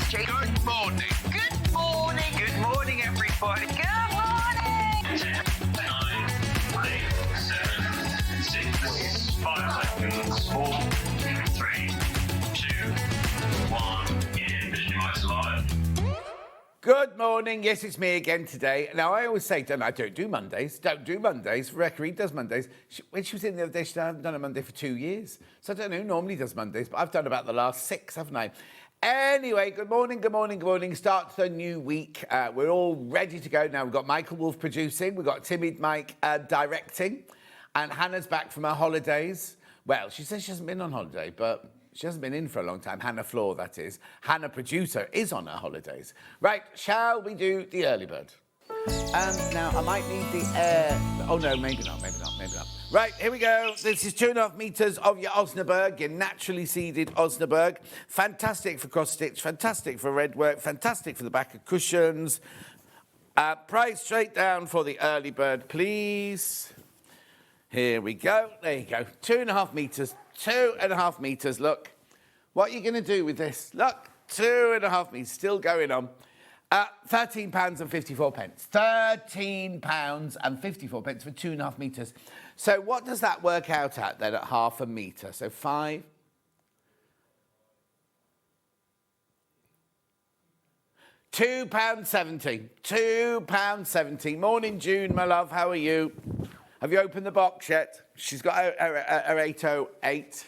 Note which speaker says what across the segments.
Speaker 1: SewingStreet.
Speaker 2: Good morning.
Speaker 1: Good morning.
Speaker 2: Good morning, everybody.
Speaker 1: Good morning.
Speaker 3: 10, 9, 8, 7, 6, 5 seconds, 4, 3, 2, 1, and visualize live.
Speaker 4: Good morning. Yes, it's me again today. Now, I always say, I don't do Mondays. Don't do Mondays. Rebecca Reid does Mondays. When she was in the other day, she said, I haven't done a Monday for 2 years. So I don't know who normally does Mondays, but I've done about the last 6, haven't I? Anyway, good morning, good morning, good morning. Start the new week. We're all ready to go now. We've got Michael Wolf producing. We've got Timid Mike directing. And Hannah's back from her holidays. Well, she says she hasn't been on holiday, but she hasn't been in for a long time. Hannah Floor, that is. Hannah, producer, is on her holidays. Right, shall we do the early bird? Now, I might need the air. Oh, no, maybe not. Right, here we go. This is 2.5 metres of your Osnaburg, your naturally seeded Osnaburg. Fantastic for cross-stitch, fantastic for red work, fantastic for the back of cushions. Price straight down for the early bird, please. Here we go. There you go. 2.5 metres. 2.5 metres. Look, what are you going to do with this? Look, 2.5 metres. Still going on. £13.54. £13.54 for 2.5 metres. So what does that work out at then at half a metre? So 5. £2.70. £2.70. Morning, June, my love. How are you? Have you opened the box yet? She's got her 808.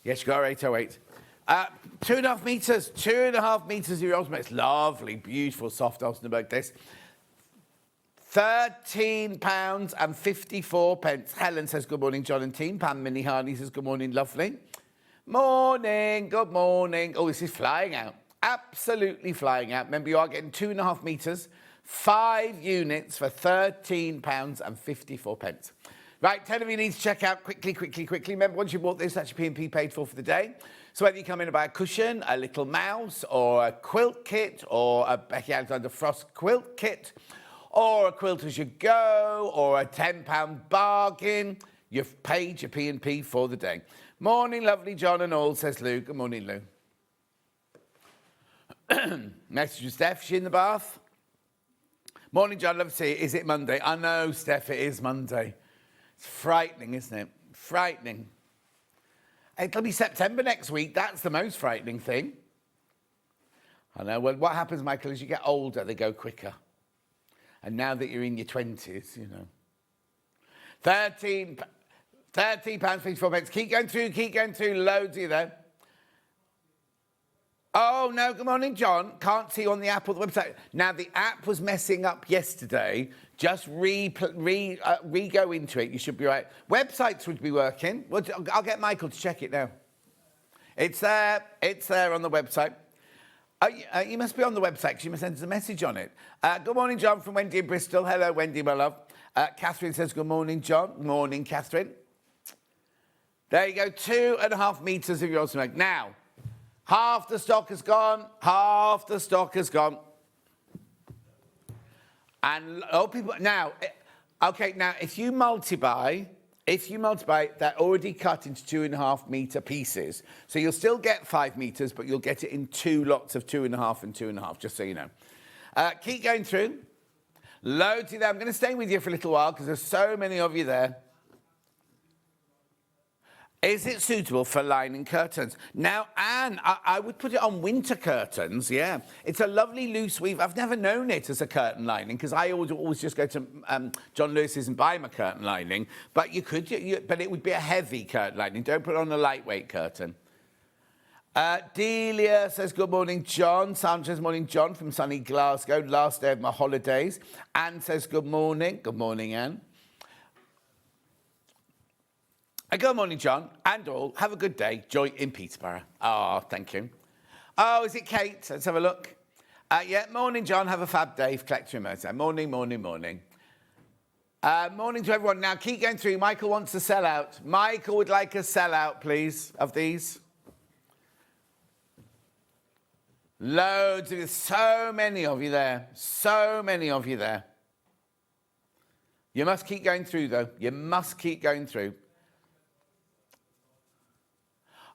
Speaker 4: Yes, she's got her 808. 2.5 metres. 2.5 metres of your Osnaburg. It's lovely, beautiful, soft Osnaburg, this. £13.54. Helen says, good morning, John and team. Pam Minnie Harney says, good morning, lovely. Morning, good morning. Oh, this is flying out. Absolutely flying out. Remember, you are getting 2.5 metres. 5 units for £13.54. Right, 10 of you need to check out quickly. Remember, once you bought this, that's your P&P paid for the day. So whether you come in to buy a cushion, a little mouse, or a quilt kit, or a Becky Alexander Frost quilt kit, or a Quilt As You Go, or a £10 bargain, you've paid your P&P for the day. Morning, lovely John and all, says Lou. Good morning, Lou. Message from Steph, she in the bath? Morning, John, love to see you. Is it Monday? I know, Steph, it is Monday. It's frightening, isn't it? Frightening. It'll be September next week. That's the most frightening thing. I know. Well, what happens, Michael, as you get older, they go quicker. And now that you're in your 20s, you know. £13.54. Keep going through. Loads of you there. Oh, no, good morning, John. Can't see you on the app or the website. Now, the app was messing up yesterday. Just go into it. You should be right. Websites would be working. Well, I'll get Michael to check it now. It's there. It's there on the website. You must be on the website because you must send us a message on it. Good morning, John, from Wendy in Bristol. Hello, Wendy, my love. Catherine says, good morning, John. Morning, Catherine. There you go. 2.5 metres of your Osnaburg. Now, half the stock has gone. And people now, okay. Now, if you multiply, they're already cut into 2.5 metre pieces. So you'll still get 5 metres, but you'll get it in 2 lots of 2.5 and 2.5. Just so you know. Keep going through. Loads of them. I'm going to stay with you for a little while because there's so many of you there. Is it suitable for lining curtains? Now, Anne, I would put it on winter curtains, yeah. It's a lovely loose weave. I've never known it as a curtain lining because I always just go to John Lewis's and buy my curtain lining. But you could, but it would be a heavy curtain lining. Don't put it on a lightweight curtain. Delia says, good morning, John. Sam says, morning, John, from sunny Glasgow. Last day of my holidays. Anne says, good morning. Good morning, Anne. Good morning, John, and all. Have a good day. Joy in Peterborough. Oh, thank you. Oh, is it Kate? Let's have a look. Yeah, morning, John. Have a fab day. Collector Mercer. Morning. Morning to everyone. Now, keep going through. Michael wants a sellout. Michael would like a sellout, please, of these. Loads of you. So many of you there. You must keep going through, though. You must keep going through.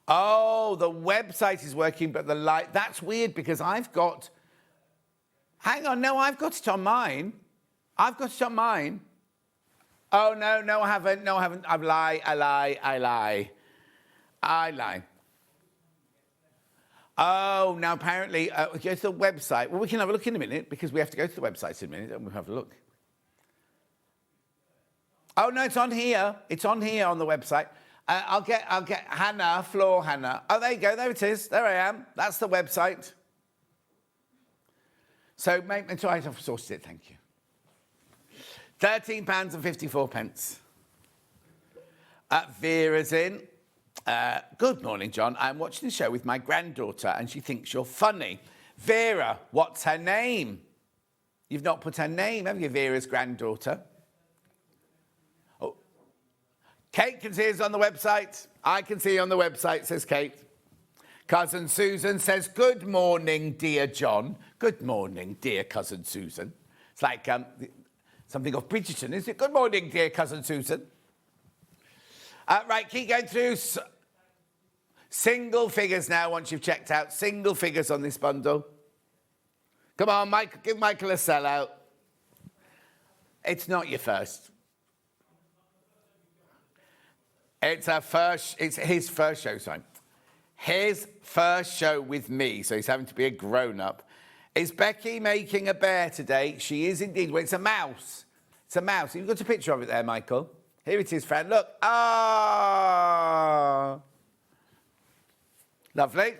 Speaker 4: Oh, the website is working, but the light... That's weird because I've got... Hang on, no, I've got it on mine. I've got it on mine. Oh, no, I haven't. No, I haven't. I lie. Oh, now apparently, go to the website. Well, we can have a look in a minute because we have to go to the website in a minute and we'll have a look. Oh, no, it's on here. It's on here on the website. I'll get Hannah, Floor Hannah. Oh, there you go. There it is. There I am. That's the website. So, until I've sorted it, thank you. £13.54. Vera's in. Good morning, John. I'm watching the show with my granddaughter and she thinks you're funny. Vera, what's her name? You've not put her name, have you, Vera's granddaughter? Oh. Kate can see us on the website. I can see you on the website, says Kate. Cousin Susan says, good morning, dear John. Good morning, dear Cousin Susan. It's like something off Bridgerton, is it? Good morning, dear Cousin Susan. Right, keep going through single figures now once you've checked out. Single figures on this bundle. Come on, Mike, give Michael a sellout. It's not your first. It's his first show, sorry. His first show with me, so he's having to be a grown-up. Is Becky making a bear today? She is indeed. Well, it's a mouse. It's a mouse. You've got a picture of it there, Michael. Here it is, friend. Look. Ah. Lovely.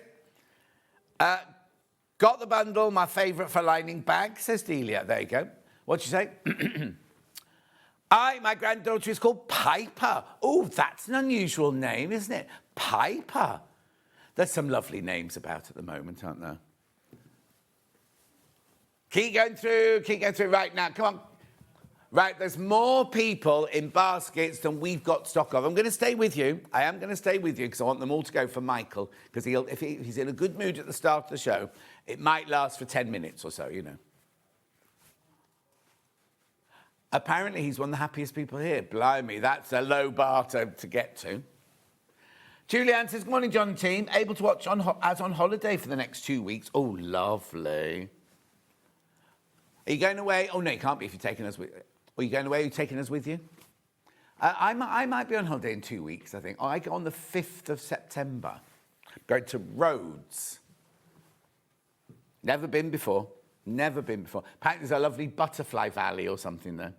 Speaker 4: Got the bundle, my favourite for lining bag, says Delia. There you go. What'd you say? My granddaughter is called Piper. Oh, that's an unusual name, isn't it? Piper. There's some lovely names about at the moment, aren't there? Keep going through right now. Come on. Right, there's more people in baskets than we've got stock of. I'm going to stay with you. I am going to stay with you because I want them all to go for Michael. Because if he's in a good mood at the start of the show, it might last for 10 minutes or so, you know. Apparently, he's one of the happiest people here. Blimey, that's a low bar to get to. Julianne says, good morning, John and team. Able to watch as on holiday for the next 2 weeks. Oh, lovely. Are you going away? Oh, no, you can't be if you're taking us with you. Are you going away? Are you taking us with you? I might be on holiday in 2 weeks, I think. I go on the 5th of September. Going to Rhodes. Never been before. Apparently there's a lovely butterfly valley or something there.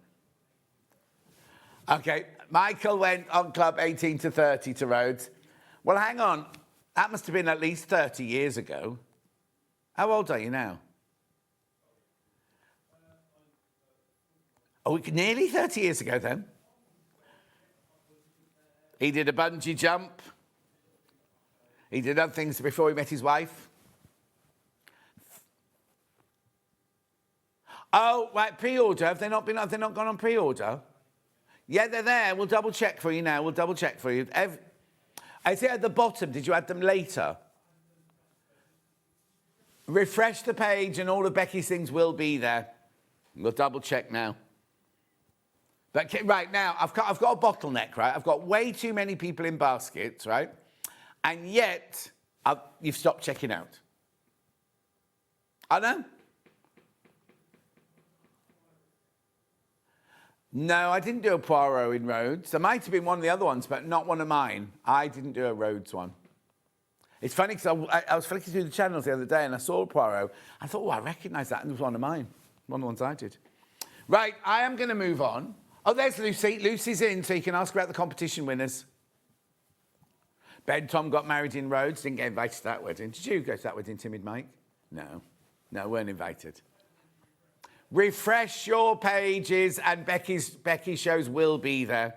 Speaker 4: Okay, Michael went on Club 18 to 30 to Rhodes. Well, hang on. That must have been at least 30 years ago. How old are you now? Oh, nearly 30 years ago then. He did a bungee jump. He did other things before he met his wife. Oh, right, pre-order. Have they not gone on pre-order? Yeah, they're there. We'll double check for you now. I see at the bottom, did you add them later? Refresh the page and all of Becky's things will be there. We'll double check now. But right now, I've got a bottleneck, right? I've got way too many people in baskets, right? And yet, you've stopped checking out. I know. No, I didn't do a Poirot in Rhodes. There might have been one of the other ones, but not one of mine. I didn't do a Rhodes one. It's funny because I was flicking through the channels the other day and I saw a Poirot. I thought, oh, I recognise that. And it was one of mine. One of the ones I did. Right, I am going to move on. Oh, there's Lucy. Lucy's in, so you can ask about the competition winners. Ben Tom got married in Rhodes. Didn't get invited to that wedding. Did you go to that wedding, Timid Mike? No, weren't invited. Refresh your pages and Becky's shows will be there.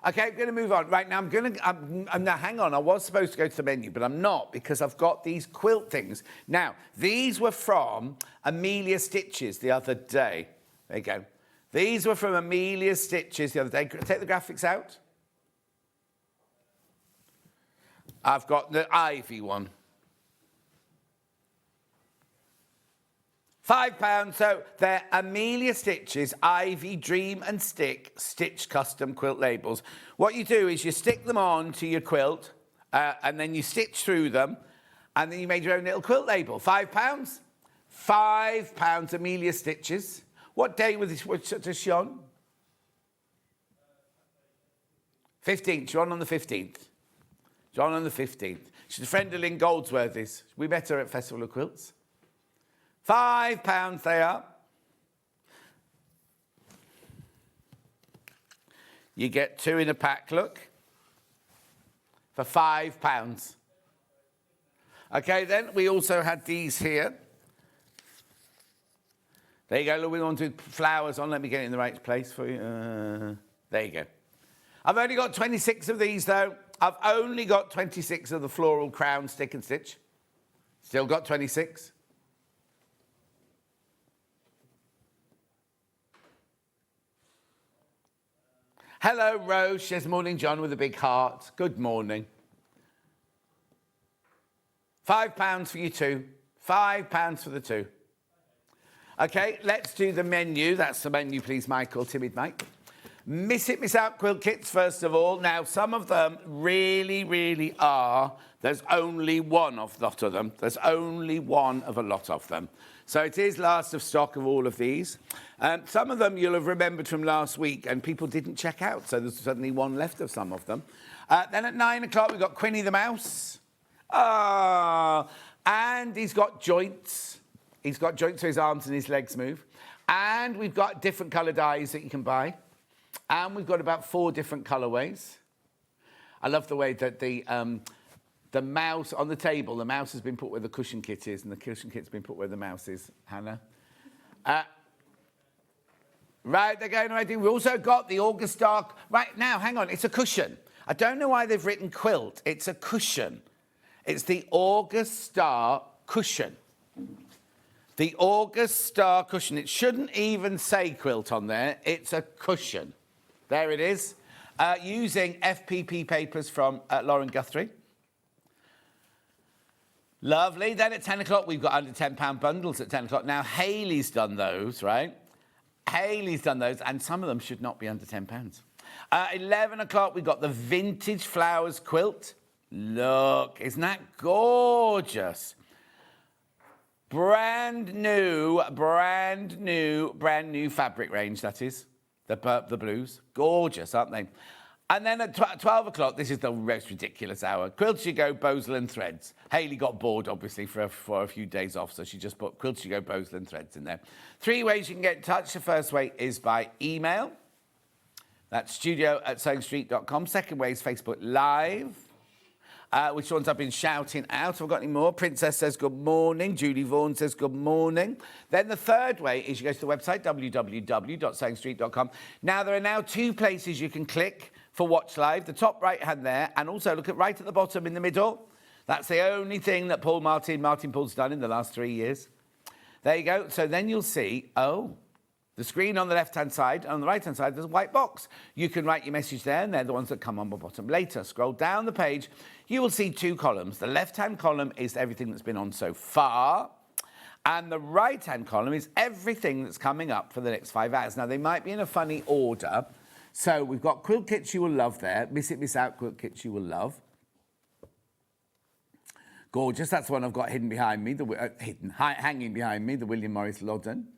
Speaker 4: Okay, I'm going to move on. Right, now now hang on. I was supposed to go to the menu, but I'm not because I've got these quilt things. Now, these were from Amelia Stitches the other day. There you go. These were from Amelia Stitches the other day. Take the graphics out. I've got the Ivy one. £5, so they're Amelia Stitches, Ivy, Dream and Stick, Stitch Custom Quilt labels. What you do is you stick them on to your quilt, and then you stitch through them, and then you made your own little quilt label. £5. £5 Amelia Stitches. What day was she on? 15th. She's on the 15th. She's on the 15th. She's a friend of Lynn Goldsworthy's. We met her at Festival of Quilts. £5 they are. You get 2 in a pack, look, for £5. Okay, then we also had these here. There you go. Look, we want to do flowers on. Let me get it in the right place for you. There you go. I've only got 26 of these, though. I've only got 26 of the floral crown stick and stitch. Still got 26. Hello, Rose. Says, morning, John, with a big heart. Good morning. £5 for you two. £5 for the two. Okay, let's do the menu. That's the menu, please, Michael. Timid Mike. Miss It, Miss Out quilt kits, first of all. Now, some of them really, really are. There's only one of a lot of them. There's only one of a lot of them. So it is last of stock of all of these. Some of them you'll have remembered from last week, and people didn't check out, so there's suddenly one left of some of them. Then at 9 o'clock, we've got Quinny the Mouse. And he's got joints. He's got joints so his arms and his legs move. And we've got different coloured eyes that you can buy. And we've got about 4 different colourways. I love the way that the mouse on the table, the mouse has been put where the cushion kit is, and the cushion kit's been put where the mouse is, Hannah. Right, they're going already. We've also got the August Dark. Right, now, hang on, it's a cushion. I don't know why they've written quilt. It's a cushion. It's the August Star cushion. The August Star cushion. It shouldn't even say quilt on there. It's a cushion. There it is. Using FPP papers from Lauren Guthrie. Lovely. Then at 10 o'clock, we've got under £10 bundles at 10 o'clock. Now, Hayley's done those, right? Hayley's done those, and some of them should not be under £10. 11 o'clock, we've got the Vintage Flowers quilt. Look, isn't that gorgeous? Brand new fabric range, that is. The blues. Gorgeous, aren't they? And then at 12 o'clock, this is the most ridiculous hour. Quilt As You Go, Bosal and Threads. Hayley got bored, obviously, for a few days off, so she just put Quilt As You Go, Bosal and Threads in there. 3 ways you can get in touch. The first way is by email. That's studio@SewingStreet.com. Second way is Facebook Live. Which ones I've been shouting out. Have I got any more? Princess says good morning. Judy Vaughan says good morning. Then the third way is you go to the website, www.SewingStreet.com. Now, there are now 2 places you can click for Watch Live. The top right-hand there, and also look at right at the bottom in the middle. That's the only thing that Martin Paul's done in the last 3 years. There you go. So then you'll see, the screen on the left-hand side, and on the right-hand side, there's a white box. You can write your message there, and they're the ones that come on the bottom later. Scroll down the page, you will see 2 columns. The left-hand column is everything that's been on so far, and the right-hand column is everything that's coming up for the next 5 hours. Now, they might be in a funny order. So we've got quilt kits you will love there. Miss It, Miss Out quilt kits you will love. Gorgeous. That's the one I've got hanging behind me, the William Morris Loddon.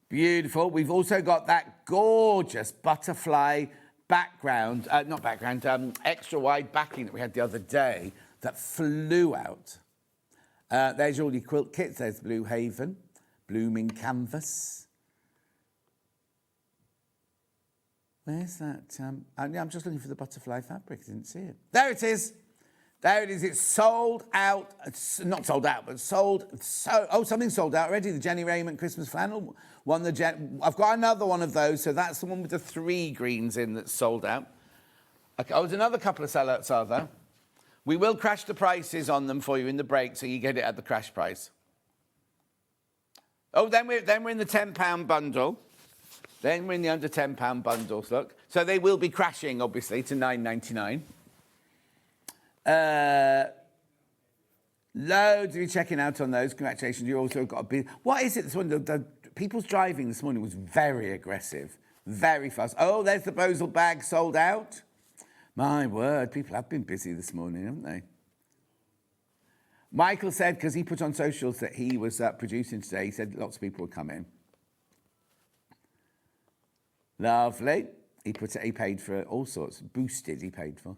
Speaker 4: Beautiful. We've also got that gorgeous butterfly background, extra wide backing that we had the other day that flew out. There's all your quilt kits. There's Blue Haven, Blooming Canvas. Where's that? I'm just looking for the butterfly fabric. I didn't see it. There it is. There it is. It's sold out. It's not sold out, but sold. Something sold out already. The Jenny Raymond Christmas flannel. I've got another one of those. So that's the one with the 3 greens in that's sold out. Okay, there's another couple of sellouts, are there? We will crash the prices on them for you in the break, so you get it at the crash price. Then we're in the £10 bundle. Then we're in the under £10 bundles, look. So they will be crashing, obviously, to $9.99. Loads of you checking out on those. Congratulations. You also got a bit. What is it this morning? The people's driving this morning was very aggressive, very fast. Oh, there's the Bosal bag sold out. My word, people have been busy this morning, haven't they? Michael said, because he put on socials that he was producing today, he said lots of people would come in. Lovely. He paid for all sorts. Boosted, he paid for.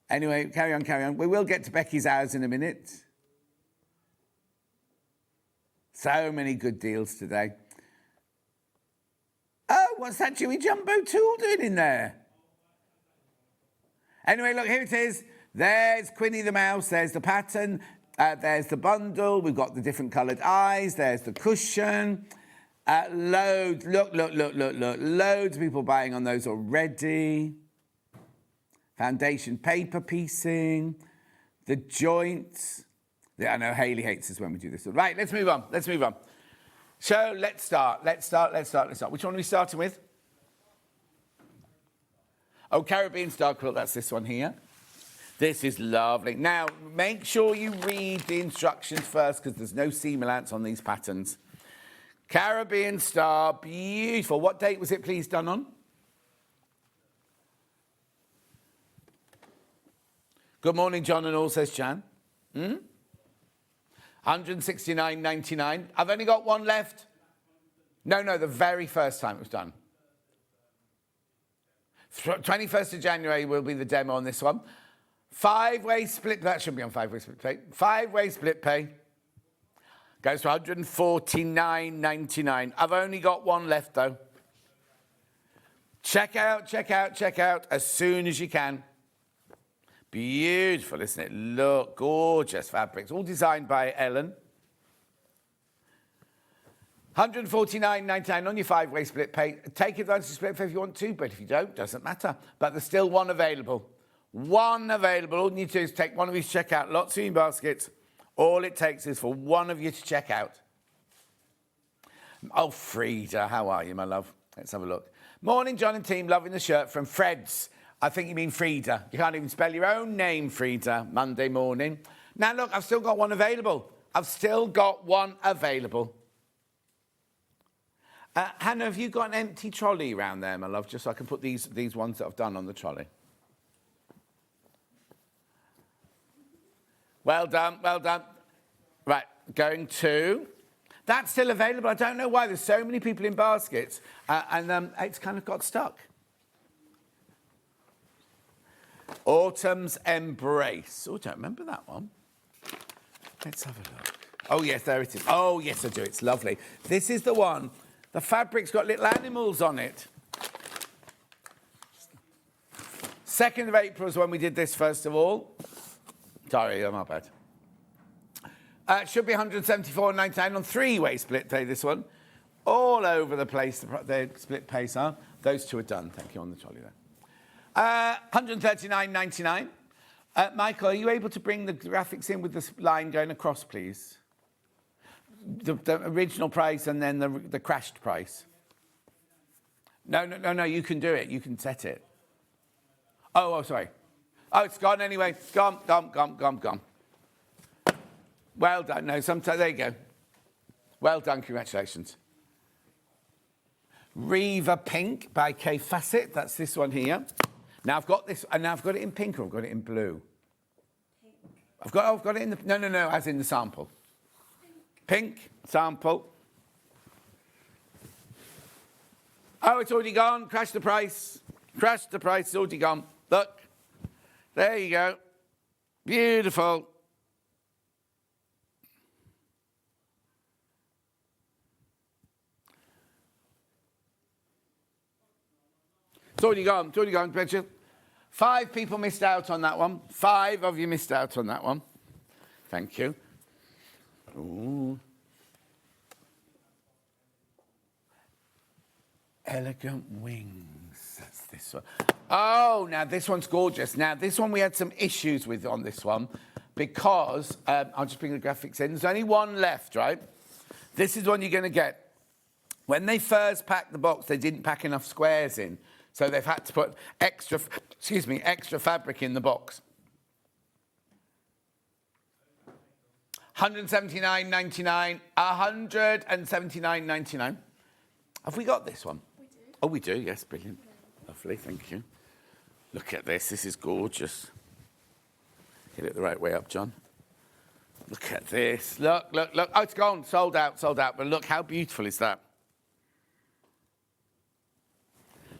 Speaker 4: Anyway, carry on, carry on. We will get to Becky's hours in a minute. So many good deals today. Oh, what's that Chewy Jumbo tool doing in there? Anyway, look, here it is. There's Quinny the mouse. There's the pattern. There's the bundle. We've got the different coloured eyes. There's the cushion. Loads. Look. Loads of people buying on those already. Foundation paper piecing. The joints. Yeah, I know Hayley hates us when we do this. Right, let's move on. So let's start. Which one are we starting with? Oh, Caribbean Star Quilt. That's this one here. This is lovely. Now, make sure you read the instructions first because there's no seam allowance on these patterns. Caribbean Star, beautiful. What date was it, please, done on? Good morning, John and all, says Jan. 169.99. I've only got one left. No, the very first time it was done. 21st of January will be the demo on this one. 5-way split, that should be on 5-way split pay. 5-way split pay goes to 149.99. I've only got one left though. Check out as soon as you can. Beautiful, isn't it? Look, gorgeous fabrics, all designed by Ellen. 149.99 on your 5-way split pay. Take advantage of split pay if you want to, but if you don't, doesn't matter. But there's still one available. One available. All you need to do is take one of you to check out. Lots of sewing baskets. All it takes is for one of you to check out. Oh, Frida, how are you, my love? Let's have a look. Morning, John and team. Loving the shirt from Fred's. I think you mean Frida. You can't even spell your own name, Frida, Monday morning. Now, look, I've still got one available. Hannah, have you got an empty trolley around there, my love, just so I can put these ones that I've done on the trolley? Well done. Right, going to... That's still available. I don't know why. There's so many people in baskets, and it's kind of got stuck. Autumn's Embrace. Oh, I don't remember that one. Let's have a look. Oh, yes, there it is. Oh, yes, I do. It's lovely. This is the one. The fabric's got little animals on it. 2nd of April is when we did this, first of all. Sorry, my bad. It should be 174.99 on 3-way split pay, this one. All over the place, the split pays are. Those two are done. Thank you, on the trolley there. 139.99. Michael, are you able to bring the graphics in with this line going across, please? The original price and then the crashed price. No, you can do it. You can set it. Oh, sorry. Oh, it's gone anyway. Gone. Well done. No, sometimes, there you go. Well done, congratulations. Riva Pink by Kay Fassett. That's this one here. Now I've got this, and now I've got it in pink or I've got it in blue. I've got it in the, no, as in the sample. Pink sample. Oh, it's already gone. Crash the price. It's already gone. Look. There you go. Beautiful. It's already gone, Bridget. 5 people missed out on that one. 5 of you missed out on that one. Thank you. Ooh. Elegant Wings. That's this one. Oh, now this one's gorgeous. Now, this one we had some issues with on this one because, I'll just bring the graphics in. There's only one left, right? This is one you're going to get. When they first packed the box, they didn't pack enough squares in. So they've had to put extra fabric in the box. 179.99. 179.99. Have we got this one?
Speaker 5: We do.
Speaker 4: Oh, we do. Yes, brilliant. Lovely. lovely, thank you. Look at this, this is gorgeous. Get it the right way up, John. Look at this, look. Oh, it's gone, sold out, but look, how beautiful is that?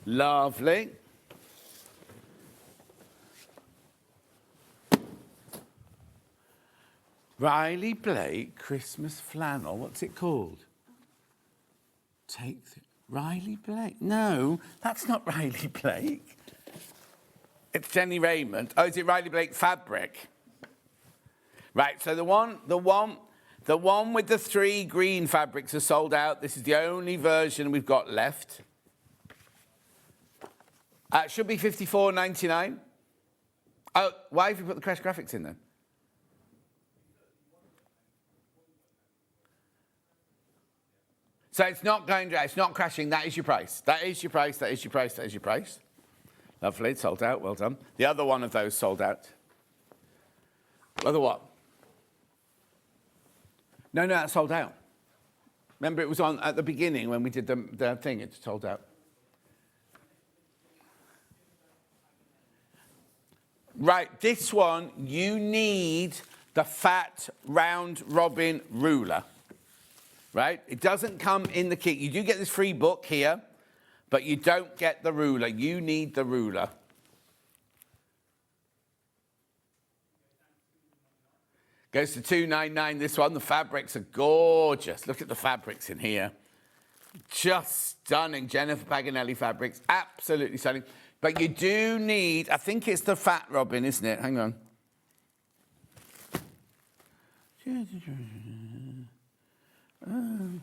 Speaker 4: Lovely. Riley Blake Christmas flannel, what's it called? Riley Blake? No, that's not Riley Blake. It's Jenny Raymond. Oh, is it Riley Blake fabric? Right, so the one with the 3 green fabrics are sold out. This is the only version we've got left. It should be $54.99. Oh, why have you put the Crash graphics in then? So it's not going down, it's not crashing, that is your price. That is your price, that is your price, that is your price. Lovely, it's sold out, well done. The other one of those sold out. Other what? No, that's sold out. Remember it was on at the beginning when we did the thing, it's sold out. Right, this one, you need the fat round robin ruler. Right? It doesn't come in the kit. You do get this free book here, but you don't get the ruler. You need the ruler. Goes to $2.99, this one. The fabrics are gorgeous. Look at the fabrics in here. Just stunning. Jennifer Paganelli fabrics. Absolutely stunning. But you do need, I think it's the fat robin, isn't it? Hang on.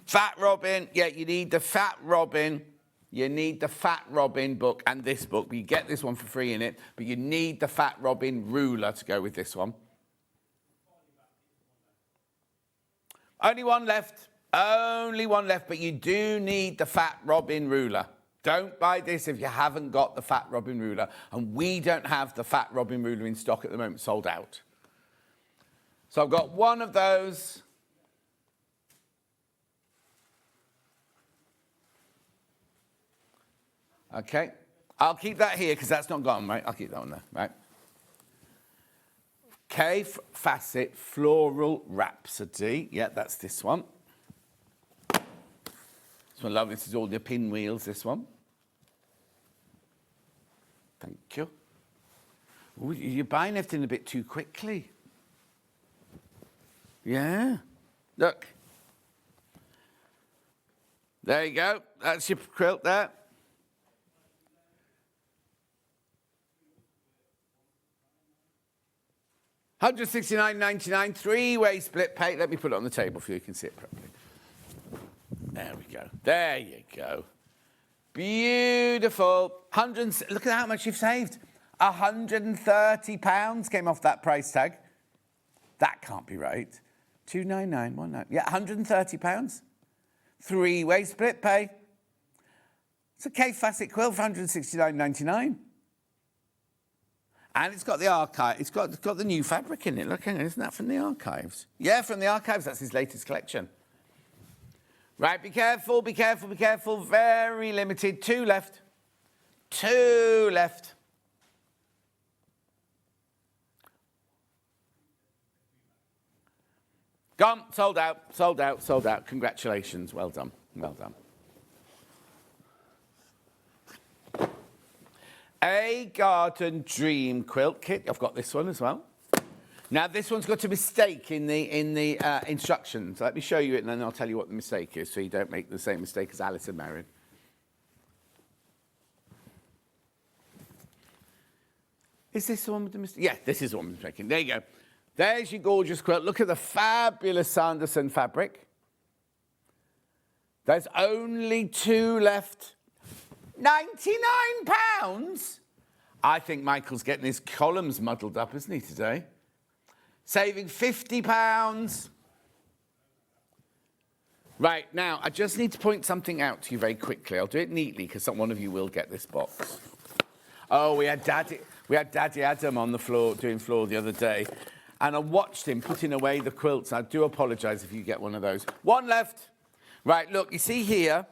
Speaker 4: Fat robin, yeah, you need the fat robin. You need the fat robin book and this book. You get this one for free in it, but you need the fat robin ruler to go with this one. Only one left, but you do need the fat robin ruler. Don't buy this if you haven't got the fat robin ruler, and we don't have the fat robin ruler in stock at the moment, sold out. So I've got one of those. Okay, I'll keep that here because that's not gone, right? I'll keep that one there, right? Cave Facet Floral Rhapsody. Yeah, that's this one. This one, love. This is all the pinwheels, this one. Thank you. Ooh, you're buying everything a bit too quickly. Yeah. Look. There you go. That's your quilt there. $169.99, 3-way split pay. Let me put it on the table so you can see it properly. There we go. There you go. Beautiful. Look at how much you've saved. £130 came off that price tag. That can't be right. 299.19. Yeah, £130. 3-way split pay. It's a Cave Facet quilt for $169.99. And it's got the archive. It's got the new fabric in it. Look, hang on, isn't that from the archives? Yeah, from the archives. That's his latest collection. Right, be careful, be careful, be careful. Very limited. 2 left. 2 left. Gone. Sold out. Sold out. Sold out. Congratulations. Well done. Well done. A Garden Dream quilt kit. I've got this one as well. Now this one's got a mistake in the instructions. Let me show you it, and then I'll tell you what the mistake is, so you don't make the same mistake as Alice and Marion. Is this the one with the mistake? Yeah, this is the one with the mistake. There you go. There's your gorgeous quilt. Look at the fabulous Sanderson fabric. There's only 2 left. £99? I think Michael's getting his columns muddled up, isn't he, today? Saving £50. Right, now, I just need to point something out to you very quickly. I'll do it neatly, because one of you will get this box. Oh, we had Daddy Adam on the floor, doing floor the other day, and I watched him putting away the quilts. I do apologise if you get one of those. 1 left. Right, look, you see here,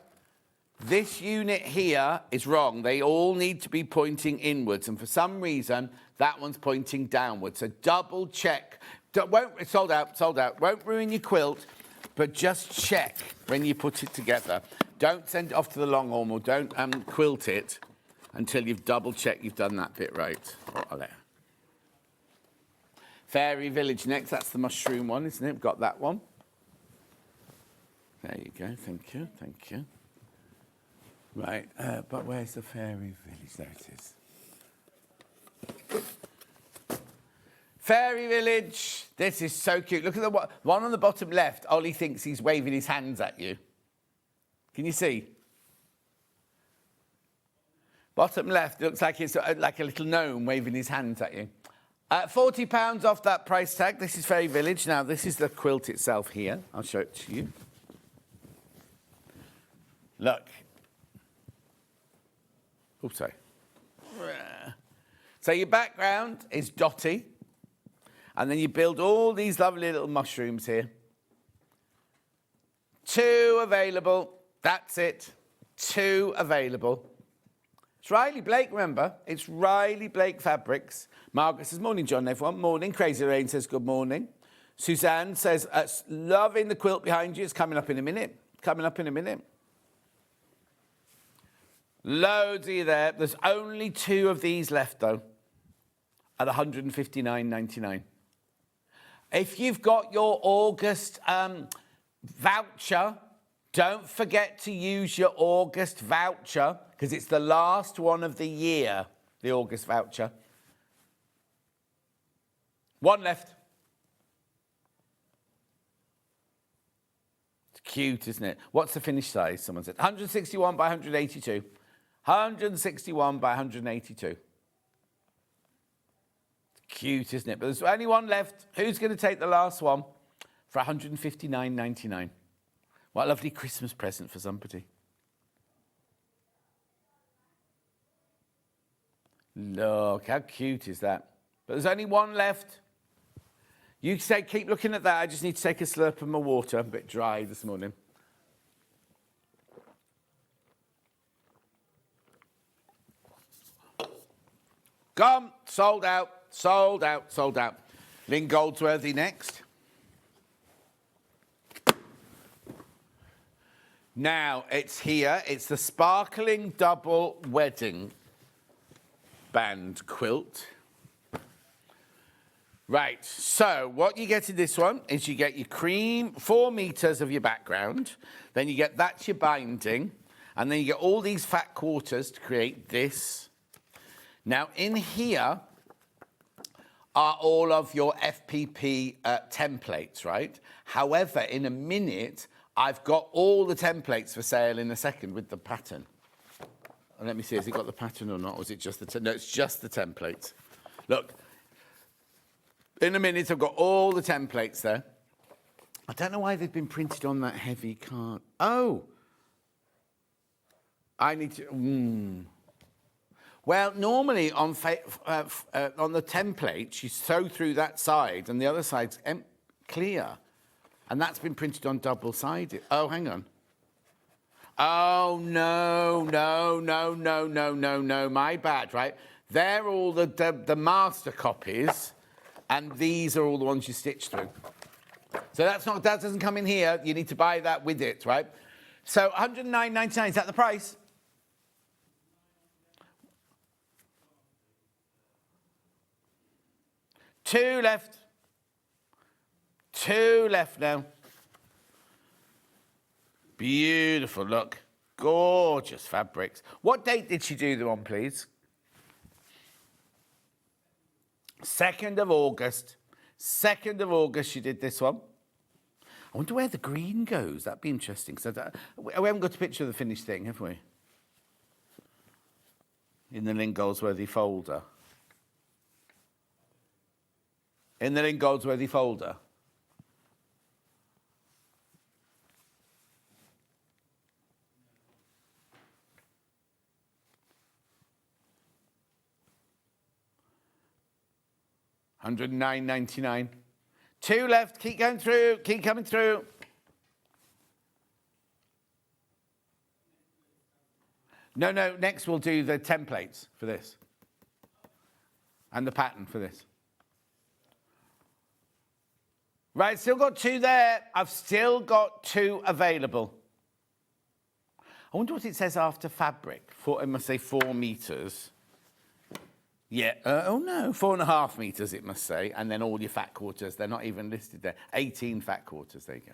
Speaker 4: This unit here is wrong. They all need to be pointing inwards, and for some reason, that one's pointing downwards. So double check. It's sold out, sold out. Won't ruin your quilt, but just check when you put it together. Don't send it off to the long arm or don't quilt it until you've double checked you've done that bit right. Fairy Village next. That's the mushroom one, isn't it? We've got that one. There you go. Thank you. Thank you. Right, but where's the Fairy Village? There it is. Fairy Village. This is so cute. Look at the one on the bottom left. Ollie thinks he's waving his hands at you. Can you see? Bottom left looks like it's like a little gnome waving his hands at you. £40 off that price tag. This is Fairy Village. Now, this is the quilt itself here. I'll show it to you. Look. Oh, sorry. So your background is dotty. And then you build all these lovely little mushrooms here. 2 available. That's it. 2 available. It's Riley Blake, remember? It's Riley Blake Fabrics. Margaret says, morning, John, everyone. Morning. Crazy Rain says, good morning. Suzanne says, loving the quilt behind you. It's coming up in a minute. Coming up in a minute. Loads of you there. There's only 2 of these left, though, at £159.99. If you've got your August voucher, don't forget to use your August voucher, because it's the last one of the year, the August voucher. 1 left. It's cute, isn't it? What's the finish size? Someone said 161 by 182. 161 by 182. It's cute, isn't it? But there's only 1 left. Who's going to take the last one for £159.99? What a lovely Christmas present for somebody. Look, how cute is that? But there's only 1 left. You say, keep looking at that. I just need to take a slurp of my water. I'm a bit dry this morning. Gone. Sold out. Sold out. Sold out. Lynn Goldsworthy next. Now, it's here. It's the Sparkling Double Wedding Band Quilt. Right, so what you get in this one is you get your cream, 4 meters of your background, then you get that's your binding, and then you get all these fat quarters to create this. Now, in here are all of your FPP templates, right? However, in a minute, I've got all the templates for sale in a second with the pattern. And let me see, has it got the pattern or not? Or is it just the... No, it's just the templates. Look, in a minute, I've got all the templates there. I don't know why they've been printed on that heavy card. Oh! I need to... Well, normally on the template, you sew through that side and the other side's clear. And that's been printed on double-sided. Oh, hang on. Oh, no, my bad, right? They're all the master copies, and these are all the ones you stitch through. So that doesn't come in here. You need to buy that with it, right? So £109.99, is that the price? Two left now. Beautiful, look. Gorgeous fabrics. What date did she do them on, please? 2nd of August. 2nd of August she did this one. I wonder where the green goes. That'd be interesting. So we haven't got a picture of the finished thing, have we? In the Lynn Goldsworthy folder. In the Lynn Goldsworthy folder. £109.99. 2 left. Keep going through. Keep coming through. No, next we'll do the templates for this. And the pattern for this. Right, still got 2 there. I've still got 2 available. I wonder what it says after fabric. It must say 4 meters. Yeah, oh no, 4.5 meters it must say. And then all your fat quarters, they're not even listed there. 18 fat quarters, there you go.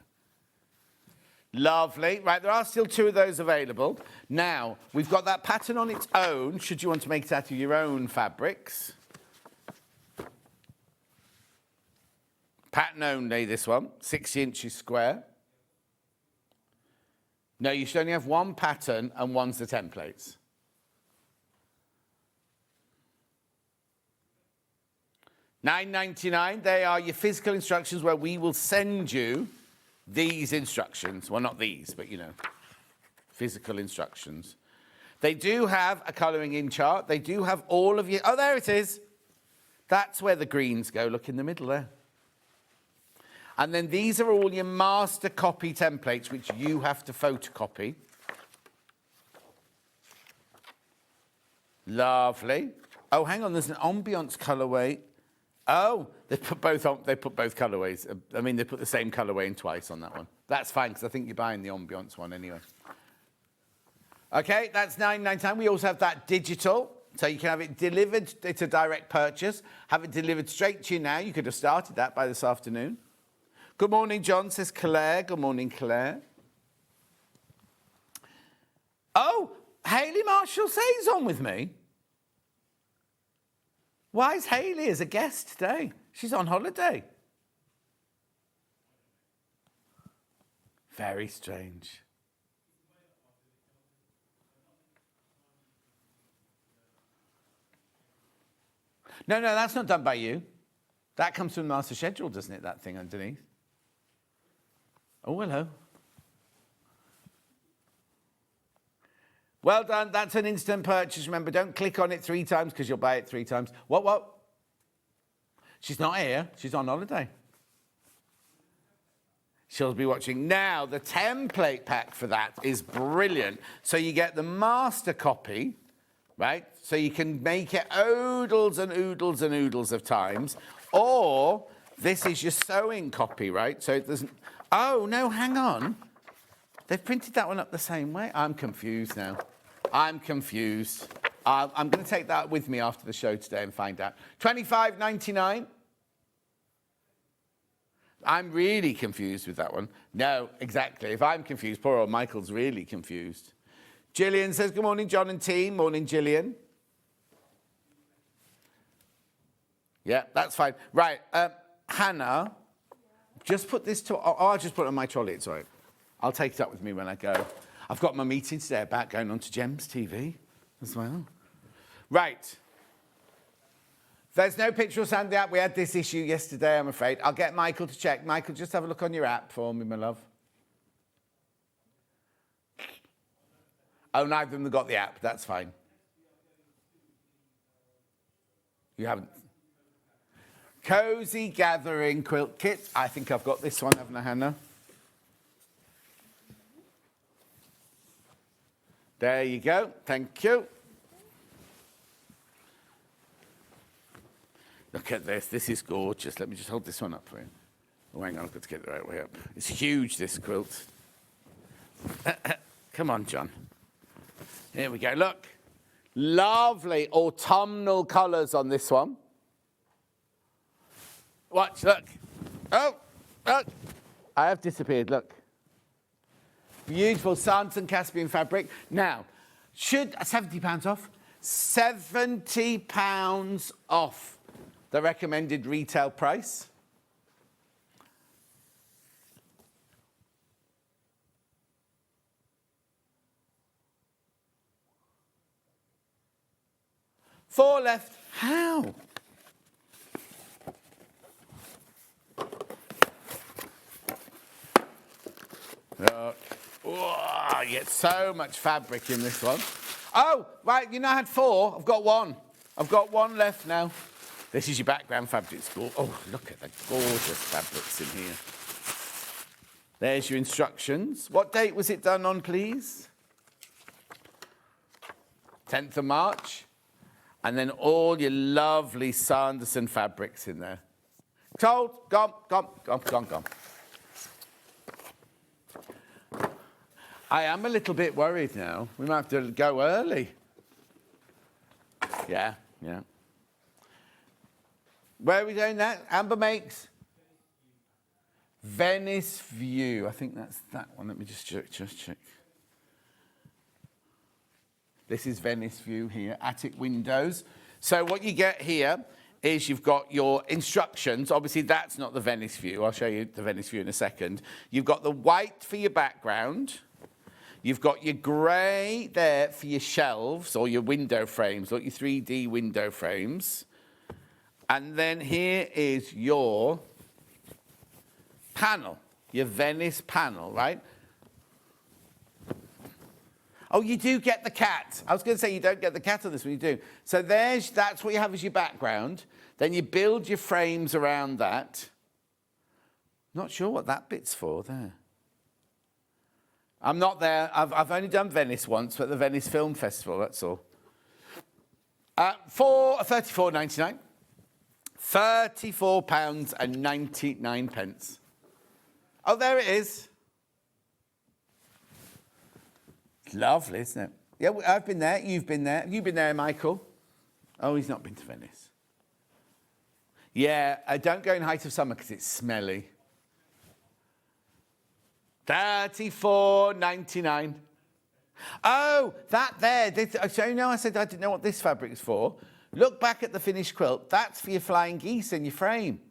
Speaker 4: Lovely. Right, there are still 2 of those available. Now, we've got that pattern on its own, should you want to make it out of your own fabrics. Pattern only, this one, 60 inches square. No, you should only have 1 pattern and 1's the templates. $9.99, they are your physical instructions where we will send you these instructions. Well, not these, but, you know, physical instructions. They do have a colouring in chart. They do have all of your... Oh, there it is. That's where the greens go. Look in the middle there. And then these are all your master copy templates, which you have to photocopy. Lovely. Oh, hang on, there's an ambiance colourway. Oh, they put both colourways. I mean, they put the same colourway in twice on that one. That's fine, because I think you're buying the ambiance one anyway. Okay, that's $9.99. We also have that digital, so you can have it delivered. It's a direct purchase. Have it delivered straight to you now. You could have started that by this afternoon. Good morning, John, says Claire. Good morning, Claire. Oh, Hayley Marshall Say's on with me. Why is Hayley as a guest today? She's on holiday. Very strange. No, that's not done by you. That comes from the master schedule, doesn't it, that thing underneath? Oh, hello. Well done. That's an instant purchase. Remember, don't click on it 3 times because you'll buy it 3 times. What? She's not here. She's on holiday. She'll be watching. Now, the template pack for that is brilliant. So you get the master copy, right? So you can make it oodles and oodles and oodles of times. Or this is your sewing copy, right? So it doesn't... Oh, no, hang on. They've printed that one up the same way. I'm confused now. I'm confused. I'm going to take that with me after the show today and find out. $25.99. I'm really confused with that one. No, exactly. If I'm confused, poor old Michael's really confused. Gillian says, good morning, John and team. Morning, Gillian. Yeah, that's fine. Right, Hannah, just put this to... Oh, I'll just put it on my trolley, it's all right. I'll take it up with me when I go. I've got my meeting today about going on to Gems TV as well. Right. There's no picture of Sandy app. We had this issue yesterday, I'm afraid. I'll get Michael to check. Michael, just have a look on your app for me, my love. Oh, neither of them have got the app. That's fine. You haven't? Cozy Gathering Quilt Kit. I think I've got this one, haven't I, Hannah? There you go. Thank you. Look at this. This is gorgeous. Let me just hold this one up for you. Oh, hang on. I've got to get it the right way up. It's huge, this quilt. Come on, John. Here we go. Look. Lovely autumnal colours on this one. Watch. Look. Oh, look. I have disappeared. Look. Beautiful Santon Caspian fabric. Now, should £70 off? £70 off the recommended retail price. Four left. How? Look. Oh, you get so much fabric in this one. Oh, right, you know I had 4. I've got 1. I've got 1 left now. This is your background fabric school. Oh, look at the gorgeous fabrics in here. There's your instructions. What date was it done on, please? 10th of March. And then all your lovely Sanderson fabrics in there. Sold, gone. I am a little bit worried now. We might have to go early. Yeah. Where are we going now? Amber makes Venice View. I think that's that one. Let me just check. This is Venice View here, attic windows. So what you get here is you've got your instructions. Obviously, that's not the Venice View. I'll show you the Venice View in a second. You've got the white for your background. You've got your grey there for your shelves or your window frames, or your 3D window frames. And then here is your panel, your Venice panel, right? Oh, you do get the cat. I was going to say you don't get the cat on this one, you do. So that's what you have as your background. Then you build your frames around that. Not sure what that bit's for there. I'm not there. I've only done Venice once, but the Venice Film Festival, that's all. For £34.99. £34.99. Oh, there it is. It's lovely, isn't it? Yeah, I've been there. You've been there. Have you been there, Michael? Oh, he's not been to Venice. Yeah, don't go in height of summer because it's smelly. £34.99. Oh, that there. So now I said I didn't know what this fabric is for. Look back at the finished quilt. That's for your flying geese in your frame.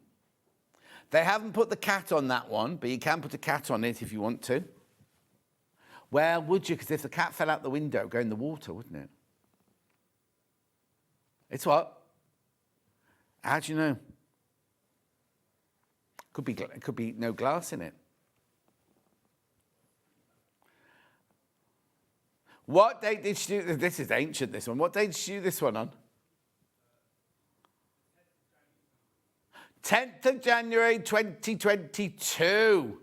Speaker 4: They haven't put the cat on that one, but you can put a cat on it if you want to. Well, would you? Because if the cat fell out the window, it'd go in the water, wouldn't it? It's what? How do you know? Could be no glass in it. What date did she do? This is ancient, this one. What date did she do this one on? 10th of January 2022.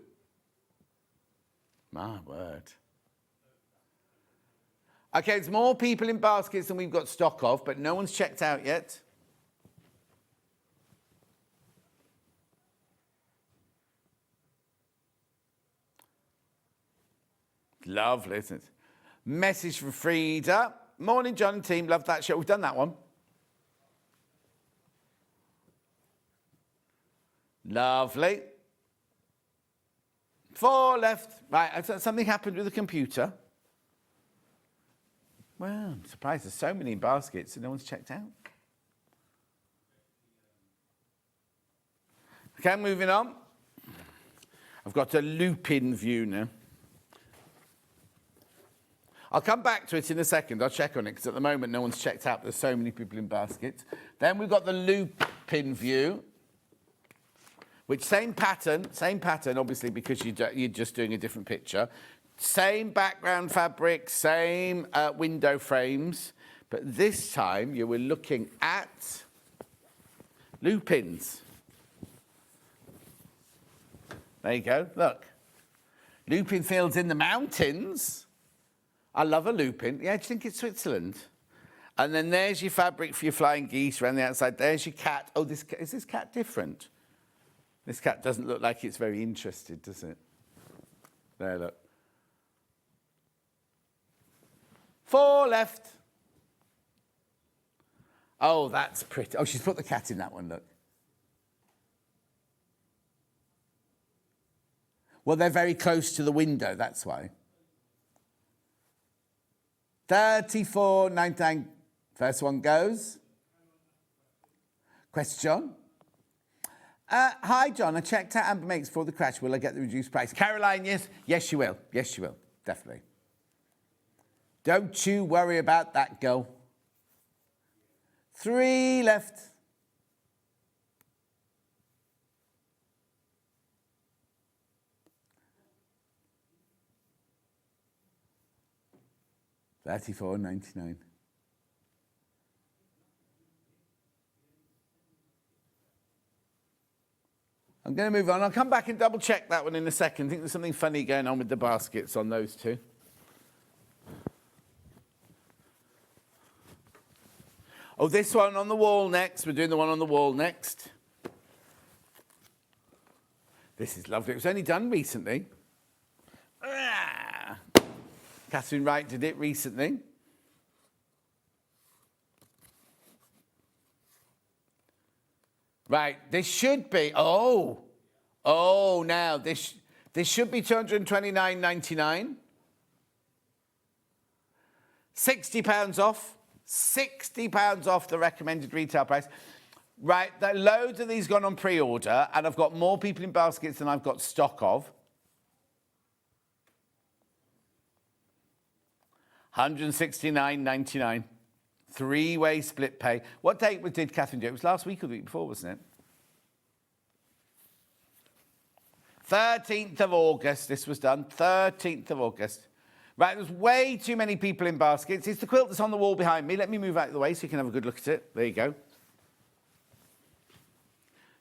Speaker 4: My word. Okay, there's more people in baskets than we've got stock of, but no one's checked out yet. Lovely, isn't it? Message from Frida. Morning, John and team. Love that show. We've done that one. Lovely. 4 left. Right, something happened with the computer. Well, I'm surprised there's so many baskets and no one's checked out. Okay, moving on. I've got a loop-in view now. I'll come back to it in a second. I'll check on it because at the moment no one's checked out. There's so many people in baskets. Then we've got the loop-in view, which same pattern, obviously, because you're just doing a different picture. Same background fabric, same window frames, but this time you were looking at loop-ins. There you go, look. Loop-in fields in the mountains. I love a loop-in. Yeah, do you think it's Switzerland? And then there's your fabric for your flying geese around the outside. There's your cat. Oh, is this cat different? This cat doesn't look like it's very interested, does it? There, look. 4 left. Oh, that's pretty. Oh, she's put the cat in that one, look. Well, they're very close to the window, that's why. 34.99. First one goes. Question. Hi, John. I checked out Amber Makes for the crash. Will I get the reduced price? Caroline, yes. Yes, you will. Yes, you will. Definitely. Don't you worry about that, girl. 3 left. $34.99. I'm going to move on. I'll come back and double check that one in a second. I think there's something funny going on with the baskets on those two. Oh, this one on the wall next. We're doing the one on the wall next. This is lovely. It was only done recently. Catherine Wright did it recently. Right, this should be, now this should be £229.99. £60 off. £60 off the recommended retail price. Right, loads of these gone on pre-order, and I've got more people in baskets than I've got stock of. £169.99. Three-way split pay. What date did Catherine do? It was last week or the week before, wasn't it? 13th of August, this was done. 13th of August. Right, there's way too many people in baskets. It's the quilt that's on the wall behind me. Let me move out of the way so you can have a good look at it. There you go.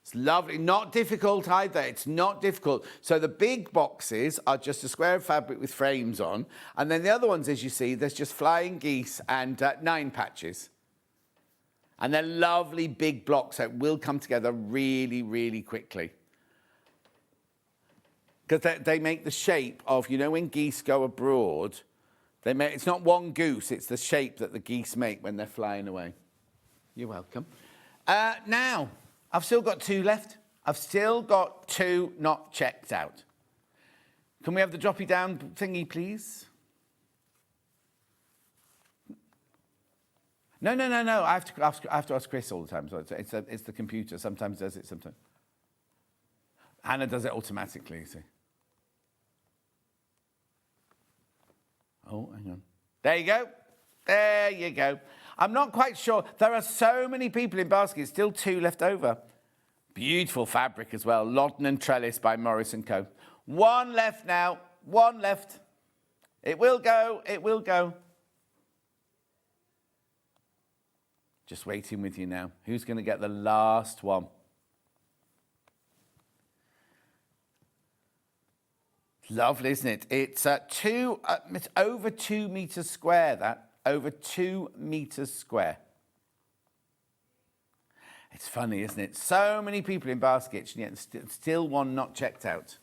Speaker 4: It's lovely. Not difficult either. It's not difficult. So the big boxes are just a square of fabric with frames on. And then the other ones, as you see, there's just flying geese and 9 patches. And they're lovely big blocks that will come together really, really quickly. Because they make the shape of, you know, when geese go abroad, it's not one goose, it's the shape that the geese make when they're flying away. You're welcome. Now, I've still got 2 left. I've still got 2 not checked out. Can we have the droppy down thingy, please? No. I have to ask Chris all the time. So it's the computer. Sometimes does it, sometimes. Hannah does it automatically, you see. Oh, hang on. There you go. There you go. I'm not quite sure. There are so many people in baskets, still 2 left over. Beautiful fabric as well. Loddon and Trellis by Morris & Co. 1 left now. 1 left. It will go. It will go. Just waiting with you now. Who's going to get the last one? Lovely, isn't it? It's it's over 2 meters square, that. Over 2 meters square. It's funny, isn't it? So many people in baskets, and yet still 1 not checked out.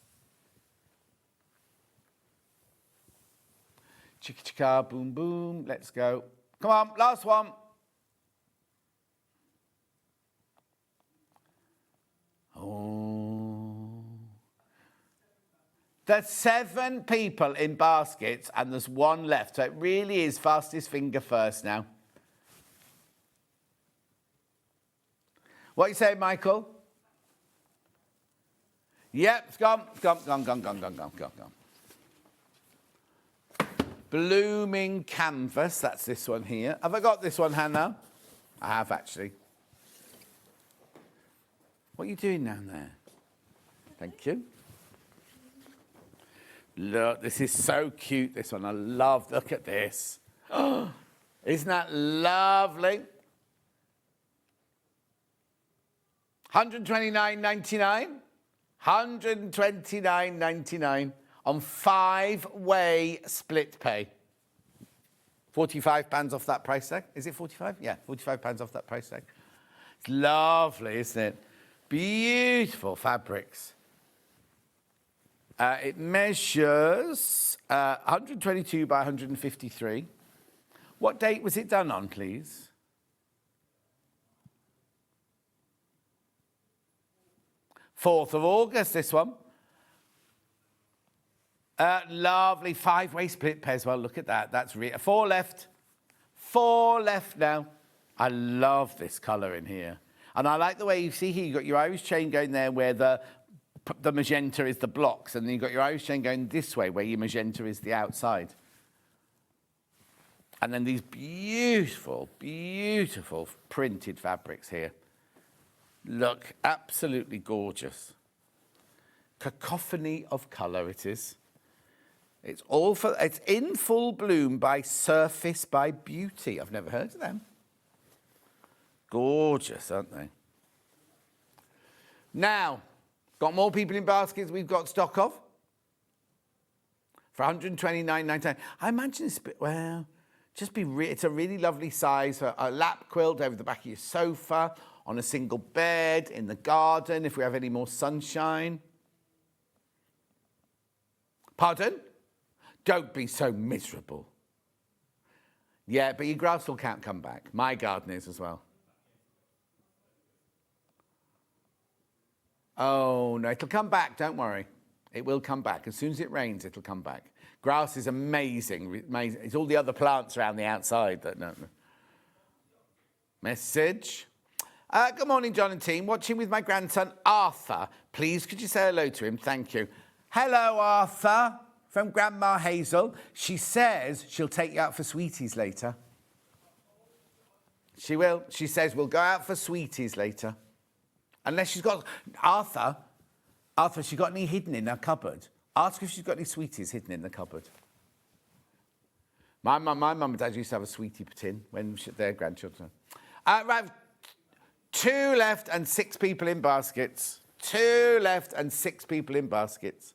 Speaker 4: Chicka chicka, boom boom. Let's go. Come on, last one. Oh. There's 7 people in baskets and there's 1 left. So it really is fastest finger first now. What you say, Michael? Yep, it's gone. It's gone. Blooming canvas. That's this one here. Have I got this one, Hannah? I have, actually. What are you doing down there? Thank you. Look, this is so cute, this one. Look at this. Oh, isn't that lovely? £129.99. £129.99 on 5-way split pay. £45 off that price tag. Is it 45? Yeah, £45 off that price tag. It's lovely, isn't it? Beautiful fabrics. It measures 122 by 153. What date was it done on, please? Fourth of August, this one. Lovely 5-way split pay as well. Look at that. That's 4 left. 4 left now. I love this colour in here. And I like the way you see here, you've got your Irish chain going there where the magenta is the blocks, and then you've got your Irish chain going this way where your magenta is the outside. And then these beautiful, beautiful printed fabrics here. Look, absolutely gorgeous. Cacophony of colour it is. It's in full bloom by Surface by Beauty. I've never heard of them. Gorgeous, aren't they? Now, got more people in baskets we've got stock of. For £129.99. I imagine it's a bit, well, It's a really lovely size for a lap quilt over the back of your sofa, on a single bed, in the garden, if we have any more sunshine. Pardon? Don't be so miserable. Yeah, but your grass still can't come back. My garden is as well. Oh, no, it'll come back, don't worry. It will come back. As soon as it rains, it'll come back. Grass is amazing. It's all the other plants around the outside that no. Message. Good morning, John and team. Watching with my grandson, Arthur. Please, could you say hello to him? Thank you. Hello, Arthur, from Grandma Hazel. She says she'll take you out for sweeties later. She will. She says we'll go out for sweeties later. Unless she's got... Arthur, has she got any hidden in her cupboard? Ask if she's got any sweeties hidden in the cupboard. My mum and dad used to have a sweetie tin when their grandchildren. Right, 2 left and 6 people in baskets. 2 left and 6 people in baskets.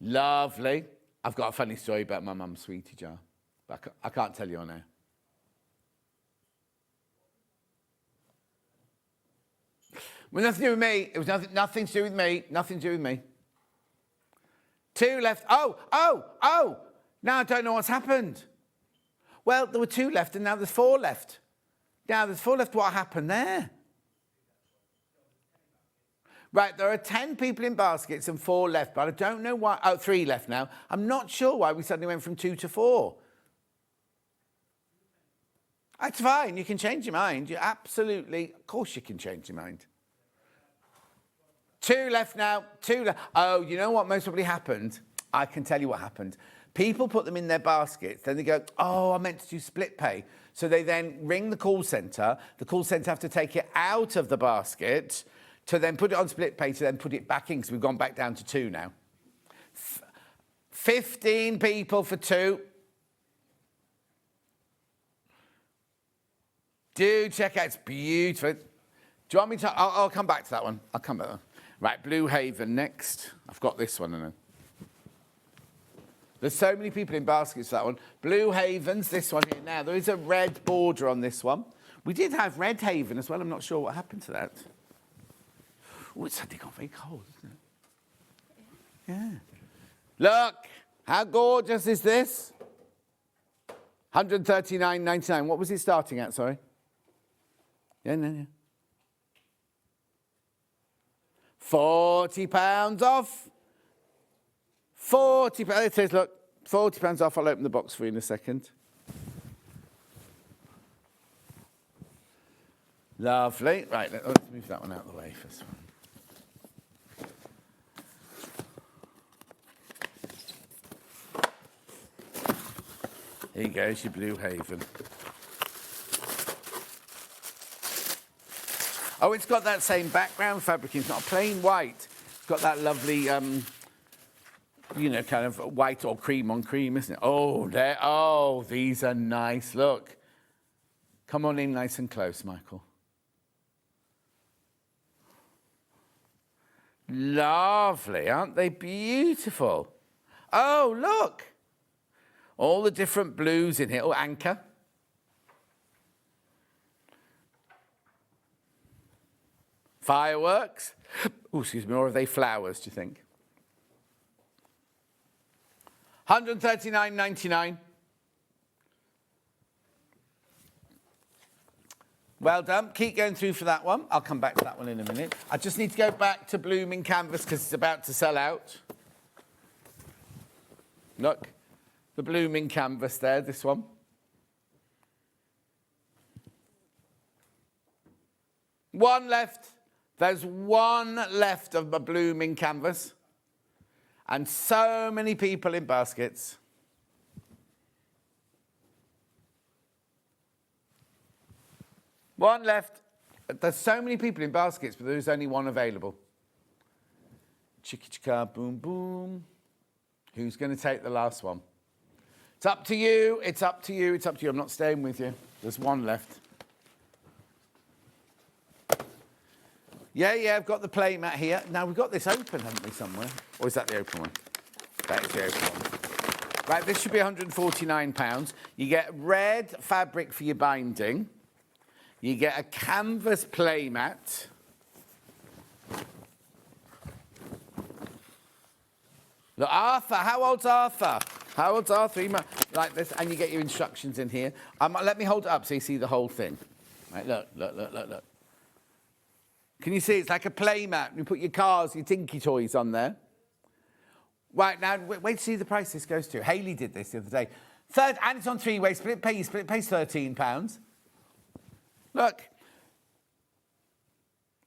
Speaker 4: Lovely. I've got a funny story about my mum's sweetie jar, but I can't tell you on air. Well, nothing to do with me. It was nothing to do with me. Nothing to do with me. 2 left. Oh! Now I don't know what's happened. Well, there were 2 left and now there's 4 left. Now there's 4 left. What happened there? Right, there are 10 people in baskets and 4 left, but I don't know why. Oh, 3 left now. I'm not sure why we suddenly went from 2 to 4. That's fine. You can change your mind. You absolutely, of course you can change your mind. 2 left now, 2 left. Oh, you know what most probably happened? I can tell you what happened. People put them in their baskets, then they go, oh, I meant to do split pay. So they then ring the call centre. The call centre have to take it out of the basket to then put it on split pay, to then put it back in, because we've gone back down to 2 now. 15 people for 2. Do check out, it's beautiful. Do you want me to? I'll come back to that one. I'll come back to that one. Right, Blue Haven next. I've got this one. I know. There's so many people in baskets for that one. Blue Haven's this one here now. There is a red border on this one. We did have Red Haven as well. I'm not sure what happened to that. Oh, it's suddenly got very cold, isn't it? Yeah. Look, how gorgeous is this? 139.99. What was it starting at, sorry? Yeah. £40 off. £40. It says, look, £40 off. I'll open the box for you in a second. Lovely. Right, let's move that one out of the way first. Here you go, it's your Blue Haven. Oh, it's got that same background fabric. It's not plain white. It's got that lovely, kind of white or cream on cream, isn't it? Oh, these are nice. Look. Come on in nice and close, Michael. Lovely, aren't they beautiful? Oh, look. All the different blues in here. Oh, Anchor. Fireworks. Oh, excuse me, or are they flowers, do you think? $139.99. Well done. Keep going through for that one. I'll come back to that one in a minute. I just need to go back to Blooming Canvas because it's about to sell out. Look, the Blooming Canvas there, this one. One left. There's one left of my Blooming Canvas. And so many people in baskets. One left. There's so many people in baskets, but there's only one available. Chicka chicka boom boom. Who's going to take the last one? It's up to you. It's up to you. It's up to you. I'm not staying with you. There's one left. Yeah, I've got the play mat here. Now, we've got this open, haven't we, somewhere? Or is that the open one? That is the open one. Right, this should be £149. You get red fabric for your binding. You get a canvas playmat. Look, Arthur, how old's Arthur? How old's Arthur? He might like this, and you get your instructions in here. Let me hold it up so you see the whole thing. Right, look. Can you see? It's like a playmat. You put your cars, your tinky toys on there. Right, now, wait to see the price this goes to. Hayley did this the other day. And it's on three-way split pay. Split pays £13. Look.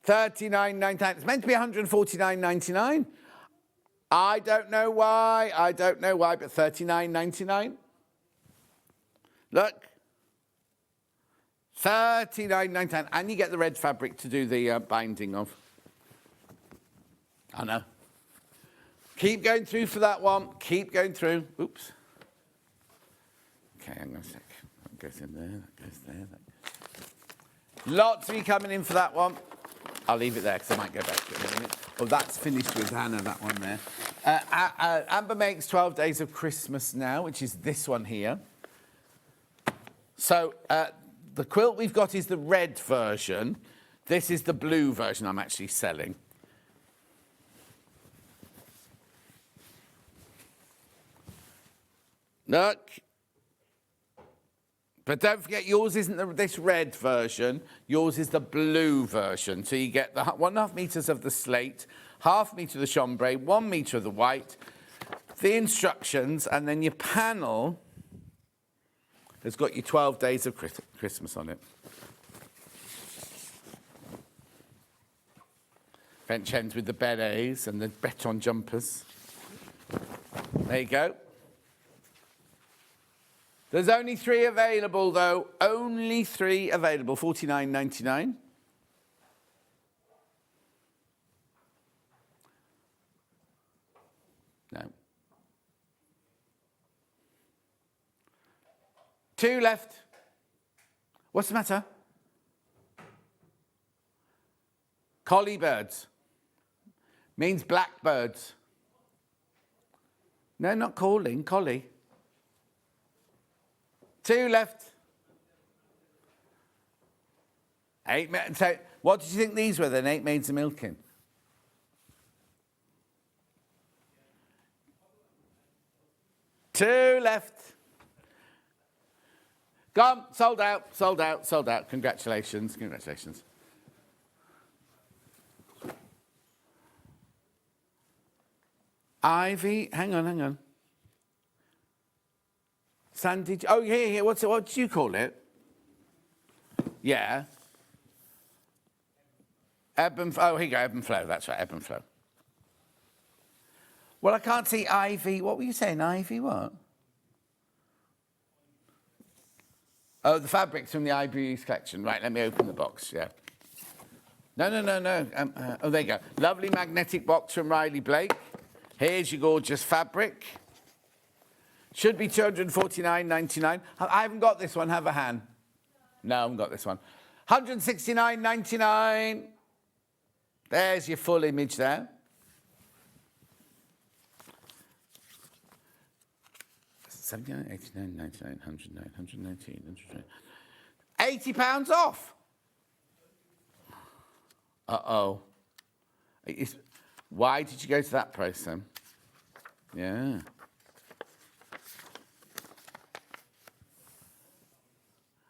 Speaker 4: $39.99. It's meant to be $149.99. I don't know why, but $39.99. Look. $39.99. And you get the red fabric to do the binding of. I know. Keep going through for that one. Keep going through. Oops. Okay, hang on a sec. That goes in there, that goes there. Lots of you coming in for that one. I'll leave it there because I might go back to it in a minute. Oh, that's finished with Hannah, that one there. Amber makes 12 Days of Christmas now, which is this one here. So the quilt we've got is the red version. This is the blue version I'm actually selling. Look. But don't forget, yours isn't this red version. Yours is the blue version. So you get the 1.5 metres of the slate, 0.5 metre of the chambray, 1 metre of the white, the instructions, and then your panel has got your 12 Days of Christmas on it. French hens with the berets and the Breton jumpers. There you go. There's only 3 available, though. Only 3 available. $49.99. No. 2 left. What's the matter? Collie birds. Means blackbirds. No, not calling. Collie. 2 left. 8 minutes. So what did you think these were then? 8 maids of milking. Two left. Gone. Sold out. Sold out. Sold out. Congratulations. Congratulations. Ivy. Hang on. Sandy, oh, here, what do you call it? Yeah. Ebb and flow, here you go, ebb and flow, that's right, ebb and flow. Well, I can't see Ivy, what were you saying, Ivy, what? Oh, the fabrics from the Ivory's collection, right, let me open the box, yeah. No. Oh, there you go. Lovely magnetic box from Riley Blake. Here's your gorgeous fabric. Should be $249.99. I haven't got this one, have a hand? No, I haven't got this one. $169.99. There's your full image there. $79, $89, $99, $109, $119, $120. £80 off. Uh-oh. Why did you go to that price then? Yeah.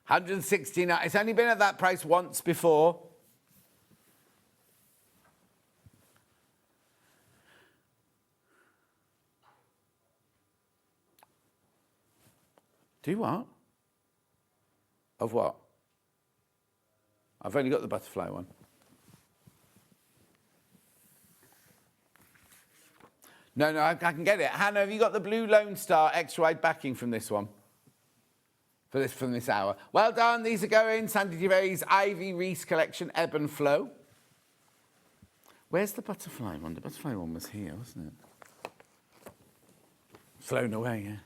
Speaker 4: $169. It's only been at that price once before. Do what? Of what? I've only got the butterfly one. No, I can get it. Hannah, have you got the blue Lone Star extra wide backing from this one? From this hour. Well done. These are going. Sandy Gervais' Ivy Reese collection, Ebb and Flow. Where's the butterfly one? The butterfly one was here, wasn't it? Flown away, yeah.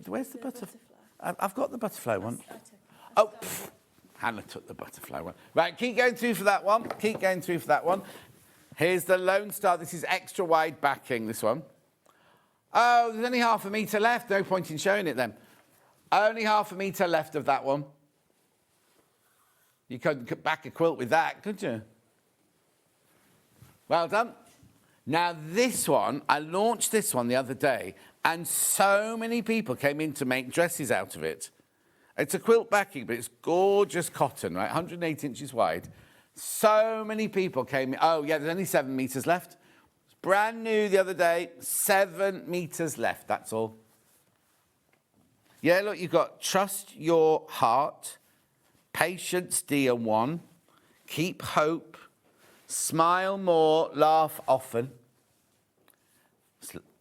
Speaker 4: Where's the butterfly? I've got the butterfly one. Oh, Hannah took the butterfly one. Right, keep going through for that one. Keep going through for that one. Here's the Lone Star. This is extra wide backing, this one. Oh, there's only half a metre left. No point in showing it then. Only half a metre left of that one. You couldn't back a quilt with that, could you? Well done. Now this one, I launched this one the other day, and so many people came in to make dresses out of it. It's a quilt backing, but it's gorgeous cotton, right? 108 inches wide. So many people came in. Oh, yeah, there's only 7 metres left. It's brand new the other day. 7 metres left, that's all. Yeah, look, you've got Trust Your Heart, Patience, Dear One, Keep Hope, Smile More, Laugh Often.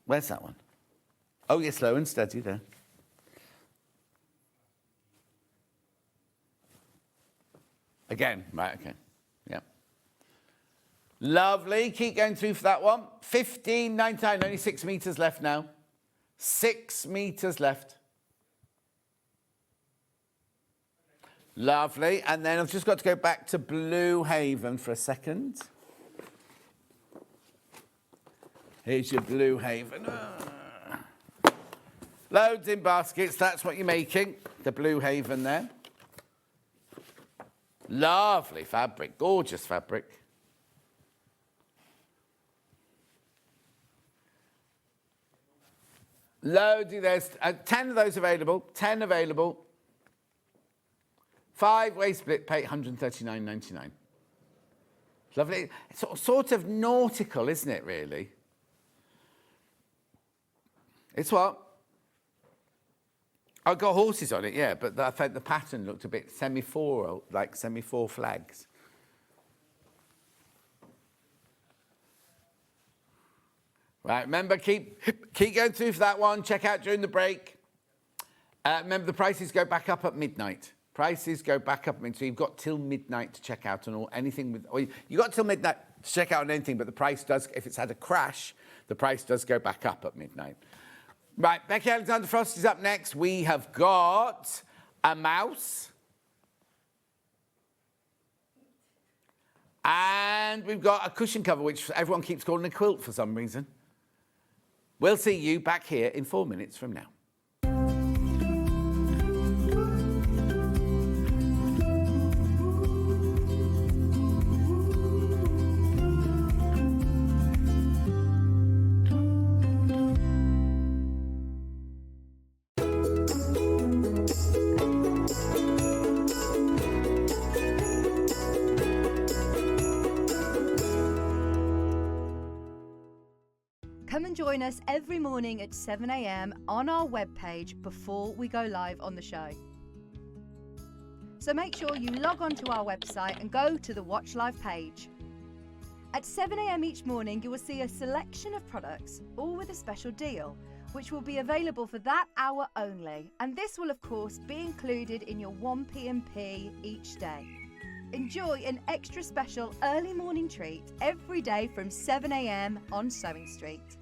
Speaker 4: Where's that one? Oh, yeah, Slow and Steady there. Again, right, okay. Yeah. Lovely. Keep going through for that one. 15.99, only 6 metres left now. 6 metres left. Lovely. And then I've just got to go back to Blue Haven for a second. Here's your Blue Haven. Loads in baskets. That's what you're making. The Blue Haven there. Lovely fabric. Gorgeous fabric. Loads. There's 10 of those available. 10 available. 5-way split pay, $139.99. Lovely. It's sort of nautical, isn't it, really? It's what? I've got horses on it, yeah, but I felt the pattern looked a bit semi-floral, like semi-four flags. Right, remember, keep going through for that one. Check out during the break. Remember, the prices go back up at midnight. Prices go back up. So you've got till midnight to check out on anything with, or you've got till midnight to check out on anything, but the price does, if it's had a crash, the price does go back up at midnight. Right, Becky Alexander Frost is up next. We have got a mouse. And we've got a cushion cover, which everyone keeps calling a quilt for some reason. We'll see you back here in 4 minutes from now.
Speaker 5: Come and join us every morning at 7 a.m. on our webpage before we go live on the show. So make sure you log on to our website and go to the Watch Live page. At 7 a.m. each morning, you will see a selection of products, all with a special deal, which will be available for that hour only. And this will, of course, be included in your 1 p.m.P each day. Enjoy an extra special early morning treat every day from 7 a.m. on SewingStreet.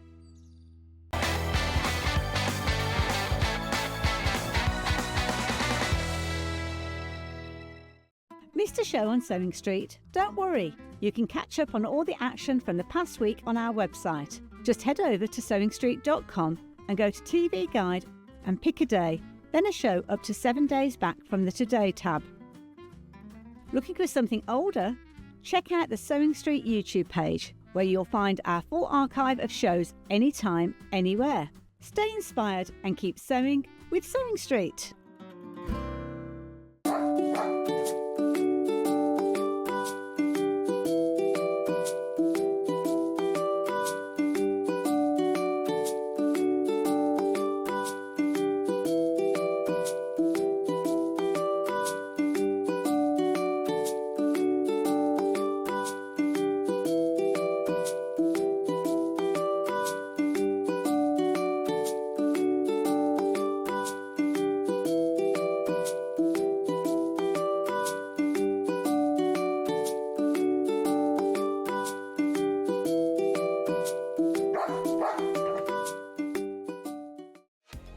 Speaker 6: Missed a show on SewingStreet? Don't worry, you can catch up on all the action from the past week on our website. Just head over to SewingStreet.com and go to TV Guide and pick a day, then a show up to 7 days back from the Today tab. Looking for something older? Check out the SewingStreet YouTube page, where you'll find our full archive of shows anytime, anywhere. Stay inspired and keep sewing with SewingStreet.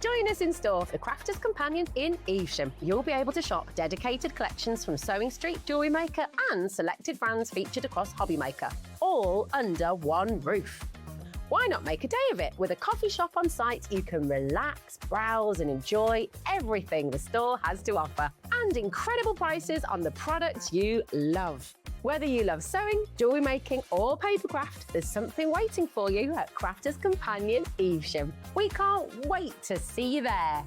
Speaker 7: Join us in store for the Crafter's Companion in Evesham. You'll be able to shop dedicated collections from SewingStreet, Jewellery Maker and selected brands featured across Hobby Maker, all under one roof. Why not make a day of it? With a coffee shop on site, you can relax, browse and enjoy everything the store has to offer. And incredible prices on the products you love. Whether you love sewing, jewellery making or papercraft, there's something waiting for you at Crafters Companion Evesham. We can't wait to see you there.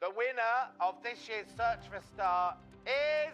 Speaker 4: The winner of this year's Search for a Star is...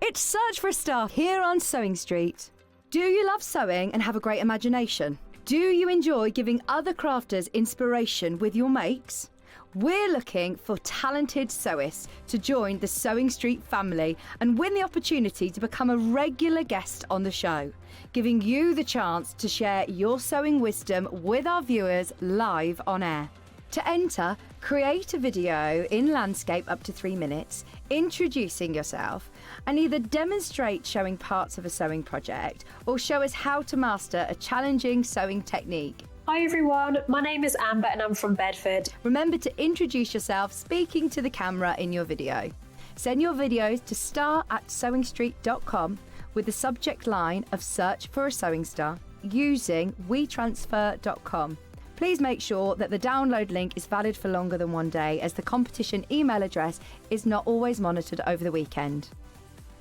Speaker 5: It's Search for a Star here on Sewing Street. Do you love sewing and have a great imagination? Do you enjoy giving other crafters inspiration with your makes? We're looking for talented sewists to join the Sewing Street family and win the opportunity to become a regular guest on the show, giving you the chance to share your sewing wisdom with our viewers live on air. To enter, create a video in landscape up to 3 minutes, introducing yourself, and either demonstrate showing parts of a sewing project or show us how to master a challenging sewing technique.
Speaker 8: Hi everyone, my name is Amber and I'm from Bedford.
Speaker 5: Remember to introduce yourself speaking to the camera in your video. Send your videos to star@sewingstreet.com with the subject line of Search for a Sewing Star using wetransfer.com. Please make sure that the download link is valid for longer than 1 day, as the competition email address is not always monitored over the weekend.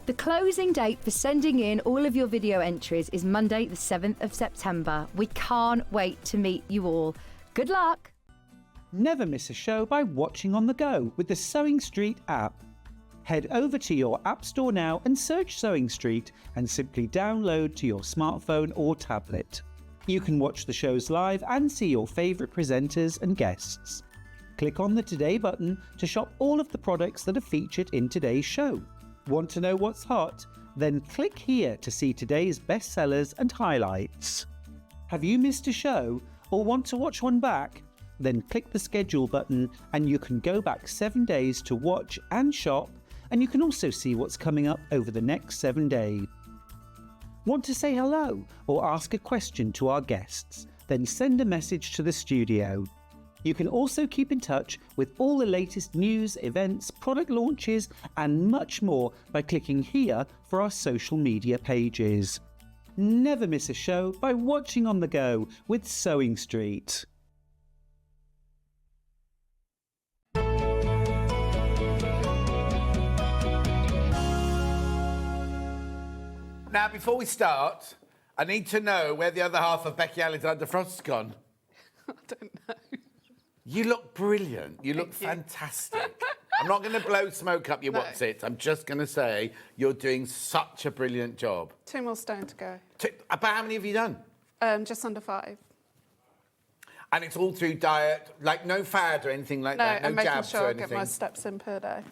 Speaker 5: The closing date for sending in all of your video entries is Monday the 7th of September. We can't wait to meet you all. Good luck!
Speaker 9: Never miss a show by watching on the go with the Sewing Street app. Head over to your app store now and search Sewing Street and simply download to your smartphone or tablet. You can watch the shows live and see your favourite presenters and guests. Click on the Today button to shop all of the products that are featured in today's show. Want to know what's hot? Then click here to see today's bestsellers and highlights. Have you missed a show or want to watch one back? Then click the schedule button and you can go back 7 days to watch and shop, and you can also see what's coming up over the next 7 days. Want to say hello or ask a question to our guests? Then send a message to the studio. You can also keep in touch with all the latest news, events, product launches and much more by clicking here for our social media pages. Never miss a show by watching on the go with Sewing Street.
Speaker 4: Now, before we start, I need to know where the other half of Becky Alexander Frost's gone.
Speaker 1: I don't know.
Speaker 4: You look brilliant. You look fantastic. I'm not going to blow smoke up your what's it. I'm just going to say you're doing such a brilliant job.
Speaker 1: 2 more stone to go.
Speaker 4: About how many have you done?
Speaker 1: Just under 5.
Speaker 4: And it's all through diet, like no fad or anything like that? No
Speaker 1: I'm making
Speaker 4: jabs
Speaker 1: sure
Speaker 4: or
Speaker 1: I
Speaker 4: anything?
Speaker 1: get my steps in per day.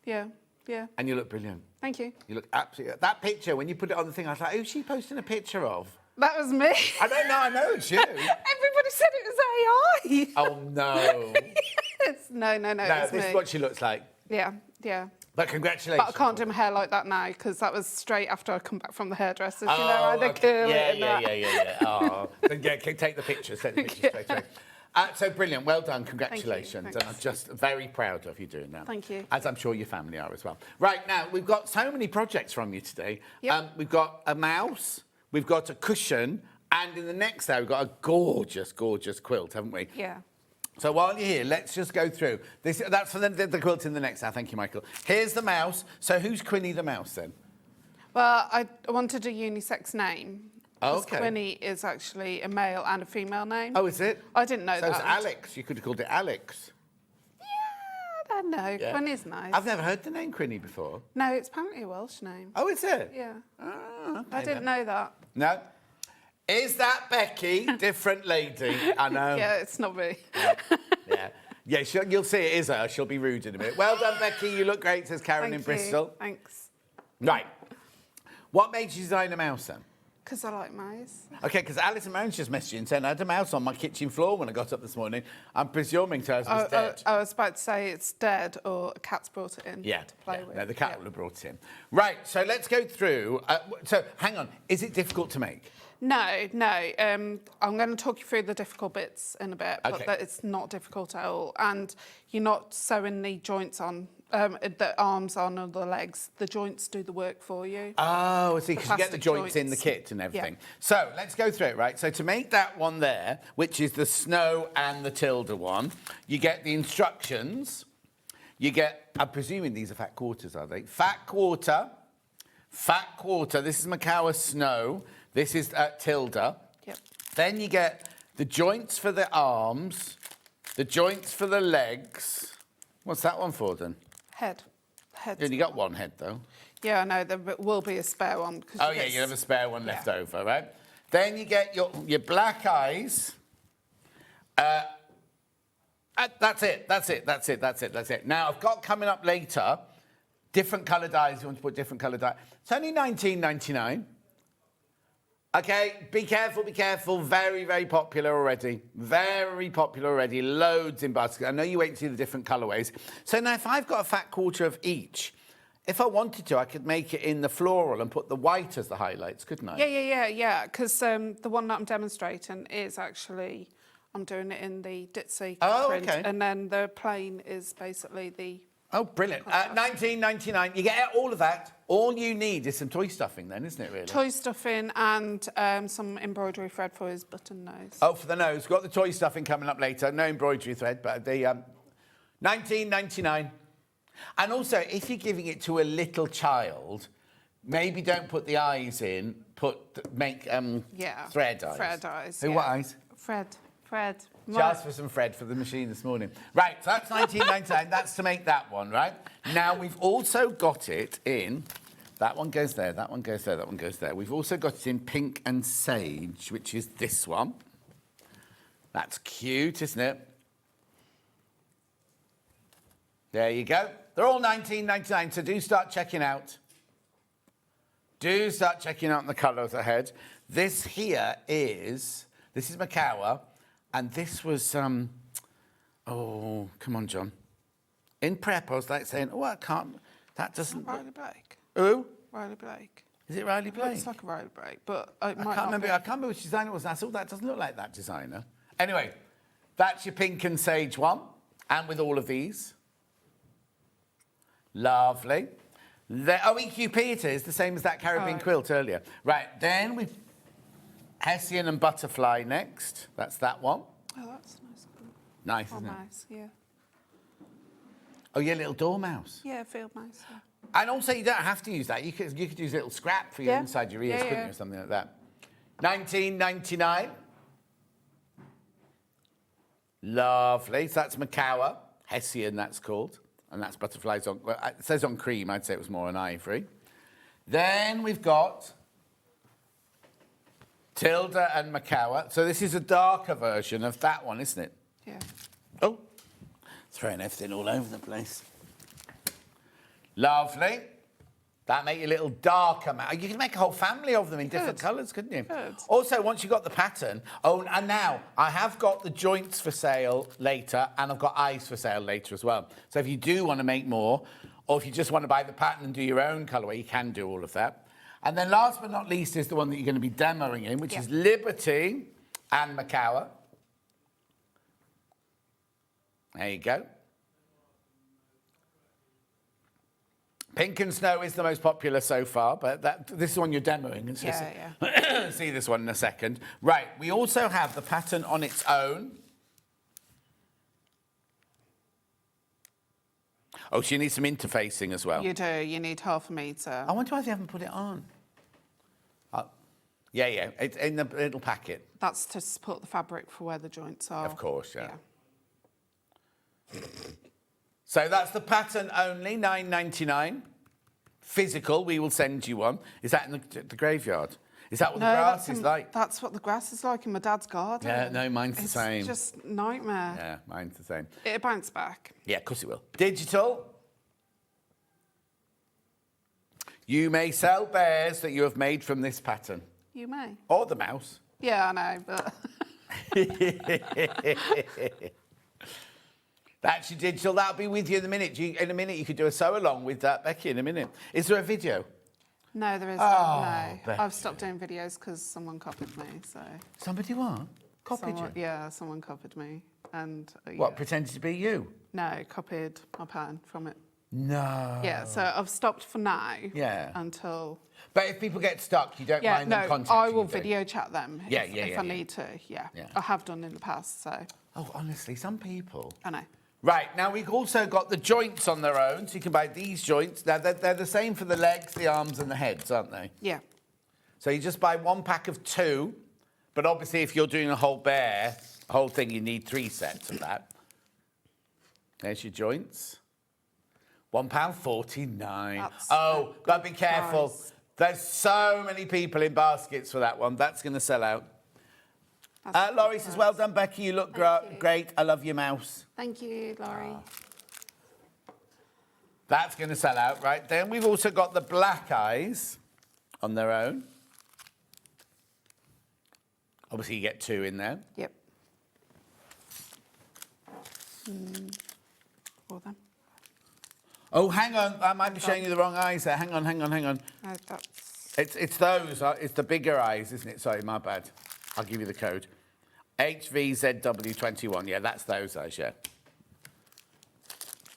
Speaker 1: Yeah, yeah.
Speaker 4: And you look brilliant.
Speaker 1: Thank you.
Speaker 4: You look absolutely... That picture, when you put it on the thing, I was like, who's she posting a picture of?
Speaker 1: That was me.
Speaker 4: I don't know, I know it's you.
Speaker 1: Everybody said it was AI.
Speaker 4: Oh, no.
Speaker 1: Yes. No, it's
Speaker 4: this
Speaker 1: me.
Speaker 4: is what she looks like.
Speaker 1: Yeah.
Speaker 4: But congratulations.
Speaker 1: But I can't do my hair like that now because that was straight after I come back from the hairdressers. You know, I had to curl it and that.
Speaker 4: Yeah. Oh, then, take the pictures. Take the pictures straight away. So brilliant. Well done. Congratulations.
Speaker 1: Thank you.
Speaker 4: And I'm just very proud of you doing that.
Speaker 1: Thank you.
Speaker 4: As I'm sure your family are as well. Right, now, we've got so many projects from you today.
Speaker 1: Yep.
Speaker 4: We've got a mouse, we've got a cushion, and in the next hour, we've got a gorgeous, gorgeous quilt, haven't we?
Speaker 1: Yeah.
Speaker 4: So while you're here, let's just go through. That's for the quilt in the next hour. Thank you, Michael. Here's the mouse. So who's Quinny the mouse, then?
Speaker 1: Well, I wanted a unisex name.
Speaker 4: Oh,
Speaker 1: 'Cause
Speaker 4: okay.
Speaker 1: Quinny is actually a male and a female name.
Speaker 4: Oh, is it?
Speaker 1: I didn't know
Speaker 4: so
Speaker 1: that.
Speaker 4: So it's Alex. You could have called it Alex.
Speaker 1: Yeah, I don't know.
Speaker 4: Yeah.
Speaker 1: Quinny's nice.
Speaker 4: I've never heard the name Quinny before.
Speaker 1: No, it's apparently a Welsh name.
Speaker 4: Oh, is it?
Speaker 1: Yeah.
Speaker 4: Oh, okay,
Speaker 1: I didn't know that.
Speaker 4: No. Is that Becky? Different lady. I know.
Speaker 1: Yeah, it's not me.
Speaker 4: Yeah, you'll see it is her. She'll be rude in a minute. Well done, Becky. You look great, says Karen in
Speaker 1: Thank you.
Speaker 4: Bristol.
Speaker 1: Thanks.
Speaker 4: Right. What made you design a mouse, then?
Speaker 1: Because I like mice.
Speaker 4: OK, because Alison Moun's just messaged you and said I had a mouse on my kitchen floor when I got up this morning. I'm presuming hers was dead.
Speaker 1: I was about to say it's dead or a cat's brought it in to play with.
Speaker 4: No, the cat will have brought it in. Right, so let's go through. So, hang on. Is it difficult to make?
Speaker 1: No. I'm going to talk you through the difficult bits in a bit, but
Speaker 4: Okay.
Speaker 1: it's not difficult at all. And you're not sewing the joints on the arms on or the legs. The joints do the work for you.
Speaker 4: Oh, I see, because you get the
Speaker 1: plastic
Speaker 4: joints in the
Speaker 1: joints.
Speaker 4: kit and everything.
Speaker 1: Yeah.
Speaker 4: So let's go through it, right? So to make that one there, which is the snow and the tilde one, you get the instructions. You get, I'm presuming these are fat quarters, are they? Fat quarter. This is Macawa snow. This is tilde.
Speaker 1: Yep.
Speaker 4: Then you get the joints for the arms, the joints for the legs. What's that one for then?
Speaker 1: Head.
Speaker 4: You only got one head though.
Speaker 1: Yeah, I know. There will be a spare one.
Speaker 4: Oh yeah, you have a spare one left over, right? Then you get your black eyes. That's it. Now I've got coming up later different coloured eyes. You want to put different coloured eyes. It's only $19.99. Okay, be careful. Very, very popular already. Loads in baskets. I know you wait to see the different colourways. So now if I've got a fat quarter of each, if I wanted to, I could make it in the floral and put the white as the highlights, couldn't I?
Speaker 1: Yeah. Because the one that I'm demonstrating is actually, I'm doing it in the Ditzy print.
Speaker 4: Okay.
Speaker 1: And then the plain is basically the...
Speaker 4: Oh, brilliant. $19.99. You get all of that. All you need is some toy stuffing then, isn't it, really?
Speaker 1: Toy stuffing and some embroidery thread for his button nose.
Speaker 4: Oh, for the nose. We've got the toy stuffing coming up later. No embroidery thread, but the $19.99. And also, if you're giving it to a little child, maybe don't put the eyes in. Make thread eyes.
Speaker 1: Thread eyes.
Speaker 4: Who, what eyes?
Speaker 1: Fred.
Speaker 4: Just for some Fred for the machine this morning. Right, so that's $19.99. That's to make that one, right? Now, we've also got it in... That one goes there, that one goes there, that one goes there. We've also got it in pink and sage, which is this one. That's cute, isn't it? There you go. They're all $19.99, so do start checking out. Do start checking out the colours ahead. This here is... This is Macawa. And this was, oh, come on, John. In prep, I was like saying, oh, I can't, that doesn't...
Speaker 1: Riley Blake.
Speaker 4: Who?
Speaker 1: Riley Blake.
Speaker 4: Is it Riley Blake?
Speaker 1: It looks like a Riley Blake, but it might
Speaker 4: I can't remember which designer it was. And I thought that doesn't look like that designer. Anyway, that's your pink and sage one. And with all of these. Lovely. EQP it is, the same as that Caribbean quilt earlier. Right, then we've... Hessian and Butterfly next. That's that one.
Speaker 1: Oh, that's nice.
Speaker 4: Nice, isn't it?
Speaker 1: Nice, yeah.
Speaker 4: Oh, your little dormouse.
Speaker 1: Yeah, field mouse, yeah.
Speaker 4: And also, you don't have to use that. You could use a little scrap for your inside your ears, couldn't you, or something like that. $19.99. Lovely. So that's Macawa. Hessian, that's called. And that's Butterflies on... Well, it says on cream. I'd say it was more on ivory. Then we've got... Tilde and Macawa. So this is a darker version of that one, isn't it?
Speaker 1: Yeah.
Speaker 4: Oh, throwing everything all over the place. Lovely. That make you a little darker. You can make a whole family of them in different colours, couldn't you?
Speaker 1: Good.
Speaker 4: Also, once you've got the pattern... Oh, and now, I have got the joints for sale later, and I've got eyes for sale later as well. So if you do want to make more, or if you just want to buy the pattern and do your own colourway, you can do all of that. And then last but not least is the one that you're going to be demoing in, which is Liberty and Macawa. There you go. Pink and Snow is the most popular so far, but this is one you're demoing. It's see this one in a second. Right, we also have the pattern on its own. Oh, so you need some interfacing as well.
Speaker 1: You do. You need 1/2 metre.
Speaker 4: I wonder why they haven't put it on. Yeah, it's in the little packet.
Speaker 1: That's to support the fabric for where the joints are.
Speaker 4: Of course, yeah. So that's the pattern only, $9.99. Physical, we will send you one. Is that in the graveyard? Is that what the grass is like?
Speaker 1: That's what the grass is like in my dad's garden.
Speaker 4: Yeah, no, mine's the same.
Speaker 1: It's just nightmare.
Speaker 4: Yeah, mine's the same.
Speaker 1: It'll bounce back.
Speaker 4: Yeah, of course it will. Digital. You may sell bears that you have made from this pattern.
Speaker 1: You may.
Speaker 4: Or the mouse.
Speaker 1: Yeah, I know, but...
Speaker 4: That's your digital. That'll be with you in a minute. In a minute, you could do a sew-along with Becky in a minute. Is there a video?
Speaker 1: No, there isn't.
Speaker 4: Oh,
Speaker 1: no. I've stopped doing videos because someone copied me, so...
Speaker 4: Somebody what? Copied you?
Speaker 1: Yeah, someone copied me. And
Speaker 4: what, pretended to be you?
Speaker 1: No, copied my pattern from it.
Speaker 4: No.
Speaker 1: Yeah, so I've stopped for now.
Speaker 4: Yeah.
Speaker 1: Until.
Speaker 4: But if people get stuck, you don't
Speaker 1: Yeah,
Speaker 4: mind
Speaker 1: no,
Speaker 4: them contacting
Speaker 1: I will
Speaker 4: you, do you?
Speaker 1: video chat them if I need to. Yeah. I have done in the past, so.
Speaker 4: Oh, honestly, some people.
Speaker 1: I know.
Speaker 4: Right, now we've also got the joints on their own, so you can buy these joints. Now, they're the same for the legs, the arms, and the heads, aren't they?
Speaker 1: Yeah.
Speaker 4: So you just buy 1 pack of 2, but obviously if you're doing a whole whole thing, you need 3 sets of that. There's your joints. £1.49. Oh, but be careful.
Speaker 1: Price.
Speaker 4: There's so many people in baskets for that one. That's going to sell out. Laurie says, well done, Becky. You look great. I love your mouse.
Speaker 1: Thank you, Laurie.
Speaker 4: That's going to sell out, right? Then we've also got the black eyes on their own. Obviously, you get 2 in there.
Speaker 1: Yep. For them.
Speaker 4: Oh, hang on. I might be showing you the wrong eyes there. Hang on.
Speaker 1: No, that's...
Speaker 4: It's those. It's the bigger eyes, isn't it? Sorry, my bad. I'll give you the code. HVZW21. Yeah, that's those eyes, yeah.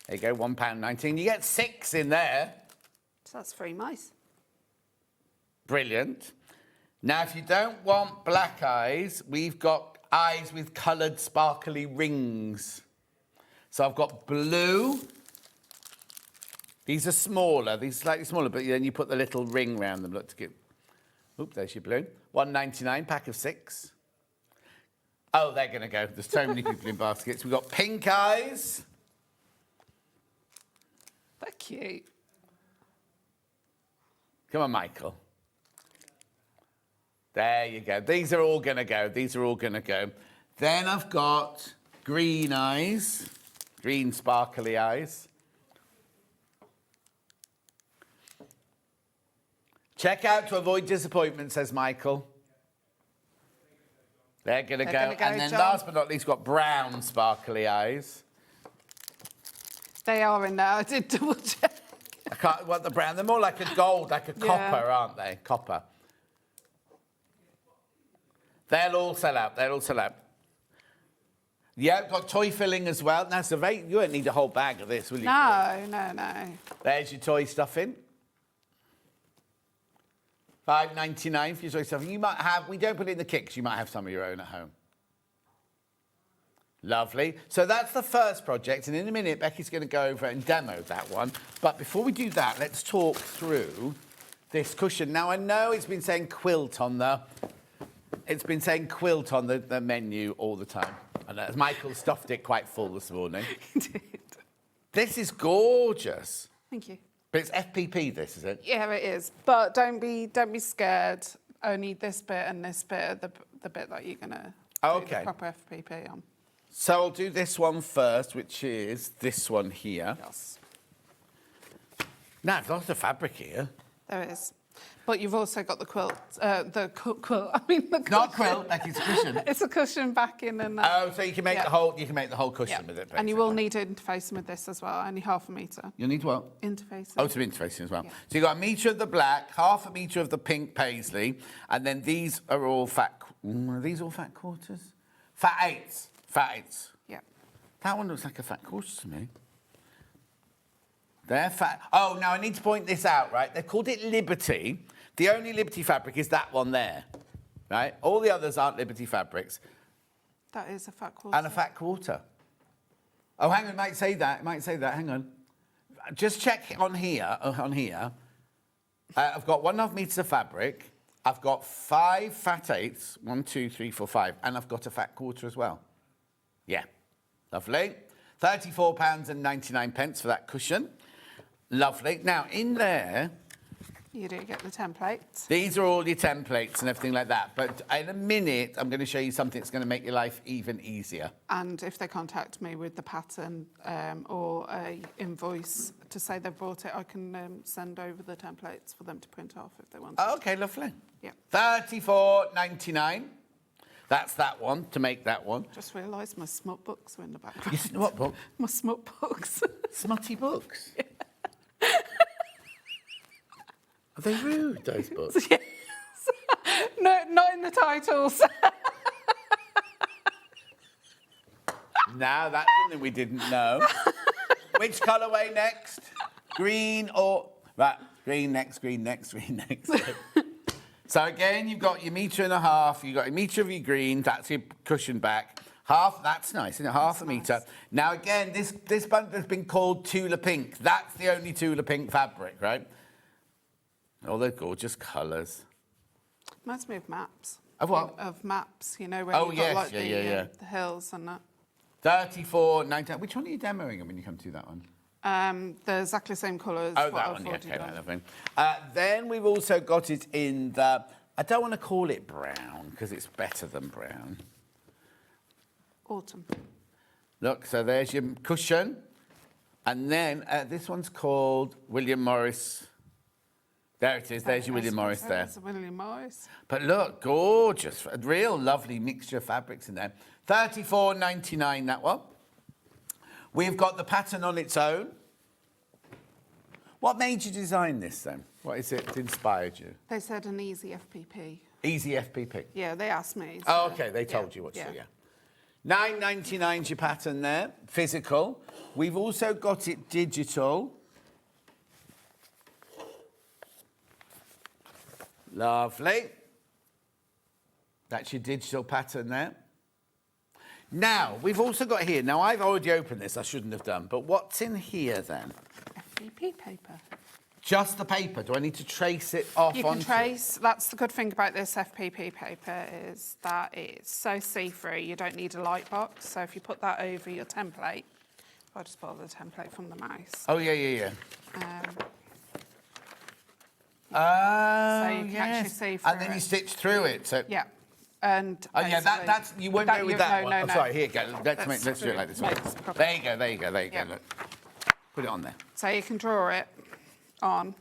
Speaker 4: There you go, £1.19. You get 6 in there.
Speaker 1: So that's 3 mice.
Speaker 4: Brilliant. Now, if you don't want black eyes, we've got eyes with coloured sparkly rings. So I've got blue. These are smaller. These are slightly smaller, but then you put the little ring round them. Look to get... Oop, there's your blue. £1.99, pack of 6. Oh, they're going to go. There's so many people in baskets. We've got pink eyes.
Speaker 1: They're cute.
Speaker 4: Come on, Michael. There you go. These are all going to go. These are all going to go. Then I've got green eyes. Green sparkly eyes. Check out to avoid disappointment, says Michael. They're going to go. And then
Speaker 1: John.
Speaker 4: last but not least, we've got brown sparkly eyes.
Speaker 1: They are in there. I did double check.
Speaker 4: I can't want the brown. They're more like a gold, like a copper, aren't they? Copper. They'll all sell out. They'll all sell out. Yeah, got toy filling as well. Now, you won't need a whole bag of this, will you?
Speaker 1: No.
Speaker 4: There's your toy stuffing. $5.99 for your toy stuffing. You might have, we don't put it in the kit 'cause you might have some of your own at home. Lovely. So that's the first project, and in a minute, Becky's going to go over and demo that one. But before we do that, let's talk through this cushion. Now, I know it's been saying quilt on the... It's been saying quilt on the menu all the time. And Michael stuffed it quite full this morning.
Speaker 1: He did.
Speaker 4: This is gorgeous.
Speaker 1: Thank you.
Speaker 4: But it's FPP, this, is it?
Speaker 1: Yeah, it is. But don't be scared. Only this bit and this bit are the bit that you're going to do the proper FPP on.
Speaker 4: So I'll do this one first, which is this one here.
Speaker 1: Yes.
Speaker 4: Now, there's lots of fabric here.
Speaker 1: There is. But you've also got the quilt, quilt. I mean the cushion.
Speaker 4: Not quilt, like it's a cushion.
Speaker 1: It's a cushion backing and.
Speaker 4: Oh, so you can make the whole. You can make the whole cushion with it. Basically.
Speaker 1: And you will need interfacing with this as well. Only ½ meter.
Speaker 4: You need what?
Speaker 1: Interfacing.
Speaker 4: Oh, some interfacing as well.
Speaker 1: Yeah.
Speaker 4: So you got 1 metre of the black, ½ metre of the pink paisley, and then these are all fat. Are these all fat quarters? Fat eighths. Fat eighths.
Speaker 1: Yeah.
Speaker 4: That one looks like a fat quarter to me. They're fat. Oh, now I need to point this out, right? They've called it Liberty. The only Liberty fabric is that one there, right? All the others aren't Liberty fabrics.
Speaker 1: That is a fat quarter.
Speaker 4: And a fat quarter. Oh, hang on, it might say that. It might say that. Hang on. Just check on here. I've got 1½ metres of fabric. I've got 5 fat eighths. 1, 2, 3, 4, 5. And I've got a fat quarter as well. Yeah. Lovely. £34.99 for that cushion. Lovely. Now, in there...
Speaker 1: You do get the templates.
Speaker 4: These are all your templates and everything like that. But in a minute, I'm going to show you something that's going to make your life even easier.
Speaker 1: And if they contact me with the pattern or a invoice to say they've bought it, I can send over the templates for them to print off if they want.
Speaker 4: Oh, okay, lovely.
Speaker 1: Yeah.
Speaker 4: $34.99. That's that one, to make that one.
Speaker 1: Just realised my smut books were in the background.
Speaker 4: What book?
Speaker 1: My smut books.
Speaker 4: Smutty books? Yeah. Are they rude, those books?
Speaker 1: Yes. No, not in the titles.
Speaker 4: Now, that's something we didn't know. Which colourway next? green or... Right, green next, green next, green next. So again, you've got your 1.5 metres. You've got a metre of your green. That's your cushion back. Half, that's nice, isn't it? Half a metre. Now again, this bundle has been called Tula Pink. That's the only Tula Pink fabric, right? All those gorgeous colours.
Speaker 1: Reminds me of maps.
Speaker 4: Of what?
Speaker 1: Of maps, you know, where
Speaker 4: Oh,
Speaker 1: you've
Speaker 4: yes,
Speaker 1: got like
Speaker 4: yeah.
Speaker 1: the hills and that.
Speaker 4: 34.99. Which one are you demoing when you come to that one?
Speaker 1: They're exactly the same colours.
Speaker 4: Oh, that one, yeah, okay, right, lovely. Then we've also got it in the... I don't want to call it brown, because it's better than brown.
Speaker 1: Autumn.
Speaker 4: Look, so there's your cushion. And then this one's called William Morris. There it is. There's your William Morris there.
Speaker 1: There's a William Morris.
Speaker 4: But look, gorgeous. A real lovely mixture of fabrics in there. 34.99, that one. We've got the pattern on its own. What made you design this, then? What is it that inspired you?
Speaker 1: They said an easy FPP.
Speaker 4: Easy FPP?
Speaker 1: Yeah, they asked me.
Speaker 4: Oh, OK, they told you what to do, yeah. 9.99's your pattern there, physical. We've also got it digital. Lovely. That's your digital pattern there. Now, we've also got here, now I've already opened this, I shouldn't have done, but what's in here then?
Speaker 1: FPP paper.
Speaker 4: Just the paper? Do I need to trace it off
Speaker 1: You can trace. That's the good thing about this FPP paper is that it's so see-through, you don't need a light box. So if you put that over your template, I'll just pull the template from the mouse.
Speaker 4: Oh, yeah.
Speaker 1: So you can actually see through
Speaker 4: and then you stitch through it. So
Speaker 1: yeah. And
Speaker 4: oh yeah, that's you won't go with that one.
Speaker 1: No,
Speaker 4: I'm sorry. Here you go. Let's do it like this. There you go. Look, put it on there.
Speaker 1: So you can draw it on,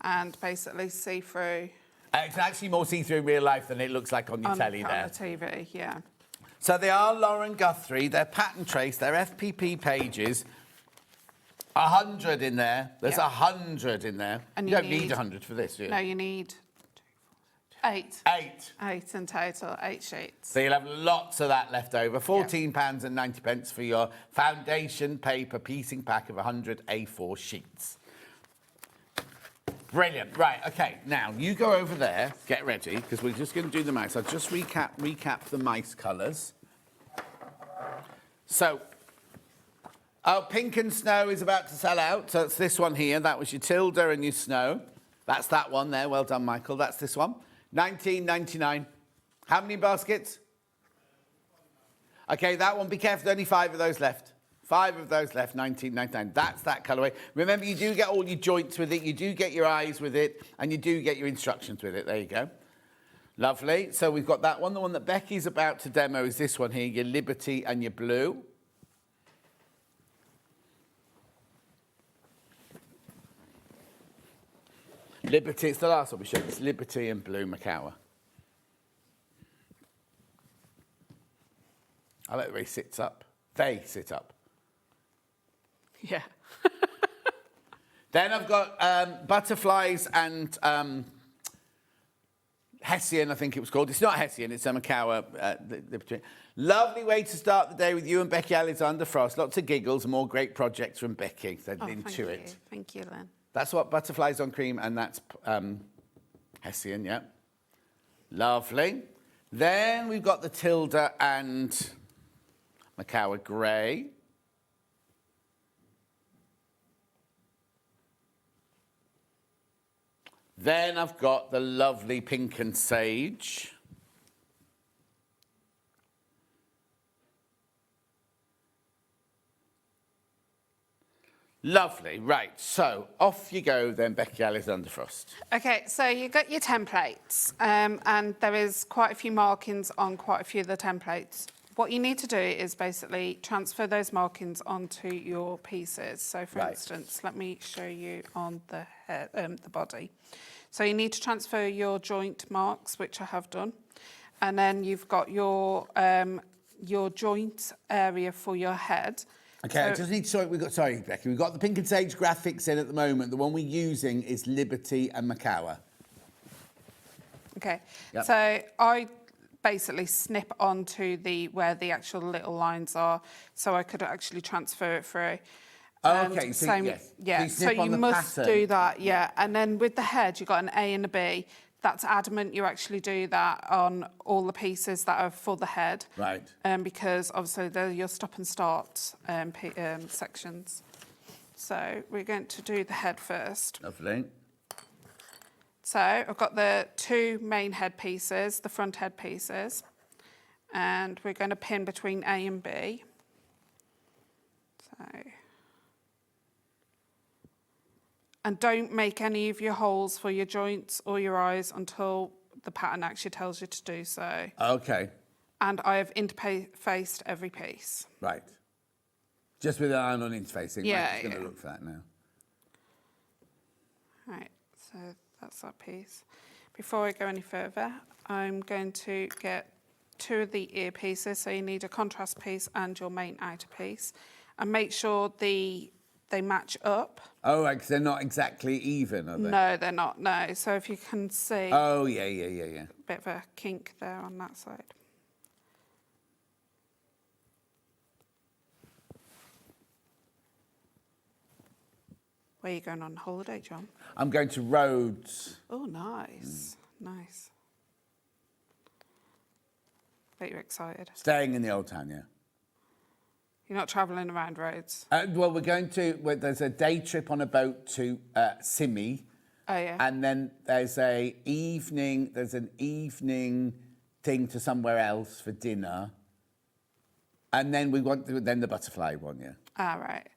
Speaker 1: and basically see through.
Speaker 4: It's actually more see-through in real life than it looks like on your telly there.
Speaker 1: On the TV, yeah.
Speaker 4: So they are Lauren Guthrie. They're pattern traced. They're FPP pages. 100 in there. There's 100 in there. And you don't need 100 for this, do you?
Speaker 1: No, you need 8. 8 in total, 8 sheets.
Speaker 4: So you'll have lots of that left over. £14.90 for your foundation paper piecing pack of 100 A4 sheets. Brilliant. Right, OK. Now, you go over there, get ready, because we're just going to do the mice. I'll just recap the mice colours. So, Pink and Snow is about to sell out. So it's this one here. That was your Tilda and your Snow. That's that one there. Well done, Michael. That's this one. £19.99. How many baskets? OK, that one. Be careful. Only 5 of those left. 5 of those left, £19.99. That's that colourway. Remember, you do get all your joints with it. You do get your eyes with it. And you do get your instructions with it. There you go. Lovely. So we've got that one. The one that Becky's about to demo is this one here, your Liberty and your Blue. Liberty, it's the last one we showed. It's Liberty and Blue Macawa. I like the way he sits up. They sit up.
Speaker 1: Yeah.
Speaker 4: Then I've got butterflies and Hessian, I think it was called. It's not Hessian, it's a Macawa. Lovely way to start the day with you and Becky Alexander Frost. Lots of giggles and more great projects from Becky. They're into it.
Speaker 1: Thank you, Lynn.
Speaker 4: That's what Butterflies on Cream, and that's Hessian, yeah. Lovely. Then we've got the Tilda and Macawa Grey. Then I've got the lovely Pink and Sage. Lovely. Right, so off you go then, Becky Alexander Frost.
Speaker 1: OK, so you've got your templates, and there is quite a few markings on quite a few of the templates. What you need to do is basically transfer those markings onto your pieces. So, for instance, let me show you on the head, the body. So you need to transfer your joint marks, which I have done, and then you've got your joint area for your head.
Speaker 4: OK, I just need to... Sorry, Becky. We've got the Pink and Sage graphics in at the moment. The one we're using is Liberty and Macawa.
Speaker 1: OK. Yep. So I basically snip onto where the actual little lines are, so I could actually transfer it through. And
Speaker 4: Okay, so
Speaker 1: same,
Speaker 4: yes.
Speaker 1: yeah.
Speaker 4: So you
Speaker 1: So
Speaker 4: snip on
Speaker 1: you
Speaker 4: the
Speaker 1: must
Speaker 4: pattern.
Speaker 1: do that, yeah. And then with the head, you've got an A and a B. That's adamant you actually do that on all the pieces that are for the head.
Speaker 4: Right.
Speaker 1: Because obviously they're your stop and start sections. So we're going to do the head first.
Speaker 4: Lovely.
Speaker 1: So I've got the two main head pieces, the front head pieces, and we're going to pin between A and B. So, and don't make any of your holes for your joints or your eyes until the pattern actually tells you to do so.
Speaker 4: Okay.
Speaker 1: And I have interfaced every piece.
Speaker 4: Right. Just with an iron on interfacing.
Speaker 1: Yeah,
Speaker 4: I'm just going to
Speaker 1: yeah.
Speaker 4: look for that now.
Speaker 1: Right, so that's that piece. Before I go any further, I'm going to get two of the ear pieces. So you need a contrast piece and your main outer piece. And make sure they match up.
Speaker 4: Oh, right, 'cause they're not exactly even, are they?
Speaker 1: No, they're not, no. So if you can see
Speaker 4: Oh, yeah.
Speaker 1: a bit of a kink there on that side. Where are you going on holiday, John?
Speaker 4: I'm going to Rhodes.
Speaker 1: Oh, nice, nice. Bet you're excited.
Speaker 4: Staying in the old town, yeah.
Speaker 1: You're not travelling around roads.
Speaker 4: Well, we're going to. Well, there's a day trip on a boat to Simi,
Speaker 1: Oh, yeah.
Speaker 4: and then there's an evening thing to somewhere else for dinner, and then we want then the butterfly one, yeah.
Speaker 1: Ah, right.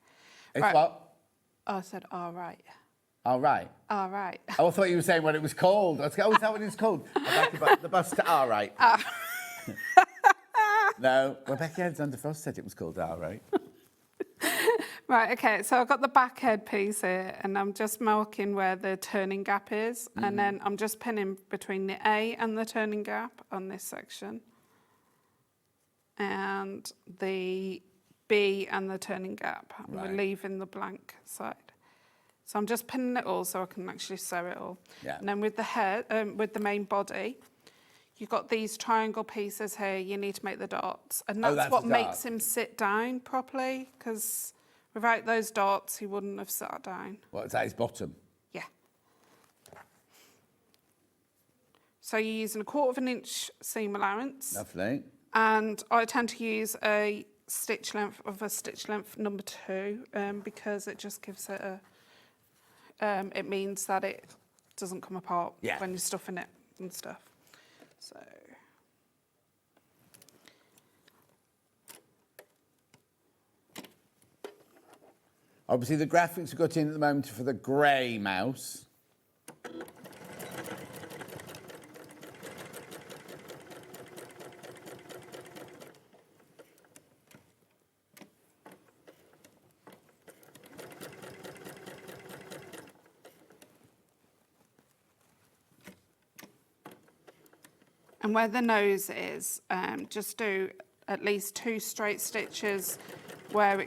Speaker 4: It's
Speaker 1: Right.
Speaker 4: what?
Speaker 1: Oh, I said, all right.
Speaker 4: All right.
Speaker 1: All right.
Speaker 4: Oh, I thought you were saying what it was called. I was going, oh, is that what it's called? The bus to all right. No, Rebecca Alexander Frost said it was called all right.
Speaker 1: Right, okay, so I've got the back head piece here, and I'm just marking where the turning gap is, and then I'm just pinning between the A and the turning gap on this section, and the B and the turning gap. And
Speaker 4: Right.
Speaker 1: we're leaving the blank side. So I'm just pinning it all so I can actually sew it all.
Speaker 4: Yeah.
Speaker 1: And then with the head, with the main body, you've got these triangle pieces here. You need to make the dots, and that's,
Speaker 4: that's
Speaker 1: what
Speaker 4: the
Speaker 1: makes
Speaker 4: dot.
Speaker 1: him sit down properly. Because without those dots, he wouldn't have sat down.
Speaker 4: What is that? His bottom.
Speaker 1: Yeah. So you're using 1/4 inch seam allowance,
Speaker 4: Lovely.
Speaker 1: and I tend to use a stitch length number 2 because it just gives it a. It means that it doesn't come apart
Speaker 4: Yeah.
Speaker 1: when you're stuffing it and stuff. So.
Speaker 4: Obviously, the graphics we've got in at the moment are for the grey mouse.
Speaker 1: And where the nose is, just do at least 2 straight stitches where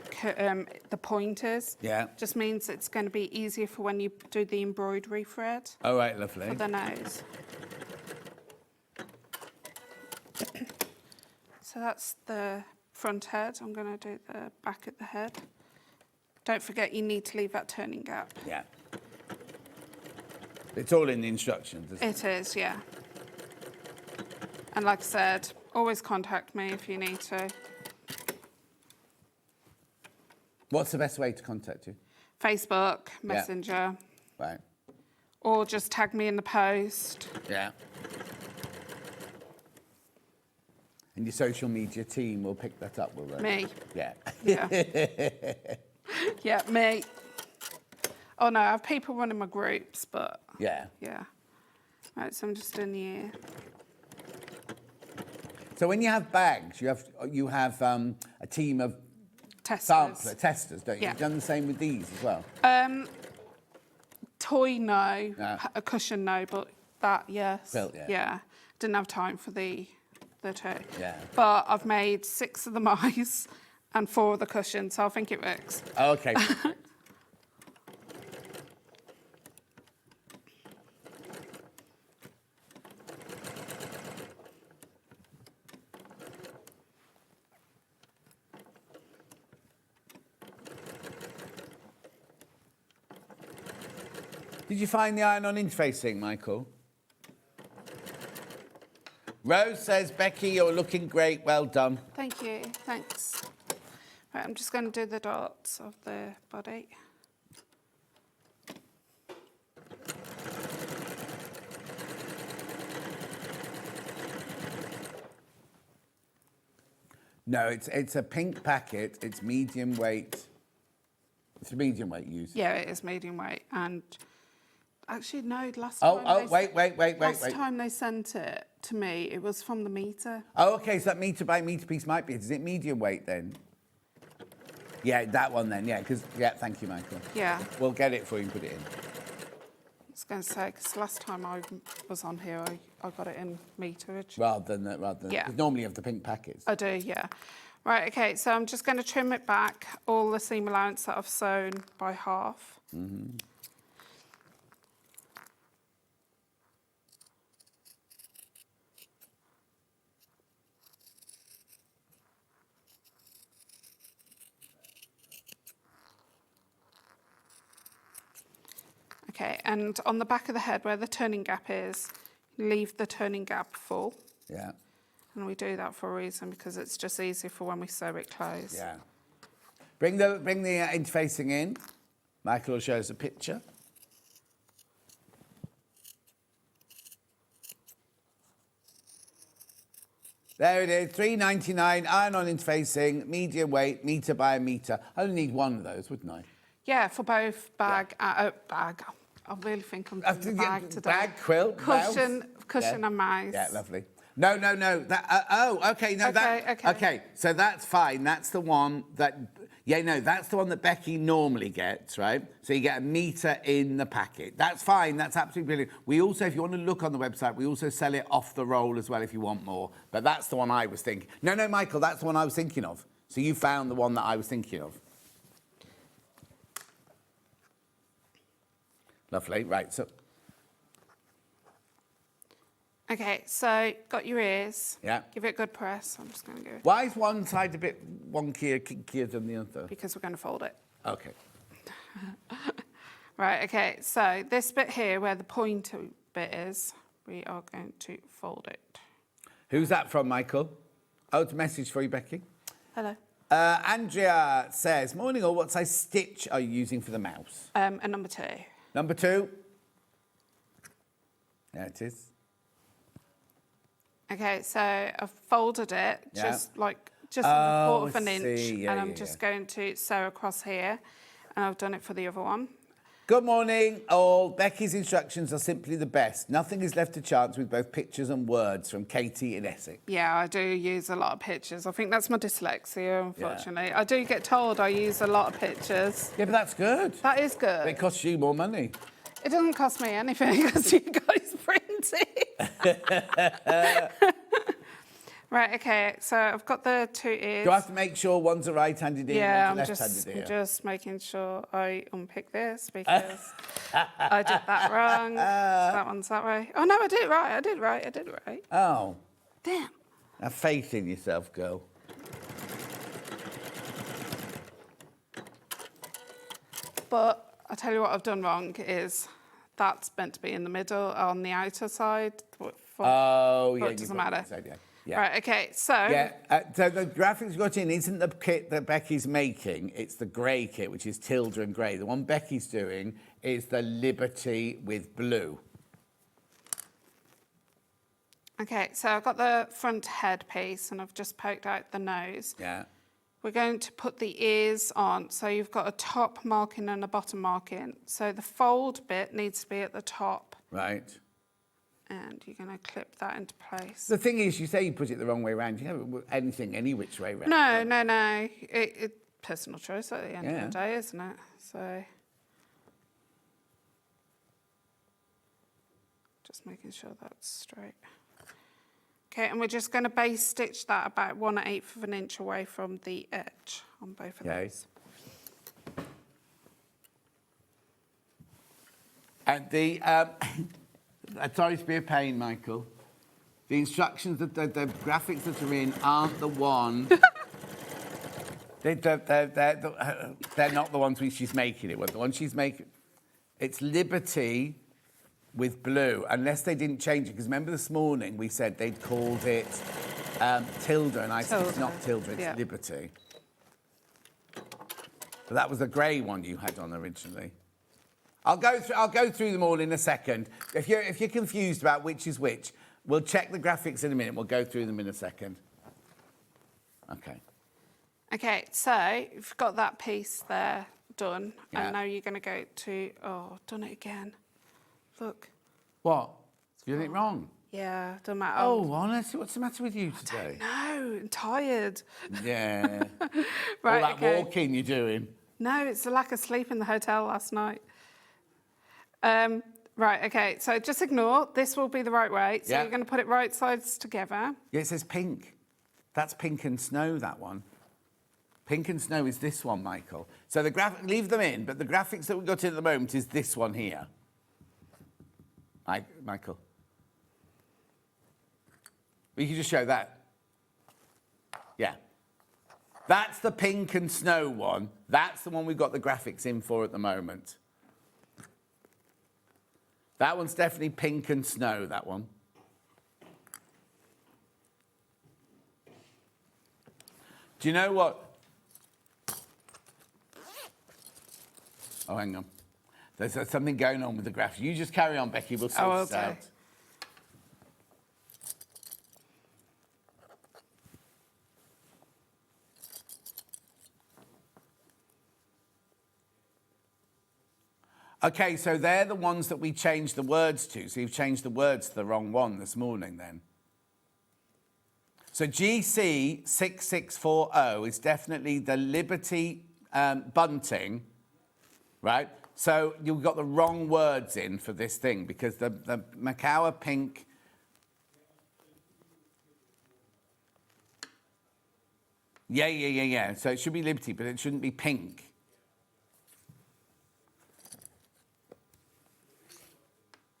Speaker 1: the point is.
Speaker 4: Yeah.
Speaker 1: Just means it's going to be easier for when you do the embroidery thread
Speaker 4: All right, lovely.
Speaker 1: for the nose. So that's the front head. I'm going to do the back at the head. Don't forget you need to leave that turning gap.
Speaker 4: Yeah. It's all in the instructions, isn't it?
Speaker 1: It is, yeah. And like I said, always contact me if you need to.
Speaker 4: What's the best way to contact you?
Speaker 1: Facebook, Messenger,
Speaker 4: Right.
Speaker 1: or just tag me in the post.
Speaker 4: Yeah. And your social media team will pick that up, will they?
Speaker 1: Me.
Speaker 4: Yeah.
Speaker 1: Yeah. Yeah, me. Oh no, I have people running my groups, but
Speaker 4: Yeah.
Speaker 1: yeah. Right, so I'm just doing the ear.
Speaker 4: So when you have bags, you have a team of testers, don't you?
Speaker 1: Yeah.
Speaker 4: You've done the same with these as well.
Speaker 1: Toy, no.
Speaker 4: No.
Speaker 1: A cushion, no. But that, yes.
Speaker 4: Quilt, yeah.
Speaker 1: Yeah. Didn't have time for the two.
Speaker 4: Yeah.
Speaker 1: But I've made 6 of the mice and 4 of the cushions, so I think it works.
Speaker 4: Oh, okay. Did you find the iron-on interfacing, Michael? Rose says, Becky, you're looking great. Well done.
Speaker 1: Thank you. Thanks. Right, I'm just going to do the dots of the body.
Speaker 4: No, it's a pink packet. It's medium weight. It's a medium weight use.
Speaker 1: Yeah, it is medium weight. And actually, no, last time...
Speaker 4: Last
Speaker 1: time they sent it to me, it was from the meter.
Speaker 4: Oh, okay, so that meter by meter piece might be it. Is it medium weight then? Yeah, that one then, yeah, because, yeah, thank you, Michael.
Speaker 1: Yeah.
Speaker 4: We'll get it for you and put it in.
Speaker 1: I was going to say, because last time I was on here, I got it in meterage.
Speaker 4: Rather than,
Speaker 1: Yeah.
Speaker 4: 'cause normally you have the pink packets.
Speaker 1: I do, yeah. Right, okay, so I'm just going to trim it back, all the seam allowance that I've sewn by half.
Speaker 4: Mm-hmm.
Speaker 1: Okay, and on the back of the head where the turning gap is, leave the turning gap full.
Speaker 4: Yeah.
Speaker 1: And we do that for a reason, because it's just easier for when we sew it close.
Speaker 4: Yeah. Bring the interfacing in. Michael will show us a picture. There it is, $3.99, iron-on interfacing, medium weight, metre by a metre. I only need one of those, wouldn't I?
Speaker 1: Yeah, for both bag. I really think I'm doing the bag today.
Speaker 4: Bag, quilt,
Speaker 1: cushion,
Speaker 4: mouse.
Speaker 1: cushion
Speaker 4: Yeah.
Speaker 1: and mouse.
Speaker 4: Yeah, lovely. No. That, okay, no,
Speaker 1: Okay.
Speaker 4: So that's fine. That's the one that, that's the one that Becky normally gets, right? So you get a metre in the packet. That's fine. That's absolutely brilliant. We also, if you want to look on the website, we also sell it off the roll as well if you want more. But that's the one I was thinking. No, Michael, that's the one I was thinking of. So you found the one that I was thinking of. Lovely. Right, so...
Speaker 1: Okay, so got your ears.
Speaker 4: Yeah.
Speaker 1: Give it a good press. I'm just going to go...
Speaker 4: Why is one side a bit wonkier, kinkier than the other?
Speaker 1: Because we're going to fold it.
Speaker 4: Okay.
Speaker 1: Right, okay, so this bit here where the pointer bit is, we are going to fold it.
Speaker 4: Who's that from, Michael? Oh, it's a message for you, Becky.
Speaker 1: Hello.
Speaker 4: Andrea says, morning all, what size stitch are you using for the mouse?
Speaker 1: A number 2.
Speaker 4: Number 2. There it is.
Speaker 1: Okay, so I've folded it just a quarter of an inch,
Speaker 4: Yeah,
Speaker 1: and I'm just going to sew across here, and I've done it for the other one.
Speaker 4: Good morning, all. Becky's instructions are simply the best. Nothing is left to chance with both pictures and words, from Katie in Essex.
Speaker 1: Yeah, I do use a lot of pictures. I think that's my dyslexia, unfortunately. Yeah. I do get told I use a lot of pictures.
Speaker 4: Yeah, but that's good.
Speaker 1: That is good.
Speaker 4: But it costs you more money.
Speaker 1: It doesn't cost me anything because you guys print it. Right, okay, so I've got the 2 ears.
Speaker 4: Do I have to make sure one's a right-handed ear and one's a left-handed ear?
Speaker 1: I'm just making sure I unpick this because I did that wrong. That one's that way. Oh, no, I did it right.
Speaker 4: Oh.
Speaker 1: Damn.
Speaker 4: Have faith in yourself, girl.
Speaker 1: But I'll tell you what I've done wrong is that's meant to be in the middle on the outer side. It doesn't matter.
Speaker 4: Yeah.
Speaker 1: Right, okay, so...
Speaker 4: Yeah, so the graphics you got in isn't the kit that Becky's making, it's the grey kit, which is Tilda and grey. The one Becky's doing is the Liberty with blue.
Speaker 1: Okay, so I've got the front head piece and I've just poked out the nose.
Speaker 4: Yeah.
Speaker 1: We're going to put the ears on, so you've got a top marking and a bottom marking. So the fold bit needs to be at the top.
Speaker 4: Right.
Speaker 1: And you're going to clip that into place.
Speaker 4: The thing is, you say you put it the wrong way around. You have anything any which way around.
Speaker 1: No. It's personal choice at the end of the day, isn't it? So just making sure that's straight. Okay, and we're just going to base stitch that about 1/8 of an inch away from the edge on both of those.
Speaker 4: And the... sorry to be a pain, Michael. The instructions, the graphics that are in aren't the one... they're not the ones when she's making it. The one she's making... It's Liberty with blue, unless they didn't change it. Because remember this morning we said they'd called it Tilda, and I said it's not Tilda, it's Liberty. But that was the grey one you had on originally. I'll go through them all in a second. If you're confused about which is which, we'll check the graphics in a minute. We'll go through them in a second. Okay.
Speaker 1: Okay, so you've got that piece there done,
Speaker 4: Yeah.
Speaker 1: and now you're going to go to, oh, done it again. Look.
Speaker 4: What? You did it wrong?
Speaker 1: Yeah, doesn't matter.
Speaker 4: Oh, honestly, what's the matter with you today?
Speaker 1: No, I'm tired.
Speaker 4: Yeah.
Speaker 1: Right,
Speaker 4: All that
Speaker 1: okay.
Speaker 4: walking you're doing.
Speaker 1: No, it's the lack of sleep in the hotel last night. Right, okay, so just ignore. This will be the right way. So
Speaker 4: Yeah.
Speaker 1: you're going to put it right sides together.
Speaker 4: Yeah, it says pink. That's pink and snow, that one. Pink and snow is this one, Michael. So the leave them in, but the graphics that we've got in at the moment is this one here. Michael. You can just show that. Yeah. That's the pink and snow one. That's the one we've got the graphics in for at the moment. That one's definitely pink and snow, that one. Do you know what? Oh, hang on. There's something going on with the graphics. You just carry on, Becky. We'll sort this out. Okay, so they're the ones that we changed the words to. So you've changed the words to the wrong one this morning then. So GC 6640 is definitely the Liberty bunting, right? So you've got the wrong words in for this thing because the Macawa pink... Yeah. So it should be Liberty, but it shouldn't be pink.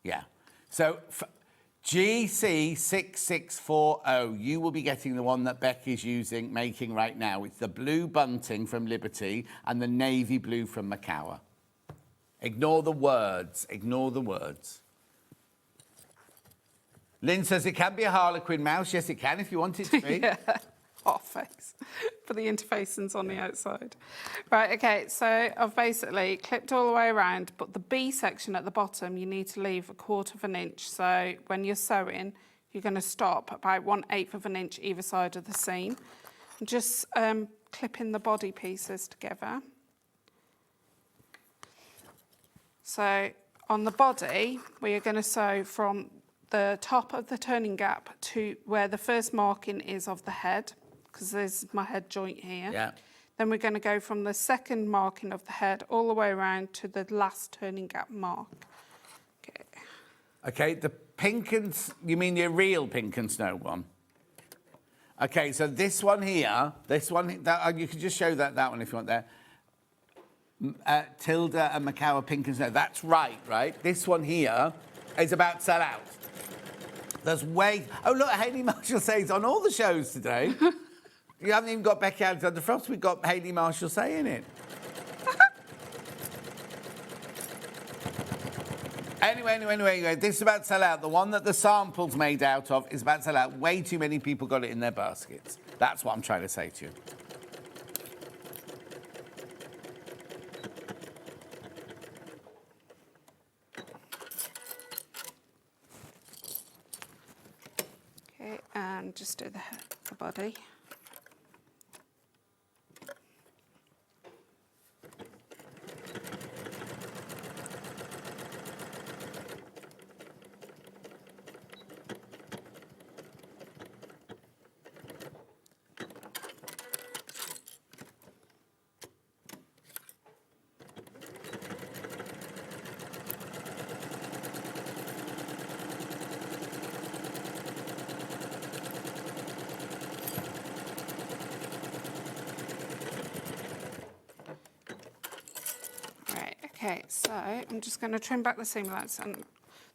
Speaker 4: Yeah. So GC6640, you will be getting the one that Becky's making right now. It's the blue bunting from Liberty and the navy blue from Macawa. Ignore the words. Ignore the words. Lynn says it can be a Harlequin mouse. Yes, it can if you want it to be.
Speaker 1: Yeah. Hot face for the interfacings on the outside. Right, okay, so I've basically clipped all the way around, but the B section at the bottom, you need to leave 1/4 of an inch. So when you're sewing, you're going to stop about 1/8 of an inch either side of the seam. And just clipping the body pieces together. So on the body, we are going to sew from the top of the turning gap to where the first marking is of the head, because there's my head joint here.
Speaker 4: Yeah.
Speaker 1: Then we're going to go from the second marking of the head all the way around to the last turning gap mark. Okay.
Speaker 4: Okay, the pink and... You mean the real pink and snow one? Okay, so this one here, you can just show that one if you want there. Tilda and Macawa pink and snow. That's right? This one here is about to sell out. There's way... Oh, look, Hayley Marshall Say's on all the shows today. You haven't even got Becky Alexander Frost. We've got Hayley Marshall Say in it. Anyway, this is about to sell out. The one that the sample's made out of is about to sell out. Way too many people got it in their baskets. That's what I'm trying to say to you.
Speaker 1: Okay, and just do the body. Okay, so I'm just going to trim back the seam allowance, and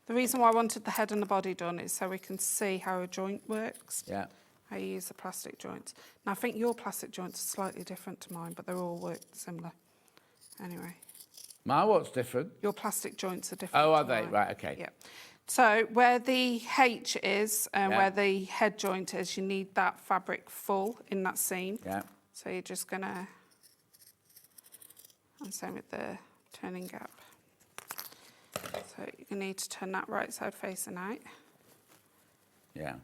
Speaker 1: the reason why I wanted the head and the body done is so we can see how a joint works.
Speaker 4: Yeah.
Speaker 1: How you use the plastic joints. Now I think your plastic joints are slightly different to mine, but they all work similar. Anyway.
Speaker 4: My what's different?
Speaker 1: Your plastic joints are different.
Speaker 4: Oh, are
Speaker 1: to
Speaker 4: they?
Speaker 1: mine.
Speaker 4: Right, okay.
Speaker 1: Yeah. So where the H is and
Speaker 4: Yeah.
Speaker 1: where the head joint is, you need that fabric full in that seam.
Speaker 4: Yeah.
Speaker 1: So you're just gonna, and same with the turning gap. So you need to turn that right side facing out.
Speaker 4: Yeah.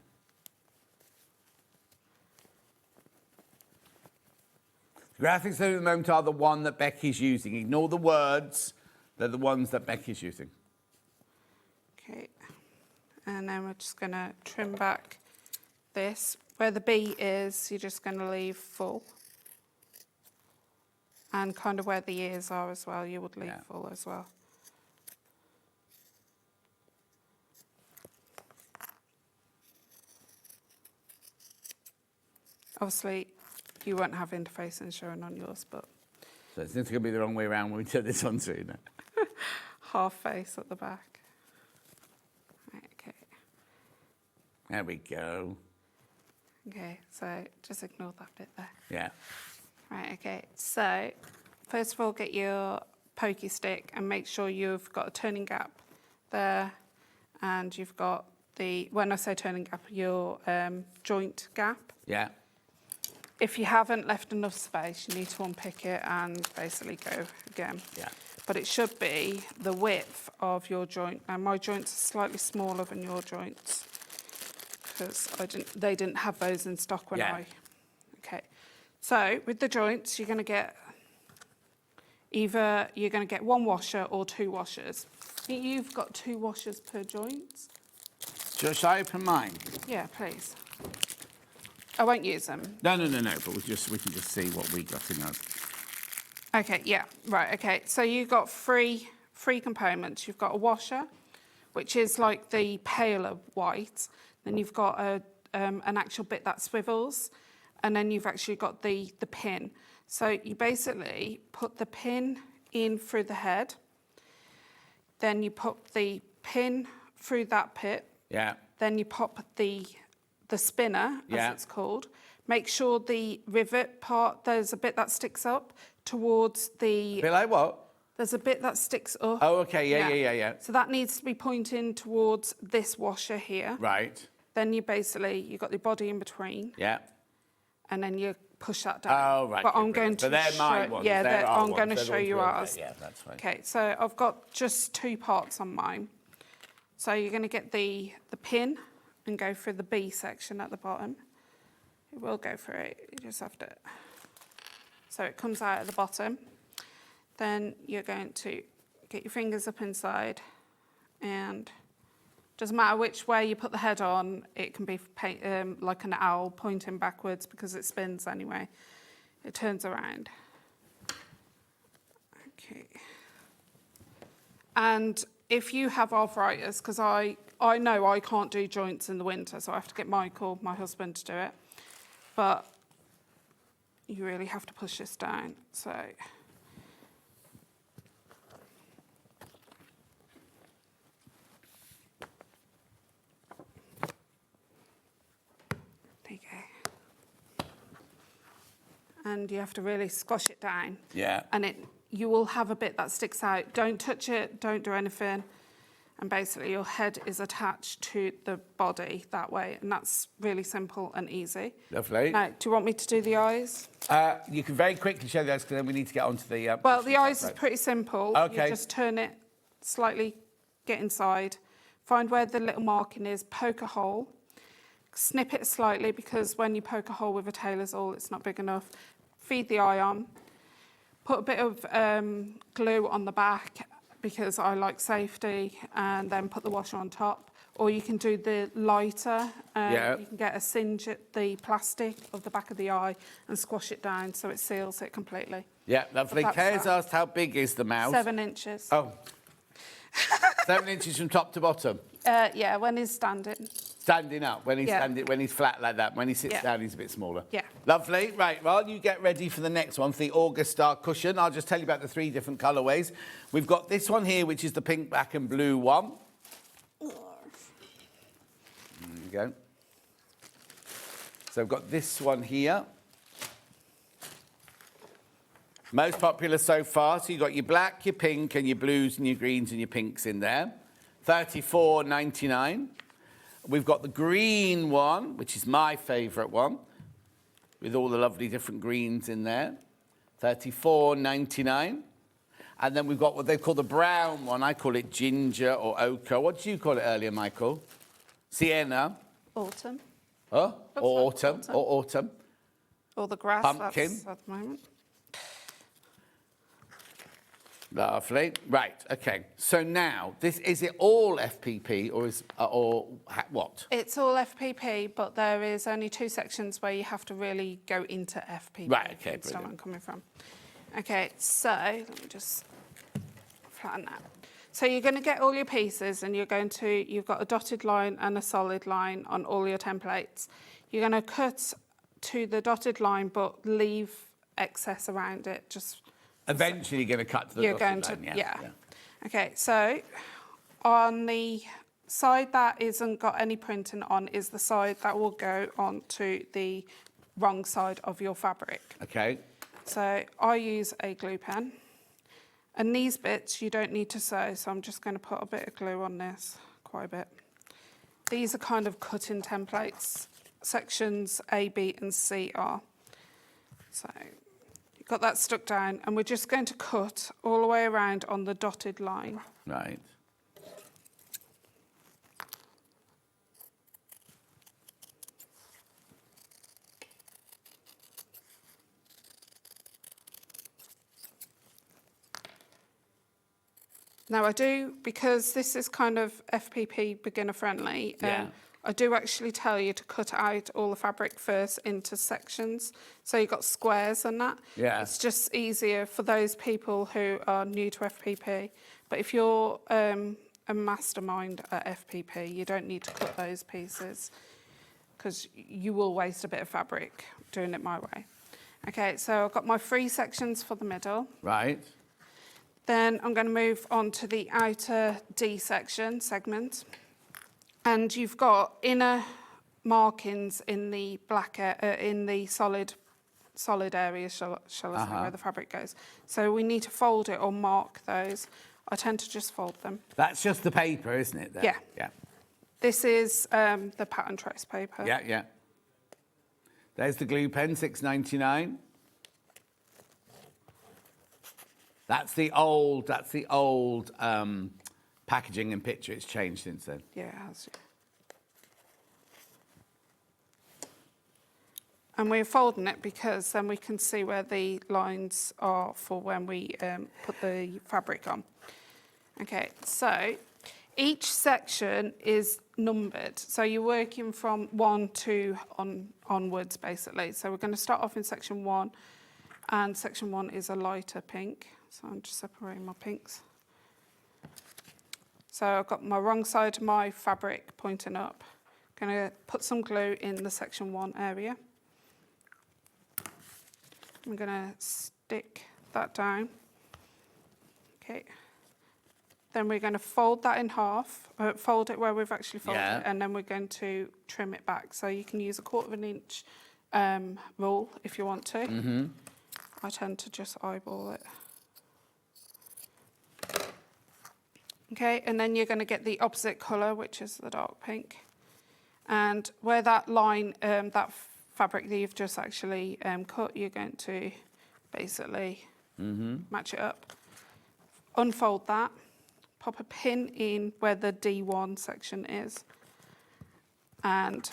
Speaker 4: The graphics at the moment are the one that Becky's using. Ignore the words. They're the ones that Becky's using.
Speaker 1: Okay. And then we're just gonna trim back this. Where the B is, you're just gonna leave full. And kind of where the ears are as well, you would leave full as well. Obviously, you won't have interfacing showing on yours, but
Speaker 4: So it's going to be the wrong way around when we turn this on through now.
Speaker 1: half face at the back. Right, okay.
Speaker 4: There we go.
Speaker 1: Okay, so just ignore that bit there.
Speaker 4: Yeah.
Speaker 1: Right, okay. So, first of all, get your pokey stick and make sure you've got a turning gap there, and you've got the, when I say turning gap, your joint gap.
Speaker 4: Yeah.
Speaker 1: If you haven't left enough space, you need to unpick it and basically go again.
Speaker 4: Yeah.
Speaker 1: But it should be the width of your joint. Now, my joints are slightly smaller than your joints because they didn't have those in stock when Okay. So with the joints, you're going to get one washer or two washers. You've got two washers per joint.
Speaker 4: Shall I open mine?
Speaker 1: Yeah, please. I won't use them.
Speaker 4: No, but we can just see what we got in ours.
Speaker 1: Okay, yeah, right, okay. So you've got three components. You've got a washer, which is like the paler white. Then you've got an actual bit that swivels. And then you've actually got the pin. So you basically put the pin in through the head. Then you put the pin through that pit.
Speaker 4: Yeah.
Speaker 1: Then you pop the spinner, as it's called. Make sure the rivet part, there's a bit that sticks up towards the...
Speaker 4: A bit like what?
Speaker 1: There's a bit that sticks up.
Speaker 4: Oh, okay, yeah.
Speaker 1: So that needs to be pointing towards this washer here.
Speaker 4: Right.
Speaker 1: Then you've got the body in between.
Speaker 4: Yeah.
Speaker 1: And then you push that down.
Speaker 4: Oh, right.
Speaker 1: But I'm going to
Speaker 4: But they're my
Speaker 1: show,
Speaker 4: ones.
Speaker 1: yeah,
Speaker 4: They're our
Speaker 1: I'm going to
Speaker 4: ones.
Speaker 1: show
Speaker 4: They're
Speaker 1: you
Speaker 4: all good.
Speaker 1: ours.
Speaker 4: Yeah, that's fine.
Speaker 1: Okay, so I've got just two parts on mine. So you're going to get the pin and go through the B section at the bottom. It will go through it. You just have to. So it comes out at the bottom. Then you're going to get your fingers up inside, and doesn't matter which way you put the head on, it can be like an owl pointing backwards because it spins anyway. It turns around. Okay. And if you have arthritis, because I know I can't do joints in the winter, so I have to get Michael, my husband, to do it. But you really have to push this down. So there you go. And you have to really squash it down.
Speaker 4: Yeah.
Speaker 1: And you will have a bit that sticks out. Don't touch it, don't do anything. And basically your head is attached to the body that way. And that's really simple and easy.
Speaker 4: Lovely.
Speaker 1: Now, do you want me to do the eyes?
Speaker 4: You can very quickly show those because then we need to get onto the...
Speaker 1: Well, the eyes is pretty simple.
Speaker 4: Okay.
Speaker 1: You just turn it slightly, get inside, find where the little marking is, poke a hole, snip it slightly because when you poke a hole with a tailor's awl, it's not big enough. Feed the eye on. Put a bit of glue on the back because I like safety, and then put the washer on top. Or you can do the lighter. You can get a singe at the plastic of the back of the eye and squash it down so it seals it completely.
Speaker 4: Yeah, lovely.
Speaker 1: That's
Speaker 4: Kaya's
Speaker 1: that.
Speaker 4: asked how big is the mouse?
Speaker 1: 7 inches.
Speaker 4: Oh. 7 inches from top to bottom?
Speaker 1: Yeah, when he's standing.
Speaker 4: Standing up, when he's when he's flat like that. When he sits down, he's a bit smaller.
Speaker 1: Yeah.
Speaker 4: Lovely. Right, well, you get ready for the next one, for the August Star cushion. I'll just tell you about the 3 different colourways. We've got this one here, which is the pink, black and blue one. There you go. So I've got this one here. Most popular so far. So you've got your black, your pink, and your blues, and your greens, and your pinks in there. $34.99. We've got the green one, which is my favourite one, with all the lovely different greens in there. $34.99. And then we've got what they call the brown one. I call it ginger or ochre. What did you call it earlier, Michael? Sienna.
Speaker 1: Autumn.
Speaker 4: Oh, or
Speaker 1: Looks like
Speaker 4: autumn. Or autumn.
Speaker 1: Or the grass.
Speaker 4: Pumpkin.
Speaker 1: That's at the moment.
Speaker 4: Lovely. Right. Okay. So now, is it all FPP what?
Speaker 1: It's all FPP, but there is only 2 sections where you have to really go into FPP.
Speaker 4: Right, okay,
Speaker 1: That's where I'm
Speaker 4: brilliant.
Speaker 1: coming from. Okay, so let me just flatten that. So you're going to get all your pieces, and you've got a dotted line and a solid line on all your templates. You're going to cut to the dotted line, but leave excess around it. Just
Speaker 4: Eventually, you're going to cut to the dotted line.
Speaker 1: yeah. Okay, so on the side that isn't got any printing on is the side that will go onto the wrong side of your fabric.
Speaker 4: Okay.
Speaker 1: So I use a glue pen, and these bits you don't need to sew, so I'm just going to put a bit of glue on this, quite a bit. These are kind of cut-in templates. Sections A, B and C are. So you've got that stuck down, and we're just going to cut all the way around on the dotted line.
Speaker 4: Right.
Speaker 1: Now I do, because this is kind of FPP beginner friendly,
Speaker 4: Yeah.
Speaker 1: I do actually tell you to cut out all the fabric first into sections. So you've got squares and that.
Speaker 4: Yeah.
Speaker 1: It's just easier for those people who are new to FPP. But if you're a mastermind at FPP, you don't need to cut those pieces, because you will waste a bit of fabric doing it my way. Okay, so I've got my 3 sections for the middle.
Speaker 4: Right.
Speaker 1: Then I'm going to move on to the outer D section segment. And you've got inner markings in the in the solid area, shall I say, where the fabric goes. So we need to fold it or mark those. I tend to just fold them.
Speaker 4: That's just the paper, isn't it? There?
Speaker 1: Yeah.
Speaker 4: Yeah.
Speaker 1: This is the pattern trace paper.
Speaker 4: Yeah, yeah. There's the glue pen, $6.99. That's the old packaging and picture. It's changed since then.
Speaker 1: Yeah, it has. And we're folding it because then we can see where the lines are for when we put the fabric on. Okay, so each section is numbered. So you're working from 1 to onwards, basically. So we're going to start off in section 1, and section 1 is a lighter pink. So I'm just separating my pinks. So I've got my wrong side of my fabric pointing up. Going to put some glue in the section 1 area. I'm going to stick that down. Okay. Then we're going to fold that in half, fold it where we've actually folded it, and then we're going to trim it back. So you can use a 1/4 inch rule if you want to. Mm-hmm. I tend to just eyeball it. Okay, and then you're going to get the opposite colour, which is the dark pink. And where that line, that fabric that you've just actually cut, you're going to basically match it up. Unfold that, pop a pin in where the D1 section is, and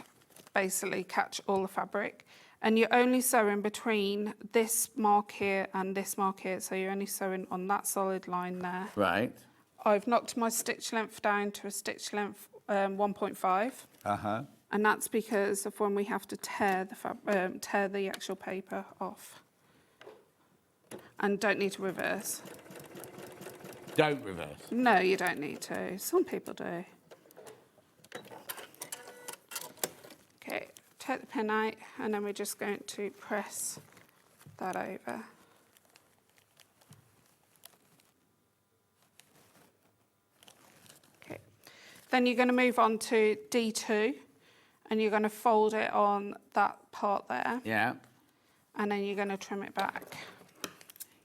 Speaker 1: basically catch all the fabric. And you're only sewing between this mark here and this mark here, so you're only sewing on that solid line there.
Speaker 4: Right.
Speaker 1: I've knocked my stitch length down to a stitch length 1.5.
Speaker 4: Uh-huh.
Speaker 1: And that's because of when we have to tear the actual paper off. And don't need to reverse.
Speaker 4: Don't reverse.
Speaker 1: No, you don't need to. Some people do. Okay, take the pin out, and then we're just going to press that over. Okay, then you're going to move on to D2, and you're going to fold it on that part there.
Speaker 4: Yeah.
Speaker 1: And then you're going to trim it back.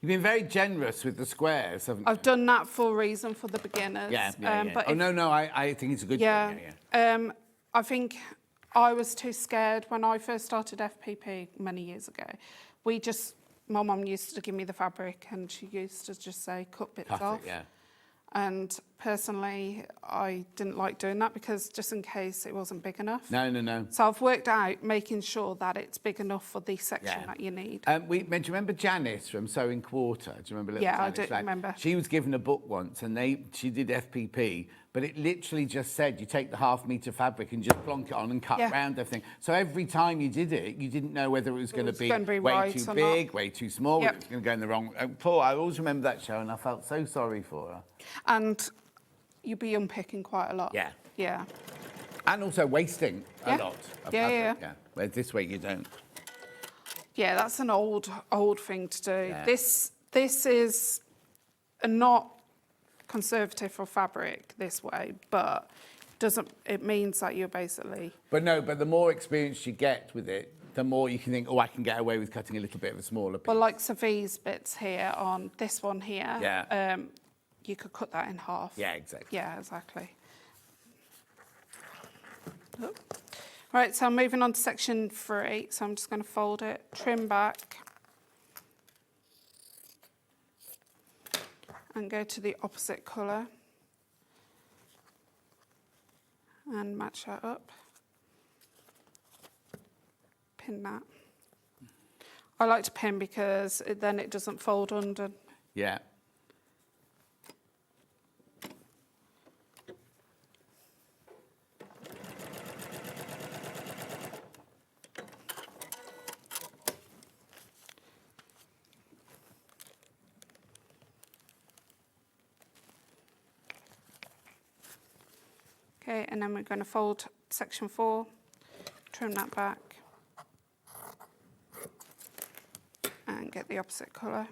Speaker 4: You've been very generous with the squares, haven't you?
Speaker 1: I've done that for a reason for the beginners.
Speaker 4: Yeah.
Speaker 1: But
Speaker 4: Oh, no, I think it's a good
Speaker 1: yeah,
Speaker 4: thing. Yeah.
Speaker 1: I think I was too scared when I first started FPP many years ago. My mum used to give me the fabric and she used to just say, cut bits
Speaker 4: Cut
Speaker 1: off.
Speaker 4: it, yeah.
Speaker 1: And personally, I didn't like doing that because just in case it wasn't big enough.
Speaker 4: No.
Speaker 1: So I've worked out making sure that it's big enough for the section
Speaker 4: Yeah.
Speaker 1: that you need.
Speaker 4: Do you remember Janice from Sewing Quarter? Do you remember? Little
Speaker 1: Yeah, I
Speaker 4: Janice?
Speaker 1: do remember.
Speaker 4: She was given a book once, and she did FPP, but it literally just said you take the half-metre fabric and just plonk it on and cut round everything. So every time you did it, you didn't know whether it was going to be way
Speaker 1: right
Speaker 4: too
Speaker 1: or
Speaker 4: big,
Speaker 1: not.
Speaker 4: way too small, whether it was going to go in the wrong. Poor, I always remember that show, and I felt so sorry for her.
Speaker 1: And you'd be unpicking quite a lot.
Speaker 4: Yeah.
Speaker 1: Yeah.
Speaker 4: And also wasting a
Speaker 1: Yeah.
Speaker 4: lot of
Speaker 1: Yeah,
Speaker 4: fabric. Whereas this way you don't.
Speaker 1: Yeah, that's an old thing to do.
Speaker 4: Yeah.
Speaker 1: This is not conservative for fabric this way, but it means that you're basically...
Speaker 4: But the more experience you get with it, the more you can think, oh, I can get away with cutting a little bit of a smaller piece.
Speaker 1: Well, like these bits here on this one here,
Speaker 4: Yeah.
Speaker 1: You could cut that in half.
Speaker 4: Yeah, exactly.
Speaker 1: Yeah, exactly. Oh. Right, so I'm moving on to section 3. So I'm just going to fold it, trim back, and go to the opposite colour and match that up. Pin that. I like to pin because then it doesn't fold under.
Speaker 4: Yeah.
Speaker 1: Okay, and then we're going to fold section 4, trim that back, and get the opposite colour.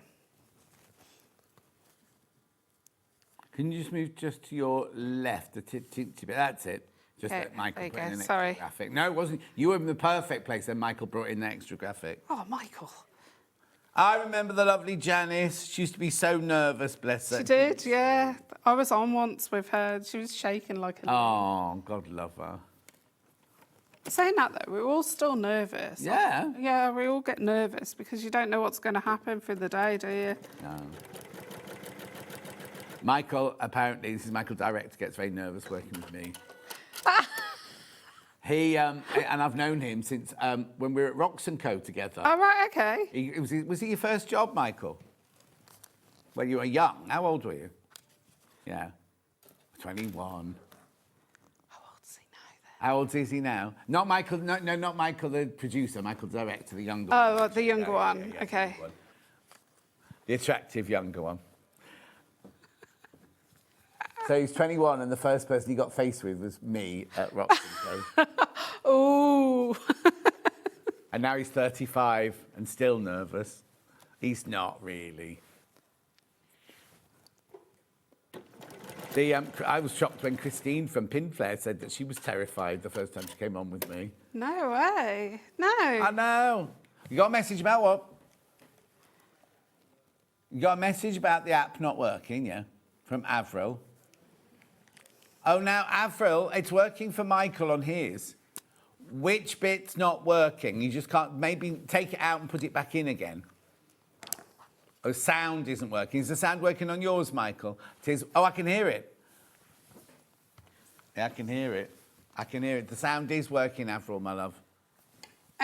Speaker 4: Can you just move just to your left, the teensy bit? That's it. Just
Speaker 1: Okay,
Speaker 4: let Michael
Speaker 1: there you
Speaker 4: put in
Speaker 1: go,
Speaker 4: an
Speaker 1: sorry.
Speaker 4: extra graphic. No, it wasn't. You were in the perfect place, then Michael brought in the extra graphic.
Speaker 1: Oh, Michael.
Speaker 4: I remember the lovely Janice. She used to be so nervous, bless her.
Speaker 1: She did, yeah. I was on once with her. She was shaking like a...
Speaker 4: Oh, God love her.
Speaker 1: Saying that, though, we're all still nervous.
Speaker 4: Yeah.
Speaker 1: Yeah, we all get nervous because you don't know what's going to happen through the day, do you?
Speaker 4: No. Michael, apparently, this is Michael Director, gets very nervous working with me. He, and I've known him since when we were at Rocks & Co together.
Speaker 1: Oh, right, okay.
Speaker 4: Was it your first job, Michael? When you were young? How old were you? Yeah. 21.
Speaker 1: How old is he now, then?
Speaker 4: How old is he now? Not Michael, no, not Michael the producer, Michael the director, the younger one.
Speaker 1: Oh, the younger one,
Speaker 4: Yeah,
Speaker 1: okay.
Speaker 4: The attractive younger one. So he's 21 and the first person he got faced with was me at Rocks & Co.
Speaker 1: Ooh.
Speaker 4: And now he's 35 and still nervous. He's not really. I was shocked when Christine from Pinflare said that she was terrified the first time she came on with me.
Speaker 1: No way. No.
Speaker 4: I know. You got a message about what? You got a message about the app not working, yeah? From Avril. Oh, now, Avril, it's working for Michael on his. Which bit's not working? You just can't... Maybe take it out and put it back in again. Oh, sound isn't working. Is the sound working on yours, Michael? It is... Oh, I can hear it. Yeah, I can hear it. I can hear it. The sound is working, Avril, my love.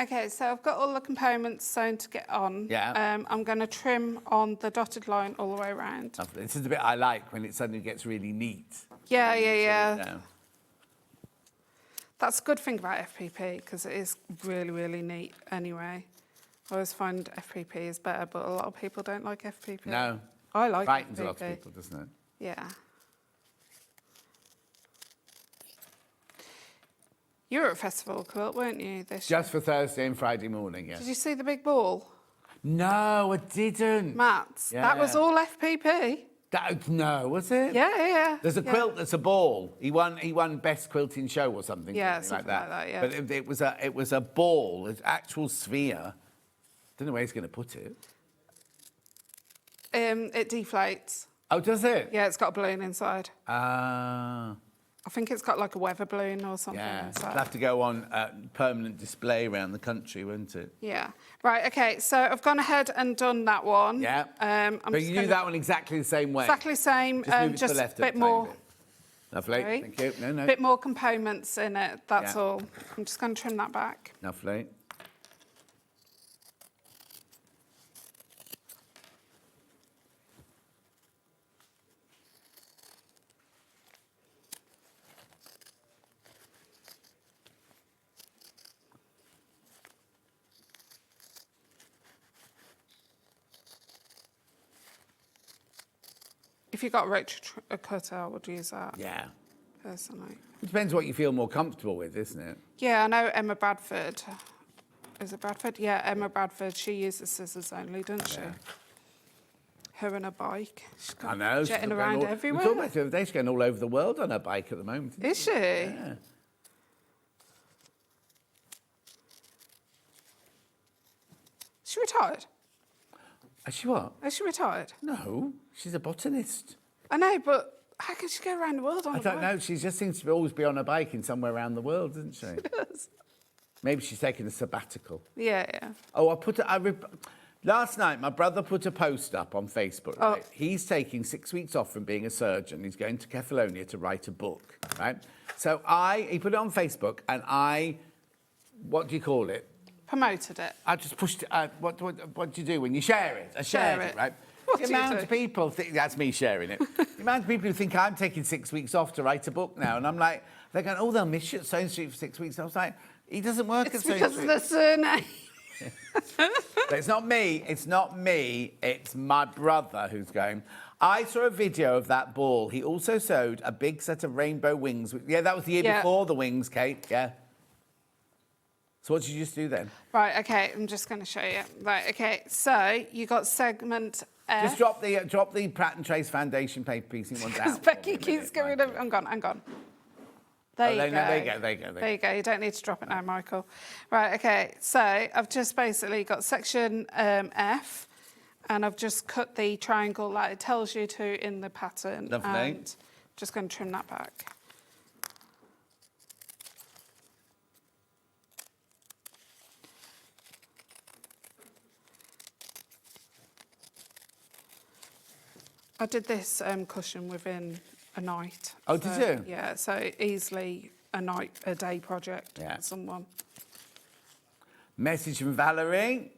Speaker 1: Okay, so I've got all the components sewn to get on.
Speaker 4: Yeah.
Speaker 1: I'm going to trim on the dotted line all the way around.
Speaker 4: Lovely. This is the bit I like, when it suddenly gets really neat.
Speaker 1: Yeah. That's a good thing about FPP, because it is really, really neat anyway. I always find FPP is better, but a lot of people don't like FPP.
Speaker 4: No.
Speaker 1: I like
Speaker 4: Frightens
Speaker 1: FPP.
Speaker 4: a lot of people, doesn't it?
Speaker 1: Yeah. You were at Festival Quilt, weren't you, this year?
Speaker 4: Just for Thursday and Friday morning, yes.
Speaker 1: Did you see the big ball?
Speaker 4: No, I didn't.
Speaker 1: Matt's. That was
Speaker 4: Yeah.
Speaker 1: all FPP.
Speaker 4: No, was it?
Speaker 1: Yeah.
Speaker 4: There's a quilt that's a ball. He won best quilting show or something.
Speaker 1: Yeah,
Speaker 4: something
Speaker 1: something like that, yeah.
Speaker 4: But it was a ball, an actual sphere. Don't know where he's going to put it.
Speaker 1: it deflates.
Speaker 4: Oh, does it?
Speaker 1: Yeah, it's got a balloon inside.
Speaker 4: Ah.
Speaker 1: I think it's got like a weather balloon or something
Speaker 4: Yeah,
Speaker 1: inside.
Speaker 4: it'll have to go on permanent display around the country, won't it?
Speaker 1: Yeah. Right, okay, so I've gone ahead and done that one.
Speaker 4: Yeah.
Speaker 1: I'm
Speaker 4: But
Speaker 1: just
Speaker 4: you do
Speaker 1: gonna-
Speaker 4: that one exactly the same way.
Speaker 1: Exactly the same,
Speaker 4: Just move it to
Speaker 1: just
Speaker 4: the left
Speaker 1: a bit
Speaker 4: tiny
Speaker 1: more.
Speaker 4: bit. Lovely,
Speaker 1: Sorry.
Speaker 4: thank you. No, no.
Speaker 1: A bit more components in it, that's
Speaker 4: Yeah.
Speaker 1: all. I'm just going to trim that back.
Speaker 4: Lovely.
Speaker 1: If you've got a cutter, I would use that,
Speaker 4: Yeah.
Speaker 1: personally.
Speaker 4: It depends what you feel more comfortable with, isn't it?
Speaker 1: Yeah, I know Emma Bradford. Is it Bradford? Yeah, Emma Bradford. She uses scissors only, doesn't she? Her and her bike. She's
Speaker 4: I know. she's
Speaker 1: jetting
Speaker 4: going
Speaker 1: around
Speaker 4: all,
Speaker 1: everywhere.
Speaker 4: We talked about it the other day. She's going all over the world on her bike at the moment. isn't
Speaker 1: Is she?
Speaker 4: Yeah.
Speaker 1: She retired?
Speaker 4: Is she what?
Speaker 1: Is she retired?
Speaker 4: No, she's a botanist.
Speaker 1: I know, but how can she go around the world on
Speaker 4: I
Speaker 1: a
Speaker 4: don't
Speaker 1: bike?
Speaker 4: know. She just seems to always be on a bike in somewhere around the world, doesn't she?
Speaker 1: Yes.
Speaker 4: Maybe she's taking a sabbatical.
Speaker 1: Yeah, yeah.
Speaker 4: Oh, last night, my brother put a post up on Facebook. Right? He's taking 6 weeks off from being a surgeon. He's going to Kefalonia to write a book, right? So he put it on Facebook, and what do you call it?
Speaker 1: Promoted it.
Speaker 4: I just pushed it. What do you do when you share it? I shared it, right?
Speaker 1: What
Speaker 4: The
Speaker 1: do you
Speaker 4: amount
Speaker 1: do?
Speaker 4: of people think that's me sharing it. The amount of people who think I'm taking 6 weeks off to write a book now, and I'm like, they're going, oh, they'll miss you at SewingStreet for 6 weeks. I was like, he doesn't work
Speaker 1: It's
Speaker 4: at
Speaker 1: because of
Speaker 4: SewingStreet.
Speaker 1: the surname.
Speaker 4: But it's not me. It's not me. It's my brother who's going. I saw a video of that ball. He also sewed a big set of rainbow wings. Yeah, that was the year
Speaker 1: Yeah.
Speaker 4: before the wings, Kate. Yeah. So what did you just do then?
Speaker 1: Right, okay, I'm just going to show you. Right, okay, so you got segment F.
Speaker 4: Just drop the Pratt and Trace foundation paper piecing ones
Speaker 1: Because
Speaker 4: out.
Speaker 1: Becky keeps going over. Hang on. There you go. There you go. You don't need to drop it now, Michael. Right, okay. So I've just basically got section F, and I've just cut the triangle like it tells you to in the pattern.
Speaker 4: Lovely.
Speaker 1: And just going to trim that back. I did this cushion within a night.
Speaker 4: Oh, did you?
Speaker 1: Yeah, so easily a day project
Speaker 4: Yeah.
Speaker 1: for someone.
Speaker 4: Message from Valerie.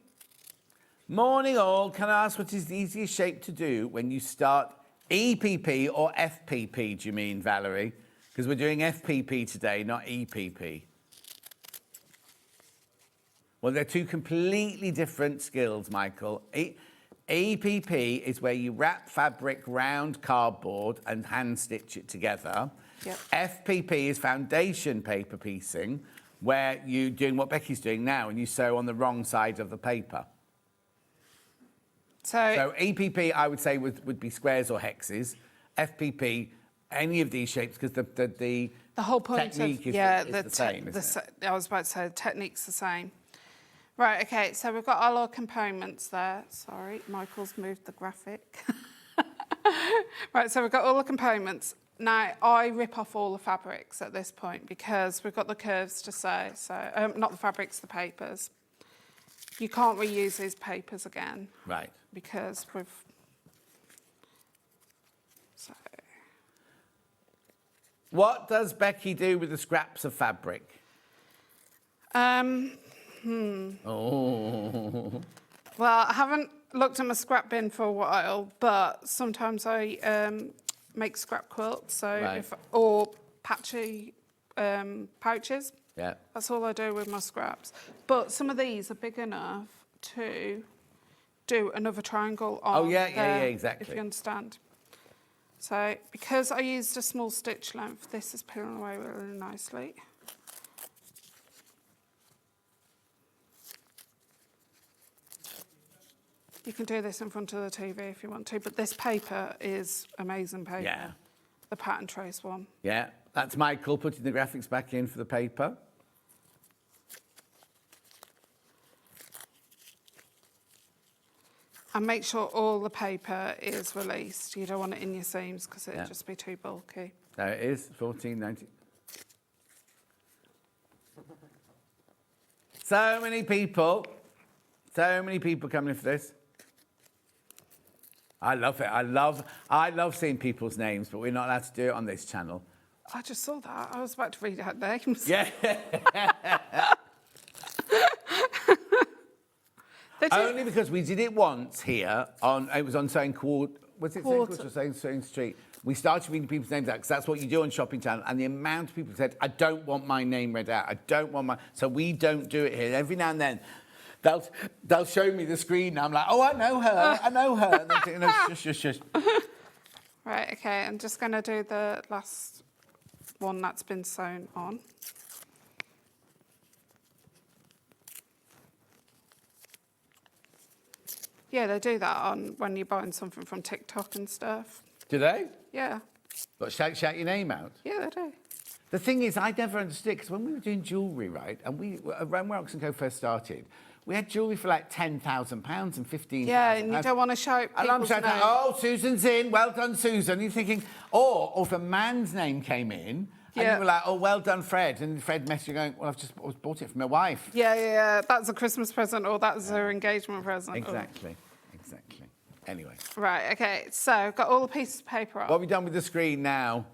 Speaker 4: Morning all. Can I ask what is the easiest shape to do when you start EPP or FPP, do you mean, Valerie? Because we're doing FPP today, not EPP. Well, they're two completely different skills, Michael. EPP is where you wrap fabric round cardboard and hand stitch it together.
Speaker 1: Yep.
Speaker 4: FPP is foundation paper piecing, where you're doing what Becky's doing now and you sew on the wrong side of the paper. So EPP, I would say, would be squares or hexes. FPP, any of these shapes, because the
Speaker 1: whole point
Speaker 4: technique
Speaker 1: of
Speaker 4: is the same, isn't it?
Speaker 1: I was about to say the technique's the same. Right, okay, so we've got all our components there. Sorry, Michael's moved the graphic. Right, so we've got all the components. Now, I rip off all the fabrics at this point because we've got the curves to sew. So, not the fabrics, the papers. You can't reuse these papers again.
Speaker 4: Right.
Speaker 1: Because we've... So...
Speaker 4: What does Becky do with the scraps of fabric?
Speaker 1: Oh. Well, I haven't looked at my scrap bin for a while, but sometimes I make scrap quilts, so
Speaker 4: Right.
Speaker 1: or patchy pouches.
Speaker 4: Yeah.
Speaker 1: That's all I do with my scraps. But some of these are big enough to do another triangle on.
Speaker 4: Oh, yeah,
Speaker 1: there,
Speaker 4: exactly.
Speaker 1: If you understand. So because I used a small stitch length, this is pulling away really nicely. You can do this in front of the TV if you want to, but this paper is amazing paper.
Speaker 4: Yeah.
Speaker 1: The pattern trace one.
Speaker 4: Yeah, that's Michael putting the graphics back in for the paper.
Speaker 1: And make sure all the paper is released. You don't want it in your seams because it'd
Speaker 4: Yeah.
Speaker 1: just be too bulky.
Speaker 4: There it is, 14.90. So many people coming in for this. I love it. I love seeing people's names, but we're not allowed to do it on this channel.
Speaker 1: I just saw that. I was about to read out names.
Speaker 4: Yeah. Only because we did it once here it was on Sewing Quarter. Was it Sewing Quarter or Sewing Street? We started reading people's names out because that's what you do on Shopping Channel. And the amount of people said, I don't want my name read out. I don't want my... So we don't do it here. Every now and then, they'll show me the screen. And I'm like, oh, I know her. I know her. And they're saying, no, shush.
Speaker 1: Right, okay. I'm just going to do the last one that's been sewn on. Yeah, they do that on when you're buying something from TikTok and stuff.
Speaker 4: Do they?
Speaker 1: Yeah.
Speaker 4: But shout your name out?
Speaker 1: Yeah, they do.
Speaker 4: The thing is, I never understood, because when we were doing jewellery, right, and when Ox & Co first started, we had jewellery for like £10,000 and £15,000.
Speaker 1: Yeah, and you don't want to shout
Speaker 4: And I'm
Speaker 1: people's
Speaker 4: shouting,
Speaker 1: names.
Speaker 4: oh, Susan's in, well done, Susan. You're thinking, or if a man's name came in, and
Speaker 1: Yeah.
Speaker 4: you were like, oh, well done, Fred. And Fred messaged you going, well, I've bought it for my wife.
Speaker 1: Yeah. That's a Christmas present or that's her engagement present.
Speaker 4: Exactly. Anyway.
Speaker 1: Right, okay. So, got all the pieces of paper on.
Speaker 4: What have we done with the screen now?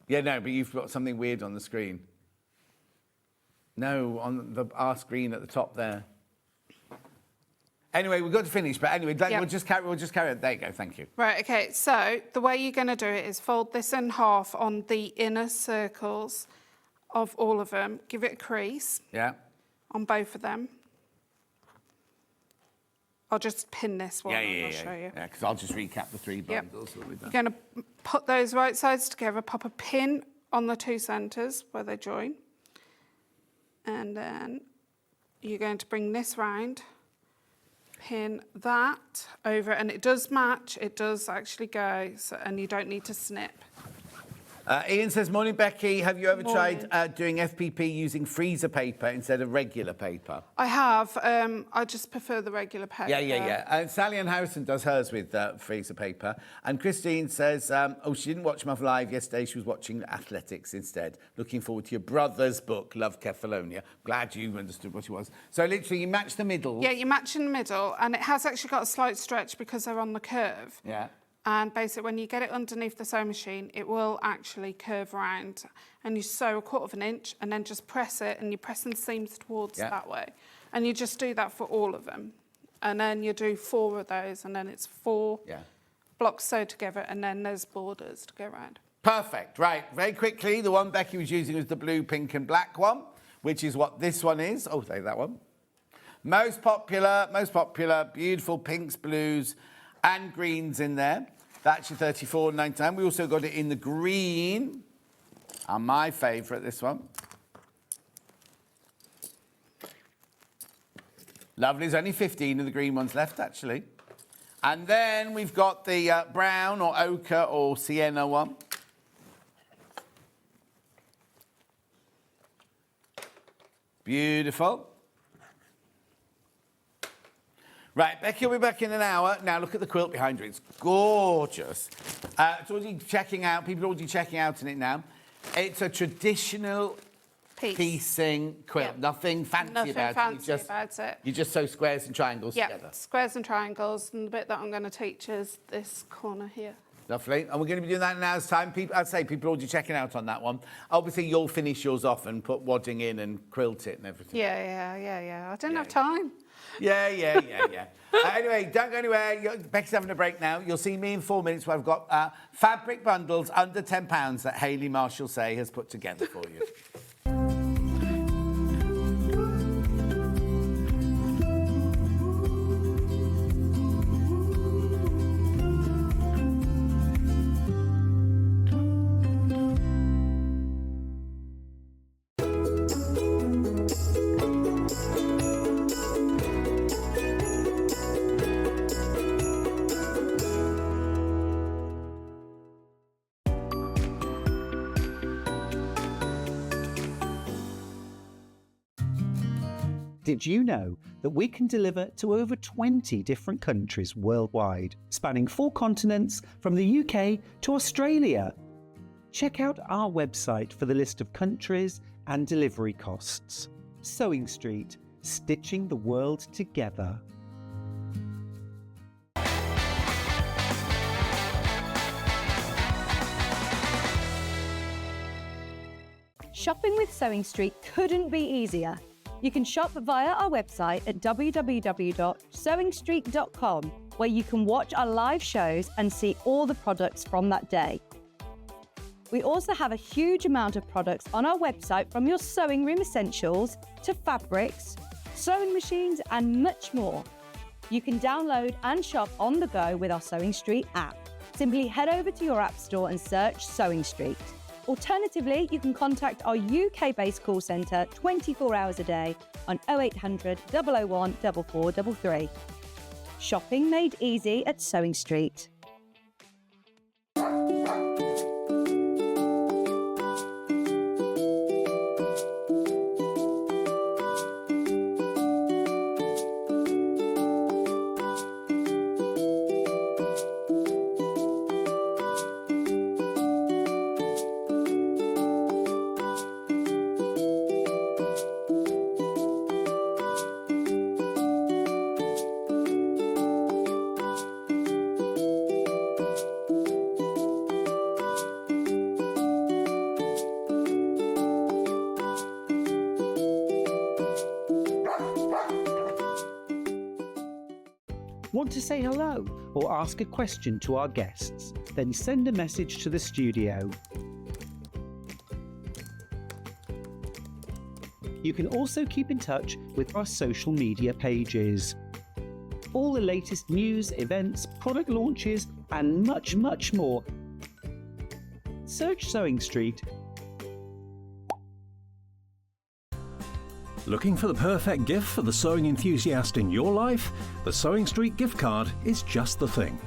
Speaker 4: Yeah, no, but you've got something weird on the screen. No, on our screen at the top there. Anyway, we've got to finish, but anyway,
Speaker 1: Yep.
Speaker 4: we'll just carry on. There you go, thank you.
Speaker 1: Right, okay. So, the way you're going to do it is fold this in half on the inner circles of all of them. Give it a crease
Speaker 4: Yeah?
Speaker 1: on both of them. I'll just pin this one and I'll
Speaker 4: Yeah,
Speaker 1: show you.
Speaker 4: Yeah, because I'll just recap the three
Speaker 1: Yep.
Speaker 4: bundles that we've done.
Speaker 1: You're going to put those right sides together, pop a pin on the two centres where they join. And then you're going to bring this round, pin that over, and it does match, it does actually go, so, and you don't need to snip.
Speaker 4: Ian says, morning, Becky. Have you ever
Speaker 1: Morning.
Speaker 4: tried doing FPP using freezer paper instead of regular paper?
Speaker 1: I have, I just prefer the regular paper.
Speaker 4: Yeah. Sally Ann Harrison does hers with freezer paper. And Christine says, she didn't watch my live yesterday. She was watching athletics instead. Looking forward to your brother's book, Love Kefalonia. Glad you understood what it was. So literally, you match the middle.
Speaker 1: Yeah, you match in the middle, and it has actually got a slight stretch because they're on the curve.
Speaker 4: Yeah.
Speaker 1: And basically, when you get it underneath the sewing machine, it will actually curve around. And you sew 1/4 inch and then just press it, and you're pressing the seams towards that way. And you just do that for all of them. And then you do 4 of those, and then it's 4 blocks sewed together, and then there's borders to go around.
Speaker 4: Perfect. Right. Very quickly, the one Becky was using was the blue, pink, and black one, which is what this one is. Oh, take that one. Most popular, beautiful pinks, blues, and greens in there. That's your $34.99. We also got it in the green. And my favourite, this one. Lovely. There's only 15 of the green ones left, actually. And then we've got the brown or ochre or sienna one. Beautiful. Right, Becky will be back in an hour. Now, look at the quilt behind her. It's gorgeous. It's already checking out. People are already checking out in it now. It's a traditional piecing quilt.
Speaker 1: Yep.
Speaker 4: Nothing fancy
Speaker 1: Nothing
Speaker 4: about
Speaker 1: fancy
Speaker 4: it.
Speaker 1: about it.
Speaker 4: You just sew squares and triangles
Speaker 1: Yeah,
Speaker 4: together.
Speaker 1: squares and triangles. And the bit that I'm going to teach is this corner here.
Speaker 4: Lovely. And we're going to be doing that in an hour's time. I'd say people are already checking out on that one. Obviously, you'll finish yours off and put wadding in and quilt it and everything.
Speaker 1: Yeah. I didn't have time.
Speaker 4: Yeah. Anyway, don't go anywhere. Becky's having a break now. You'll see me in 4 minutes where I've got fabric bundles under £10 that Hayley Marshall Say has put together for you.
Speaker 9: Did you know that we can deliver to over 20 different countries worldwide, spanning 4 continents from the UK to Australia? Check out our website for the list of countries and delivery costs. SewingStreet, stitching the world together.
Speaker 5: Shopping with SewingStreet couldn't be easier. You can shop via our website at www.sewingstreet.com, where you can watch our live shows and see all the products from that day. We also have a huge amount of products on our website, from your sewing room essentials to fabrics, sewing machines and much more. You can download and shop on the go with our SewingStreet app. Simply head over to your app store and search SewingStreet. Alternatively, you can contact our UK-based call centre 24 hours a day on 0800 001 4433. Shopping made easy at SewingStreet.
Speaker 9: Want to say hello or ask a question to our guests? Then send a message to the studio. You can also keep in touch with our social media pages. All the latest news, events, product launches, and much, much more. Search SewingStreet.
Speaker 10: Looking for the perfect gift for the sewing enthusiast in your life? The SewingStreet gift card is just the thing.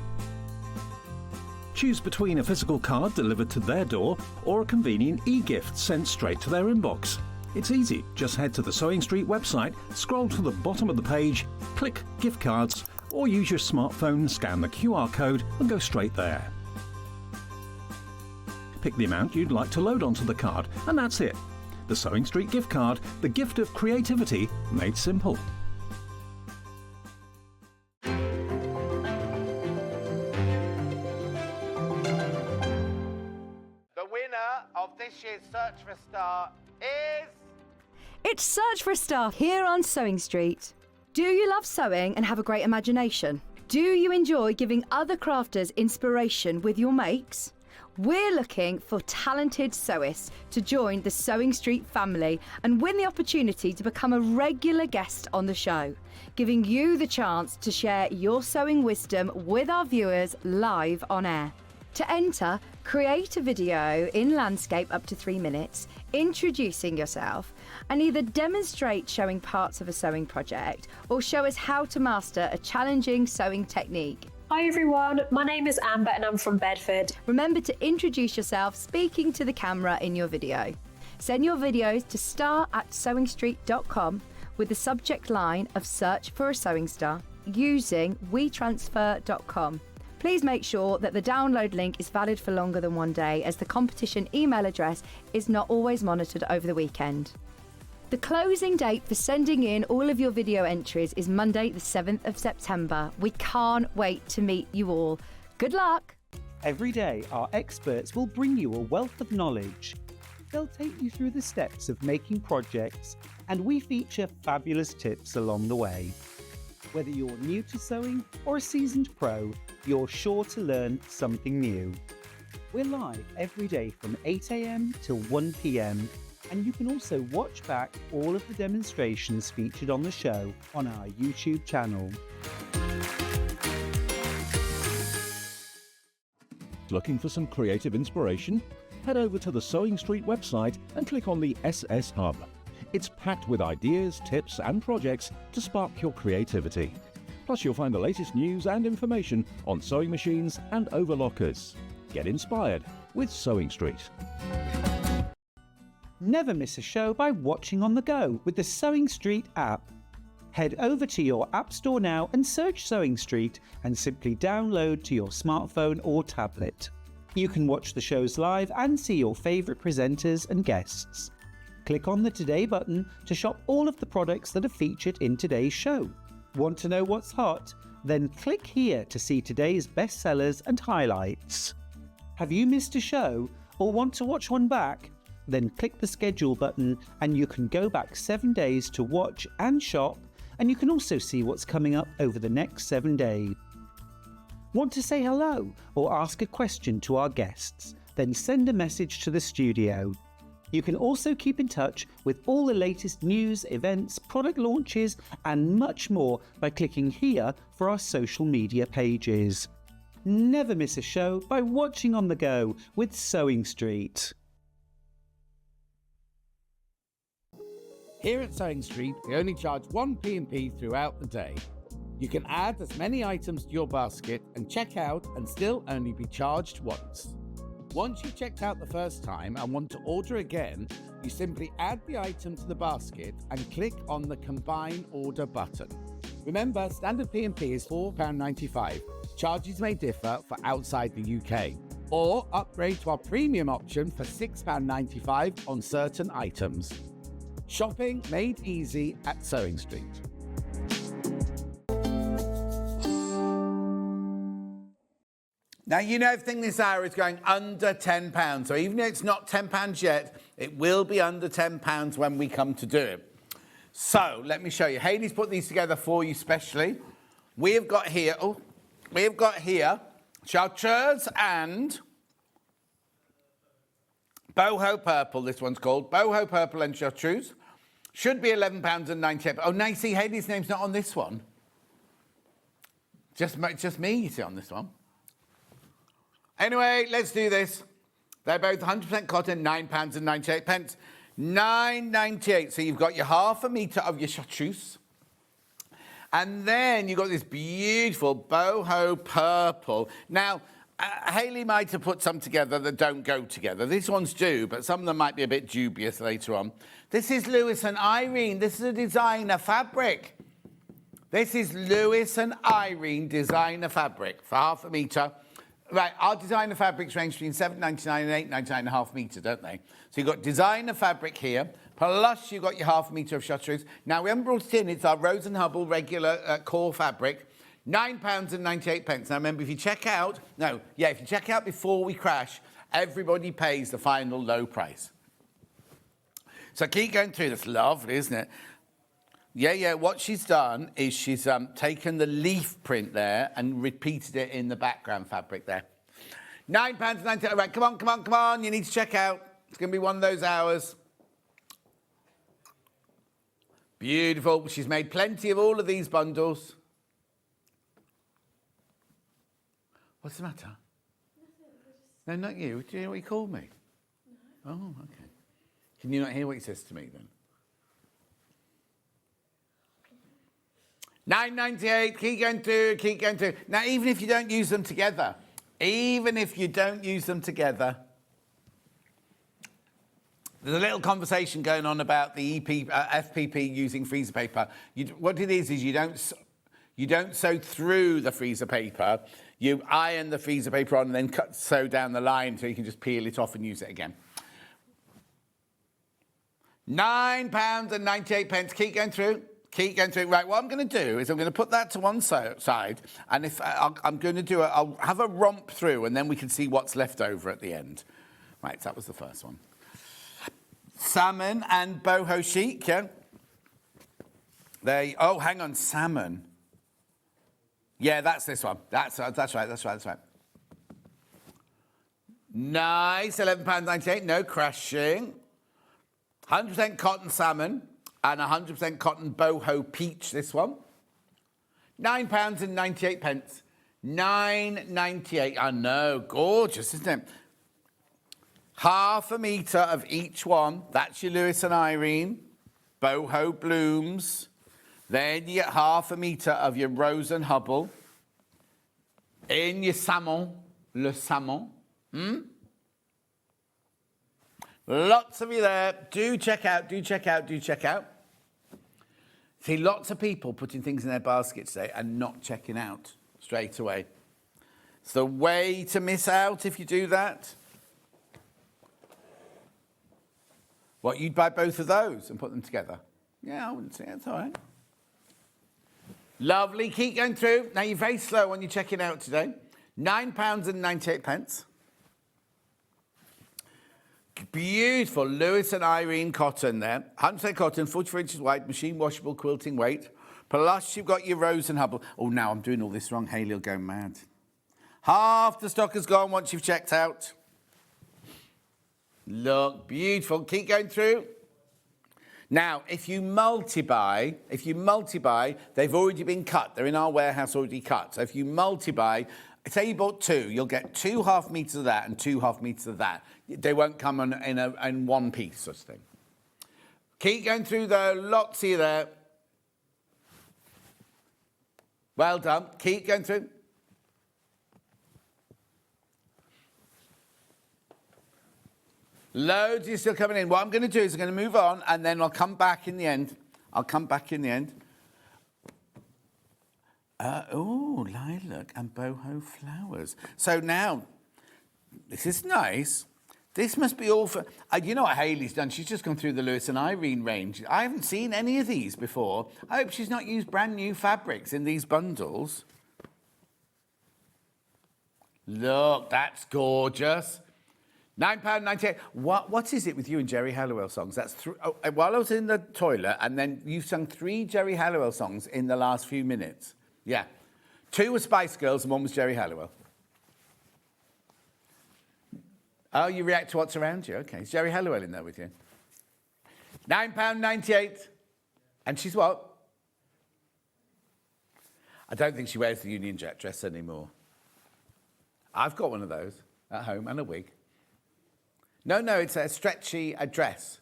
Speaker 10: Choose between a physical card delivered to their door or a convenient e-gift sent straight to their inbox. It's easy. Just head to the SewingStreet website, scroll to the bottom of the page, click Gift Cards, or use your smartphone, scan the QR code and go straight there. Pick the amount you'd like to load onto the card, and that's it. The SewingStreet gift card, the gift of creativity made simple.
Speaker 4: The winner of this year's Search for a Star is...
Speaker 5: It's Search for a Star here on SewingStreet. Do you love sewing and have a great imagination? Do you enjoy giving other crafters inspiration with your makes? We're looking for talented sewists to join the SewingStreet family and win the opportunity to become a regular guest on the show, giving you the chance to share your sewing wisdom with our viewers live on air. To enter, create a video in landscape up to 3 minutes, introducing yourself, and either demonstrate showing parts of a sewing project or show us how to master a challenging sewing technique.
Speaker 8: Hi everyone, my name is Amber and I'm from Bedford.
Speaker 5: Remember to introduce yourself speaking to the camera in your video. Send your videos to star@sewingstreet.com with the subject line of Search for a Sewing Star using wetransfer.com. Please make sure that the download link is valid for longer than 1 day, as the competition email address is not always monitored over the weekend. The closing date for sending in all of your video entries is Monday the 7th of September. We can't wait to meet you all. Good luck!
Speaker 9: Every day, our experts will bring you a wealth of knowledge. They'll take you through the steps of making projects, and we feature fabulous tips along the way. Whether you're new to sewing or a seasoned pro, you're sure to learn something new. We're live every day from 8 AM till 1 PM, and you can also watch back all of the demonstrations featured on the show on our YouTube channel.
Speaker 10: Looking for some creative inspiration? Head over to the SewingStreet website and click on the SS Hub. It's packed with ideas, tips and projects to spark your creativity. Plus you'll find the latest news and information on sewing machines and overlockers. Get inspired with SewingStreet.
Speaker 9: Never miss a show by watching on the go with the SewingStreet app. Head over to your App Store now and search Sewing Street and simply download to your smartphone or tablet. You can watch the shows live and see your favourite presenters and guests. Click on the Today button to shop all of the products that are featured in today's show. Want to know what's hot? Then click here to see today's bestsellers and highlights. Have you missed a show or want to watch one back? Then click the schedule button and you can go back 7 days to watch and shop, and you can also see what's coming up over the next 7 days. Want to say hello or ask a question to our guests? Then send a message to the studio. You can also keep in touch with all the latest news, events, product launches and much more by clicking here for our social media pages. Never miss a show by watching on the go with Sewing Street.
Speaker 4: Here at Sewing Street, we only charge one P&P throughout the day. You can add as many items to your basket and check out and still only be charged once. Once you've checked out the first time and want to order again, you simply add the item to the basket and click on the Combine Order button. Remember, standard P&P is £4.95. Charges may differ for outside the UK. Or upgrade to our premium option for £6.95 on certain items. Shopping made easy at Sewing Street. Now, you know everything this hour is going under £10. So even though it's not £10 yet, it will be under £10 when we come to do it. So let me show you. Hayley's put these together for you specially. We've got here chartreuse and boho purple. This one's called boho purple and chartreuse. Should be £11.98. Oh, now you see Hayley's name's not on this one. Just me, you see, on this one. Anyway, let's do this. They're both 100% cotton, £9.98. £9.98. So you've got your half a metre of your chartreuse. And then you've got this beautiful boho purple. Now, Hayley might have put some together that don't go together. These ones do, but some of them might be a bit dubious later on. This is Lewis and Irene. This is a designer fabric. This is Lewis and Irene designer fabric for half a metre. Right, our designer fabrics range between £7.99 and £8.99 a half metre, don't they? So you've got designer fabric here, plus you've got your half a metre of chartreuse. Now, we haven't brought it in. It's our Rose and Hubble regular core fabric, £9.98. Now, remember, if you check out before we crash, everybody pays the final low price. So keep going through this. Lovely, isn't it? Yeah, what she's done is she's taken the leaf print there and repeated it in the background fabric there. £9.98. Right, come on. You need to check out. It's going to be one of those hours. Beautiful. She's made plenty of all of these bundles. What's the matter? No, not you. Do you know what he called me? No. Oh, okay. Can you not hear what he says to me then? £9.98, keep going through. Now, even if you don't use them together, there's a little conversation going on about the FPP using freezer paper. What it is you don't sew through the freezer paper. You iron the freezer paper on and then sew down the line so you can just peel it off and use it again. £9.98. Keep going through. Right, what I'm going to do is I'm going to put that to one side, and I'm going to I'll have a romp through, and then we can see what's left over at the end. Right, so that was the first one. Salmon and boho chic, yeah? Oh, hang on, salmon. Yeah, that's this one. That's right. Nice, £11.98, no crashing. 100% cotton salmon. And 100% cotton boho peach, this one. £9.98. £9.98. I know, gorgeous, isn't it? Half a metre of each one. That's your Lewis and Irene. Boho blooms. Then you get half a metre of your Rose and Hubble. In your salmon. Le salmon. Lots of you there. Do check out. See, lots of people putting things in their basket today and not checking out straight away. It's the way to miss out if you do that. What, you'd buy both of those and put them together? Yeah, I wouldn't say that's all right. Lovely, keep going through. Now, you're very slow when you're checking out today. £9.98. Beautiful Lewis and Irene cotton there. 100% cotton, 44 inches wide, machine washable quilting weight. Plus, you've got your Rose and Hubble. Oh, now I'm doing all this wrong. Hayley will go mad. Half the stock is gone once you've checked out. Look, beautiful. Keep going through. Now, if you multi-buy, they've already been cut. They're in our warehouse already cut. So if you multi-buy, say you bought two, you'll get 2 half meters of that and 2 half meters of that. They won't come in one piece, sort of thing. Keep going through though. Lots here there. Well done. Keep going through. Loads are still coming in. What I'm going to do is I'm going to move on and then I'll come back in the end. Oh, lilac and boho flowers. So now, this is nice. This must be all for... you know what Hayley's done? She's just gone through the Lewis and Irene range. I haven't seen any of these before. I hope she's not used brand new fabrics in these bundles. Look, that's gorgeous. £9.98. What is it with you and Jerry Halliwell songs? That's while I was in the toilet, and then you sung 3 Jerry Halliwell songs in the last few minutes. Yeah. 2 were Spice Girls and 1 was Jerry Halliwell. Oh, you react to what's around you. Okay. Is Jerry Halliwell in there with you? £9.98. And she's what? I don't think she wears the Union Jack dress anymore. I've got one of those at home and a wig. No, it's a stretchy dress.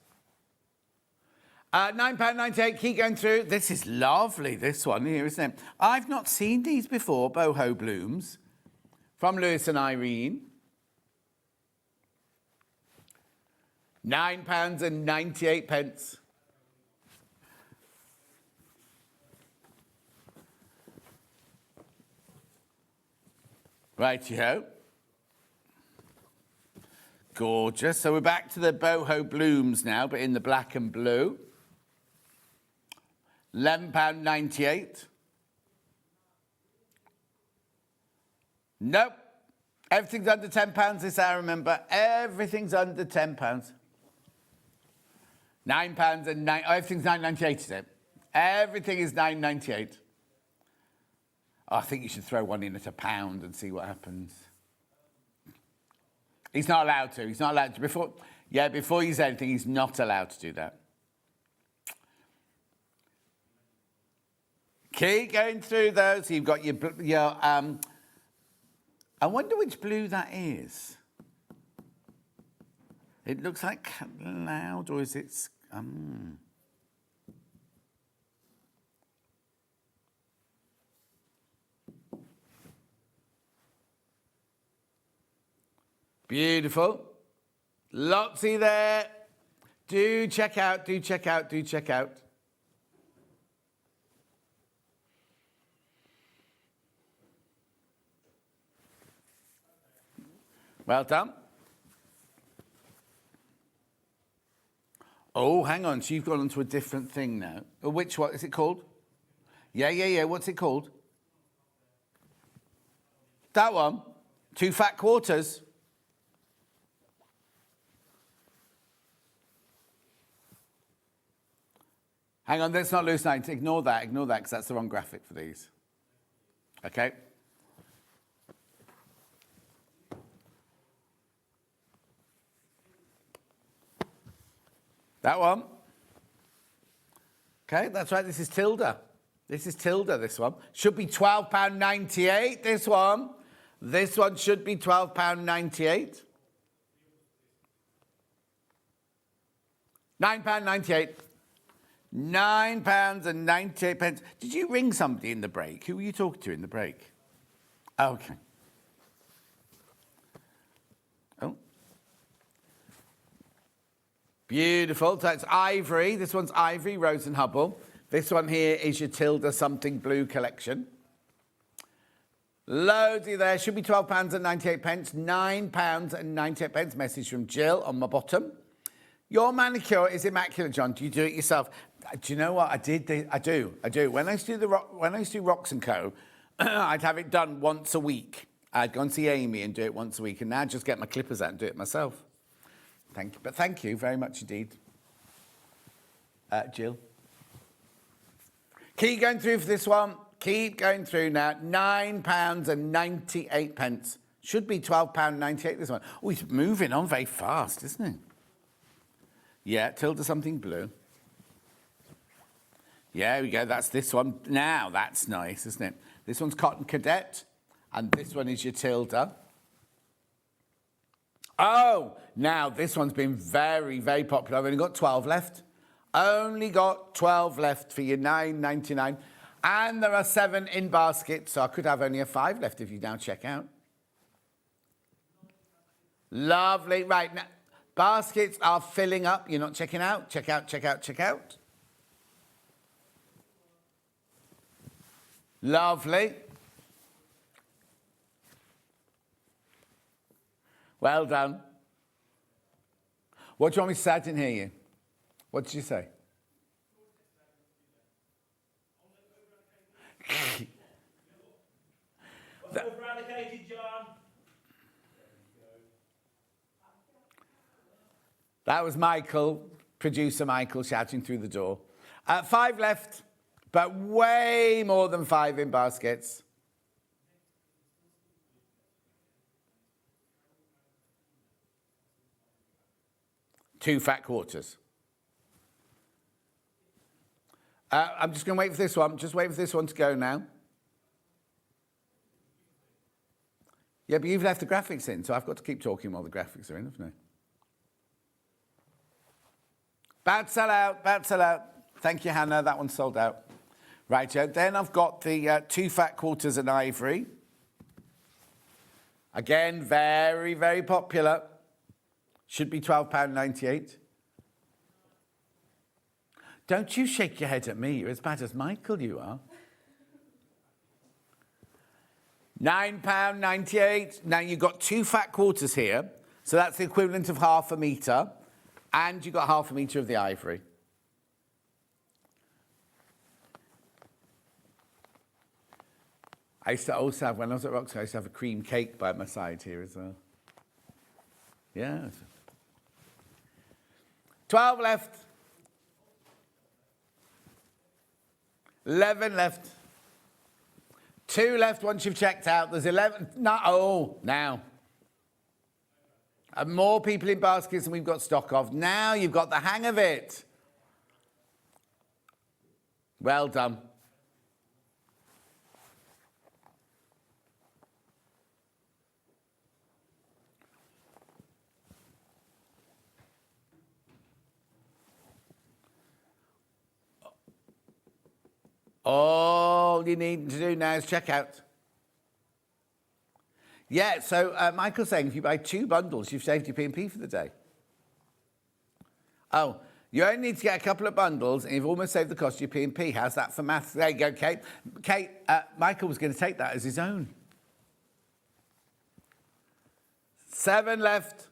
Speaker 4: £9.98, keep going through. This is lovely, this one here, isn't it? I've not seen these before, boho blooms, from Lewis and Irene. £9.98. Righty-ho. Gorgeous. So we're back to the boho blooms now, but in the black and blue. £11.98. Nope. Everything's under £10 this hour, remember. Everything's under £10. £9 and nine. Oh, everything's £9.98, is it? Everything is £9.98. Oh, I think you should throw one in at £1 and see what happens. He's not allowed to. He's not allowed to. Before you say anything, he's not allowed to do that. Keep going through those. So you've got your I wonder which blue that is. It looks like cloud, or is it... Beautiful. Lotsy there. Do check out. Well done. Oh, hang on. So you've gone onto a different thing now. Which one is it called? Yeah. What's it called? That one. 2 fat quarters. Hang on, let's not lose night. Ignore that, because that's the wrong graphic for these. Okay? That one. Okay, that's right, this is Tilda. This one. Should be £12.98, this one. This one should be £12.98. £9.98. £9.98. Did you ring somebody in the break? Who were you talking to in the break? Oh, okay. Oh. Beautiful. So it's ivory. This one's ivory, Rose and Hubble. This one here is your Tilda Something Blue collection. Loadsy there. Should be £12.98. £9.98. Message from Jill on my bottom. Your manicure is immaculate, John. Do you do it yourself? Do you know what? I do. When I used to do Rocks & Co., I'd have it done once a week. I'd go and see Amy and do it once a week, and now I just get my clippers out and do it myself. Thank you. But thank you very much indeed, Jill. Keep going through for this one. Keep going through now. £9.98. Should be £12.98 this one. Oh, it's moving on very fast, isn't it? Yeah, Tilda Something Blue. Yeah, there we go. That's this one. Now, that's nice, isn't it? This one's Cotton Cadet, and this one is your Tilda. Oh, now this one's been very, very popular. I've only got 12 left. Only got 12 left for your £9.99. And there are 7 in basket, so I could have only a 5 left if you now check out. Lovely. Right, now, baskets are filling up. You're not checking out? Check out, check out, check out. Lovely. Well done. What do you want me to say? I didn't hear you. What did you say? That was Michael, producer Michael, shouting through the door. 5 left, but way more than 5 in baskets. Two fat quarters. I'm just going to wait for this one. Just wait for this one to go now. Yeah, but you've left the graphics in, so I've got to keep talking while the graphics are in, haven't I? Bad sellout, bad sellout. Thank you, Hannah. That one's sold out. Right, Joe. Then I've got the 2 fat quarters in ivory. Again, very, very popular. Should be £12.98. Don't you shake your head at me. You're as bad as Michael, you are. £9.98. Now, you've got 2 fat quarters here, so that's the equivalent of half a metre, and you've got half a metre of the ivory. I used to also have, when I was at Roxy, I used to have a cream cake by my side here as well. Yeah. 12 left. 11 left. 2 left once you've checked out. There's 11. No, oh, now. And more people in baskets than we've got stock of. Now you've got the hang of it. Well done. All you need to do now is check out. Yeah, so Michael's saying if you buy 2 bundles, you've saved your P&P for the day. Oh, you only need to get a couple of bundles and you've almost saved the cost of your P&P. How's that for maths? There you go, Kate. Kate, Michael was going to take that as his own. 7 left.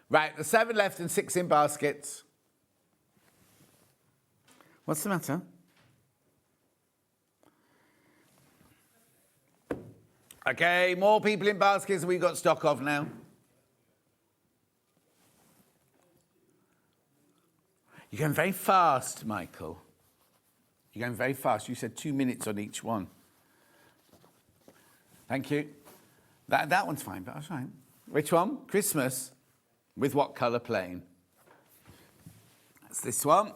Speaker 4: Right, there's 7 left and 6 in baskets. What's the matter? Okay, more people in baskets than we've got stock of now. You're going very fast, Michael. You're going very fast. You said 2 minutes on each one. Thank you. That one's fine, but that's fine. Which one? Christmas. With what colour plain? That's this one.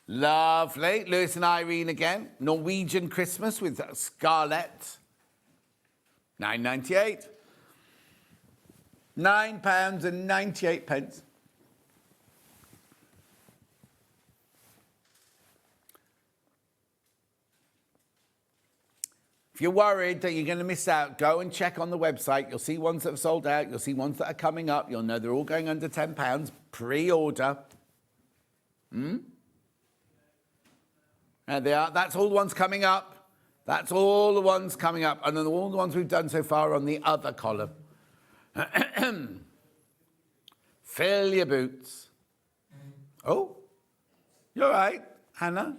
Speaker 4: Lovely. Lewis and Irene again. Norwegian Christmas with Scarlett. £9.98. £9.98. If you're worried that you're going to miss out, go and check on the website. You'll see ones that have sold out. You'll see ones that are coming up. You'll know they're all going under £10. Pre-order. There they are. That's all the ones coming up. That's all the ones coming up. And then all the ones we've done so far are on the other column. Fill your boots. Oh, you're right, Hannah.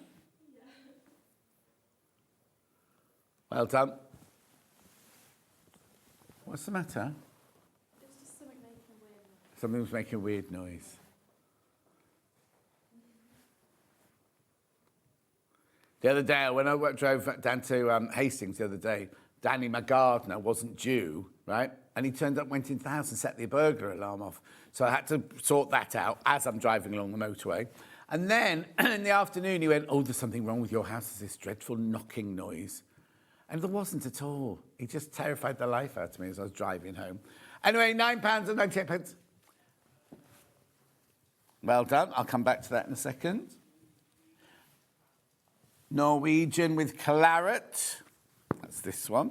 Speaker 4: Well done. What's the matter?
Speaker 11: It's just something making a weird noise.
Speaker 4: Something's making a weird noise. The other day, when I drove down to Hastings the other day, Danny, my gardener, wasn't due, right? And he turned up, went into the house and set the burglar alarm off. So I had to sort that out as I'm driving along the motorway. And then in the afternoon, he went, oh, there's something wrong with your house. There's this dreadful knocking noise. And there wasn't at all. He just terrified the life out of me as I was driving home. Anyway, £9.98. Well done. I'll come back to that in a second. Norwegian with claret. That's this one.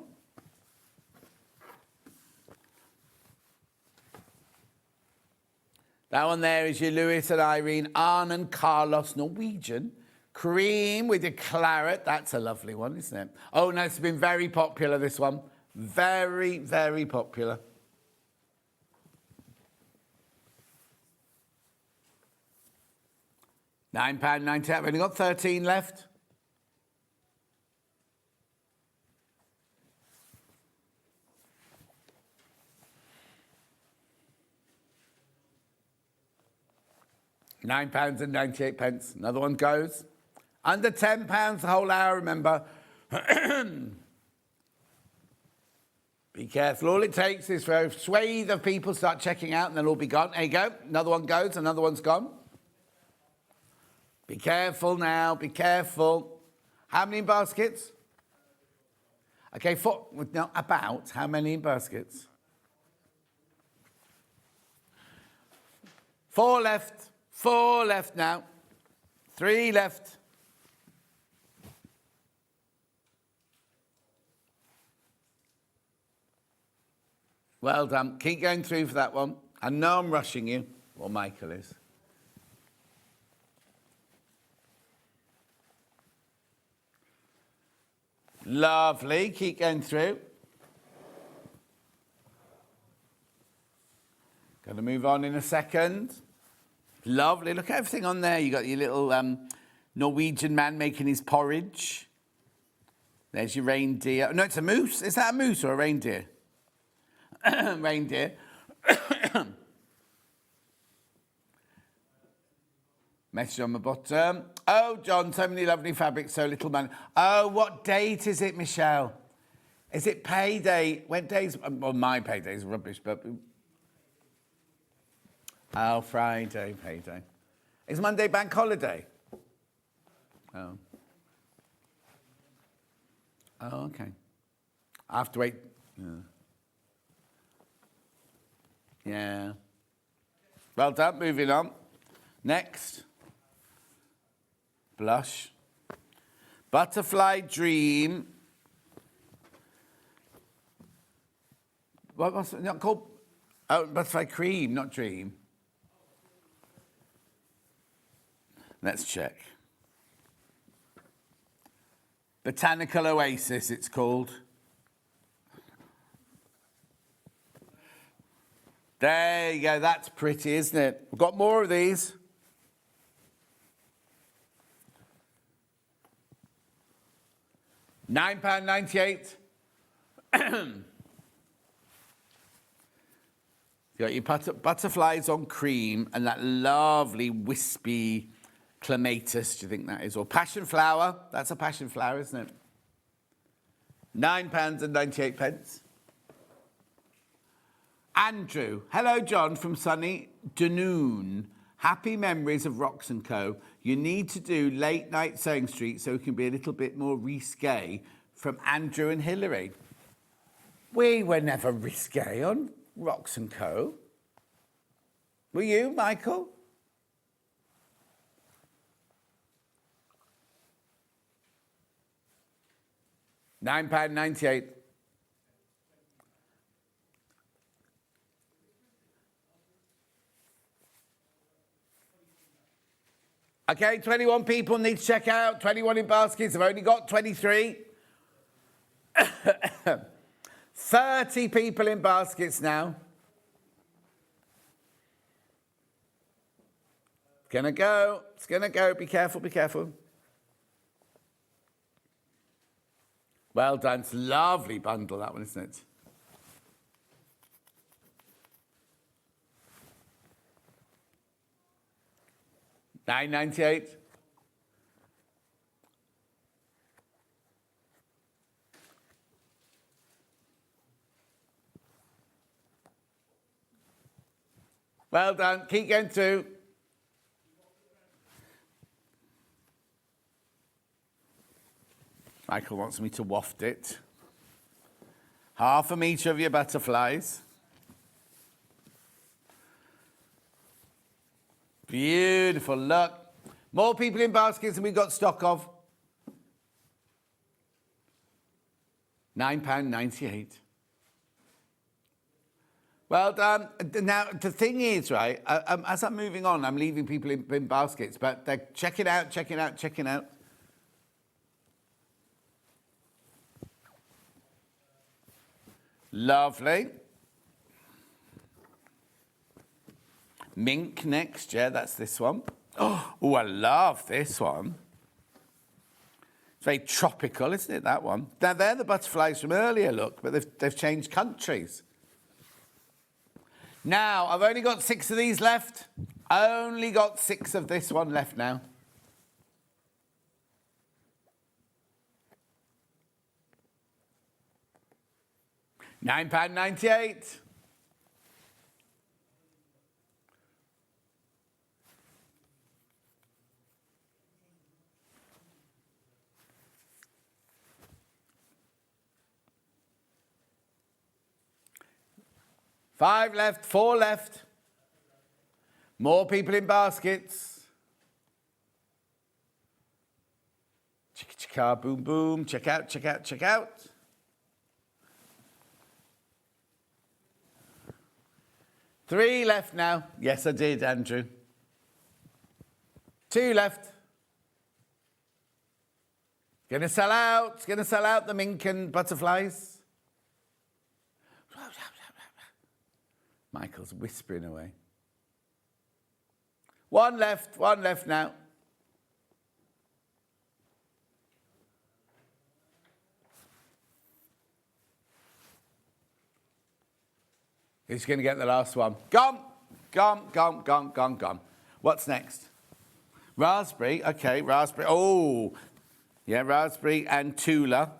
Speaker 4: That one there is your Lewis and Irene, Arne and Carlos Norwegian. Cream with your claret. That's a lovely one, isn't it? Oh, no, it's been very popular, this one. Very, very popular. £9.98. I've only got 13 left. £9.98. Another one goes. Under £10 the whole hour, remember. Be careful. All it takes is for a swathe of people start checking out and they'll all be gone. There you go. Another one goes. Another one's gone. Be careful now. Be careful. How many in baskets? Okay, about how many in baskets? 4 left. 4 left now. 3 left. Well done. Keep going through for that one. I know I'm rushing you. Well, Michael is. Lovely. Keep going through. Going to move on in a second. Lovely. Look at everything on there. You got your little Norwegian man making his porridge. There's your reindeer. No, it's a moose. Is that a moose or a reindeer? Reindeer. Message on the bottom. Oh, John, so many lovely fabrics, so little money. Oh, what date is it, Michelle? Is it payday? When days? Well, my payday's rubbish, but... Oh, Friday, payday. Is Monday bank holiday? Oh. Oh, okay. I have to wait. Yeah. Well done, moving on. Next. Blush. Butterfly Dream. What was it not called? Oh, Butterfly Cream, not Dream. Let's check. Botanical Oasis, it's called. There you go, that's pretty, isn't it? We've got more of these. £9.98. You got your butterflies on cream and that lovely wispy clematis, do you think that is? Or passion flower. That's a passion flower, isn't it? £9.98. Andrew. Hello, John, from sunny Dunoon. Happy memories of Rocks & Co. You need to do late night Sewing Street so we can be a little bit more risque, from Andrew and Hillary. We were never risque on Rocks & Co. Were you, Michael? £9.98. Okay, 21 people need to check out. 21 in baskets. I've only got 23. 30 people in baskets now. It's gonna go. It's gonna go. Be careful, be careful. Well done. It's a lovely bundle, that one, isn't it? £9.98. Well done. Keep going too. Michael wants me to waft it. Half a metre of your butterflies. Beautiful, look. More people in baskets than we've got stock of. £9.98. Well done. Now, the thing is, right, as I'm moving on, I'm leaving people in baskets, but they're checking out, checking out, checking out. Lovely. Mink next, yeah, that's this one. Oh, I love this one. It's very tropical, isn't it, that one? Now, they're the butterflies from earlier, look, but they've changed countries. Now, I've only got 6 of these left. Only got 6 of this one left now. £9.98. Five left, 4 left. More people in baskets. Chicka chicka, boom boom. Check out, check out, check out. 3 left now. Yes, I did, Andrew. 2 left. Gonna sell out. Gonna sell out the mink and butterflies. Michael's whispering away. 1 left now. Who's going to get the last one? Gone, gone, gone, gone, gone, gone. What's next? Raspberry, okay, raspberry. Oh, yeah, raspberry and Tula.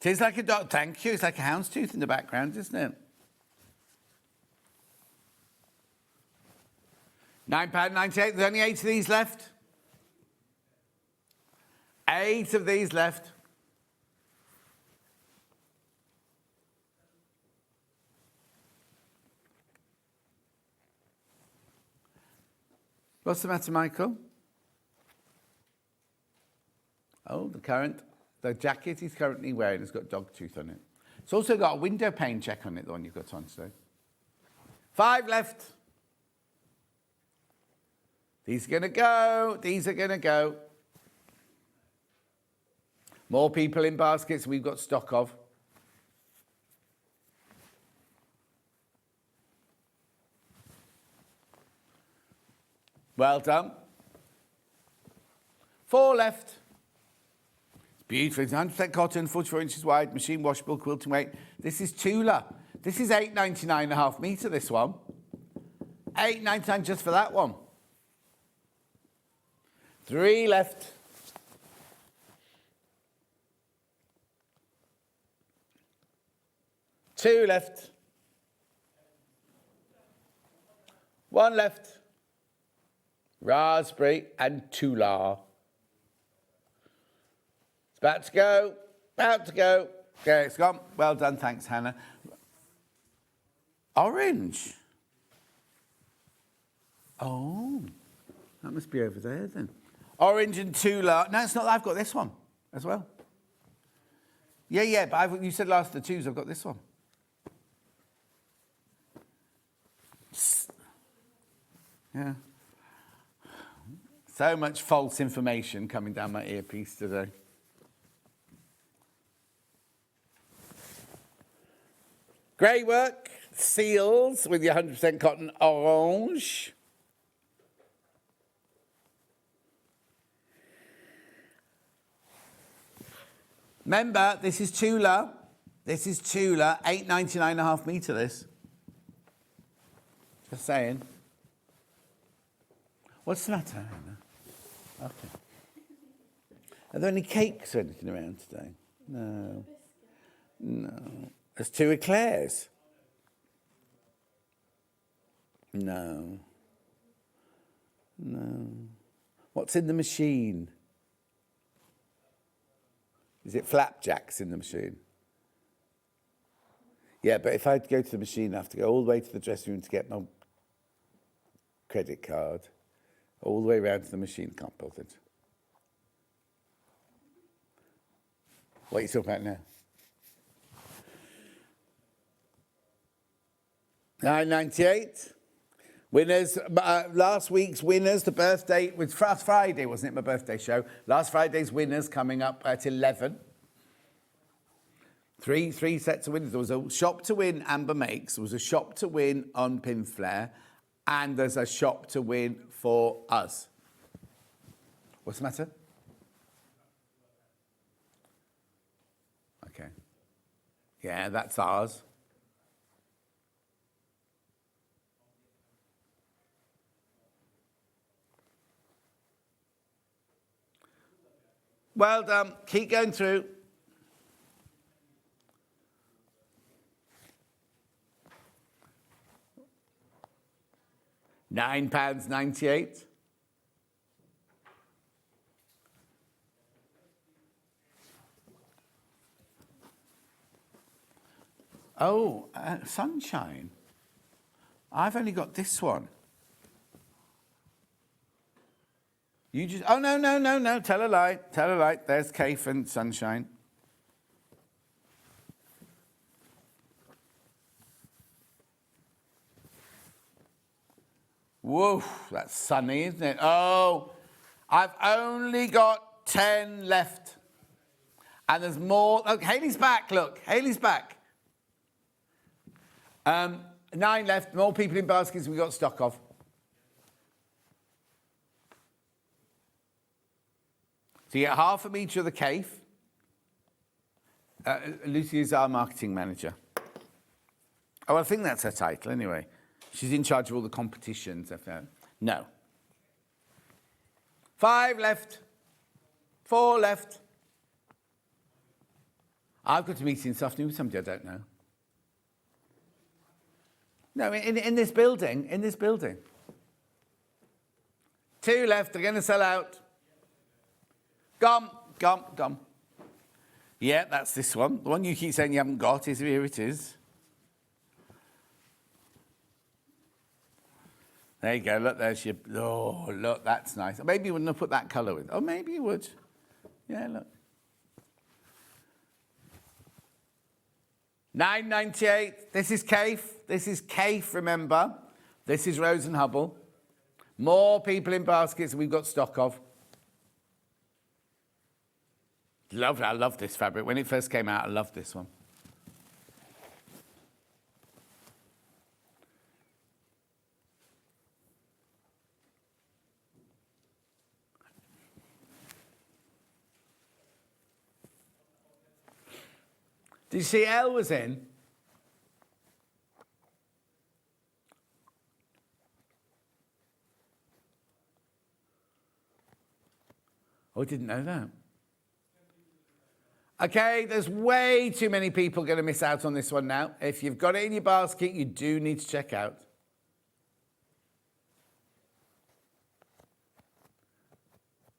Speaker 4: It's like a dog. Thank you. It's like a houndstooth in the background, isn't it? £9.98. There's only 8 of these left. 8 of these left. What's the matter, Michael? Oh, the jacket he's currently wearing has got dog tooth on it. It's also got a window pane check on it, the one you've got on today. 5 left. These are going to go. These are going to go. More people in baskets we've got stock of. Well done. 4 left. It's beautiful. It's 100% cotton, 44 inches wide, machine washable, quilting weight. This is Tula. This is £8.99.5 metre, this one. £8.99 just for that one. 3 left. Two left. 1 left. Raspberry and Tula. It's about to go. About to go. Okay, it's gone. Well done, thanks, Hannah. Orange. Oh, that must be over there then. Orange and Tula. No, it's not. I've got this one as well. Yeah, but you said last the twos. I've got this one. Yeah. So much false information coming down my earpiece today. Grey work, seals with your 100% cotton orange. Remember, this is Tula. This is Tula, $8.99.5 metre this. Just saying. What's the matter, Hannah? Okay. Are there any cakes or anything around today? No. No. There's 2 eclairs. No. No. What's in the machine? Is it flapjacks in the machine? Yeah, but if I go to the machine, I have to go all the way to the dressing room to get my credit card. All the way around to the machine, can't bother. What are you talking about now? $9.98. Winners, last week's winners, the birthday was last Friday, wasn't it, my birthday show? Last Friday's winners coming up at 11. Three sets of winners. There was a shop to win Amber Makes, there was a shop to win on Pinflare, and there's a shop to win for us. What's the matter? Okay. Yeah, that's ours. Well done. Keep going through. £9.98. Oh, sunshine. I've only got this one. You just, oh, no. Tell a lie. There's Kafe and sunshine. Whoa, that's sunny, isn't it? Oh, I've only got 10 left. And there's more. Look, Hayley's back, look. Hayley's back. 9 left. More people in baskets we've got stock of. So you get half of each of the Kafe. Lucy is our marketing manager. Oh, I think that's her title anyway. She's in charge of all the competitions. No. 5 left. 4 left. I've got a meeting this afternoon with somebody I don't know. No, in this building. 2 left. They're going to sell out. Gone. Yeah, that's this one. The one you keep saying you haven't got is here it is. There you go. Look, there's your... Oh, look, that's nice. Maybe you wouldn't have put that colour with. Oh, maybe you would. Yeah, look. $9.98. This is Kafe, remember. This is Rose and Hubble. More people in baskets we've got stock of. I love this fabric. When it first came out, I loved this one. Did you see Elle was in? Oh, I didn't know that. Okay, there's way too many people going to miss out on this one now. If you've got it in your basket, you do need to check out.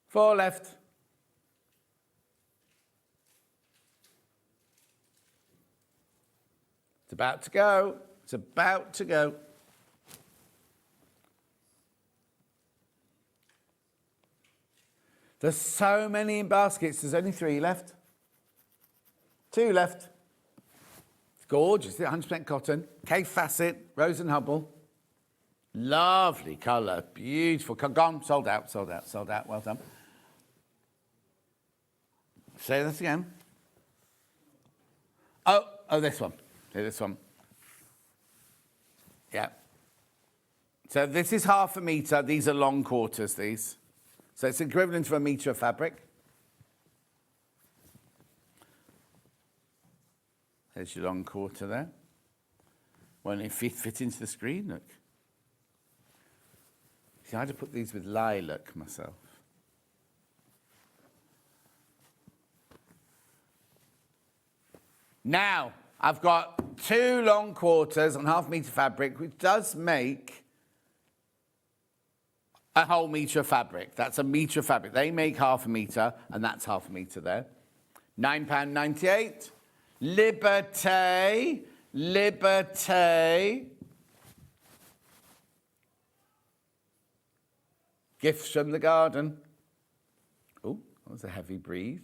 Speaker 4: Four left. about to go. It's about to go. There's so many in baskets. There's only 3 left. 2 left. It's gorgeous. 100% cotton. K Facet, Rose and Hubble. Lovely colour. Beautiful. Gone. Sold out. Sold out. Sold out. Well done. Say this again. Oh, this one. This one. Yeah. So this is 1/2 metre. These are long quarters, these. So it's equivalent to 1 metre of fabric. There's your long quarter there. Won't it fit into the screen? Look. See, I had to put these with lilac myself. Now, I've got 2 long quarters on 1/2 metre fabric, which does make a whole metre of fabric. That's 1 metre of fabric. They make 1/2 metre, and that's 1/2 metre there. £9.98. Liberté. Liberté. Gifts from the garden. Oh, that was a heavy breathe.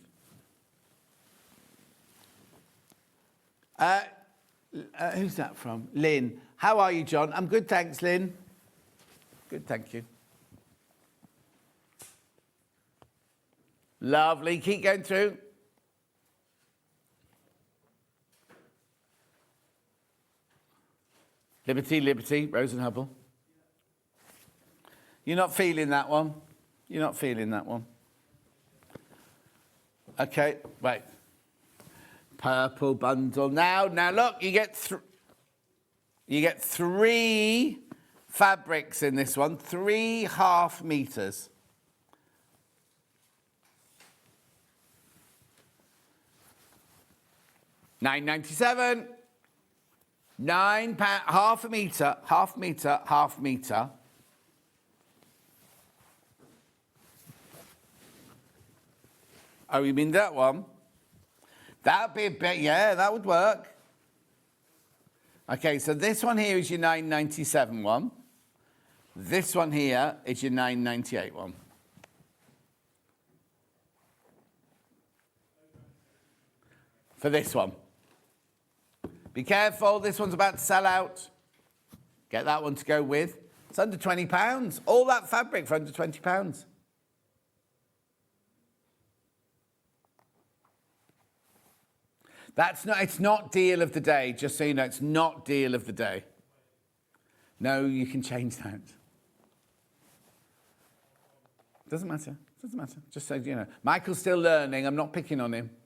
Speaker 4: Who's that from? Lynn. How are you, John? I'm good, thanks, Lynn. Good, thank you. Lovely. Keep going through. Liberty, Liberty, Rose and Hubble. You're not feeling that one? You're not feeling that one? Okay, right. Purple bundle. Now look, you get 3 fabrics in this one. 3 1/2 metres. £9.97. £9, 1/2 metre, 1/2 metre, 1/2 metre. Oh, you mean that one? That'd be a bit, yeah, that would work. Okay, so this one here is your £9.97 one. This one here is your £9.98 one. For this one. Be careful, this one's about to sell out. Get that one to go with. It's under £20. All that fabric for under £20. It's not deal of the day, just so you know, it's not deal of the day. No, you can change that. Doesn't matter, doesn't matter. Just so you know. Michael's still learning, I'm not picking on him.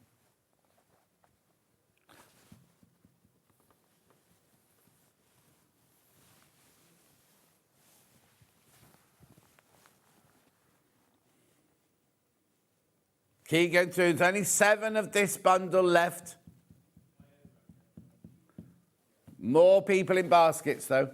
Speaker 4: Keep going through, there's only 7 of this bundle left. More people in baskets, though.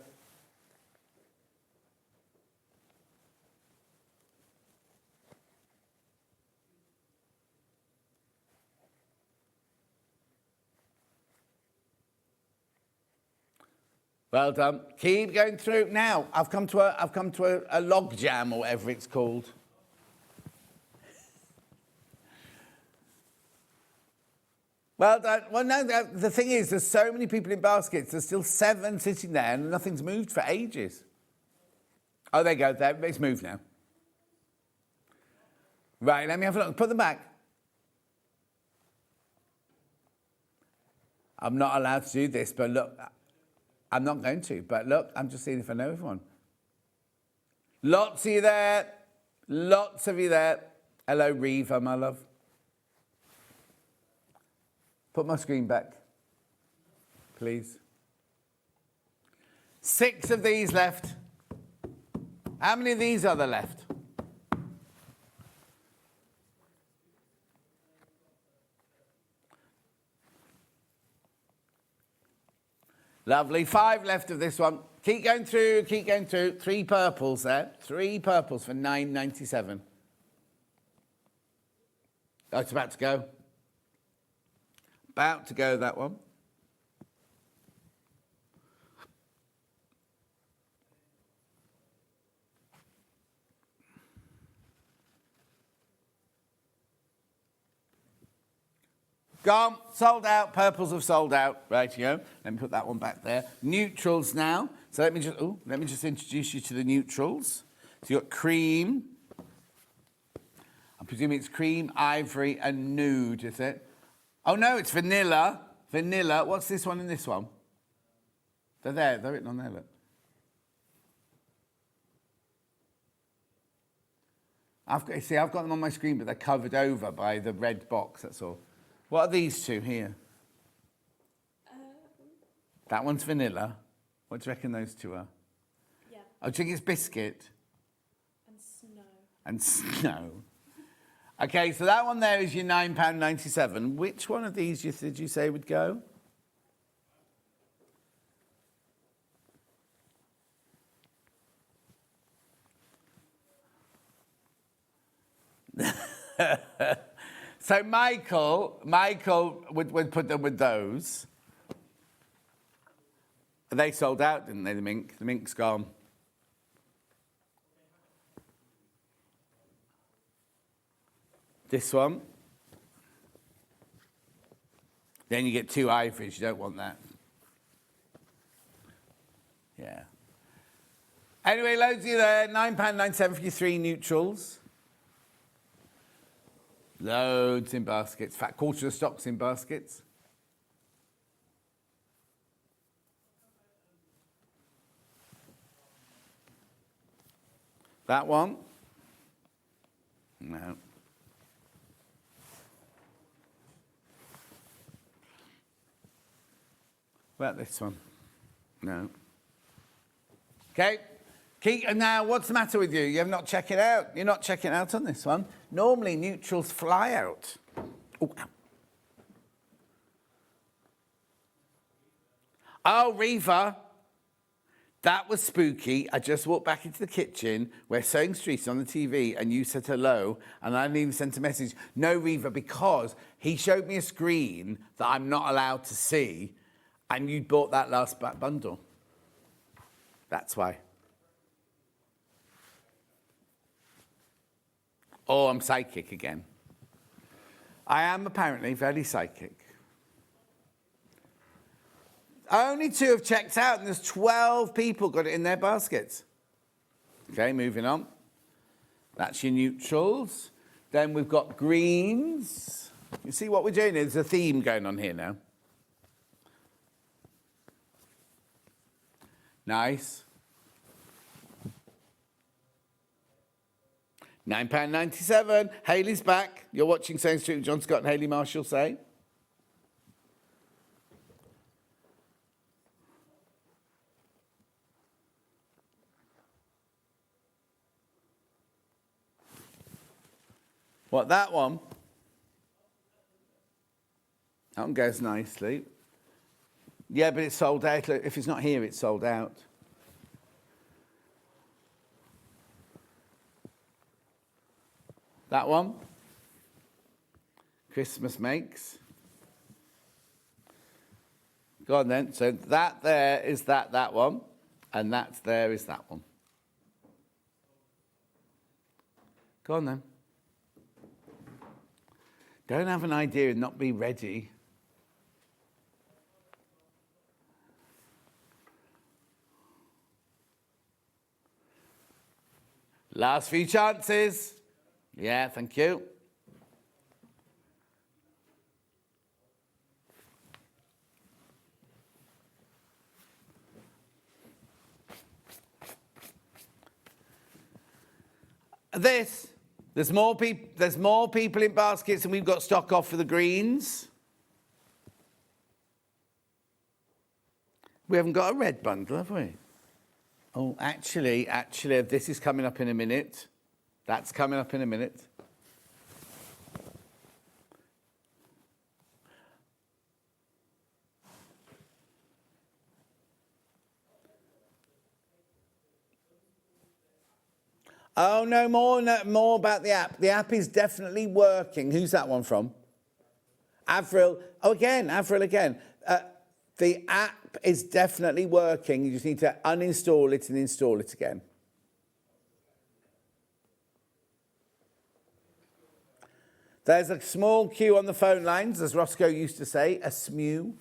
Speaker 4: Well done. Keep going through. Now, I've come to a log jam or whatever it's called. Well done. Well, no, the thing is, there's so many people in baskets. There's still 7 sitting there, and nothing's moved for ages. Oh, there you go. There, it's moved now. Right, let me have a look. Put them back. I'm not allowed to do this, but look, I'm not going to. But look, I'm just seeing if I know everyone. Lots of you there. Lots of you there. Hello, Reva, my love. Put my screen back, please. 6 of these left. How many of these are there left? Lovely. 5 left of this one. Keep going through, keep going through. 3 purples there. 3 purples for £9.97. Oh, it's about to go. About to go, that one. Gone, sold out. Purples have sold out. Right, you go. Let me put that one back there. Neutrals now. So let me just introduce you to the neutrals. So you've got cream. I'm presuming it's cream, ivory, and nude, is it? Oh no, it's vanilla. Vanilla. What's this one and this one? They're there. They're written on there. Look. I've got them on my screen, but they're covered over by the red box. That's all. What are these two here? That one's vanilla. What do you reckon those two are?
Speaker 11: Yeah.
Speaker 4: Oh, do you think it's biscuit?
Speaker 11: And snow.
Speaker 4: And snow. Okay, so that one there is your £9.97. Which one of these did you say would go? So Michael would put them with those. They sold out, didn't they, the mink? The mink's gone. This one. Then you get two ivories. You don't want that. Yeah. Anyway, loads of you there. £9.97 for your three neutrals. Loads in baskets. In fact, quarter of the stock's in baskets. That one? No. What about this one? No. Okay. And now, what's the matter with you? You're not checking out. You're not checking out on this one. Normally, neutrals fly out. Oh, ow. Oh, Reva. That was spooky. I just walked back into the kitchen where Sewing Street's on the TV and you said hello and I didn't even send a message. No, Reva, because he showed me a screen that I'm not allowed to see and you bought that last bundle. That's why. Oh, I'm psychic again. I am apparently very psychic. Only 2 have checked out, and there's 12 people got it in their baskets. Okay, moving on. That's your neutrals. Then we've got greens. You see what we're doing? There's a theme going on here now. Nice. £9.97. Hayley's back. You're watching Sewing Street with John Scott and Hayley Marshall say. What, that one? That one goes nicely. Yeah, but it's sold out. If it's not here, it's sold out. That one? Christmas makes. Go on then. So that there is that one. And that there is that one. Go on then. Don't have an idea and not be ready. Last few chances. Yeah, thank you. There's more people in baskets and we've got stock off for the greens. We haven't got a red bundle, have we? Oh, actually, this is coming up in a minute. That's coming up in a minute. Oh, no, more about the app. The app is definitely working. Who's that one from? Avril. Oh, again, Avril again. The app is definitely working. You just need to uninstall it and install it again. There's a small queue on the phone lines, as Roscoe used to say, a smew,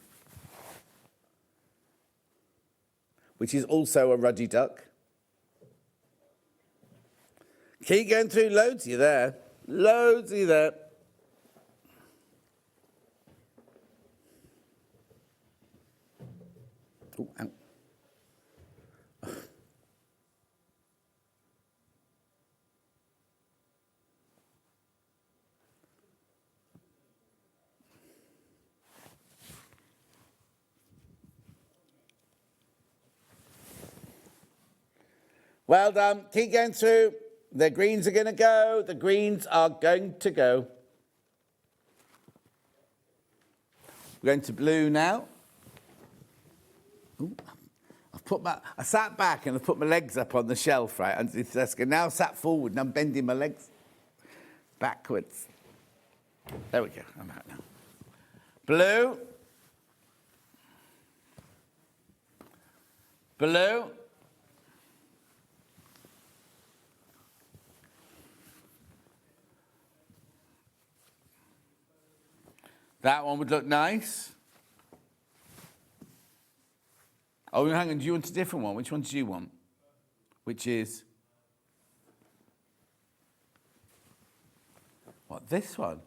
Speaker 4: which is also a ruddy duck. Keep going through, loads of you there. Loads of you there. Ooh, ow. Well done. Keep going through. The greens are going to go. The greens are going to go. We're going to blue now. Ooh, I sat back and I've put my legs up on the shelf, right, underneath the desk. And now sat forward and I'm bending my legs backwards. There we go. I'm out now. Blue. Blue. That one would look nice. Oh, hang on, do you want a different one? Which one do you want? Which is... What, this one?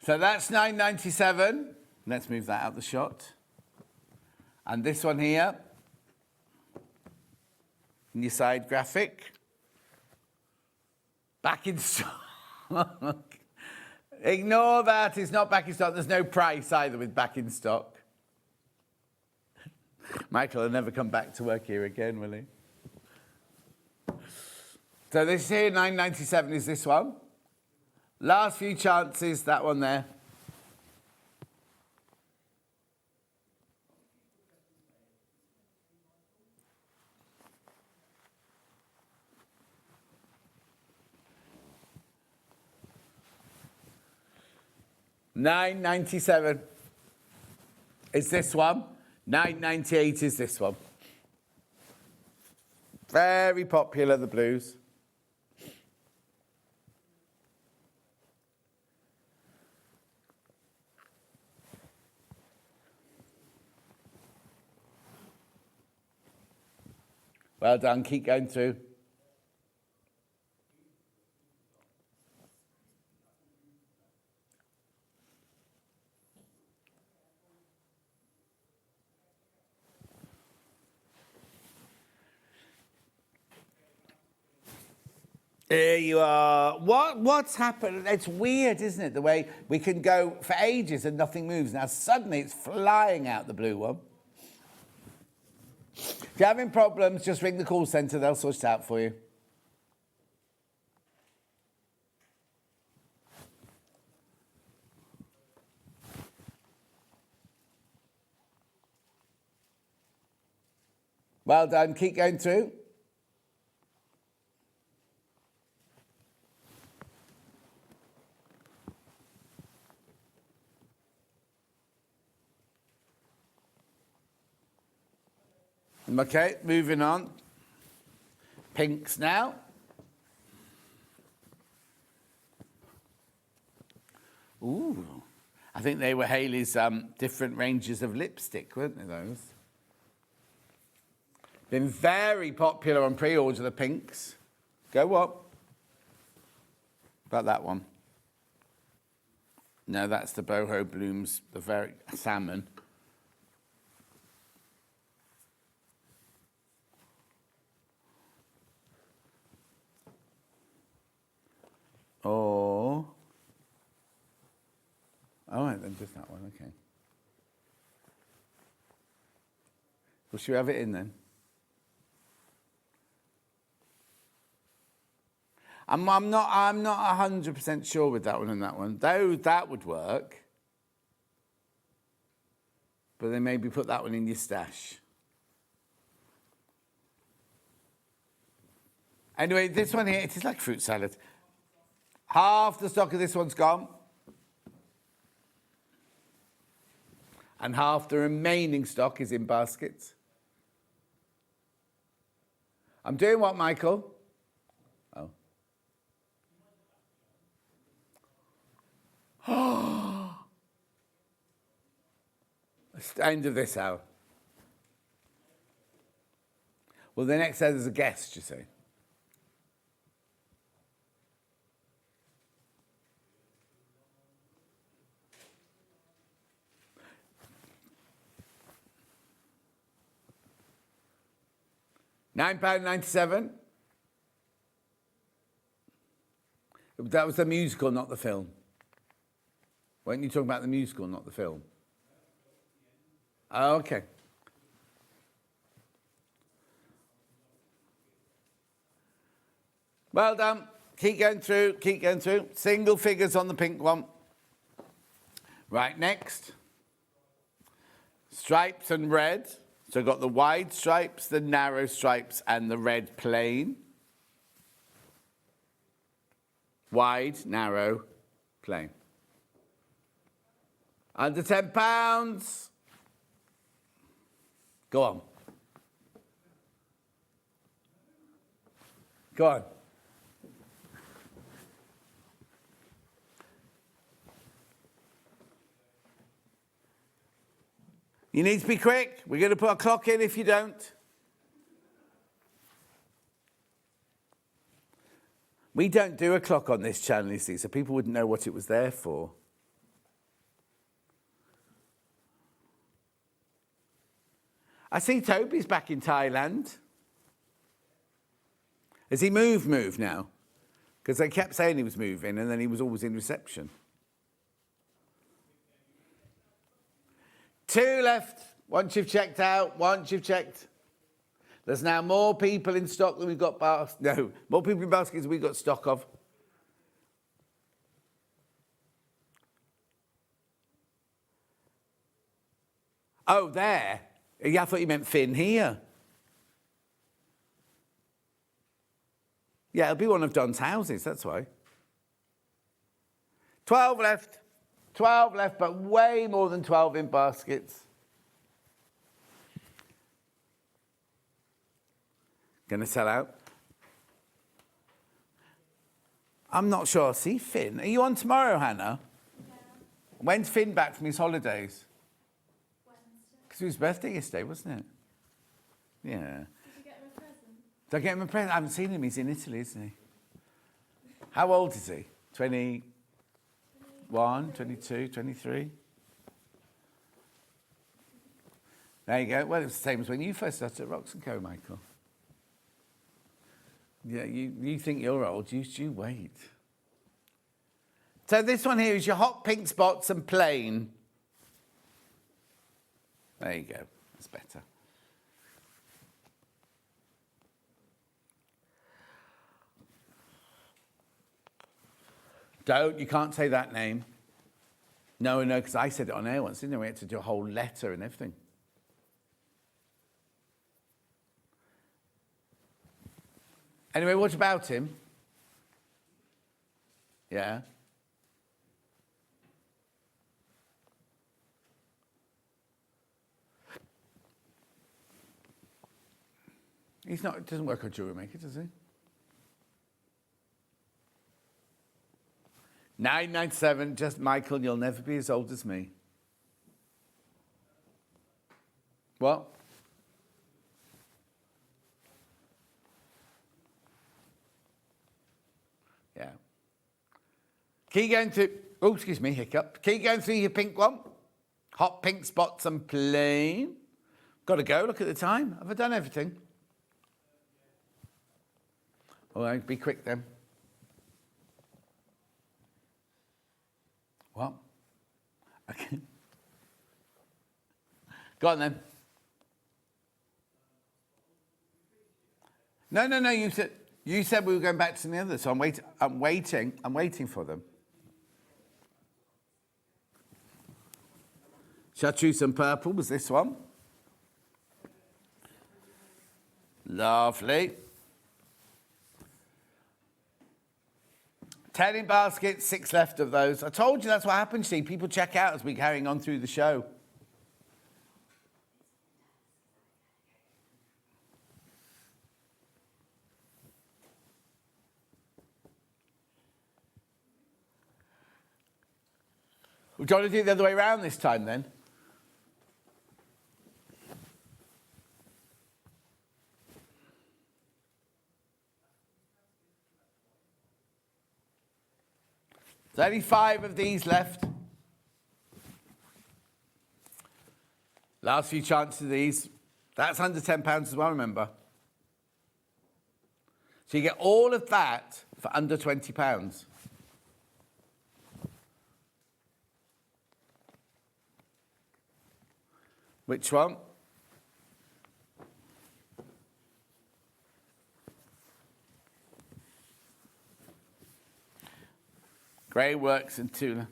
Speaker 4: So that's £9.97. Let's move that out the shot. And this one here, in your side graphic. Back in stock. Ignore that, it's not back in stock. There's no price either with back in stock. Michael will never come back to work here again, will he? So this here, £9.97 is this one. Last few chances, that one there. £9.97 is this one. £9.98 is this one. Very popular, the blues. Well done, keep going through. There you are. What's happened? It's weird, isn't it? The way we can go for ages and nothing moves. Now suddenly it's flying out, the blue one. If you're having problems, just ring the call centre. They'll sort it out for you. Well done. Keep going through. Okay, moving on. Pinks now. Ooh, I think they were Hayley's different ranges of lipstick, weren't they, those? Been very popular on pre-order, the pinks. Go what? About that one. No, that's the boho blooms, the very salmon. Oh. All right, then, just that one, okay. Well, should we have it in then? I'm not 100% sure with that one and that one. Though that would work. But then maybe put that one in your stash. Anyway, this one here, it is like fruit salad. Half the stock of this one's gone. And half the remaining stock is in baskets. I'm doing what, Michael? Oh. It's the end of this hour. Well, the next hour there's a guest, you see. £9.97. That was the musical, not the film. Weren't you talking about the musical, not the film? Oh, okay. Well done. Keep going through, keep going through. Single figures on the pink one. Right, next. Stripes and red. So I've got the wide stripes, the narrow stripes, and the red plain. Wide, narrow, plain. Under £10. Go on. Go on. You need to be quick. We're going to put a clock in if you don't. We don't do a clock on this channel, you see, so people wouldn't know what it was there for. I see Toby's back in Thailand. Has he moved now? Because they kept saying he was moving and then he was always in reception. 2 left. Once you've checked out, once you've checked. There's now more people in stock than we've got more people in baskets than we've got stock of. Oh, there. Yeah, I thought you meant Finn here. Yeah, it'll be one of Don's houses, that's why. 12 left. 12 left, but way more than 12 in baskets. Going to sell out? I'm not sure. See Finn. Are you on tomorrow, Hannah? Yeah. When's Finn back from his holidays? Wednesday. Because it was his birthday yesterday, wasn't it? Yeah.
Speaker 11: Did you get him a present?
Speaker 4: Did I get him a present? I haven't seen him. He's in Italy, isn't he? How old is he? 21, 22, 23? There you go. Well, it was the same as when you first started at Rox & Co, Michael. Yeah, you think you're old, you wait. So this one here is your hot pink spots and plain. There you go, that's better. You can't say that name. No, because I said it on air once, didn't I? We had to do a whole letter and everything. Anyway, what about him? Yeah. He's not, doesn't work on jewelry maker, does he? $9.97, just Michael, you'll never be as old as me. What? Yeah. Keep going through, oh, excuse me, hiccup. Keep going through your pink one. Hot pink spots and plain. Got to go, look at the time. Have I done everything? All right, be quick then. What? Okay. Go on then. No, you said we were going back to the others, so I'm waiting for them. Chartreuse and purple was this one. Lovely. 10 in basket, 6 left of those. I told you that's what happens, see. People check out as we're carrying on through the show. Do you want to do it the other way around this time then? There's only 5 of these left. Last few chances of these. That's under £10 as well, remember. So you get all of that for under £20. Which one? Grey works and tuna.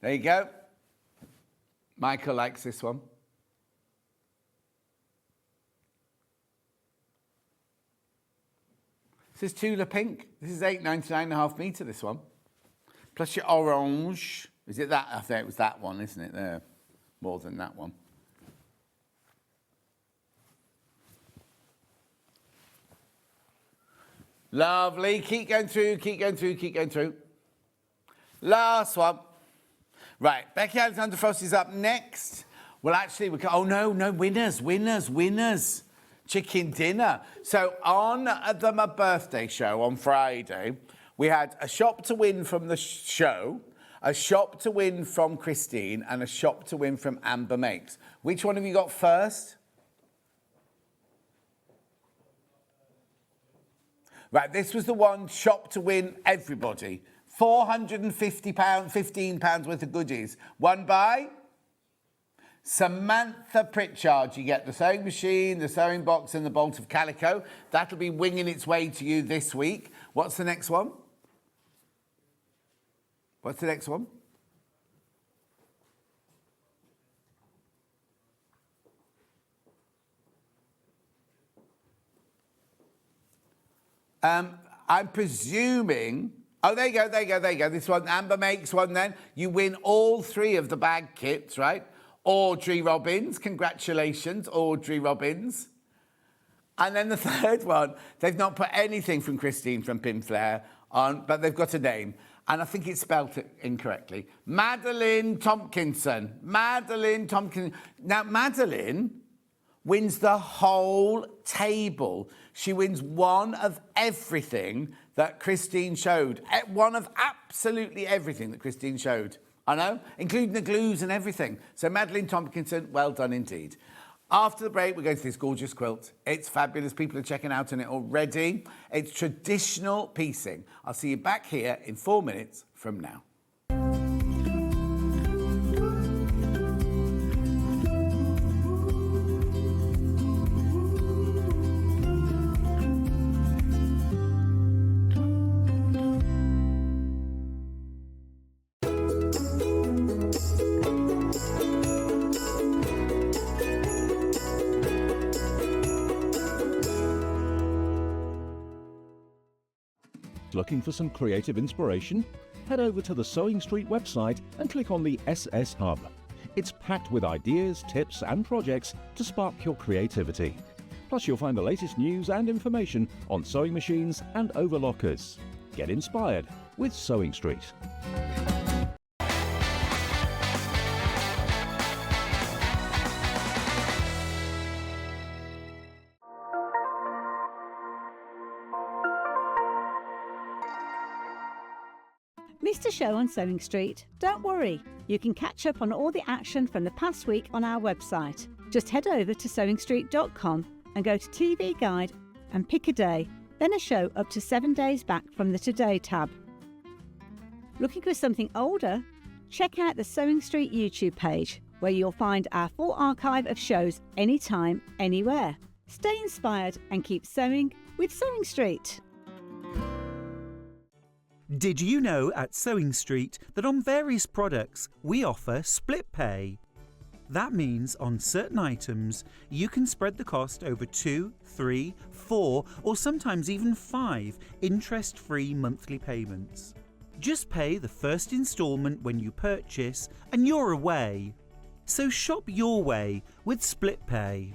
Speaker 4: There you go. Michael likes this one. This is Tula Pink. This is £8.99.5 metre, this one. Plus your orange. Is it that? I think it was that one, isn't it? There. More than that one. Lovely. Keep going through, keep going through, keep going through. Last one. Right, Becky Alexander Frost is up next. Well, actually, oh no, winners. Chicken dinner. So on my birthday show on Friday, we had a shop to win from the show, a shop to win from Christine, and a shop to win from Amber Makes. Which one have you got first? Right, this was the one, shop to win everybody. £450, £15 worth of goodies. Won by Samantha Pritchard. You get the sewing machine, the sewing box, and the bolt of calico. That'll be winging its way to you this week. What's the next one? What's the next one? I'm presuming... Oh, there you go. This one, Amber Makes one then. You win all 3 of the bag kits, right? Audrey Robbins. Congratulations, Audrey Robbins. And then the third one, they've not put anything from Christine from Pinflair on, but they've got a name. And I think it's spelt it incorrectly. Madeline Tompkinson. Now, Madeline wins the whole table. She wins one of everything that Christine showed. One of absolutely everything that Christine showed. I know, including the glues and everything. So Madeline Tompkinson, well done indeed. After the break, we're going to this gorgeous quilt. It's fabulous. People are checking out on it already. It's traditional piecing. I'll see you back here in 4 minutes from now.
Speaker 10: Looking for some creative inspiration? Head over to the SewingStreet website and click on the SS Hub. It's packed with ideas, tips and projects to spark your creativity. Plus you'll find the latest news and information on sewing machines and overlockers. Get inspired with SewingStreet.
Speaker 6: Missed a show on Sewing Street? Don't worry, you can catch up on all the action from the past week on our website. Just head over to SewingStreet.com and go to TV Guide and pick a day, then a show up to 7 days back from the Today tab. Looking for something older? Check out the Sewing Street YouTube page, where you'll find our full archive of shows anytime, anywhere. Stay inspired and keep sewing with Sewing Street.
Speaker 12: Did you know at Sewing Street that on various products we offer split pay? That means on certain items you can spread the cost over 2, 3, 4 or sometimes even 5 interest-free monthly payments. Just pay the first instalment when you purchase and you're away. So shop your way with split pay.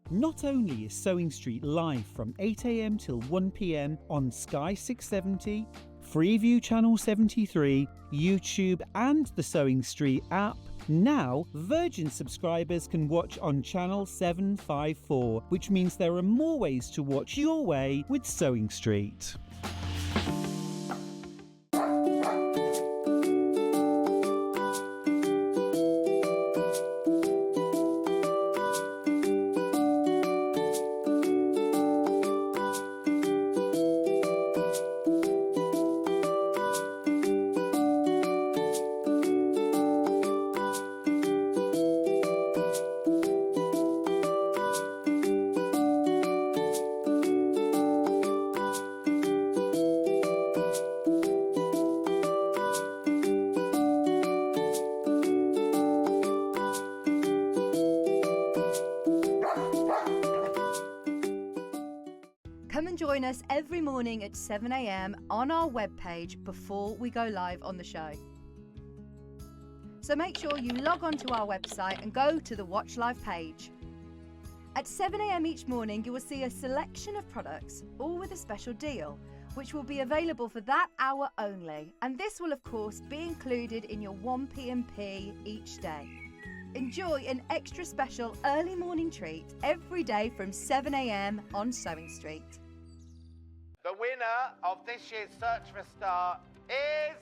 Speaker 12: Not only is Sewing Street live from 8 a.m. till 1 p.m. on Sky 670, Freeview Channel 73, YouTube, and the Sewing Street app, now Virgin subscribers can watch on Channel 754, which means there are more ways to watch your way with Sewing Street.
Speaker 5: Come and join us every morning at 7 a.m. on our webpage before we go live on the show. So make sure you log on to our website and go to the Watch Live page. At 7 a.m. each morning, you will see a selection of products, all with a special deal, which will be available for that hour only. And this will, of course, be included in your 1p&p each day. Enjoy an extra special early morning treat every day from 7 a.m. on Sewing Street.
Speaker 4: The winner of this year's Search for a Star is...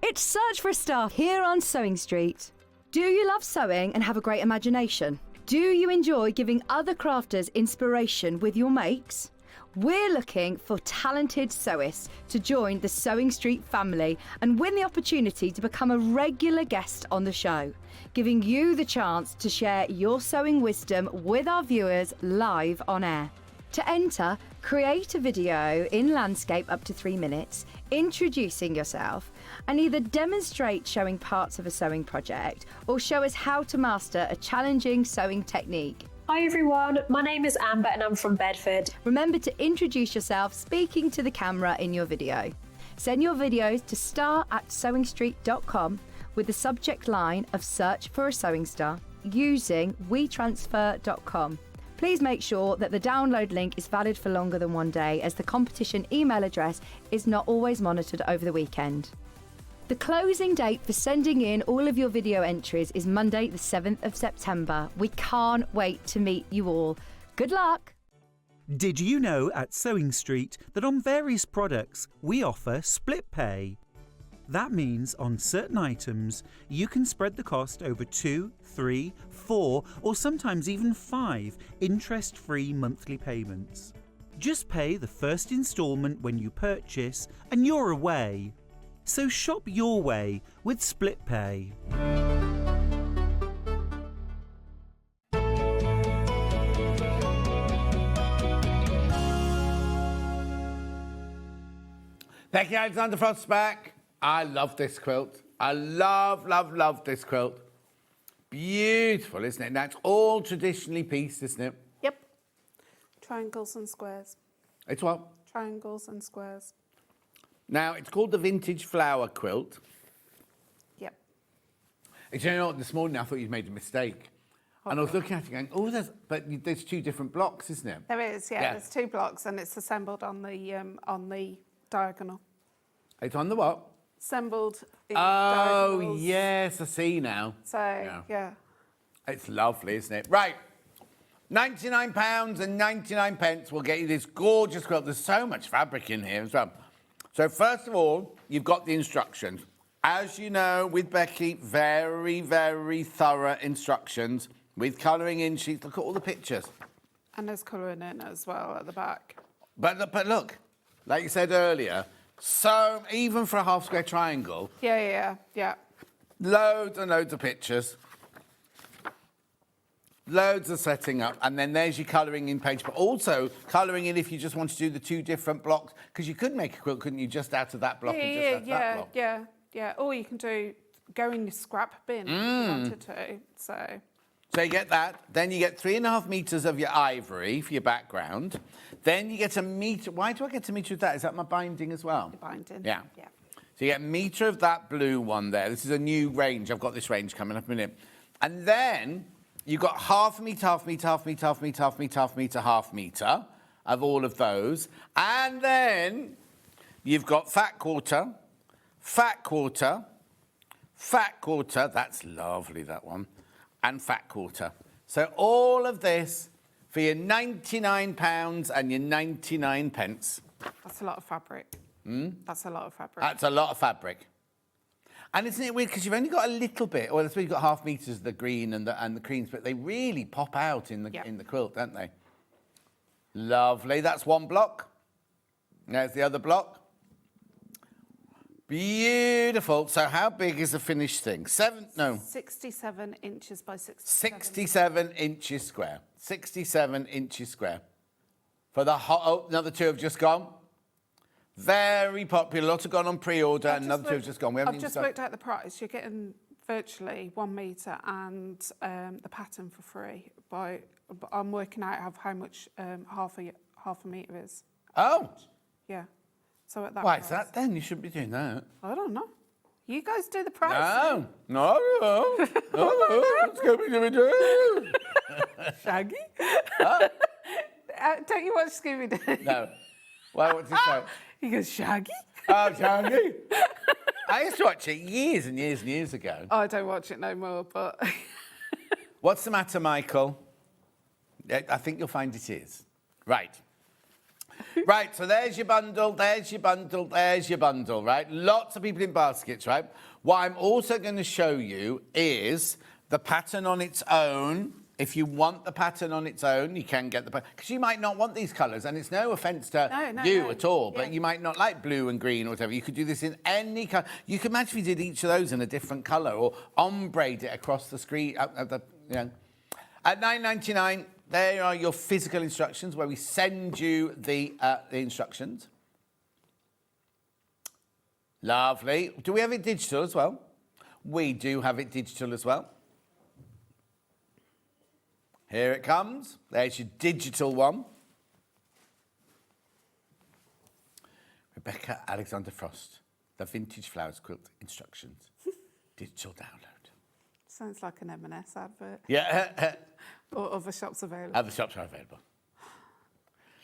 Speaker 5: It's Search for a Star here on Sewing Street. Do you love sewing and have a great imagination? Do you enjoy giving other crafters inspiration with your makes? We're looking for talented sewists to join the Sewing Street family and win the opportunity to become a regular guest on the show, giving you the chance to share your sewing wisdom with our viewers live on air. To enter, create a video in landscape up to 3 minutes, introducing yourself, and either demonstrate showing parts of a sewing project or show us how to master a challenging sewing technique.
Speaker 8: Hi everyone, my name is Amber and I'm from Bedford.
Speaker 5: Remember to introduce yourself speaking to the camera in your video. Send your videos to star@sewingstreet.com with the subject line of Search for a Sewing Star using wetransfer.com. Please make sure that the download link is valid for longer than 1 day, as the competition email address is not always monitored over the weekend. The closing date for sending in all of your video entries is Monday the 7th of September. We can't wait to meet you all. Good luck!
Speaker 12: Did you know at Sewing Street that on various products we offer split pay? That means on certain items you can spread the cost over 2, 3, 4 or sometimes even 5 interest-free monthly payments. Just pay the first instalment when you purchase and you're away. So shop your way with split pay.
Speaker 4: Thank you, Alexander Frost's back. I love this quilt. I love this quilt. Beautiful, isn't it? Now, it's all traditionally pieced, isn't it?
Speaker 1: Yep. Triangles and squares.
Speaker 4: It's what?
Speaker 1: Triangles and squares.
Speaker 4: Now, it's called the Vintage Flower Quilt.
Speaker 1: Yep.
Speaker 4: You know what, this morning I thought you'd made a mistake. And I was looking at it going, oh, there's 2 different blocks, isn't it?
Speaker 1: There is, yeah. There's 2 blocks and it's assembled on the diagonal.
Speaker 4: It's on the what?
Speaker 1: Assembled in
Speaker 4: Oh,
Speaker 1: diagonals.
Speaker 4: yes, I see now.
Speaker 1: So, yeah.
Speaker 4: It's lovely, isn't it? Right. £99.99 will get you this gorgeous quilt. There's so much fabric in here as well. So first of all, you've got the instructions. As you know, with Becky, very, very thorough instructions with colouring in sheets. Look at all the pictures.
Speaker 1: And there's colouring in as well at the back.
Speaker 4: But look, like you said earlier, so even for a half square triangle,
Speaker 1: Yeah.
Speaker 4: loads and loads of pictures. Loads of setting up, and then there's your colouring in page, but also colouring in if you just want to do the 2 different blocks, because you could make a quilt, couldn't you, just out of that block and just out of that block?
Speaker 1: Yeah. Or you can go in your scrap bin if you wanted to. So
Speaker 4: you get that. Then you get 3.5 metres of your ivory for your background. Then you get a metre. Why do I get a metre of that? Is that my binding as well?
Speaker 1: your binding.
Speaker 4: Yeah.
Speaker 1: Yeah.
Speaker 4: So you get a metre of that blue one there. This is a new range. I've got this range coming up in a minute. And then You've got half a metre, half a metre, half a metre, half a metre, half a metre, half a metre, half a metre of all of those. And then you've got fat quarter, fat quarter, fat quarter. That's lovely, that one. And fat quarter. So all of this for your £99 and your 99 pence.
Speaker 1: That's a lot of fabric. That's a lot of fabric.
Speaker 4: That's a lot of fabric. And isn't it weird because you've only got a little bit, or that's why you've got half metres of the green and the creams, but they really pop out in the quilt, don't they? Lovely. That's one block. There's the other block. Beautiful. So how big is the finished thing?
Speaker 1: 67 inches by 67.
Speaker 4: 67 inches square. 67 inches square. For the another two have just gone. Very popular. Lots have gone on pre-order, and another two have just gone. We haven't
Speaker 1: I've just worked out the price. You're getting virtually 1 metre and the pattern for free. I'm working out how much half a metre is.
Speaker 4: Oh.
Speaker 1: Yeah. So at that
Speaker 4: Why
Speaker 1: price.
Speaker 4: is that then? You shouldn't be doing that.
Speaker 1: I don't know. You guys do the price.
Speaker 4: No. What's going to be doing?
Speaker 1: Shaggy? Don't you watch Scooby-Doo?
Speaker 4: No. Well, what's he say?
Speaker 1: He goes, Shaggy?
Speaker 4: Oh, Shaggy. I used to watch it years and years and years ago.
Speaker 1: Oh, I don't watch it no more, but...
Speaker 4: What's the matter, Michael? I think you'll find it is. Right. Right, so there's your bundle, there's your bundle, there's your bundle, right? Lots of people in baskets, right? What I'm also going to show you is the pattern on its own. If you want the pattern on its own, you can get the pattern. Because you might not want these colours, and it's no offence to you at all, but you might not like blue and green or whatever. You could do this in any colour. You could imagine if you did each of those in a different colour or ombre-ed it across the screen. At $9.99, there are your physical instructions where we send you the instructions. Lovely. Do we have it digital as well? We do have it digital as well. Here it comes. There's your digital one. Rebecca Alexander Frost, the Vintage Flowers Quilt Instructions. Digital download.
Speaker 1: Sounds like an M&S advert.
Speaker 4: Yeah.
Speaker 1: Or other shops available.
Speaker 4: Other shops are available.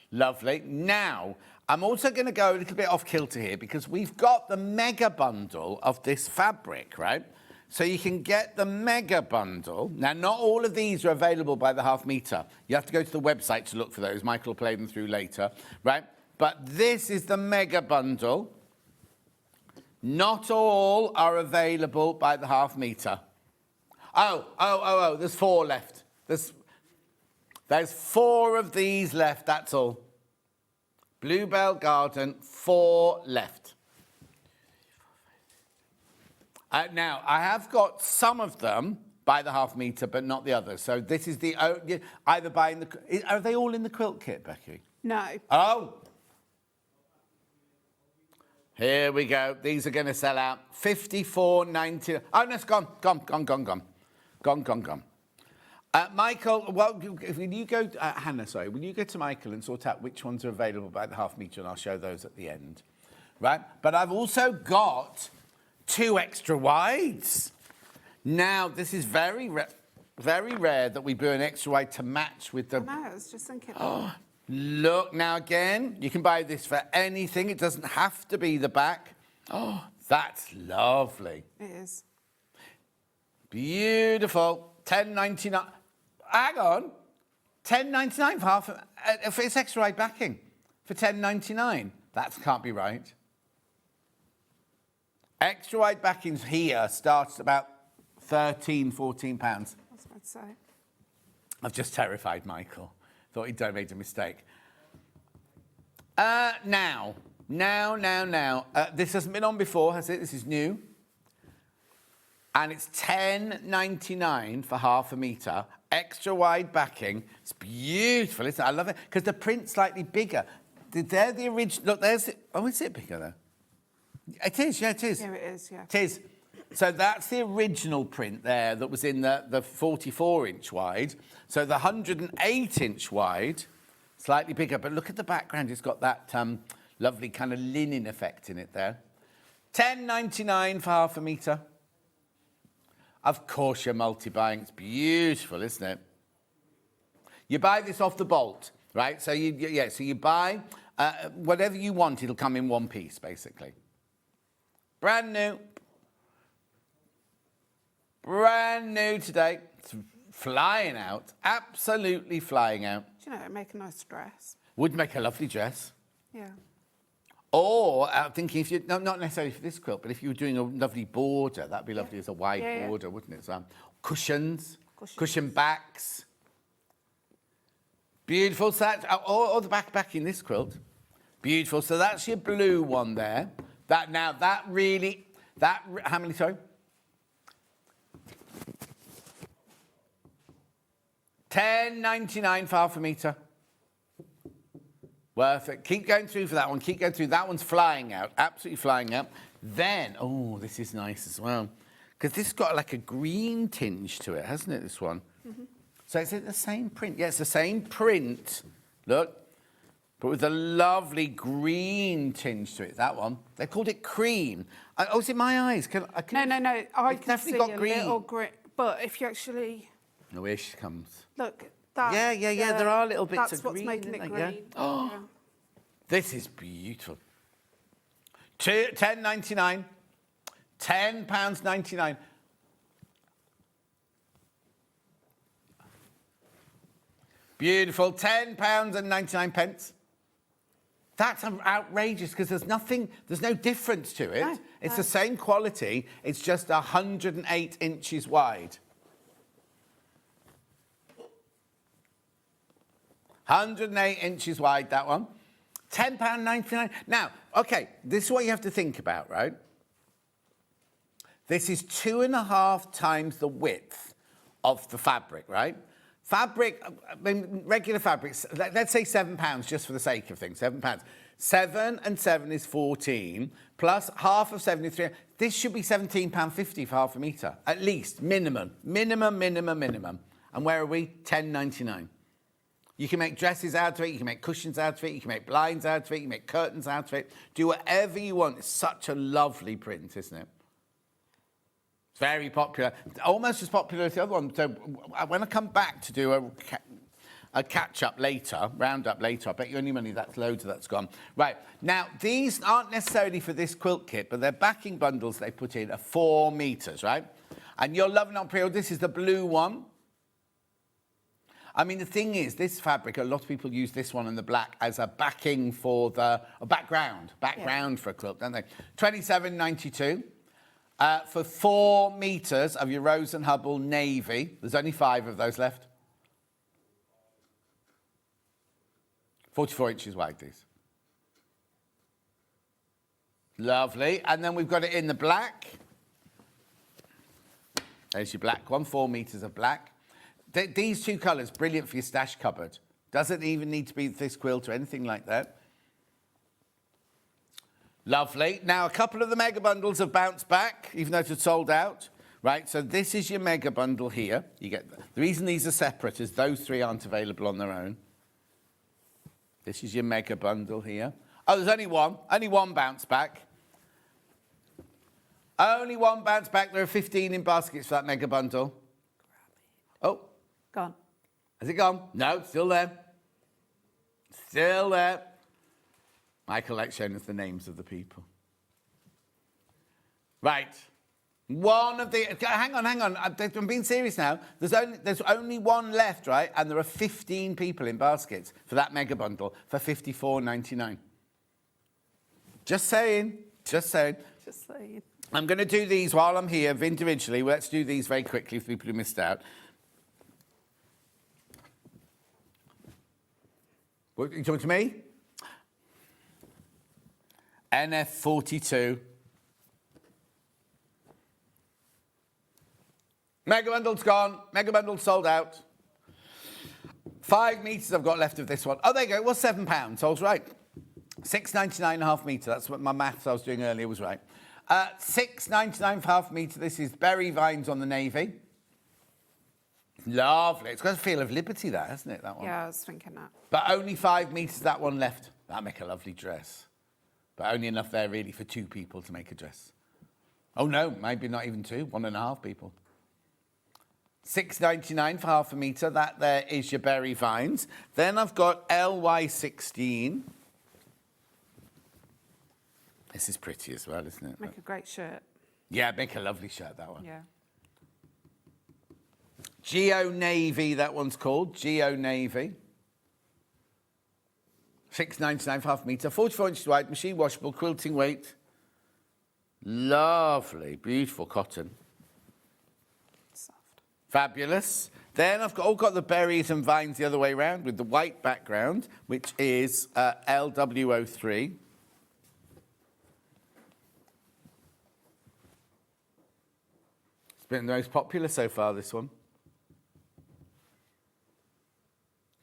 Speaker 4: Lovely. Now, I'm also going to go a little bit off kilter here because we've got the mega bundle of this fabric, right? So you can get the mega bundle. Now, not all of these are available by the half metre. You have to go to the website to look for those. Michael will play them through later, right? But this is the mega bundle. Not all are available by the half metre. Oh, there's 4 left. There's 4 of these left, that's all. Bluebell Garden, 4 left. Now, I have got some of them by the half metre, but not the others. So this is the either buying the... Are they all in the quilt kit, Becky?
Speaker 1: No.
Speaker 4: Oh. Here we go. These are going to sell out. $54.90. Oh, no, it's gone. Gone. Michael, well, will you go... Hannah, sorry. Will you go to Michael and sort out which ones are available by the half metre, and I'll show those at the end. Right? But I've also got 2 extra wides. Now, this is very rare that we do an extra wide to match with the...
Speaker 1: No, I was just thinking...
Speaker 4: Oh, look, now again, you can buy this for anything. It doesn't have to be the back. Oh, that's lovely.
Speaker 1: It is.
Speaker 4: Beautiful. $10.99. Hang on. $10.99 for half... If it's extra wide backing for $10.99. That can't be right. Extra wide backings here starts about £13, £14.
Speaker 1: That's what I'd say.
Speaker 4: I've just terrified Michael. Thought he'd made a mistake. Now. This hasn't been on before, has it? This is new. And it's $10.99 for half a metre. Extra wide backing. It's beautiful, isn't it? I love it. Because the print's slightly bigger. They're the original... Look, there's... Oh, is it bigger, though? It is, yeah, it is.
Speaker 1: Yeah, it is, yeah.
Speaker 4: It is. So that's the original print there that was in the 44-inch wide. So the 108-inch wide, slightly bigger. But look at the background. It's got that lovely kind of linen effect in it there. $10.99 for half a metre. Of course you're multi-buying. It's beautiful, isn't it? You buy this off the bolt, right? So you buy whatever you want. It'll come in one piece, basically. Brand new. Brand new today. It's flying out. Absolutely flying out.
Speaker 1: Do you know, it'd make a nice dress.
Speaker 4: Would make a lovely dress.
Speaker 1: Yeah.
Speaker 4: Or thinking if you not necessarily for this quilt, but if you were doing a lovely border, that'd be lovely as a wide border, wouldn't it? So, cushions, cushion backs, beautiful. So that's, or the back in this quilt, beautiful. So that's your blue one there. How many? Sorry. 10.99 for half a metre. Worth it. Keep going through for that one. Keep going through. That one's flying out. Absolutely flying out. Then, oh, this is nice as well. Because this has got like a green tinge to it, hasn't it, this one? Mm-hmm. So is it the same print? Yeah, it's the same print. Look. But with a lovely green tinge to it, that one. They called it cream. Oh, is it my eyes?
Speaker 1: No. I can see
Speaker 4: got
Speaker 1: a
Speaker 4: green.
Speaker 1: little green. But if you actually...
Speaker 4: Oh, here she comes.
Speaker 1: Look. That,
Speaker 4: yeah. There are little bits
Speaker 1: that's
Speaker 4: of
Speaker 1: what's
Speaker 4: green.
Speaker 1: making it green.
Speaker 4: Yeah? Oh,
Speaker 1: yeah.
Speaker 4: This is beautiful. £10.99. £10.99. Beautiful. £10.99. That's outrageous because there's no difference to it. It's the same quality. It's just 108 inches wide. 108 inches wide, that one. £10.99. Now, okay, this is what you have to think about, right? This is 2.5 times the width of the fabric, right? Fabric, I mean, regular fabrics, let's say £7 just for the sake of things, £7. 7 and 7 is 14, plus half of 7 is 3. This should be £17.50 for half a metre, at least, minimum. And where are we? £10.99. You can make dresses out of it, you can make cushions out of it, you can make blinds out of it, you can make curtains out of it. Do whatever you want. It's such a lovely print, isn't it? It's very popular. Almost as popular as the other one. So when I come back to do a catch-up later, round-up later, I bet you any money that's loads of that's gone. Right, now, these aren't necessarily for this quilt kit, but they're backing bundles they put in are 4 metres, right? And you're loving on pre-order. This is the blue one. I mean, the thing is, this fabric, a lot of people use this one and the black as a backing for background for a quilt, don't they? £27.92 for 4 metres of your Rose and Hubble navy. There's only 5 of those left. 44 inches wide, these. Lovely. And then we've got it in the black. There's your black one, 4 metres of black. These 2 colours, brilliant for your stash cupboard. Doesn't even need to be this quilt or anything like that. Lovely. Now, a couple of the mega bundles have bounced back, even though it's sold out. Right, so this is your mega bundle here. You get the reason these are separate is those 3 aren't available on their own. This is your mega bundle here. Oh, there's only one bounce back. Only one bounce back. There are 15 in baskets for that mega bundle. Oh.
Speaker 1: Gone.
Speaker 4: Has it gone? No, it's still there. Still there. Michael likes showing us the names of the people. Right. One of the... Hang on. I'm being serious now. There's only one left, right? And there are 15 people in baskets for that mega bundle for £54.99. Just saying. I'm going to do these while I'm here individually. Let's do these very quickly for people who missed out. What, you talking to me? NF42. Mega bundle's gone. Mega bundle sold out. 5 metres I've got left of this one. Oh, there you go. It was £7. So I was right. £6.99 a half metre. That's what my maths I was doing earlier was right. £6.99 for half metre. This is berry vines on the navy. Lovely. It's got a feel of liberty, that, hasn't it, that one?
Speaker 1: Yeah, I was thinking that.
Speaker 4: But only 5 metres, that one left. That'll make a lovely dress. But only enough there, really, for 2 people to make a dress. Oh, no, maybe not even 2, 1.5 people. $6.99 for half a metre. That there is your berry vines. Then I've got LY16. This is pretty as well, isn't it?
Speaker 1: Make a great shirt.
Speaker 4: Yeah, make a lovely shirt, that one.
Speaker 1: Yeah.
Speaker 4: Geo Navy, that one's called. Geo Navy. $6.99 for half a metre. 44 inches wide, machine washable, quilting weight. Lovely, beautiful cotton.
Speaker 1: Soft.
Speaker 4: Fabulous. Then I've got the berries and vines the other way around with the white background, which is LW03. It's been the most popular so far, this one.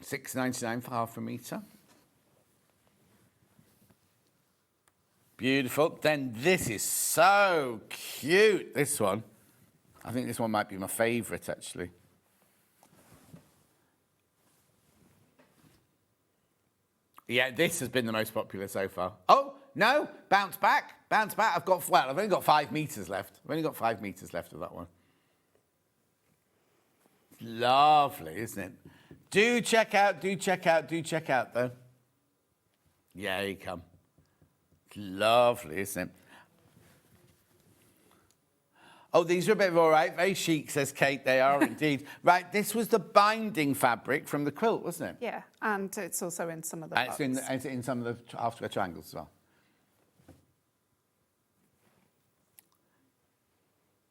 Speaker 4: $6.99 for half a metre. Beautiful. Then this is so cute, this one. I think this one might be my favourite, actually. Yeah, this has been the most popular so far. Oh, no, bounce back, bounce back. I've only got 5 metres left. I've only got 5 metres left of that one. Lovely, isn't it? Do check out, though. Yeah, you come. Lovely, isn't it? Oh, these are a bit of all right. Very chic, says Kate. They are indeed. Right, this was the binding fabric from the quilt, wasn't it?
Speaker 1: Yeah, and it's also in some of the
Speaker 4: It's in some of the half square triangles as well.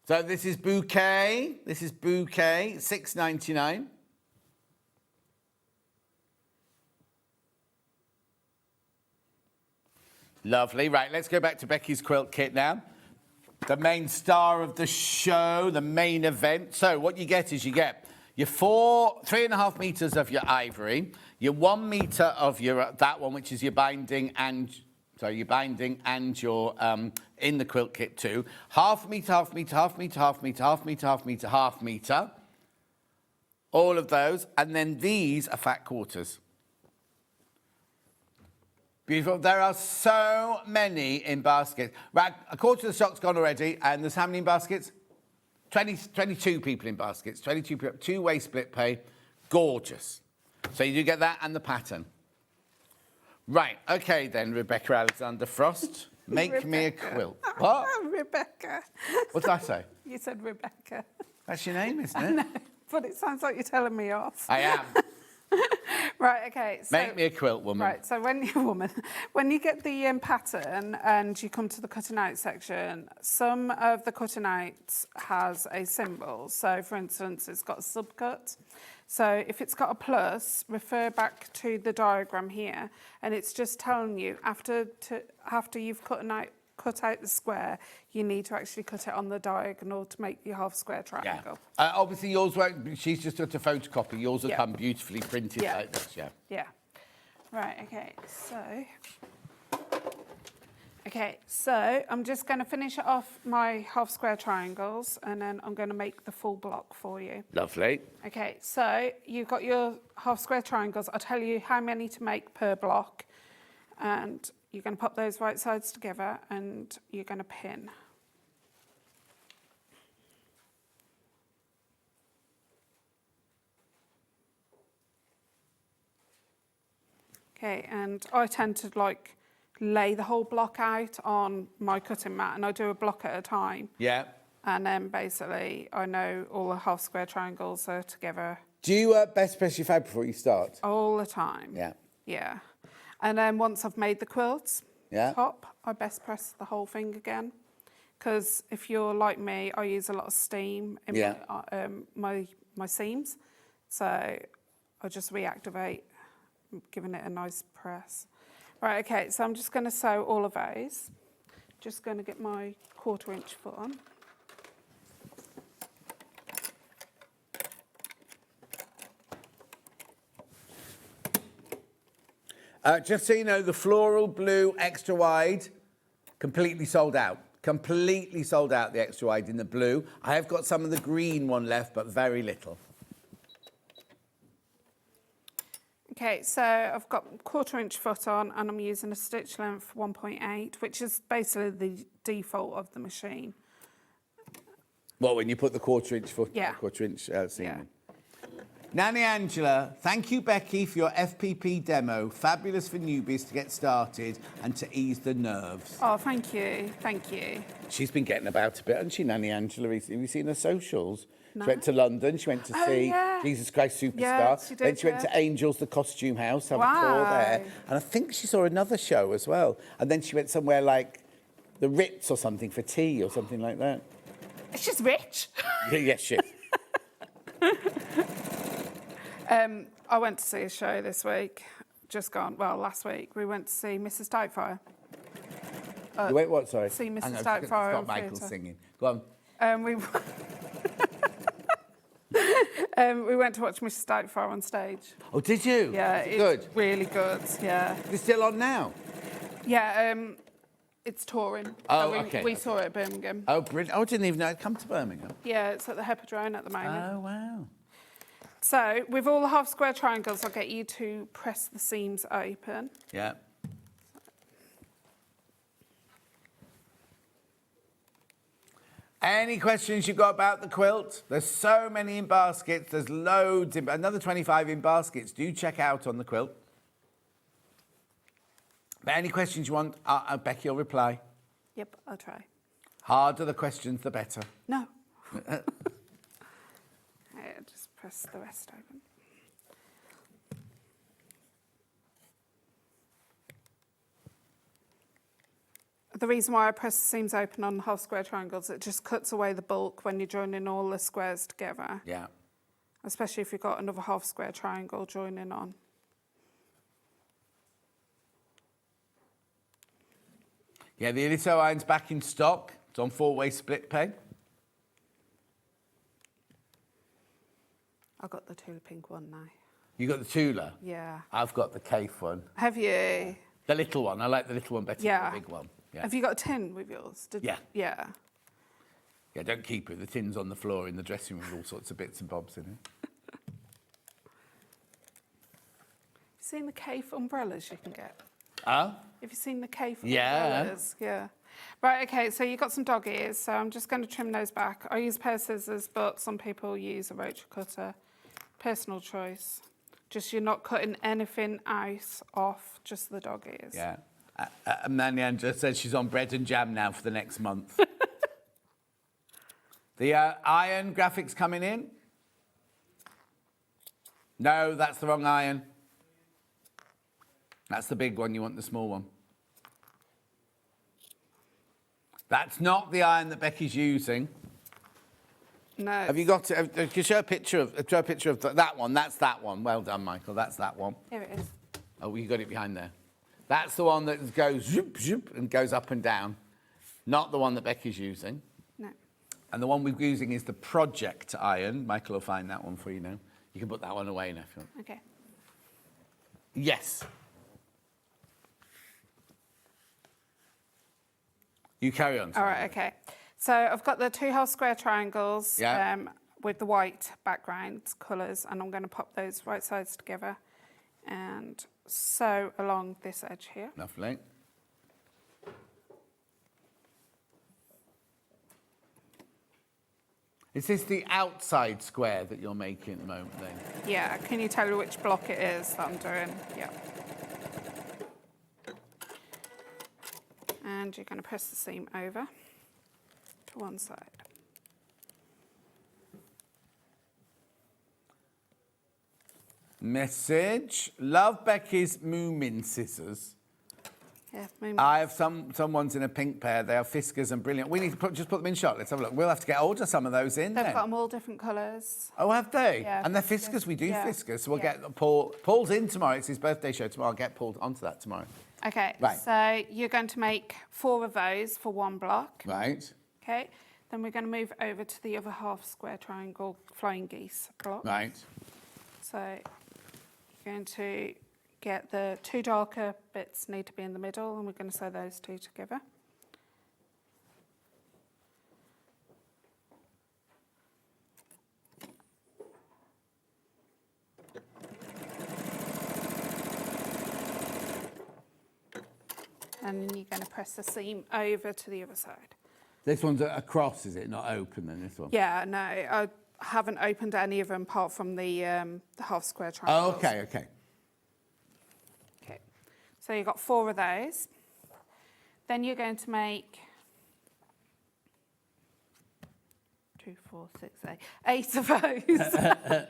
Speaker 4: So this is bouquet. This is bouquet, $6.99. Lovely. Right, let's go back to Becky's quilt kit now. The main star of the show, the main event. So what you get is you get your 3.5 metres of your ivory, your 1 metre of your that one, which is your binding and your in the quilt kit too. Half metre, half metre, half metre, half metre, half metre, half metre, half metre. All of those, and then these are fat quarters. Beautiful. There are so many in baskets. Right, a quarter of the stock's gone already, and there's how many in baskets? 22 people in baskets. 22 people. 2-way split pay. Gorgeous. So you do get that and the pattern. Right, okay then, Rebecca Alexander Frost. Make me a quilt. What?
Speaker 1: Rebecca.
Speaker 4: What did I say?
Speaker 1: You said Rebecca.
Speaker 4: That's your name, isn't it?
Speaker 1: I know, but it sounds like you're telling me off.
Speaker 4: I am.
Speaker 1: Right, okay. So,
Speaker 4: Make me a quilt, woman.
Speaker 1: Right, so when you get the pattern and you come to the cutting out section, some of the cutting out has a symbol. So, for instance, it's got a subcut. So if it's got a plus, refer back to the diagram here, and it's just telling you after you've cut out the square, you need to actually cut it on the diagonal to make your half square triangle.
Speaker 4: Yeah. Obviously, yours won't. She's just got a photocopy. Yours will come beautifully printed like this. Yeah.
Speaker 1: Yeah. Right. Okay. So I'm just going to finish off my half square triangles, and then I'm going to make the full block for you.
Speaker 4: Lovely.
Speaker 1: Okay. So you've got your half square triangles. I'll tell you how many to make per block, and you're going to pop those right sides together and you're going to pin. Okay, and I tend to lay the whole block out on my cutting mat, and I do a block at a time.
Speaker 4: Yeah.
Speaker 1: And then basically I know all the half square triangles are together.
Speaker 4: Do you best press your fabric before you start?
Speaker 1: All the time.
Speaker 4: Yeah.
Speaker 1: Yeah. And then once I've made the quilts, top, I best press the whole thing again. Because if you're like me, I use a lot of steam in my seams. So I just reactivate, giving it a nice press. Right, okay, so I'm just going to sew all of those. Just going to get my 1/4 inch foot on.
Speaker 4: Just so you know, the floral blue extra wide, completely sold out. Completely sold out, the extra wide in the blue. I have got some of the green one left, but very little.
Speaker 1: Okay, so I've got 1/4 inch foot on, and I'm using a stitch length 1.8, which is basically the default of the machine.
Speaker 4: Well, when you put the quarter-inch
Speaker 1: Yeah.
Speaker 4: seam
Speaker 1: Yeah.
Speaker 4: in. Nanny Angela, thank you, Becky, for your FPP demo. Fabulous for newbies to get started and to ease the nerves.
Speaker 1: Oh, thank you. Thank you.
Speaker 4: She's been getting about a bit, hasn't she, Nanny Angela, recently? Have you seen her socials?
Speaker 1: No.
Speaker 4: She went to London. She went to
Speaker 1: Oh,
Speaker 4: see
Speaker 1: yeah.
Speaker 4: Jesus Christ Superstar.
Speaker 1: Yeah, she did,
Speaker 4: Then she went
Speaker 1: yeah.
Speaker 4: to Angels, the costume house, have a tour there.
Speaker 1: Wow.
Speaker 4: And I think she saw another show as well. And then she went somewhere like the Ritz or something for tea or something like that.
Speaker 1: She's rich.
Speaker 4: Yes, she is.
Speaker 1: I went to see a show this week, last week. We went to see Mrs. Doubtfire.
Speaker 4: You went what, sorry?
Speaker 1: See Mrs.
Speaker 4: Hang on,
Speaker 1: Doubtfire
Speaker 4: it's got
Speaker 1: on
Speaker 4: Michael
Speaker 1: theatre.
Speaker 4: singing. Go on.
Speaker 1: We went to watch Mrs. Doubtfire on stage.
Speaker 4: Oh, did you?
Speaker 1: Yeah,
Speaker 4: Is it
Speaker 1: it's
Speaker 4: good?
Speaker 1: really good. Yeah,
Speaker 4: It's still on now?
Speaker 1: yeah. It's touring.
Speaker 4: Oh,
Speaker 1: So
Speaker 4: okay.
Speaker 1: We saw it at Birmingham.
Speaker 4: Oh, brilliant. Oh, I didn't even know I'd come to Birmingham.
Speaker 1: Yeah, it's at the Hippodrome at the moment.
Speaker 4: Oh, wow.
Speaker 1: So with all the half square triangles, I'll get you to press the seams open.
Speaker 4: Yeah. Any questions you've got about the quilt? There's so many in baskets. There's loads, another 25 in baskets. Do check out on the quilt. But any questions you want, Becky will reply.
Speaker 1: Yep, I'll try.
Speaker 4: Harder the questions, the better.
Speaker 1: No. Just press the rest open. The reason why I press the seams open on half square triangles, it just cuts away the bulk when you're joining all the squares together,
Speaker 4: Yeah.
Speaker 1: especially if you've got another half square triangle joining on.
Speaker 4: Yeah, the Elite iron's back in stock. It's on 4-way split pay.
Speaker 1: I've got the Tula pink one now.
Speaker 4: You got the Tula?
Speaker 1: Yeah.
Speaker 4: I've got the Cafe one.
Speaker 1: Have you?
Speaker 4: The little one. I like the little one better
Speaker 1: Yeah.
Speaker 4: than the big one. Yeah.
Speaker 1: Have you got a tin with yours?
Speaker 4: Yeah.
Speaker 1: Yeah.
Speaker 4: Yeah, don't keep it. The tin's on the floor in the dressing room with all sorts of bits and bobs in it.
Speaker 1: Seen the Cafe umbrellas you can get?
Speaker 4: Oh?
Speaker 1: Have you seen the Cafe
Speaker 4: Yeah.
Speaker 1: umbrellas? Yeah. Right, okay, so you've got some dog ears, so I'm just going to trim those back. I use a pair of scissors, but some people use a roach cutter. Personal choice. Just you're not cutting anything else off, just the dog ears.
Speaker 4: Yeah. Nanny Angela says she's on bread and jam now for the next month. The iron graphics coming in? No, that's the wrong iron. That's the big one. You want the small one. That's not the iron that Becky's using.
Speaker 1: No.
Speaker 4: Have you got it? Can you show a picture of that one? That's that one. Well done, Michael. That's that one.
Speaker 1: Here it is.
Speaker 4: Oh, you got it behind there. That's the one that goes zoop, zoop, and goes up and down. Not the one that Becky's using.
Speaker 1: No.
Speaker 4: And the one we're using is the project iron. Michael will find that one for you now. You can put that one away now if you want.
Speaker 1: Okay.
Speaker 4: Yes. You carry on.
Speaker 1: All right, okay. So I've got the 2 half square triangles
Speaker 4: Yeah.
Speaker 1: with the white background colours, and I'm going to pop those right sides together and sew along this edge here.
Speaker 4: Lovely. Is this the outside square that you're making at the moment then?
Speaker 1: Yeah, can you tell me which block it is that I'm doing? Yeah. And you're going to press the seam over to one side.
Speaker 4: Message. Love Becky's Moomin scissors.
Speaker 1: Yeah, maybe.
Speaker 4: I have some ones in a pink pair. They are Fiskars and brilliant. We need to just put them in shot. Let's have a look. We'll have to get hold of some of those in
Speaker 1: They've
Speaker 4: then.
Speaker 1: got them all different colours.
Speaker 4: Oh, have they?
Speaker 1: Yeah,
Speaker 4: And they're
Speaker 1: Fiskars.
Speaker 4: Fiskars. We do
Speaker 1: Yeah.
Speaker 4: Fiskars. So we'll
Speaker 1: Yeah.
Speaker 4: get Paul. Paul's in tomorrow. It's his birthday show tomorrow. I'll get Paul onto that tomorrow.
Speaker 1: Okay,
Speaker 4: Right.
Speaker 1: so you're going to make 4 of those for one block.
Speaker 4: Right.
Speaker 1: Okay, then we're going to move over to the other half square triangle flying geese block.
Speaker 4: Right.
Speaker 1: So you're going to get the 2 darker bits need to be in the middle, and we're going to sew those 2 together. And then you're going to press the seam over to the other side.
Speaker 4: This one's across, is it? Not open then, this one?
Speaker 1: Yeah, no, I haven't opened any of them apart from the half square
Speaker 4: Oh,
Speaker 1: triangles.
Speaker 4: okay, okay.
Speaker 1: Okay, so you've got 4 of those. Then you're going to make 2, 4, 6, 8 of those.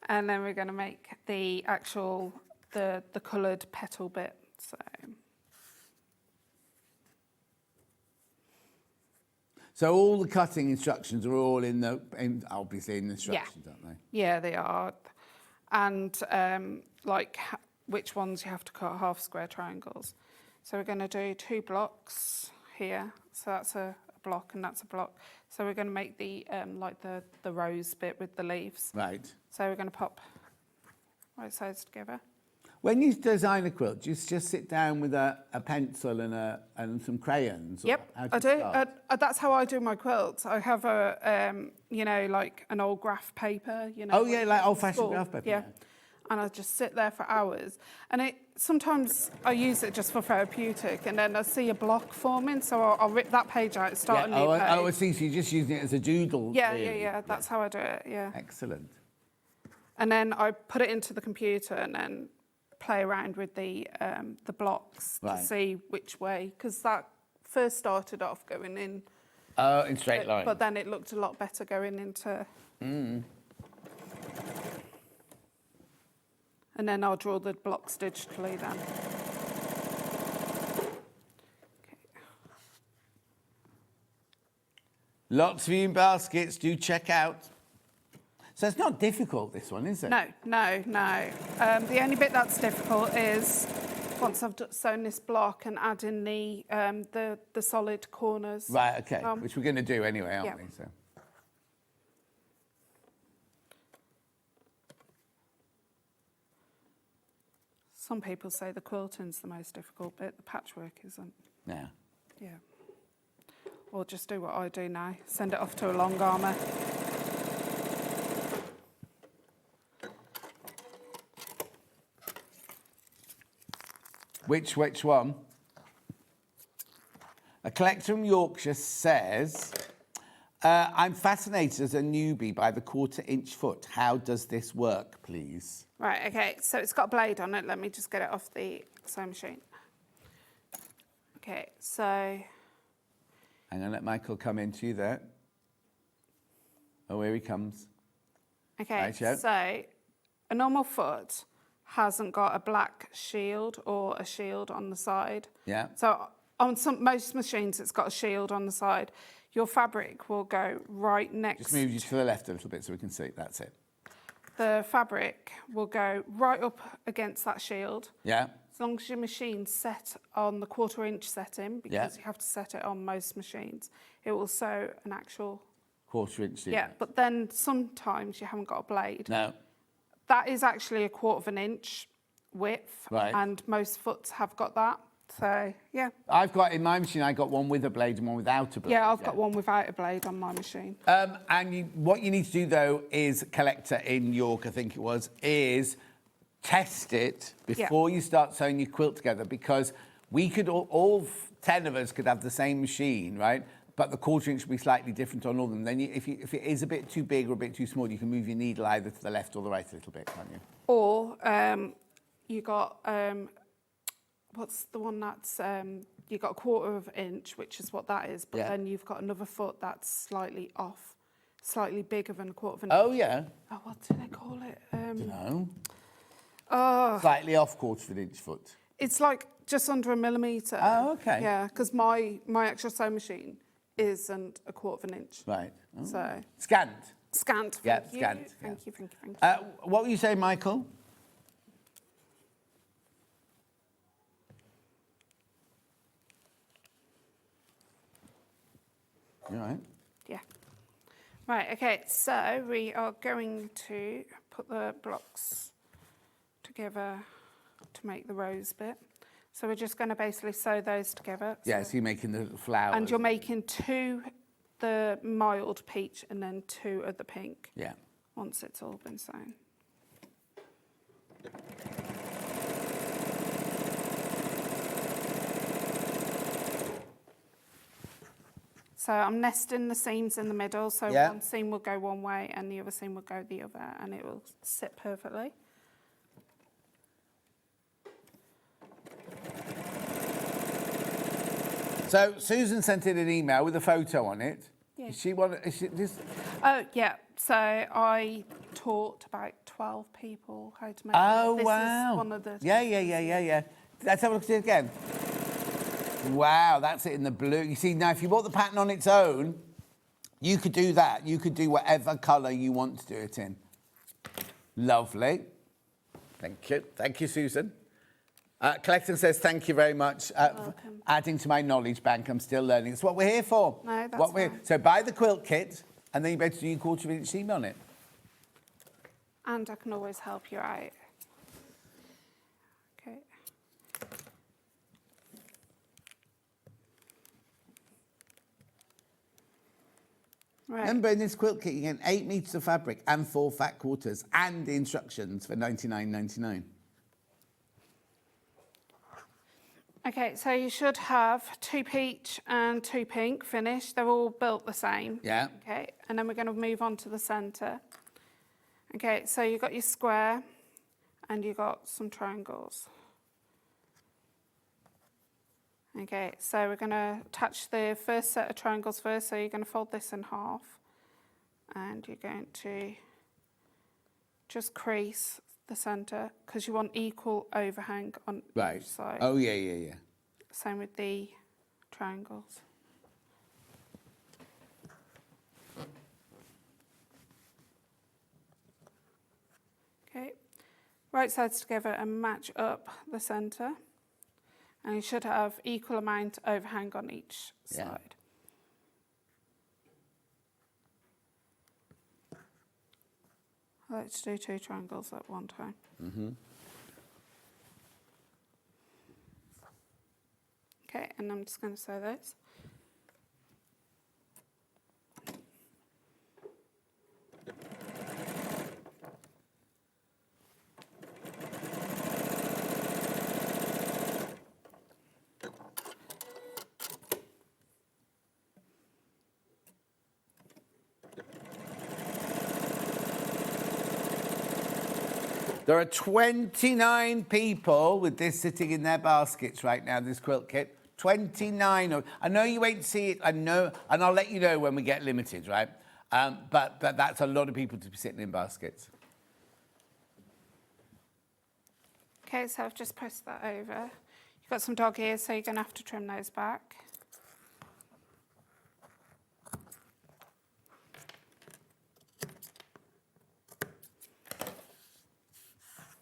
Speaker 1: And then we're going to make the actual, the coloured petal bit.
Speaker 4: So all the cutting instructions are all obviously in the instructions, aren't they?
Speaker 1: Yeah, they are. And like which ones you have to cut half square triangles. So we're going to do 2 blocks here. So that's a block and that's a block. So we're going to make the like the rose bit with the leaves.
Speaker 4: Right.
Speaker 1: So we're going to pop both sides together.
Speaker 4: When you design a quilt, do you just sit down with a pencil and some crayons?
Speaker 1: Yep, I do. That's how I do my quilts. I have a, you know, like an old graph paper, you know.
Speaker 4: Oh, yeah, like old-fashioned graph paper.
Speaker 1: Yeah. And I just sit there for hours. And sometimes I use it just for therapeutic, and then I see a block forming, so I'll rip that page out, start a new page.
Speaker 4: I see, so you're just using it as a doodle.
Speaker 1: Yeah,
Speaker 4: really.
Speaker 1: yeah, that's how I do it, yeah.
Speaker 4: Excellent.
Speaker 1: And then I put it into the computer and then play around with the blocks to see which way, because that first started off going in.
Speaker 4: Oh, in straight line.
Speaker 1: But then it looked a lot better going into. And then I'll draw the blocks digitally then.
Speaker 4: Lots of viewing baskets, do check out. So it's not difficult, this one, is it?
Speaker 1: No. The only bit that's difficult is once I've sewn this block and add in the solid corners.
Speaker 4: Right, okay, which we're going to do anyway, aren't we? So.
Speaker 1: Some people say the quilting's the most difficult bit, the patchwork isn't.
Speaker 4: Yeah.
Speaker 1: Yeah. Or just do what I do now, send it off to a long armour.
Speaker 4: Which one? A collector from Yorkshire says, I'm fascinated as a newbie by the 1/4 inch foot. How does this work, please?
Speaker 1: Right, okay, so it's got a blade on it. Let me just get it off the sewing machine. Okay, so...
Speaker 4: I'm going to let Michael come into you there. Oh, here he comes.
Speaker 1: Okay,
Speaker 4: Right,
Speaker 1: so a normal foot hasn't got a black shield or a shield on the side.
Speaker 4: Yeah.
Speaker 1: So on most machines, it's got a shield on the side. Your fabric will go right next...
Speaker 4: Just move you to the left a little bit so we can see. That's it.
Speaker 1: The fabric will go right up against that shield.
Speaker 4: Yeah.
Speaker 1: As long as your machine's set on the 1/4 inch setting, because you have to set it on most machines, it will sew an actual...
Speaker 4: 1/4 inch.
Speaker 1: Yeah, but then sometimes you haven't got a blade.
Speaker 4: No.
Speaker 1: That is actually 1/4 inch width, and most foots have got that. So, yeah.
Speaker 4: I've got, in my machine, I got one with a blade and one without a blade.
Speaker 1: Yeah, I've got one without a blade on my machine.
Speaker 4: And what you need to do, though, is collector in York, I think it was, is test it before you start sewing your quilt together, because we could, all 10 of us could have the same machine, right? But the 1/4 inch will be slightly different on all of them. Then if it is a bit too big or a bit too small, you can move your needle either to the left or the right a little bit, can't you?
Speaker 1: Or you got... what's the one that's, you got a 1/4 inch, which is what that is, but then you've got another foot that's slightly off, slightly bigger than a 1/4 inch.
Speaker 4: Oh, yeah.
Speaker 1: Oh, what do they call it?
Speaker 4: No.
Speaker 1: Oh.
Speaker 4: Slightly off 1/4 inch foot.
Speaker 1: It's like just under a millimetre.
Speaker 4: Oh, okay.
Speaker 1: Yeah, because my actual sewing machine isn't a 1/4 inch.
Speaker 4: Right. Oh.
Speaker 1: So.
Speaker 4: Scant.
Speaker 1: Scant.
Speaker 4: Yeah,
Speaker 1: Thank you.
Speaker 4: scant.
Speaker 1: Thank you.
Speaker 4: What were you saying, Michael? You all right?
Speaker 1: Yeah. Right, okay, so we are going to put the blocks together to make the rose bit. So we're just going to basically sew those together.
Speaker 4: Yeah, so you're making the flowers.
Speaker 1: And you're making 2, the mild peach, and then 2 of the pink.
Speaker 4: Yeah.
Speaker 1: Once it's all been sewn. So I'm nesting the seams in the middle, so
Speaker 4: Yeah.
Speaker 1: one seam will go one way and the other seam will go the other, and it will sit perfectly.
Speaker 4: So Susan sent in an email with a photo on it.
Speaker 1: Yeah.
Speaker 4: Is she this?
Speaker 1: Oh, yeah. So I taught about 12 people how to make
Speaker 4: Oh,
Speaker 1: this
Speaker 4: wow.
Speaker 1: is one of the...
Speaker 4: Yeah. Let's have a look at it again. Wow, that's it in the blue. You see, now if you bought the pattern on its own, you could do that. You could do whatever colour you want to do it in. Lovely. Thank you. Thank you, Susan. Collector says, thank you very much for adding to my knowledge bank. I'm still learning. It's what we're here for.
Speaker 1: No, that's
Speaker 4: what we're
Speaker 1: fine.
Speaker 4: So buy the quilt kit, and then you better do your quarter-inch seam on it.
Speaker 1: And I can always help you out. Okay. Right.
Speaker 4: Remember, in this quilt kit, you get 8 metres of fabric and 4 fat quarters and the instructions for $99.99.
Speaker 1: Okay, so you should have 2 peach and 2 pink finished. They're all built the same.
Speaker 4: Yeah.
Speaker 1: Okay, and then we're going to move on to the centre. Okay, so you've got your square and you've got some triangles. Okay, so we're going to attach the first set of triangles first. So you're going to fold this in half and you're going to just crease the centre because you want equal overhang on each side.
Speaker 4: Oh, yeah.
Speaker 1: Same with the triangles. Okay, right sides together and match up the centre. And you should have equal amount overhang on each side. I like to do 2 triangles at one time. Okay, and I'm just going to sew those.
Speaker 4: There are 29 people with this sitting in their baskets right now, this quilt kit. 29. I know you won't see it, I know, and I'll let you know when we get limited, right? But that's a lot of people to be sitting in baskets.
Speaker 1: Okay, so I've just pressed that over. You've got some dog ears, so you're going to have to trim those back.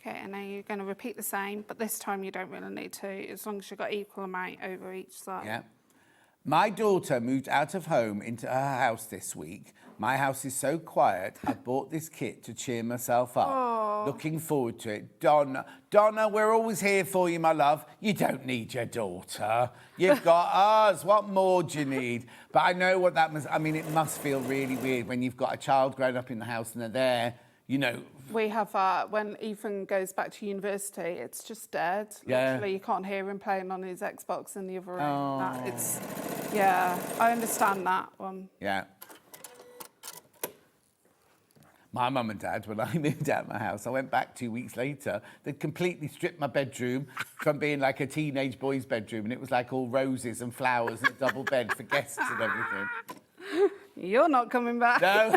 Speaker 1: Okay, and then you're going to repeat the same, but this time you don't really need to, as long as you've got equal amount over each side.
Speaker 4: Yeah. My daughter moved out of home into her house this week. My house is so quiet, I bought this kit to cheer myself up.
Speaker 1: Aww.
Speaker 4: Looking forward to it. Donna, we're always here for you, my love. You don't need your daughter. You've got us. What more do you need? But I know what that must... I mean, it must feel really weird when you've got a child growing up in the house and they're there, you know...
Speaker 1: We have when Ethan goes back to university, it's just dead.
Speaker 4: Yeah.
Speaker 1: Literally, you can't hear him playing on his Xbox in the other room.
Speaker 4: Oh.
Speaker 1: Yeah, I understand that one.
Speaker 4: Yeah. My mum and dad, when I moved out of my house, I went back 2 weeks later, they'd completely stripped my bedroom from being like a teenage boy's bedroom, and it was like all roses and flowers and a double bed for guests and everything.
Speaker 1: You're not coming back.
Speaker 4: No.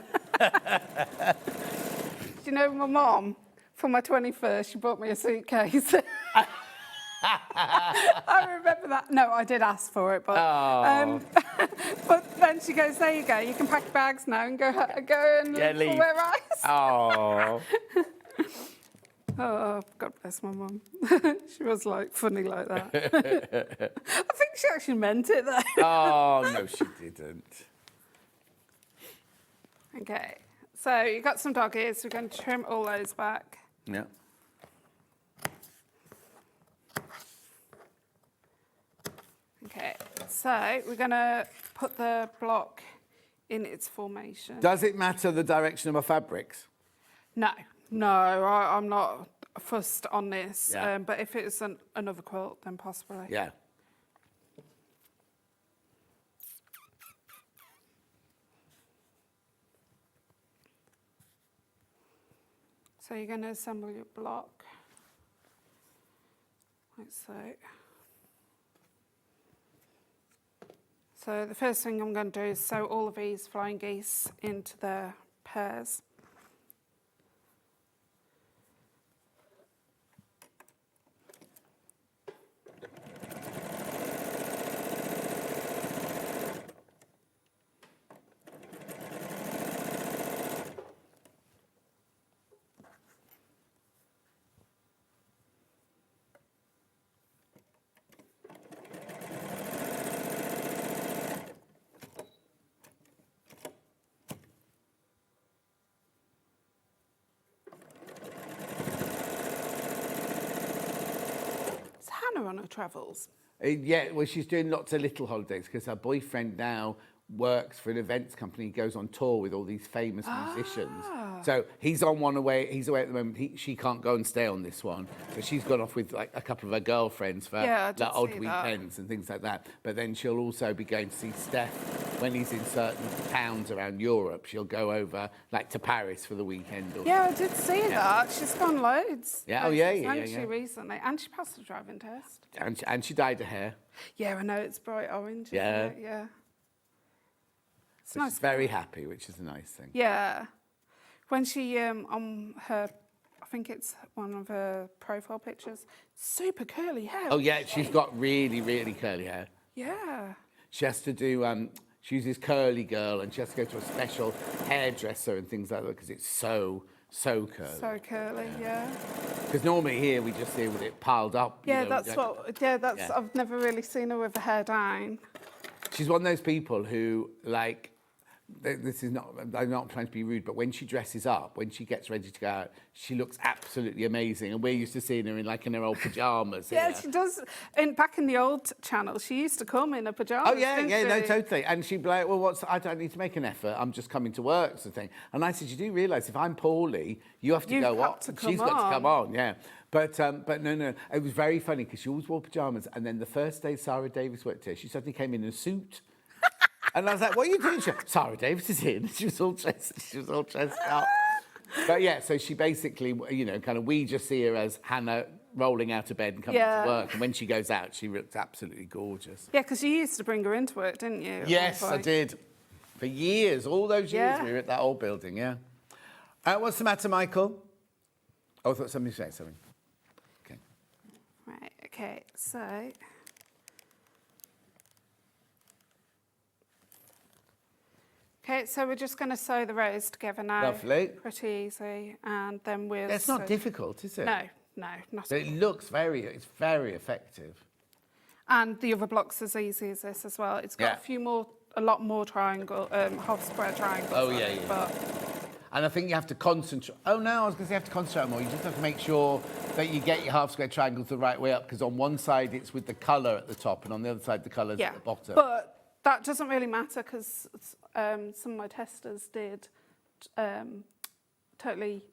Speaker 1: Do you know my mum, for my 21st, she bought me a suitcase. I remember that. No, I did ask for it, but but then she goes, there you go, you can pack your bags now and go and
Speaker 4: leave.
Speaker 1: somewhere else.
Speaker 4: Oh.
Speaker 1: Oh, God bless my mum. She was like funny like that. I think she actually meant it though.
Speaker 4: Oh, no, she didn't.
Speaker 1: Okay, so you've got some dog ears. We're going to trim all those back.
Speaker 4: Yeah.
Speaker 1: Okay, so we're going to put the block in its formation.
Speaker 4: Does it matter the direction of my fabrics?
Speaker 1: No, I'm not fussed on this.
Speaker 4: Yeah.
Speaker 1: But if it's another quilt, then possibly.
Speaker 4: Yeah.
Speaker 1: So you're going to assemble your block, like so. So the first thing I'm going to do is sew all of these flying geese into their pairs. On her travels.
Speaker 4: Yeah, well, she's doing lots of little holidays because her boyfriend now works for an events company. He goes on tour with all these famous musicians. So he's on one away. He's away at the moment. She can't go and stay on this one, but she's gone off with like a couple of her girlfriends for like, odd weekends and things like that. But then she'll also be going to see Steph when he's in certain towns around Europe. She'll go over like to Paris for the weekend. Or
Speaker 1: I did see that. She's gone loads.
Speaker 4: Yeah, oh yeah, yeah,
Speaker 1: Actually,
Speaker 4: yeah.
Speaker 1: recently, and she passed the driving test.
Speaker 4: And she dyed her hair.
Speaker 1: Yeah, I know it's bright orange.
Speaker 4: Yeah,
Speaker 1: isn't it? Yeah. It's
Speaker 4: nice. She's very happy, which is a nice thing.
Speaker 1: Yeah. When she on her, I think it's one of her profile pictures, super curly hair.
Speaker 4: Oh yeah, she's got really, really curly hair.
Speaker 1: Yeah.
Speaker 4: She has to do. She uses curly girl, and she has to go to a special hairdresser and things like that because it's so curly.
Speaker 1: So curly, yeah.
Speaker 4: Because normally here we just see her with it piled up.
Speaker 1: Yeah,
Speaker 4: you know,
Speaker 1: that's what. Yeah, that's.
Speaker 4: Yeah.
Speaker 1: I've never really seen her with her hair down.
Speaker 4: She's one of those people who like. This is not. I'm not trying to be rude, but when she dresses up, when she gets ready to go out, she looks absolutely amazing. And we're used to seeing her in like in her old pajamas.
Speaker 1: Yeah, she does. Back in the old channel, she used to come in her pajamas.
Speaker 4: Oh yeah, yeah, no,
Speaker 1: she?
Speaker 4: totally. And she'd be like, "Well, I don't need to make an effort. I'm just coming to work," sort of thing. And I said, "You do realise if I'm poorly, you have to go up. She's got to come on, yeah." But no, it was very funny because she always wore pajamas, and then the first day Sarah Davis worked here, she suddenly came in a suit. And I was like, "What are you doing?" She went, Sarah Davis is in. She was all dressed up. But yeah, so she basically, you know, kind of, we just see her as Hannah rolling out of bed and coming to work. And when she goes out, she looks absolutely gorgeous.
Speaker 1: Yeah, because you used to bring her into work, didn't you?
Speaker 4: Yes, I did. For years, all those years we were at that old building, yeah. What's the matter, Michael? Oh, I thought somebody said something. Okay.
Speaker 1: Right, okay, so... Okay, so we're just going to sew the rows together now.
Speaker 4: Lovely.
Speaker 1: Pretty easy, and then we'll...
Speaker 4: It's not difficult, is it?
Speaker 1: No, not
Speaker 4: but it looks it's very effective.
Speaker 1: And the other block's as easy as this as well. It's got a lot more triangle, half square triangles.
Speaker 4: Oh, yeah.
Speaker 1: But...
Speaker 4: And I think you have to concentrate. Oh, no, I was going to say you have to concentrate more. You just have to make sure that you get your half square triangles the right way up, because on one side it's with the colour at the top, and on the other side the colour's at the bottom.
Speaker 1: But that doesn't really matter, because some of my testers did totally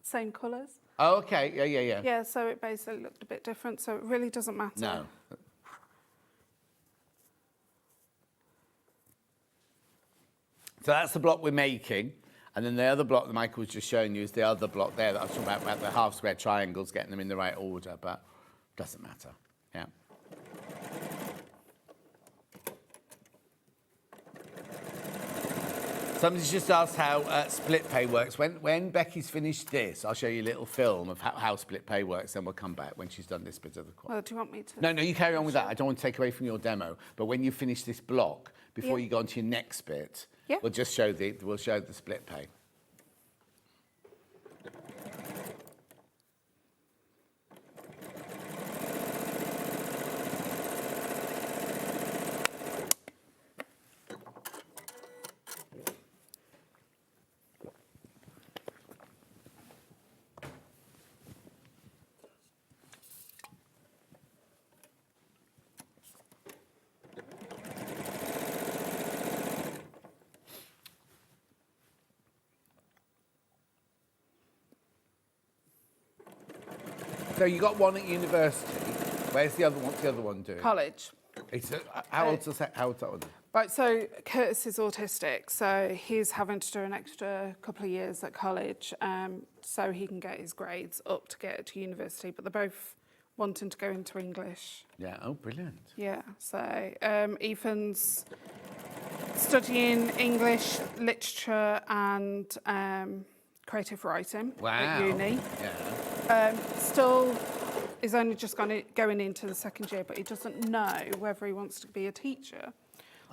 Speaker 1: same colours.
Speaker 4: Oh, okay. Yeah.
Speaker 1: Yeah, so it basically looked a bit different, so it really doesn't matter.
Speaker 4: No. So that's the block we're making. And then the other block that Michael was just showing you is the other block there that I was talking about the half square triangles, getting them in the right order, but doesn't matter. Yeah. Somebody's just asked how split pay works. When Becky's finished this, I'll show you a little film of how split pay works, then we'll come back when she's done this bit of the course.
Speaker 1: Well, do you want me to?
Speaker 4: No, you carry on with that. I don't want to take away from your demo, but when you finish this block, before you go on to your next bit, we'll just show the split pay. So you got one at university. Where's the other one? What's the other one doing?
Speaker 1: College.
Speaker 4: How old's that one?
Speaker 1: Right, so Curtis is autistic, so he's having to do an extra couple of years at college so he can get his grades up to get to university, but they're both wanting to go into English.
Speaker 4: Yeah, oh, brilliant.
Speaker 1: Yeah, so Ethan's studying English, literature and creative writing at uni.
Speaker 4: Yeah.
Speaker 1: Still is only just going into the second year, but he doesn't know whether he wants to be a teacher.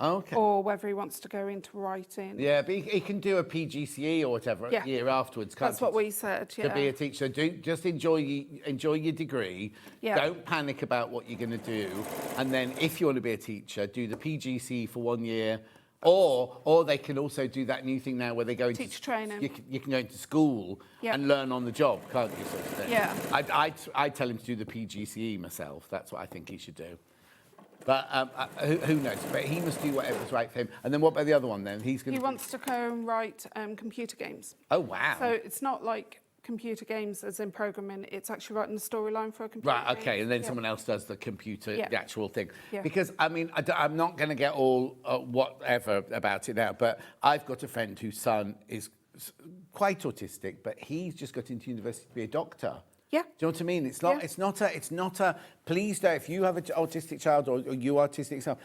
Speaker 4: Okay.
Speaker 1: Or whether he wants to go into writing.
Speaker 4: Yeah, but he can do a PGCE or whatever a year afterwards, can't
Speaker 1: That's what we said,
Speaker 4: To be a teacher. Just enjoy your degree.
Speaker 1: Yeah.
Speaker 4: Don't panic about what you're going to do. And then if you want to be a teacher, do the PGCE for 1 year. Or they can also do that new thing now where they go into...
Speaker 1: Teacher training.
Speaker 4: You can go into school and learn on the job, can't you, sort of thing?
Speaker 1: Yeah.
Speaker 4: I'd tell him to do the PGCE myself. That's what I think he should do. But who knows? But he must do whatever's right for him. And then what about the other one then? He
Speaker 1: wants to go and write computer games.
Speaker 4: Oh, wow.
Speaker 1: So it's not like computer games as in programming, it's actually writing the storyline for a computer
Speaker 4: Right, okay,
Speaker 1: game.
Speaker 4: and then someone else does the computer, the actual thing.
Speaker 1: Yeah.
Speaker 4: Because, I mean, I'm not going to get all whatever about it now, but I've got a friend whose son is quite autistic, but he's just got into university to be a doctor.
Speaker 1: Yeah.
Speaker 4: Do you know what I mean? It's not a. Please don't. If you have an autistic child or you are autistic self,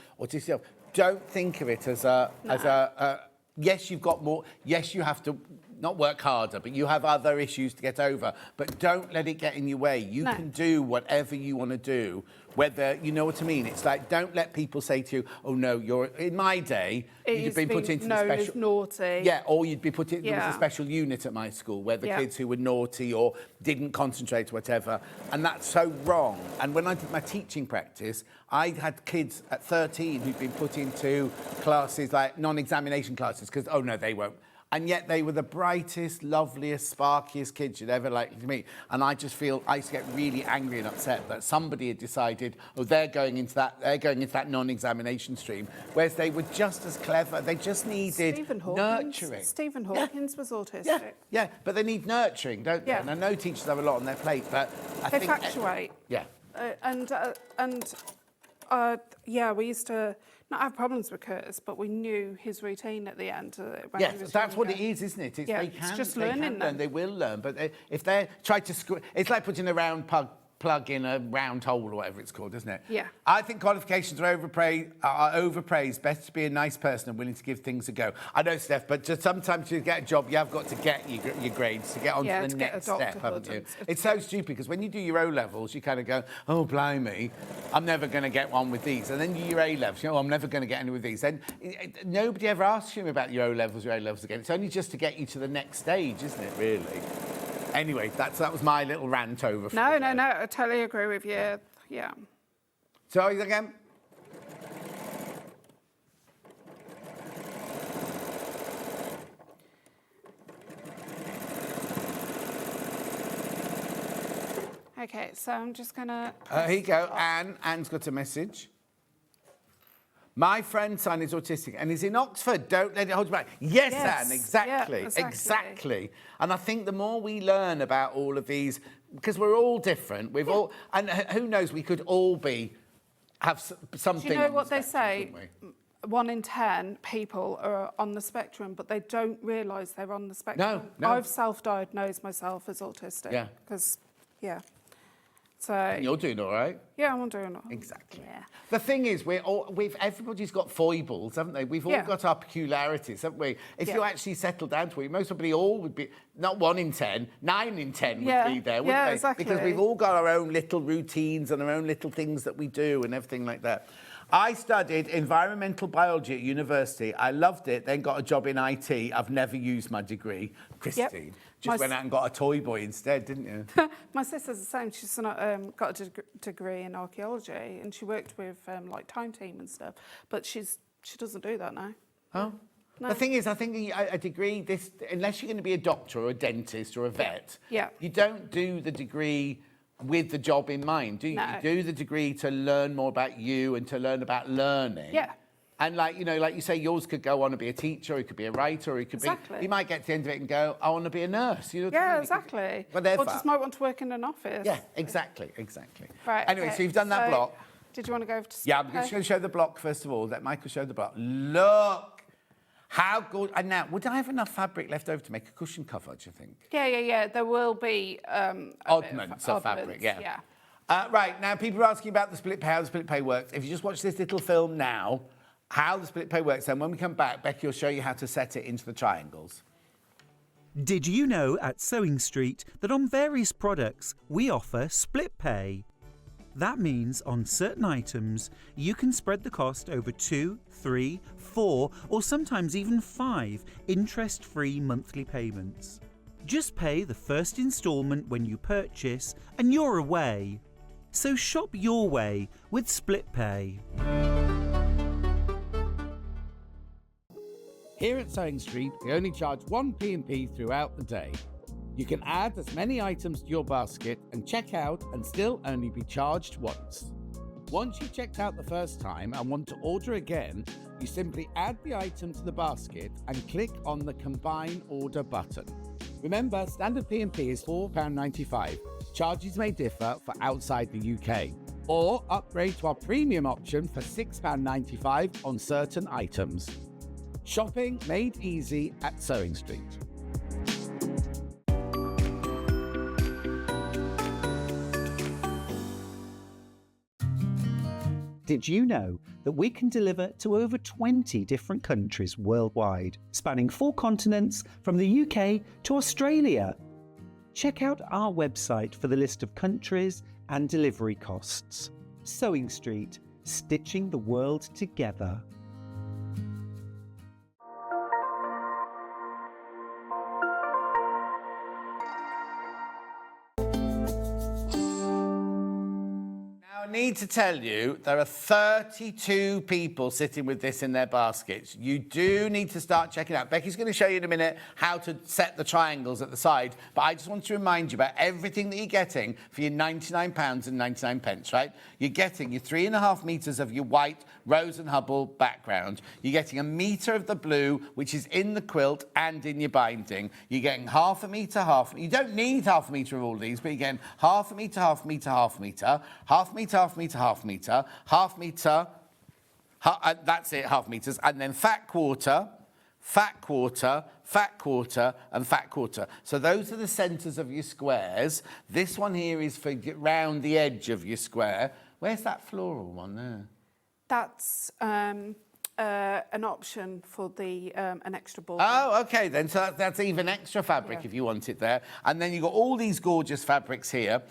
Speaker 4: don't think of it as a yes, you've got more. Yes, you have to not work harder, but you have other issues to get over. But don't let it get in your way. You can do whatever you want to do. Whether you know what I mean. It's like don't let people say to you, "Oh no, you're." In my day, you'd been put into the special.
Speaker 1: As naughty.
Speaker 4: Yeah, or you'd be put in. There was a special unit at my school where the kids who were naughty or didn't concentrate, or whatever, and that's so wrong. And when I did my teaching practice, I had kids at 13 who'd been put into classes like non-examination classes because no, they won't. And yet they were the brightest, loveliest, sparkiest kids you'd ever likely to meet. And I just feel I used to get really angry and upset that somebody had decided, they're going into that non-examination stream, whereas they were just as clever. They just needed nurturing.
Speaker 1: Stephen Hawkins was autistic.
Speaker 4: Yeah, but they need nurturing, don't they?
Speaker 1: Yeah.
Speaker 4: And I know teachers have a lot on their plate, but
Speaker 1: They fluctuate.
Speaker 4: Yeah.
Speaker 1: We used to not have problems with Curtis, but we knew his routine at the end.
Speaker 4: Yes, that's what it is, isn't it?
Speaker 1: It's just learning.
Speaker 4: They will learn, but if they try to it's like putting a round plug in a round hole or whatever it's called, isn't it?
Speaker 1: Yeah.
Speaker 4: I think qualifications are overpraised. Best to be a nice person and willing to give things a go. I know, Steph, but just sometimes to get a job, you have got to get your grades to get on to the next step, haven't you? It's so stupid because when you do your O-levels, you kind of go, oh, blimey, I'm never going to get one with these. And then you do your A-levels, I'm never going to get any with these. Then nobody ever asks you about your O-levels again. It's only just to get you to the next stage, isn't it, really? Anyway, that was my little rant over.
Speaker 1: No, I totally agree with you. Yeah.
Speaker 4: So again.
Speaker 1: Okay, so I'm just gonna.
Speaker 4: Here you go. Anne's got a message. My friend's son is autistic and he's in Oxford. Don't let it hold you back. Yes, Anne, exactly,
Speaker 1: yeah,
Speaker 4: exactly. And I think the more we learn about all of these, because we're all different, and who knows, we could all have something.
Speaker 1: Do you know what they say? 1 in 10 people are on the spectrum, but they don't realise they're on the spectrum.
Speaker 4: No.
Speaker 1: I've self-diagnosed myself as autistic.
Speaker 4: Yeah.
Speaker 1: Because, So
Speaker 4: and you're doing all right.
Speaker 1: Yeah, I'm doing all right.
Speaker 4: Exactly. Yeah. The thing is, everybody's got foibles, haven't they? We've all got our peculiarities, haven't we? If you actually settle down to it, most probably all would be not 1 in 10, 9 in 10 would be there, wouldn't they?
Speaker 1: Exactly.
Speaker 4: Because we've all got our own little routines and our own little things that we do and everything like that. I studied environmental biology at university. I loved it, then got a job in IT. I've never used my degree. Christine just went out and got a toy boy instead, didn't you?
Speaker 1: My sister's the same. She's got a degree in archaeology and she worked with like Time Team and stuff. But she doesn't do that now.
Speaker 4: Oh. No. The thing is, I think a degree, unless you're going to be a doctor or a dentist or a vet, you don't do the degree with the job in mind, do you?
Speaker 1: No.
Speaker 4: You do the degree to learn more about you and to learn about learning.
Speaker 1: Yeah.
Speaker 4: And like you say, yours could go on to be a teacher, or he could be a writer, or he could be. He might get to the end of it and go, I want to be a nurse. You know what I mean?
Speaker 1: Exactly.
Speaker 4: Whatever.
Speaker 1: Or just might want to work in an office.
Speaker 4: Yeah, exactly.
Speaker 1: Right.
Speaker 4: Anyway, so you've done that block.
Speaker 1: Did you want to go over to
Speaker 4: Yeah, I'm just going to show the block first of all. Let Michael show the block. Look how good. And now, would I have enough fabric left over to make a cushion cover, do you think?
Speaker 1: Yeah. There will be
Speaker 4: Oddments of fabric, yeah. Right, now people are asking about the split pay, how the split pay works. If you just watch this little film now, how the split pay works, then when we come back, Becky will show you how to set it into the triangles.
Speaker 12: Did you know at SewingStreet that on various products we offer split pay? That means on certain items you can spread the cost over 2, 3, 4 or sometimes even 5 interest-free monthly payments. Just pay the first instalment when you purchase and you're away. So shop your way with split pay.
Speaker 4: Here at SewingStreet, we only charge one P&P throughout the day. You can add as many items to your basket and check out and still only be charged once. Once you've checked out the first time and want to order again, you simply add the item to the basket and click on the Combine Order button. Remember, standard P&P is £4.95. Charges may differ for outside the UK. Or upgrade to our premium option for £6.95 on certain items. Shopping made easy at SewingStreet.
Speaker 9: Did you know that we can deliver to over 20 different countries worldwide, spanning 4 continents from the UK to Australia? Check out our website for the list of countries and delivery costs. SewingStreet, stitching the world together.
Speaker 4: I need to tell you, there are 32 people sitting with this in their baskets. You do need to start checking out. Becky's going to show you in a minute how to set the triangles at the side, but I just want to remind you about everything that you're getting for your £99.99, right? You're getting your 3.5 metres of your white Rose and Hubble background. You're getting 1 metre of the blue, which is in the quilt and in your binding. You're getting half a metre, you don't need half a metre of all of these, but you're getting half a metre, half a metre, half a metre, half a metre, half metre, half metre, half metre, that's it, half metres, and then fat quarter, fat quarter, fat quarter, and fat quarter. So those are the centres of your squares. This one here is for round the edge of your square. Where's that floral one there?
Speaker 1: That's an option for the an extra border.
Speaker 4: Oh, okay then. So that's even extra fabric if you want it there. And then you've got all these gorgeous fabrics here.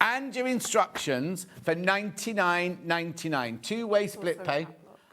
Speaker 4: And your instructions for $99.99. Two-way split pay.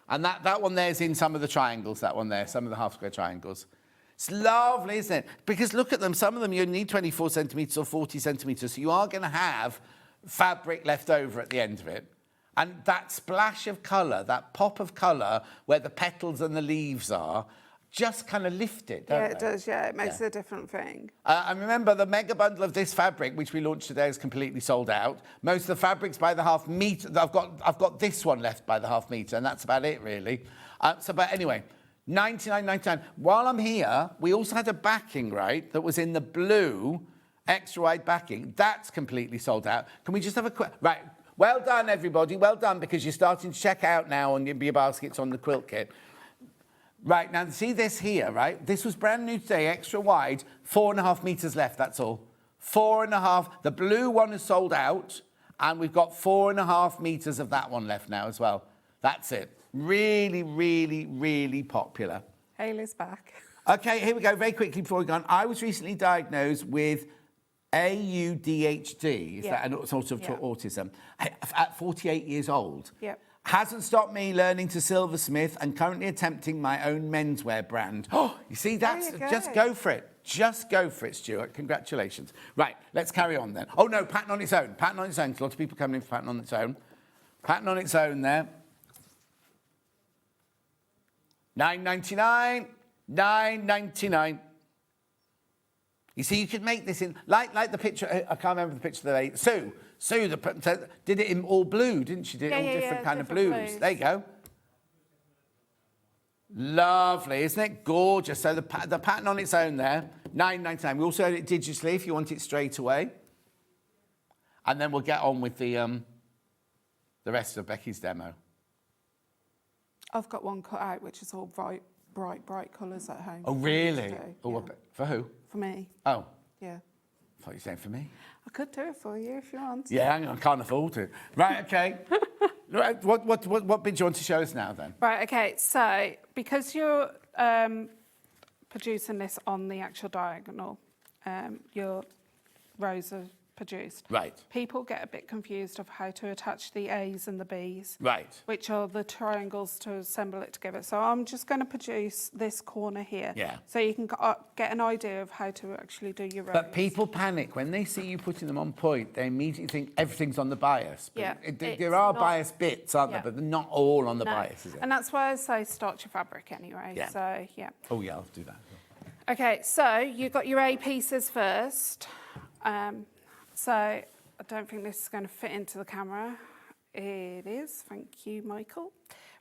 Speaker 4: And that one there's in some of the triangles, that one there, some of the half-square triangles. It's lovely, isn't it? Because look at them. Some of them you only need 24 centimetres or 40 centimetres. So you are going to have fabric left over at the end of it. And that splash of colour, that pop of colour where the petals and the leaves are, just kind of lift it, don't they?
Speaker 1: Yeah, it does, yeah. It makes a different thing.
Speaker 4: And remember, the mega bundle of this fabric, which we launched today, is completely sold out. Most of the fabrics by the half metre, I've got this one left by the half metre, and that's about it, really. But anyway, $99.99. While I'm here, we also had a backing, right, that was in the blue, extra wide backing. That's completely sold out. Can we just have a quick... Right, well done, everybody. Well done, because you're starting to check out now on your baskets on the quilt kit. Right, now see this here, right? This was brand new today, extra wide, 4.5 metres left, that's all. 4.5, the blue one is sold out, and we've got 4.5 metres of that one left now as well. That's it. Really, really, really popular.
Speaker 1: Hayley's back.
Speaker 4: Okay, here we go, very quickly before we go on. I was recently diagnosed with ADHD, is that a sort of autism, at 48 years old.
Speaker 1: Yep.
Speaker 4: Hasn't stopped me learning to silversmith and currently attempting my own menswear brand. Oh, you see, that's just go for it. Just go for it, Stuart. Congratulations. Right, let's carry on then. Oh, no, pattern on its own. Pattern on its own. A lot of people coming in for pattern on its own. Pattern on its own there. $9.99. $9.99. You see, you could make this in, like the picture, I can't remember the picture that Sue did it in all blue, didn't she? Did it all different kind of blues. There you go. Lovely, isn't it? Gorgeous. So the pattern on its own there, $9.99. We also had it digitally if you want it straight away. And then we'll get on with the the rest of Becky's demo?
Speaker 1: I've got one cut out, which is all bright colours at home.
Speaker 4: Oh, really? Oh,
Speaker 1: Yeah.
Speaker 4: for who?
Speaker 1: For me.
Speaker 4: Oh,
Speaker 1: Yeah.
Speaker 4: I thought you were saying for me.
Speaker 1: I could do it for you if you want.
Speaker 4: Yeah, I can't afford to. Right, okay. Right, what bit do you want to show us now then?
Speaker 1: Right, okay, so because you're producing this on the actual diagonal, your rows are produced.
Speaker 4: Right.
Speaker 1: People get a bit confused of how to attach the A's and the B's.
Speaker 4: Right.
Speaker 1: Which are the triangles to assemble it together. So I'm just going to produce this corner here.
Speaker 4: Yeah.
Speaker 1: So you can get an idea of how to actually do your rows.
Speaker 4: But people panic when they see you putting them on point. They immediately think everything's on the bias. But
Speaker 1: Yeah,
Speaker 4: there are
Speaker 1: not-
Speaker 4: bias bits, aren't
Speaker 1: Yeah.
Speaker 4: there? But they're not all on the
Speaker 1: No.
Speaker 4: bias, is it?
Speaker 1: And that's why I say start your fabric anyway.
Speaker 4: Yeah.
Speaker 1: So, yeah.
Speaker 4: Oh, yeah, I'll do that.
Speaker 1: Okay, so you've got your A pieces first. So I don't think this is going to fit into the camera. It is, thank you, Michael.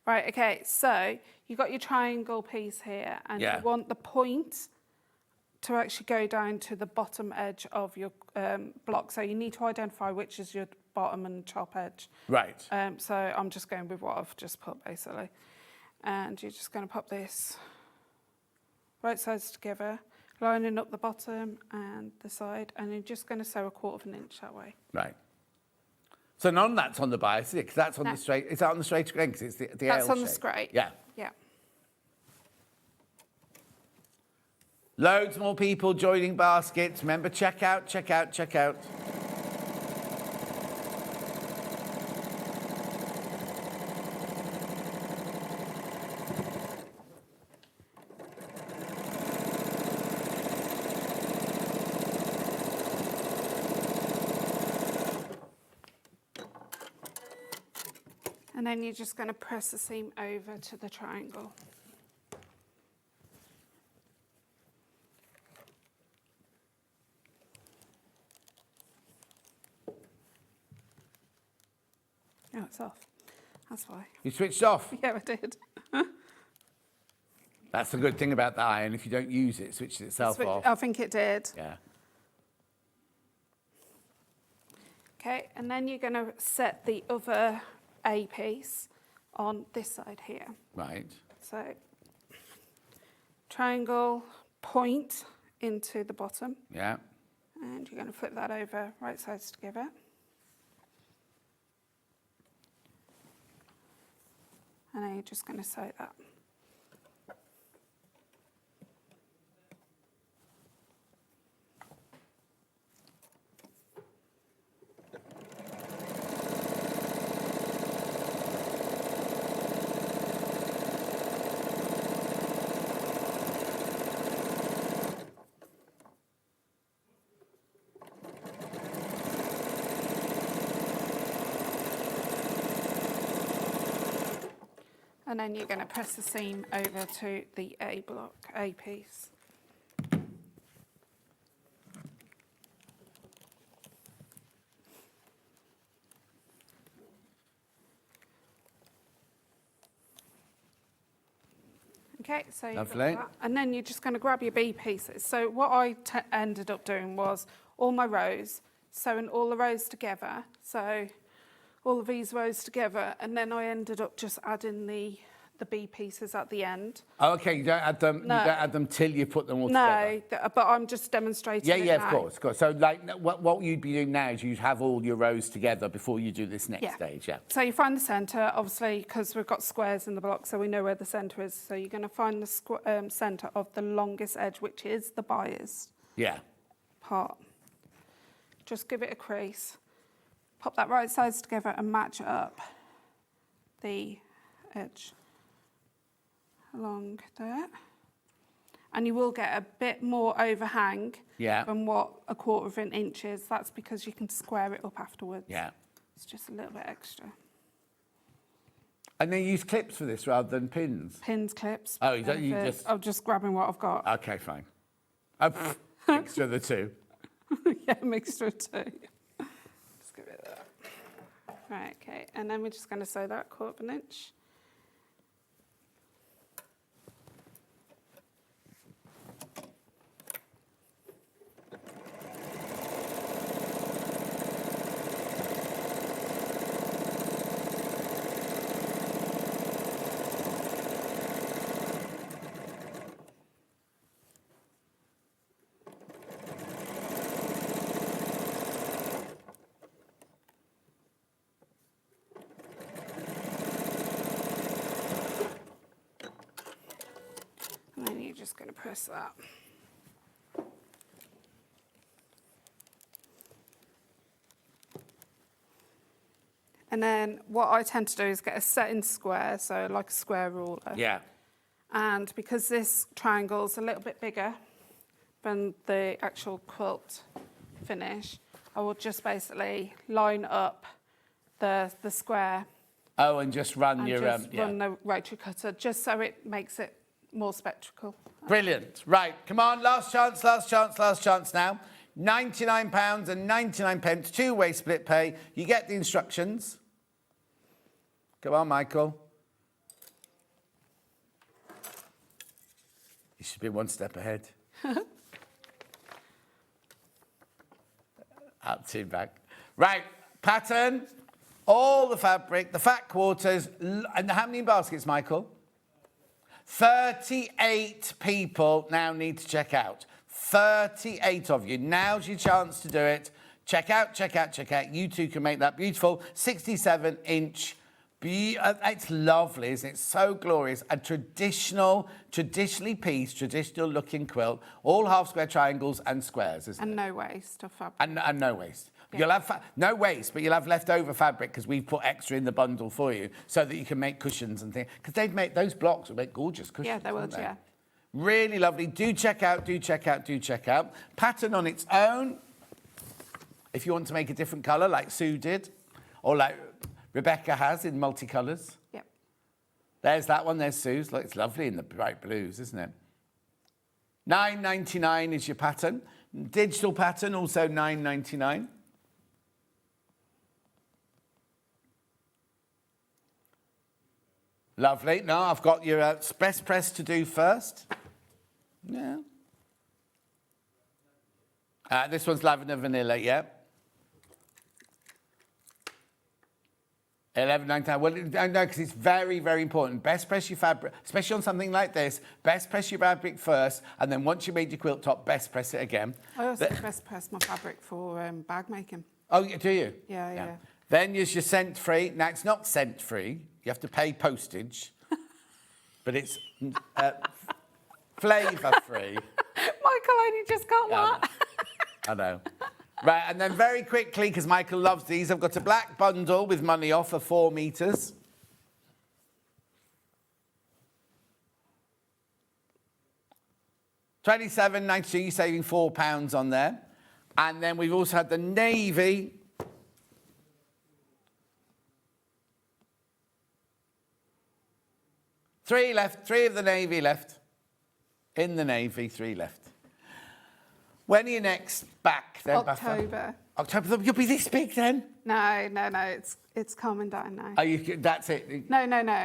Speaker 1: Right, okay, so you've got your triangle piece here, and
Speaker 4: Yeah.
Speaker 1: you want the point to actually go down to the bottom edge of your block. So you need to identify which is your bottom and top edge.
Speaker 4: Right.
Speaker 1: So I'm just going with what I've just put, basically. And you're just going to pop this right sides together, lining up the bottom and the side, and you're just going to sew 1/4 inch that way.
Speaker 4: Right. So none of that's on the bias, is it? Because that's on
Speaker 1: No.
Speaker 4: the straight. Is that on the straight again? Because it's the
Speaker 1: That's
Speaker 4: L
Speaker 1: on the
Speaker 4: shape.
Speaker 1: straight.
Speaker 4: Yeah.
Speaker 1: Yeah.
Speaker 4: Loads more people joining baskets. Remember, check out, check out, check out.
Speaker 1: And then you're just going to press the seam over to the triangle. Oh, it's off. That's why.
Speaker 4: You switched off.
Speaker 1: Yeah, I did.
Speaker 4: That's the good thing about the iron. If you don't use it, it switches itself off.
Speaker 1: I think it did.
Speaker 4: Yeah.
Speaker 1: Okay, and then you're going to set the other A piece on this side here.
Speaker 4: Right.
Speaker 1: So triangle, point into the bottom,
Speaker 4: Yeah.
Speaker 1: and you're going to flip that over right sides together. And then you're just going to sew that. And then you're going to press the seam over to the A block, A piece. Okay, so you've got
Speaker 4: Lovely.
Speaker 1: that. And then you're just going to grab your B pieces. So what I ended up doing was all my rows, sewing all the rows together. So all of these rows together, and then I ended up just adding the B pieces at the end.
Speaker 4: Oh, okay, you don't add them.
Speaker 1: No.
Speaker 4: You don't add them till you put them all together.
Speaker 1: No, but I'm just demonstrating.
Speaker 4: Yeah,
Speaker 1: it
Speaker 4: yeah, of
Speaker 1: now.
Speaker 4: course, of course. So, like, what you'd be doing now is you'd have all your rows together before you do this next stage. Yeah.
Speaker 1: So you find the centre, obviously, because we've got squares in the block, so we know where the centre is. So you're going to find the centre of the longest edge, which is the bias
Speaker 4: Yeah.
Speaker 1: part. Just give it a crease. Pop that right sides together and match up the edge along there. And you will get a bit more overhang than what 1/4 inch is. That's because you can square it up afterwards.
Speaker 4: Yeah.
Speaker 1: It's just a little bit extra.
Speaker 4: And then you use clips for this rather than pins.
Speaker 1: Pins, clips.
Speaker 4: Oh, you don't- you
Speaker 1: benefit.
Speaker 4: just-
Speaker 1: I'm just grabbing what I've got.
Speaker 4: Okay, fine. Mixture of the two.
Speaker 1: Yeah, mixture of two. Just give it that. Right, okay. And then we're just going to sew that 1/4 inch. going to press that. And then what I tend to do is get a setting square, so like a square ruler.
Speaker 4: Yeah.
Speaker 1: And because this triangle's a little bit bigger than the actual quilt finish, I will just basically line up the square.
Speaker 4: Oh, and just run
Speaker 1: and
Speaker 4: your
Speaker 1: just run the rotary cutter, just so it makes it more spectacle.
Speaker 4: Brilliant. Right, come on, last chance now. £99 and 99 pence, two-way split pay. You get the instructions. Come on, Michael. You should be one step ahead. Up to back. Right, pattern, all the fabric, the fat quarters, and how many baskets, Michael? 38 people now need to check out. 38 of you. Now's your chance to do it. Check out, check out, check out. You too can make that beautiful 67-inch. It's lovely, isn't it? So glorious. A traditionally pieced, traditional looking quilt. All half square triangles and squares, isn't it?
Speaker 1: And no waste of fabric.
Speaker 4: And no waste.
Speaker 1: Yeah.
Speaker 4: You'll have no waste, but you'll have leftover fabric because we've put extra in the bundle for you so that you can make cushions and things. Because they'd make those blocks would make gorgeous cushions.
Speaker 1: Yeah, they would,
Speaker 4: they?
Speaker 1: yeah.
Speaker 4: Really lovely. Do check out, do check out, do check out. Pattern on its own. If you want to make a different colour like Sue did, or like Rebecca has in multicolours.
Speaker 1: Yep.
Speaker 4: There's that one, there's Sue's. Look, it's lovely in the bright blues, isn't it? $9.99 is your pattern. Digital pattern, also $9.99. Lovely. Now I've got your best press to do first. Yeah. This one's lavender vanilla, yeah. $11.99. Well, no, because it's very, very important. Best press your fabric, especially on something like this. Best press your fabric first, and then once you made your quilt top, best press it again.
Speaker 1: I also best press my fabric for bag making.
Speaker 4: Oh, do you?
Speaker 1: Yeah.
Speaker 4: Then there's your scent free. Now it's not scent free. You have to pay postage, but it's flavour free.
Speaker 1: Michael only just got that.
Speaker 4: I know. Right, and then very quickly, because Michael loves these, I've got a black bundle with money off for 4 meters. $27.92, you're saving £4 on there. And then we've also had the navy. Three left, 3 of the navy left. In the navy, 3 left. When are you next back then,
Speaker 1: October.
Speaker 4: October, you'll be this big then?
Speaker 1: No, it's calming down now.
Speaker 4: Oh, that's it?
Speaker 1: No.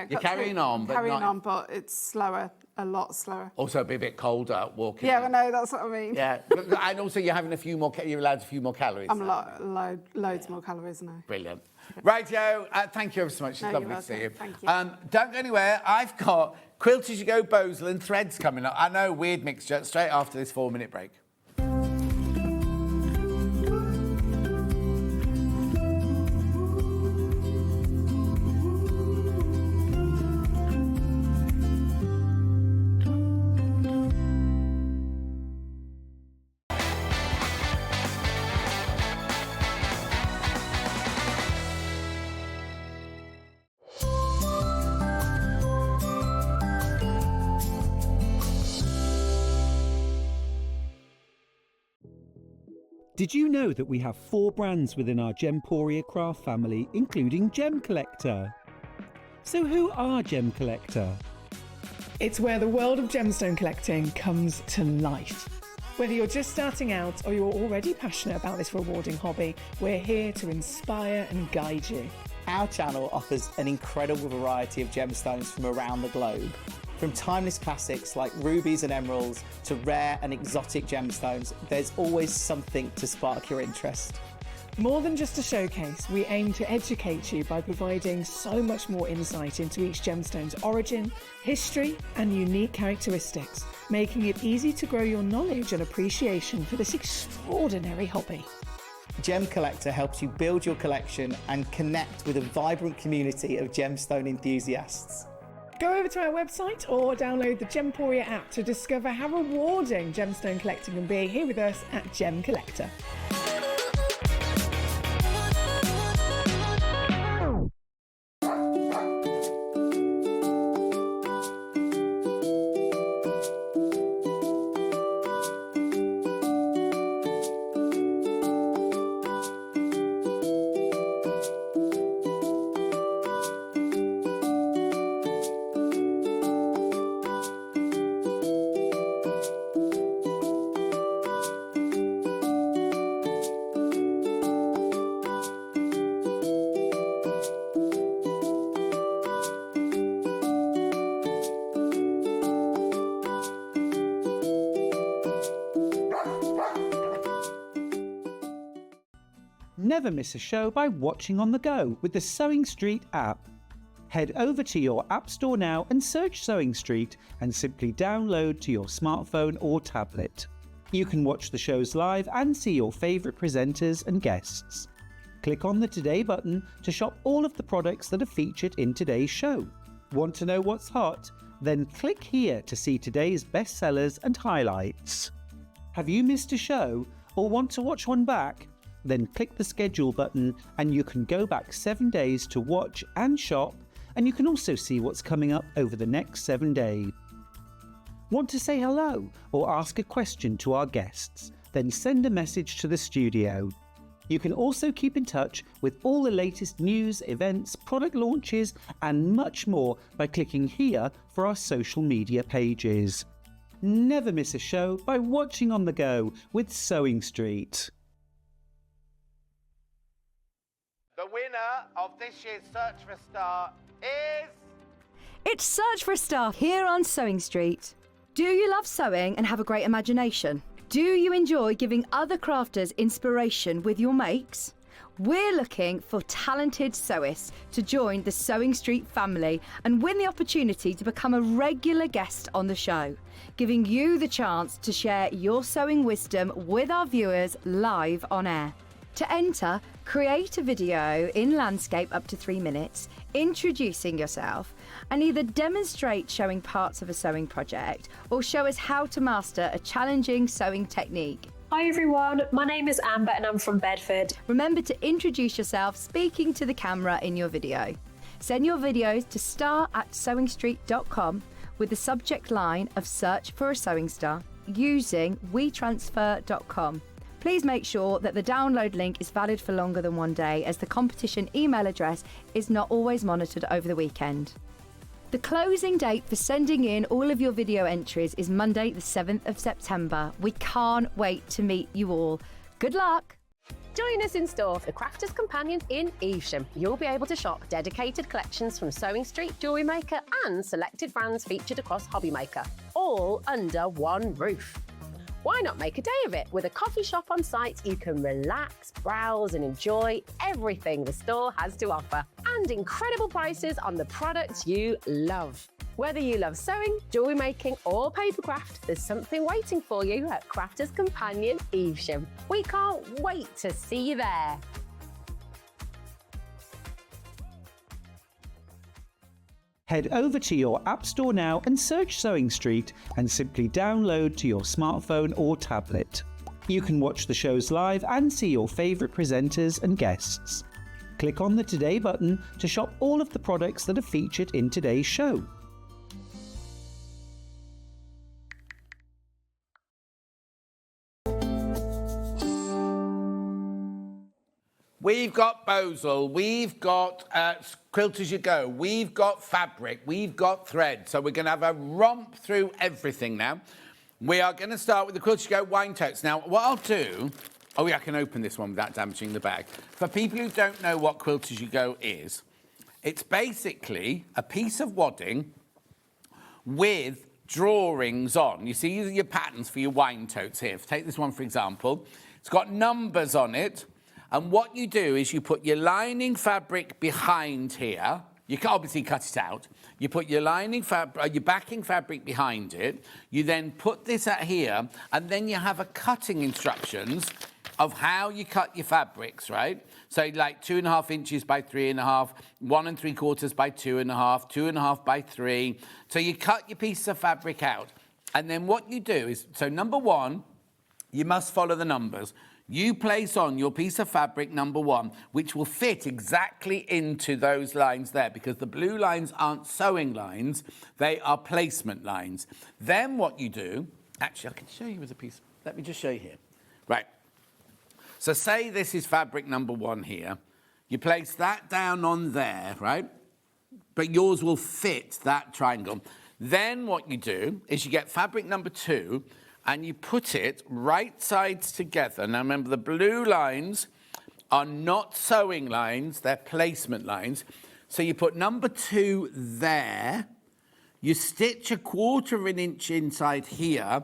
Speaker 4: You're carrying on, but
Speaker 1: carrying
Speaker 4: not...
Speaker 1: on, but it's slower, a lot slower.
Speaker 4: Also, it'll be a bit colder walking.
Speaker 1: Yeah, I know, that's what I mean.
Speaker 4: Yeah, and also you're having you're allowed a few more calories.
Speaker 1: I'm loads more calories now.
Speaker 4: Brilliant. Right, Joe, thank you ever so much. It's
Speaker 1: No,
Speaker 4: lovely
Speaker 1: you're
Speaker 4: to see you.
Speaker 1: welcome. Thank you.
Speaker 4: Don't go anywhere. I've got Quilt As You Go, Bosal and Threads coming up. I know, weird mixture, straight after this 4-minute break.
Speaker 12: Did you know that we have 4 brands within our Gemporia craft family, including Gem Collector? So who are Gem Collector?
Speaker 13: It's where the world of gemstone collecting comes to life. Whether you're just starting out or you're already passionate about this rewarding hobby, we're here to inspire and guide you.
Speaker 14: Our channel offers an incredible variety of gemstones from around the globe. From timeless classics like rubies and emeralds to rare and exotic gemstones, there's always something to spark your interest.
Speaker 13: More than just a showcase, we aim to educate you by providing so much more insight into each gemstone's origin, history, and unique characteristics, making it easy to grow your knowledge and appreciation for this extraordinary hobby.
Speaker 14: Gem Collector helps you build your collection and connect with a vibrant community of gemstone enthusiasts.
Speaker 13: Go over to our website or download the Gemporia app to discover how rewarding gemstone collecting can be here with us at Gem Collector.
Speaker 9: Never miss a show by watching on the go with the SewingStreet app. Head over to your App Store now and search SewingStreet and simply download to your smartphone or tablet. You can watch the shows live and see your favourite presenters and guests. Click on the Today button to shop all of the products that are featured in today's show. Want to know what's hot? Then click here to see today's bestsellers and highlights. Have you missed a show or want to watch one back? Then click the schedule button and you can go back 7 days to watch and shop, and you can also see what's coming up over the next 7 days. Want to say hello or ask a question to our guests? Then send a message to the studio. You can also keep in touch with all the latest news, events, product launches and much more by clicking here for our social media pages. Never miss a show by watching on the go with SewingStreet.
Speaker 4: The winner of this year's Search for a Star is...
Speaker 5: It's Search for a Star here on SewingStreet. Do you love sewing and have a great imagination? Do you enjoy giving other crafters inspiration with your makes? We're looking for talented sewists to join the SewingStreet family and win the opportunity to become a regular guest on the show, giving you the chance to share your sewing wisdom with our viewers live on air. To enter, create a video in landscape up to 3 minutes, introducing yourself, and either demonstrate showing parts of a sewing project or show us how to master a challenging sewing technique.
Speaker 8: Hi everyone, my name is Amber and I'm from Bedford.
Speaker 5: Remember to introduce yourself speaking to the camera in your video. Send your videos to star@sewingstreet.com with the subject line of Search for a Sewing Star using wetransfer.com. Please make sure that the download link is valid for longer than 1 day, as the competition email address is not always monitored over the weekend. The closing date for sending in all of your video entries is Monday the 7th of September. We can't wait to meet you all. Good luck!
Speaker 7: Join us in store for the Crafter's Companion in Evesham. You'll be able to shop dedicated collections from SewingStreet, Jewellery Maker and selected brands featured across Hobby Maker, all under one roof. Why not make a day of it? With a coffee shop on site, you can relax, browse and enjoy everything the store has to offer, and incredible prices on the products you love. Whether you love sewing, jewellery making or papercraft, there's something waiting for you at Crafter's Companion Evesham. We can't wait to see you there.
Speaker 9: Head over to your App Store now and search SewingStreet and simply download to your smartphone or tablet. You can watch the shows live and see your favourite presenters and guests. Click on the Today button to shop all of the products that are featured in today's show.
Speaker 4: We've got Bosal, we've got Quilt As You Go, we've got fabric, we've got thread. So we're going to have a romp through everything now. We are going to start with the Quilt As You Go wine totes. Now, what I'll do... Oh, yeah, I can open this one without damaging the bag. For people who don't know what Quilt As You Go is, it's basically a piece of wadding with drawings on. You see your patterns for your wine totes here. Take this one, for example. It's got numbers on it. And what you do is you put your lining fabric behind here. You can obviously cut it out. You put your lining fabric, your backing fabric behind it. You then put this at here, and then you have a cutting instructions of how you cut your fabrics, right? So like 2.5 inches by 3.5, 1 3/4 by 2.5, 2.5 by 3. So you cut your piece of fabric out. And then what you do is, so number 1, you must follow the numbers. You place on your piece of fabric number 1, which will fit exactly into those lines there, because the blue lines aren't sewing lines, they are placement lines. Then what you do, actually I can show you with a piece, let me just show you here. Right, so say this is fabric number 1 here. You place that down on there, right? But yours will fit that triangle. Then what you do is you get fabric number 2, and you put it right sides together. Now remember, the blue lines are not sewing lines, they're placement lines. So you put number 2 there, you stitch 1/4 inch inside here,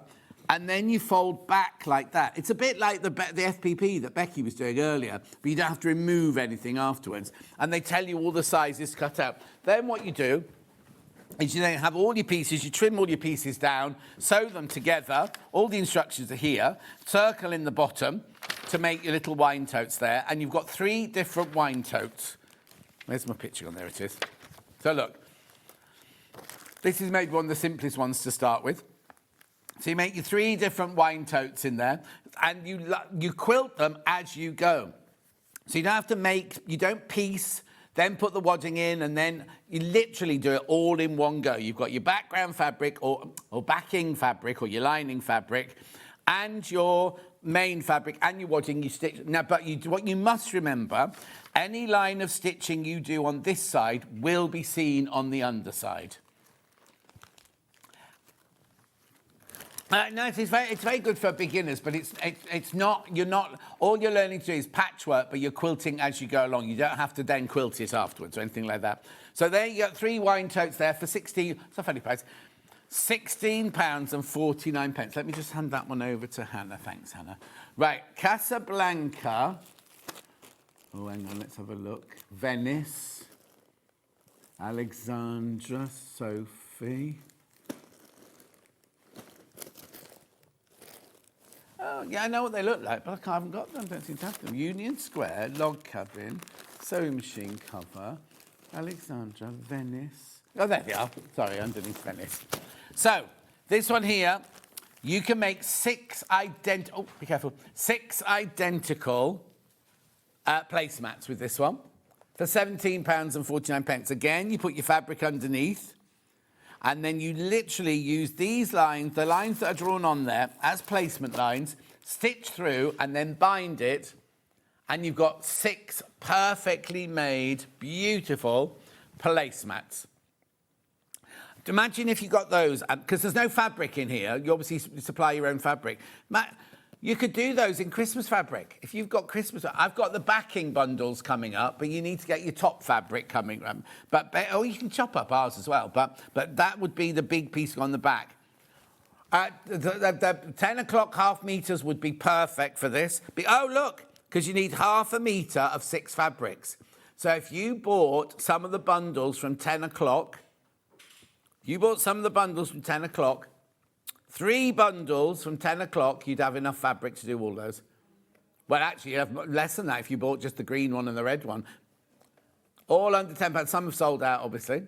Speaker 4: and then you fold back like that. It's a bit like the FPP that Becky was doing earlier, but you don't have to remove anything afterwards. And they tell you all the sizes cut out. Then what you do is you then have all your pieces, you trim all your pieces down, sew them together, all the instructions are here, circle in the bottom to make your little wine totes there, and you've got 3 different wine totes. Where's my picture on? There it is. So look, this is maybe one of the simplest ones to start with. So you make your 3 different wine totes in there, and you quilt them as you go. So you don't have to you don't piece, then put the wadding in, and then you literally do it all in one go. You've got your background fabric or backing fabric or your lining fabric and your main fabric and your wadding, you stitch. Now, but what you must remember, any line of stitching you do on this side will be seen on the underside. No, it's very good for beginners, but it's not, all you're learning to do is patchwork, but you're quilting as you go along. You don't have to then quilt it afterwards or anything like that. So there you got 3 wine totes there for 16, it's a funny price, £16.49. Let me just hand that one over to Hannah. Thanks, Hannah. Right, Casablanca. Oh, hang on, let's have a look. Venice. Alexandra, Sophie. Oh, yeah, I know what they look like, but I haven't got them. I don't seem to have them. Union Square, log cabin, sewing machine cover, Alexandra, Venice. Oh, there they are. Sorry, underneath Venice. So, this one here, you can make 6 identical... Oh, be careful. 6 identical placemats with this one for £17.49. Again, you put your fabric underneath, and then you literally use these lines, the lines that are drawn on there, as placement lines, stitch through, and then bind it, and you've got 6 perfectly made, beautiful placemats. Imagine if you got those, because there's no fabric in here. You obviously supply your own fabric. You could do those in Christmas fabric. If you've got Christmas... I've got the backing bundles coming up, but you need to get your top fabric coming. Or you can chop up ours as well, but that would be the big piece on the back. The 10 o'clock half meters would be perfect for this. Oh, look, because you need 1/2 meter of 6 fabrics. So if you bought some of the bundles from 10 o'clock, 3 bundles from 10 o'clock, you'd have enough fabric to do all those. Well, actually, you have less than that if you bought just the green one and the red one. All under £10. Some have sold out, obviously.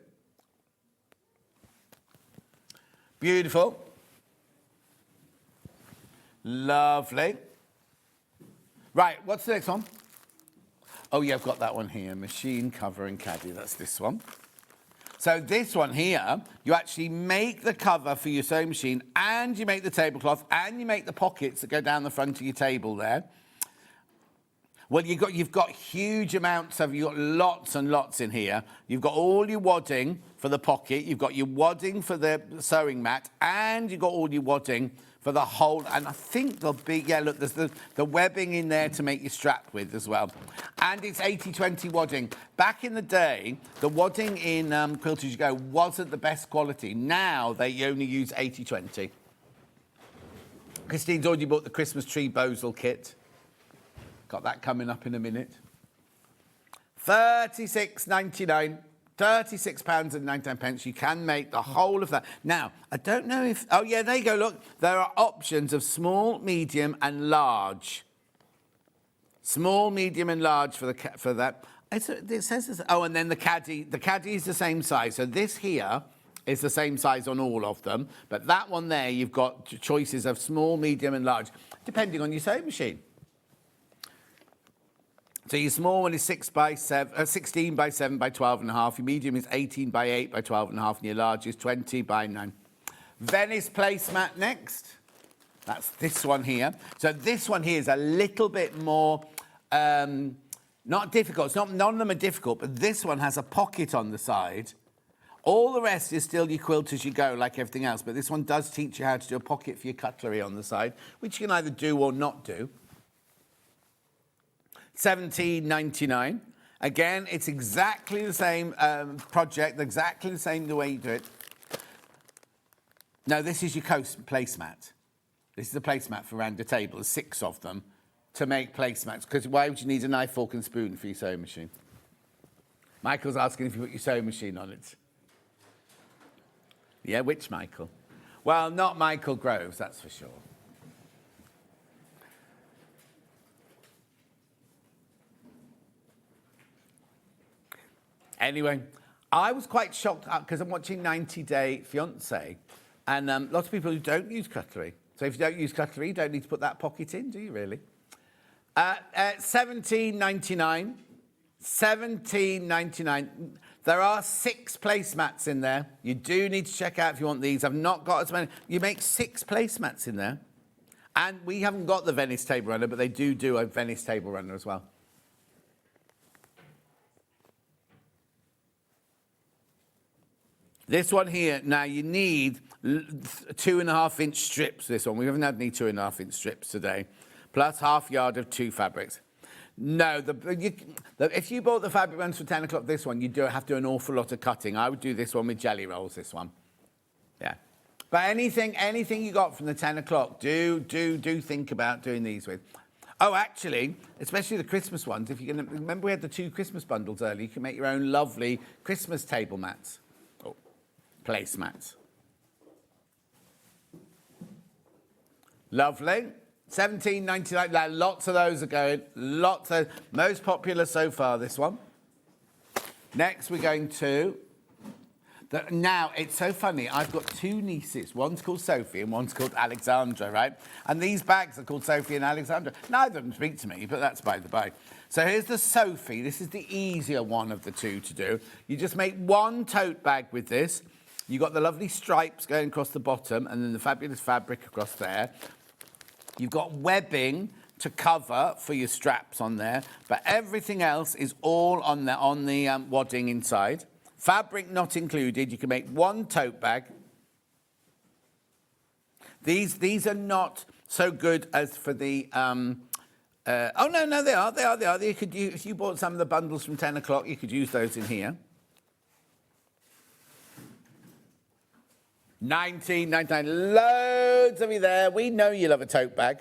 Speaker 4: Beautiful. Lovely. Right, what's the next one? Oh, yeah, I've got that one here. Machine cover and caddy. That's this one. So this one here, you actually make the cover for your sewing machine, and you make the tablecloth, and you make the pockets that go down the front of your table there. Well, you've got huge amounts of, you've got lots and lots in here. You've got all your wadding for the pocket, you've got your wadding for the sewing mat, and you've got all your wadding for the whole, and I think there'll be, yeah, look, there's the webbing in there to make your strap with as well. And it's 80-20 wadding. Back in the day, the wadding in Quilt As You Go wasn't the best quality. Now they only use 80-20. Christine's already bought the Christmas tree Bosal kit. Got that coming up in a minute. £36.99. £36.99. You can make the whole of that. Now, I don't know if... Oh, yeah, there you go, look. There are options of small, medium and large. Small, medium, and large for that. It says this. Oh, and then the caddy. The caddy is the same size. So this here is the same size on all of them. But that one there, you've got choices of small, medium, and large, depending on your sewing machine. So your small one is 16 by 7 by 12.5. Your medium is 18 by 8 by 12.5, and your large is 20 by 9. Venice placemat next. That's this one here. So this one here is a little bit more, not difficult. None of them are difficult, but this one has a pocket on the side. All the rest is still your quilt as you go, like everything else. But this one does teach you how to do a pocket for your cutlery on the side, which you can either do or not do. $17.99. Again, it's exactly the same project, exactly the same the way you do it. No, this is your coast placemat. This is a placemat for around the table. There's 6 of them to make placemats. Because why would you need a knife, fork and spoon for your sewing machine? Michael's asking if you put your sewing machine on it. Yeah, which Michael? Well, not Michael Groves, that's for sure. Anyway, I was quite shocked because I'm watching 90 Day Fiancé, and lots of people who don't use cutlery. So if you don't use cutlery, you don't need to put that pocket in, do you really? $17.99. $17.99. There are 6 placemats in there. You do need to check out if you want these. I've not got as many. You make 6 placemats in there. And we haven't got the Venice table runner, but they do a Venice table runner as well. This one here, now you need 2.5-inch strips, this one. We haven't had any 2.5-inch strips today. Plus half yard of 2 fabrics. No, if you bought the fabric ones for 10 o'clock, this one, you do have to do an awful lot of cutting. I would do this one with jelly rolls, this one. Yeah. But anything you got from the 10 o'clock, do think about doing these with. Oh, actually, especially the Christmas ones, if you can remember we had the 2 Christmas bundles earlier, you can make your own lovely Christmas table mats. Oh, placemats. Lovely. $17.99. Lots of those are going. Lots of most popular so far. This one. Next, we're going to. Now it's so funny. I've got 2 nieces. One's called Sophie and one's called Alexandra, right? And these bags are called Sophie and Alexandra. Neither of them speak to me, but that's by the by. So here's the Sophie. This is the easier one of the 2 to do. You just make 1 tote bag with this. You got the lovely stripes going across the bottom, and then the fabulous fabric across there. You've got webbing to cover for your straps on there, but everything else is all on the wadding inside. Fabric not included. You can make 1 tote bag. These are not so good as for the. Oh no, they are. You could use, if you bought some of the bundles from 10 o'clock, you could use those in here. $19.99. Loads of you there. We know you love a tote bag.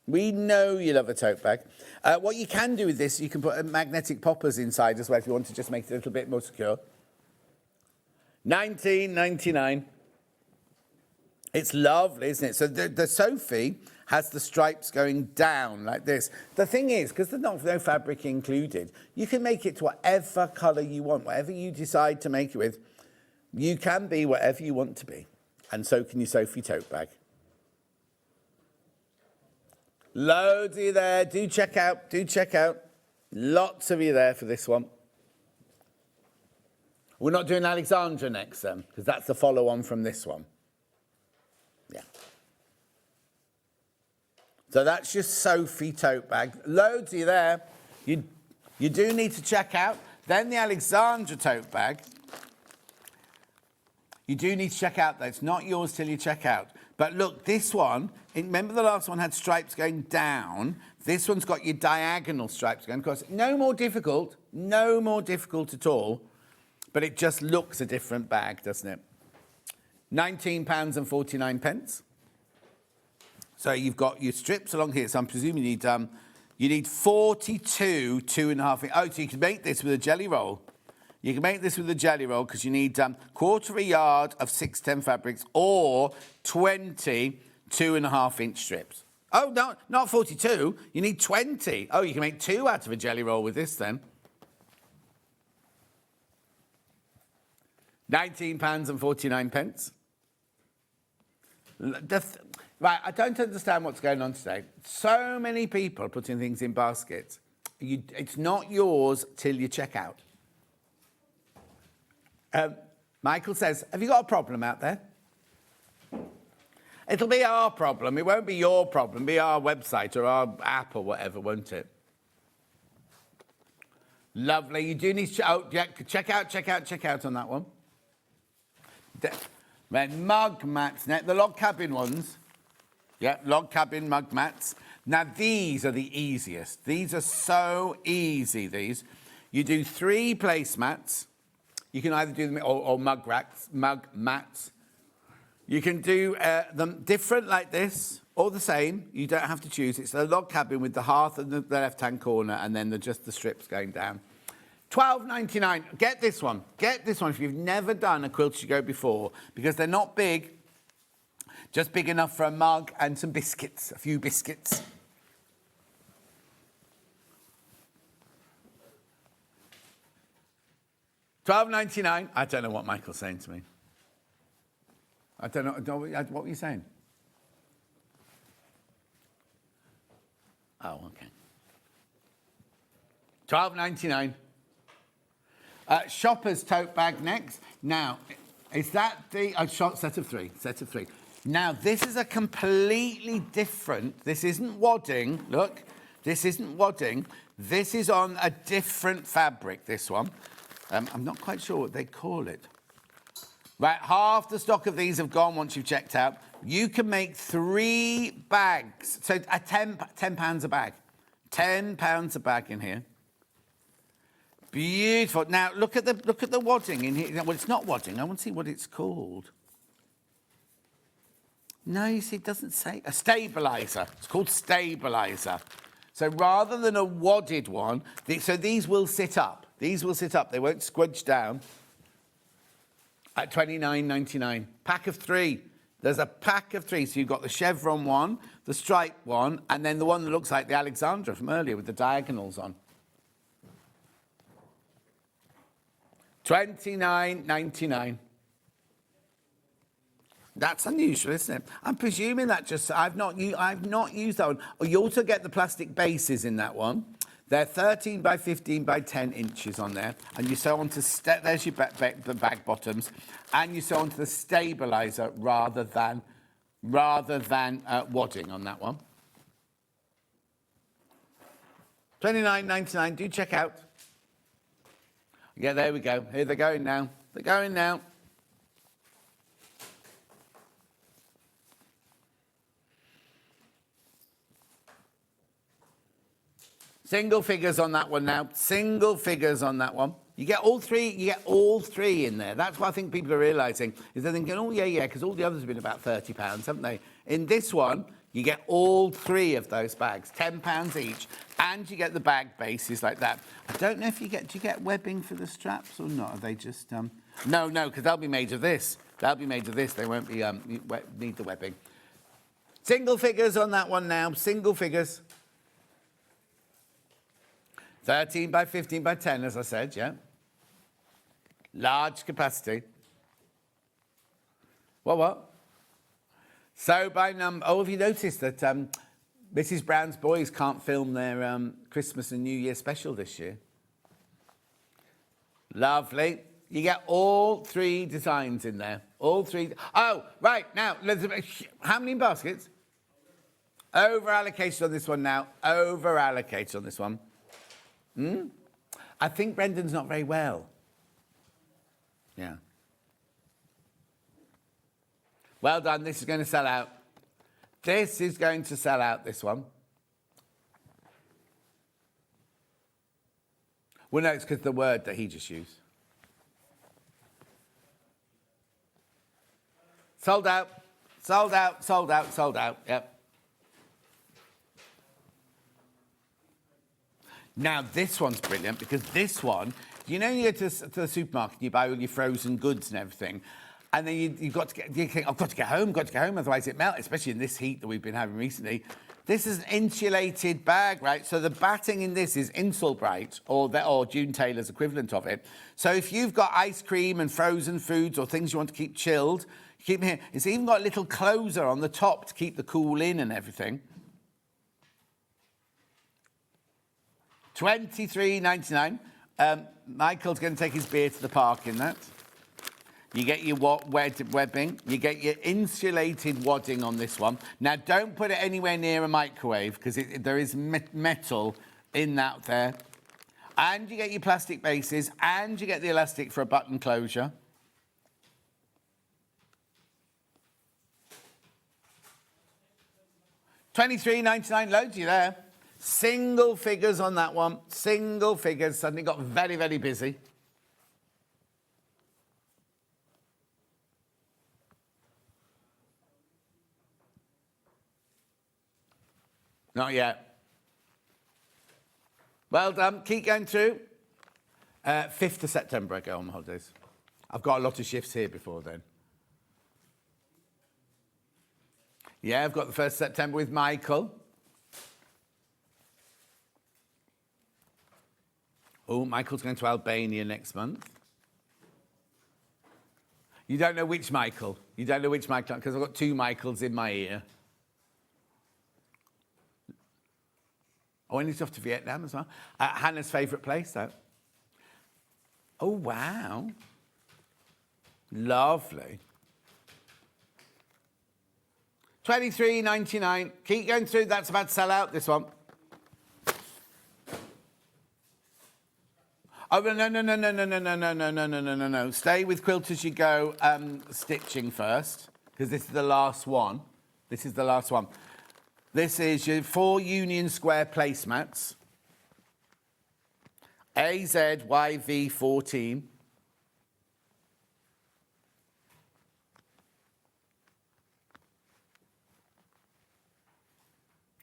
Speaker 4: We know you love a tote bag. What you can do with this, you can put magnetic poppers inside as well if you want to just make it a little bit more secure. $19.99. It's lovely, isn't it? So the Sophie has the stripes going down like this. The thing is, because there's no fabric included, you can make it to whatever colour you want, whatever you decide to make it with. You can be whatever you want to be. And so can your Sophie tote bag. Loads of you there. Do check out. Lots of you there for this one. We're not doing Alexandra next then, because that's the follow-on from this one. Yeah. So that's your Sophie tote bag. Loads of you there. You do need to check out. Then the Alexandra tote bag. You do need to check out, though. It's not yours till you check out. But look, this one, remember the last one had stripes going down? This one's got your diagonal stripes going across. No more difficult at all. But it just looks a different bag, doesn't it? £19.49. So you've got your strips along here. So I'm presuming you need 42 2.5. Oh, so you can make this with a jelly roll. You can make this with a jelly roll because you need 1/4 yard of 610 fabrics or 20 2.5-inch strips. Oh, no, not 42. You need 20. Oh, you can make 2 out of a jelly roll with this then. £19.49. Right, I don't understand what's going on today. So many people putting things in baskets. It's not yours till you check out. Michael says, have you got a problem out there? It'll be our problem. It won't be your problem. It'll be our website or our app or whatever, won't it? Lovely. You do need to check out on that one. Then mug mats, the log cabin ones. Yeah, log cabin mug mats. Now, these are the easiest. These are so easy, these. You do 3 placemats. You can either do them, or mug mats. You can do them different like this, or the same. You don't have to choose. It's a log cabin with the hearth in the left-hand corner, and then just the strips going down. $12.99. Get this one. Get this one if you've never done a Quilt As You Go before, because they're not big, just big enough for a mug and some biscuits, a few biscuits. $12.99. I don't know what Michael's saying to me. I don't know. What were you saying? Oh, okay. $12.99. Shopper's tote bag next. Now, is that the set of 3? Set of 3. Now, this is a completely different. This isn't wadding. Look, this isn't wadding. This is on a different fabric. This one. I'm not quite sure what they call it. Right, half the stock of these have gone once you've checked out. You can make 3 bags. So £10 a bag. £10 a bag in here. Beautiful. Now look at the wadding in here. Well, it's not wadding. I want to see what it's called. No, you see, it doesn't say. A stabiliser. It's called stabiliser. So rather than a wadded one, so these will sit up. These will sit up. They won't squidge down. At $29.99. Pack of 3. There's a pack of 3. So you've got the chevron one, the stripe one, and then the one that looks like the Alexandra from earlier with the diagonals on. $29.99. That's unusual, isn't it? I'm presuming that I've not used that one. Oh, you also get the plastic bases in that one. They're 13 by 15 by 10 inches on there, and you sew onto there's your the bag bottoms, and you sew onto the stabiliser rather than wadding on that one. $29.99. Do check out. Yeah, there we go. Here they're going now. They're going now. Single figures on that one now. Single figures on that one. You get all 3. You get all 3 in there. That's what I think people are realising. Is they're thinking, oh yeah, because all the others have been about £30, haven't they? In this one, you get all 3 of those bags, £10 each, and you get the bag bases like that. I don't know if do you get webbing for the straps or not? Are they just No, because they'll be made of this. They'll be made of this. They won't be need the webbing. Single figures on that one now. Single figures. 13 by 15 by 10, as I said, yeah. Large capacity. What? So by number... Oh, have you noticed that Mrs. Brown's boys can't film their Christmas and New Year special this year? Lovely. You get all 3 designs in there. All 3... Oh, right, now, how many baskets? Over-allocated on this one now. Over-allocated on this one. I think Brendan's not very well. Yeah. Well done. This is going to sell out. This is going to sell out, this one. Well, no, it's because the word that he just used. Sold out. Sold out, sold out, sold out. Yep. Now, this one's brilliant because this one, you know, you go to the supermarket and you buy all your frozen goods and everything, and then you think, I've got to get home, otherwise it melts, especially in this heat that we've been having recently. This is an insulated bag, right? So the batting in this is Insulbright, or June Taylor's equivalent of it. So if you've got ice cream and frozen foods or things you want to keep chilled, keep them here. It's even got a little closer on the top to keep the cool in and everything. $23.99. Michael's going to take his beer to the park in that. You get your webbing. You get your insulated wadding on this one. Now, don't put it anywhere near a microwave because there is metal in that there. And you get your plastic bases, and you get the elastic for a button closure. $23.99, loads of you there. Single figures on that one. Single figures. Suddenly got very, very busy. Not yet. Well done. Keep going through. 5th of September I go on holidays. I've got a lot of shifts here before then. Yeah, I've got the 1st of September with Michael. Oh, Michael's going to Albania next month. You don't know which Michael. You don't know which Michael, because I've got 2 Michaels in my ear. Oh, and he's off to Vietnam as well. Hannah's favourite place, though. Oh, wow. Lovely. $23.99. Keep going through. That's about to sell out, this one. Oh, no. Stay with Quilt As You Go stitching first, because this is the last one. This is the last one. This is your 4 Union Square placemats. AZYV14.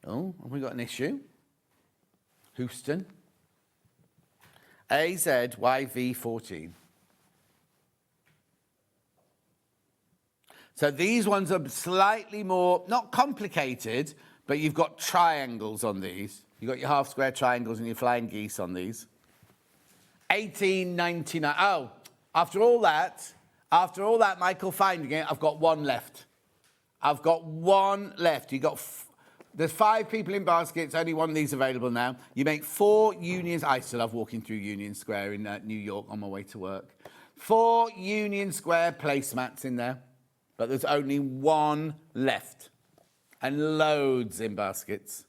Speaker 4: Oh, have we got an issue? Houston. AZYV14. So these ones are slightly more, not complicated, but you've got triangles on these. You've got your half square triangles and your flying geese on these. $18.99. Oh, after all that, Michael finding it, I've got one left. I've got one left. There's 5 people in baskets, only one of these available now. You make 4 Unions. I still love walking through Union Square in New York on my way to work. 4 Union Square placemats in there, but there's only one left. And loads in baskets.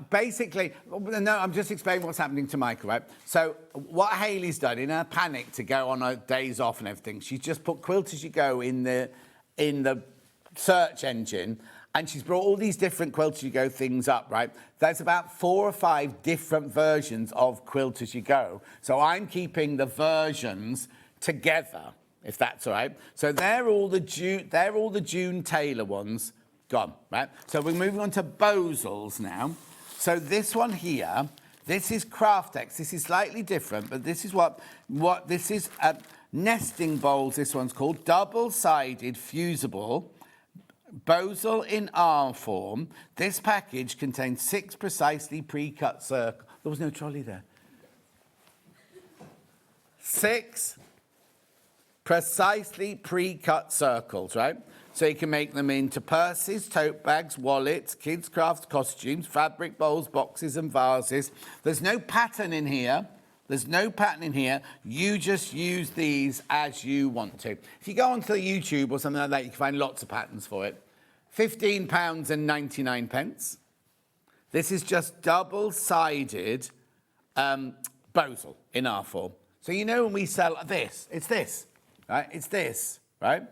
Speaker 4: Basically, no, I'm just explaining what's happening to Michael, right? So what Hayley's done in her panic to go on her days off and everything, she's just put Quilt As You Go in the search engine, and she's brought all these different Quilt As You Go things up, right? There's about 4 or 5 different versions of Quilt As You Go. So I'm keeping the versions together, if that's all right. So they're all the June Taylor ones. Gone, right? So we're moving on to Bosal's now. So this one here, this is Craftex. This is slightly different, but this is what this is. Nesting bowls, this one's called. Double-sided fusible. Bosal in R form. This package contains 6 precisely pre-cut circles. There was no trolley there. 6 precisely pre-cut circles, right? So you can make them into purses, tote bags, wallets, kids' crafts, costumes, fabric bowls, boxes and vases. There's no pattern in here. You just use these as you want to. If you go onto YouTube or something like that, you can find lots of patterns for it. £15.99. This is just double-sided Bosal in R form. So you know when we sell this, it's this, right? It's this, right?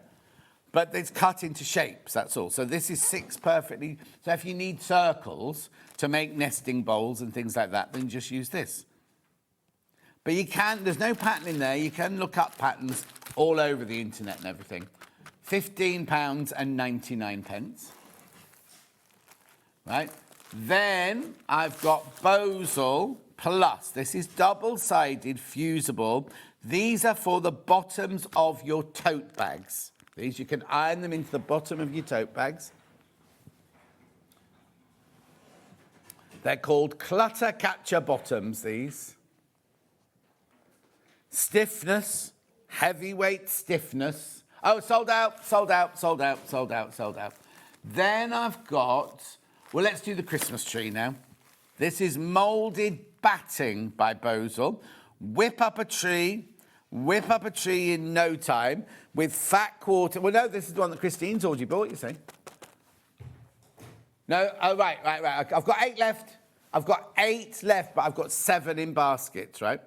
Speaker 4: But it's cut into shapes, that's all. So this is 6 perfectly. So if you need circles to make nesting bowls and things like that, then just use this. But you can, there's no pattern in there. You can look up patterns all over the internet and everything. £15.99. Right? Then I've got Bosal Plus. This is double-sided fusible These are for the bottoms of your tote bags. These, you can iron them into the bottom of your tote bags. They're called clutter catcher bottoms, these. Stiffness, heavyweight stiffness. Oh, sold out, sold out, sold out, sold out, sold out. Then I've got, well, let's do the Christmas tree now. This is moulded batting by Bosal. Whip up a tree in no time with fat quarter. Well, no, this is the one that Christine's already bought, you see. No, oh, right. I've got 8 left. I've got 8 left, but I've got 7 in baskets, right?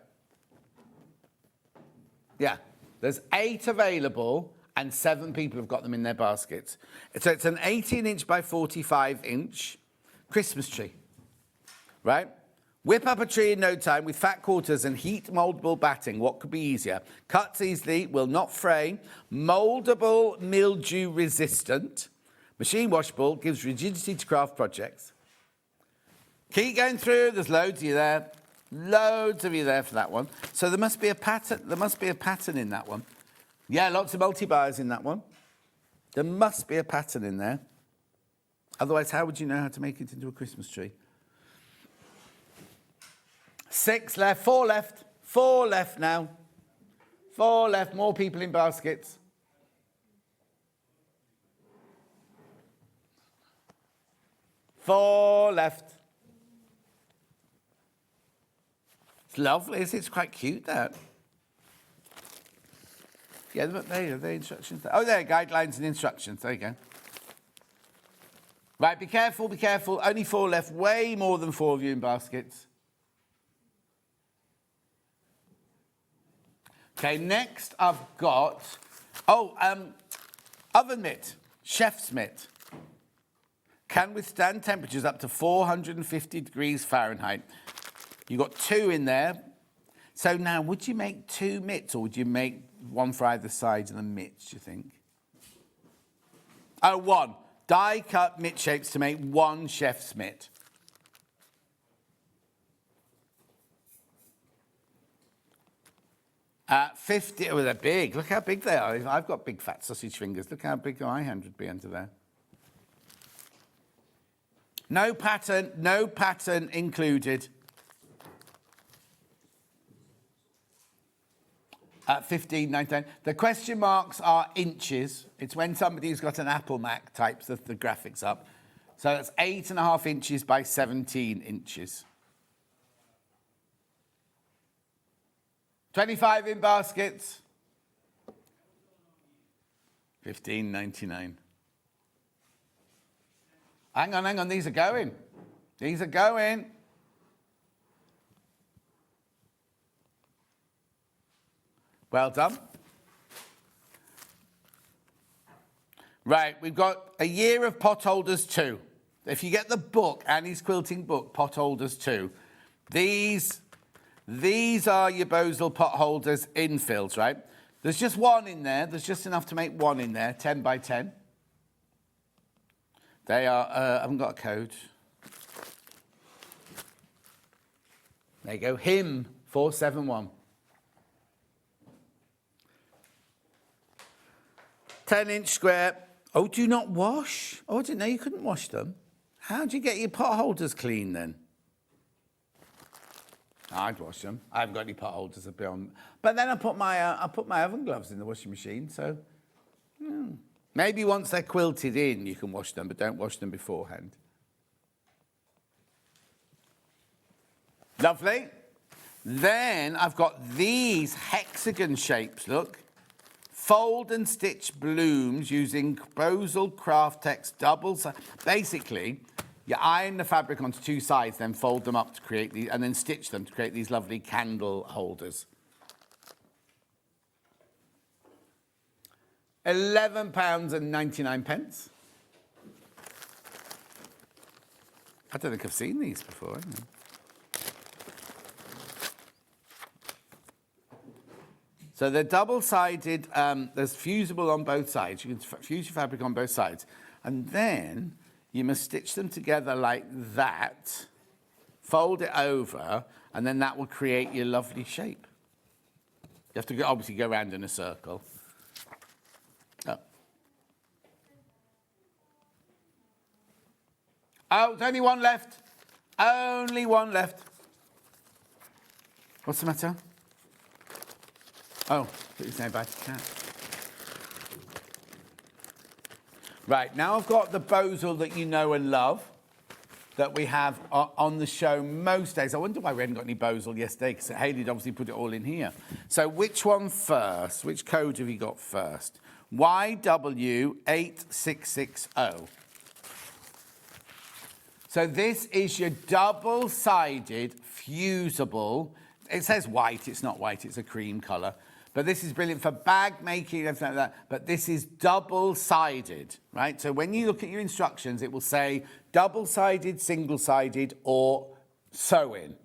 Speaker 4: Yeah, there's 8 available and 7 people have got them in their baskets. So it's an 18-inch by 45-inch Christmas tree, right? Whip up a tree in no time with fat quarters and heat mouldable batting. What could be easier? Cuts easily, will not fray, mouldable, mildew resistant, machine washable, gives rigidity to craft projects. Keep going through, there's loads of you there. Loads of you there for that one. So there must be a pattern. There must be a pattern in that one. Yeah, lots of multi-buyers in that one. There must be a pattern in there. Otherwise, how would you know how to make it into a Christmas tree? 6 left, 4 left. 4 left now. 4 left, more people in baskets. Four left. It's lovely, it's quite cute, that. Yeah, but there you go, the instructions. Oh, there, guidelines and instructions, there you go. Right, be careful, be careful. Only 4 left, way more than 4 of you in baskets. Okay, next I've got, oven mitt, chef's mitt. Can withstand temperatures up to 450 degrees Fahrenheit. You've got 2 in there. So now, would you make 2 mitts or would you make 1 for either side of the mitts, do you think? Oh, 1. Die-cut mitt shapes to make 1 chef's mitt. At 50, oh, they're big. Look how big they are. I've got big fat sausage fingers. Look how big my hand would be under there. No pattern included. At 15.99. The question marks are inches. It's when somebody's got an Apple Mac types the graphics up. So that's 8.5 inches by 17 inches. 25 in baskets. 15.99. Hang on, these are going. These are going. Well done. Right, we've got A Year of Potholders 2. If you get the book, Annie's Quilting book, Potholders 2, these are your Bosal potholders infills, right? There's just 1 in there. There's just enough to make 1 in there, 10 by 10. They are, I haven't got a code. There you go, HIM 471. 10-inch square. Oh, do you not wash? Oh, I didn't know you couldn't wash them. How do you get your pot holders clean then? I'd wash them. I haven't got any pot holders up on. But then I put my oven gloves in the washing machine. So maybe once they're quilted in, you can wash them, but don't wash them beforehand. Lovely. Then I've got these hexagon shapes. Look. Fold and stitch blooms using Bosal Craft Text doubles. Basically, you iron the fabric onto 2 sides, then fold them up to create these, and then stitch them to create these lovely candle holders. £11.99. I don't think I've seen these before. Have I? So they're double-sided, there's fusible on both sides. You can fuse your fabric on both sides. And then you must stitch them together like that, fold it over, and then that will create your lovely shape. You have to obviously go around in a circle. Oh. Oh, there's only one left. Only one left. What's the matter? Oh, it's no bad cat. Right, now I've got the Bosal that you know and love that we have on the show most days. I wonder why we hadn't got any Bosal yesterday, because Hayley'd obviously put it all in here. So which one first? Which code have you got first? YW8660. So this is your double-sided, fusible. It says white, it's not white, it's a cream colour. But this is brilliant for bag making and everything like that. But this is double-sided, right? So when you look at your instructions, it will say double-sided, single-sided, or sewing.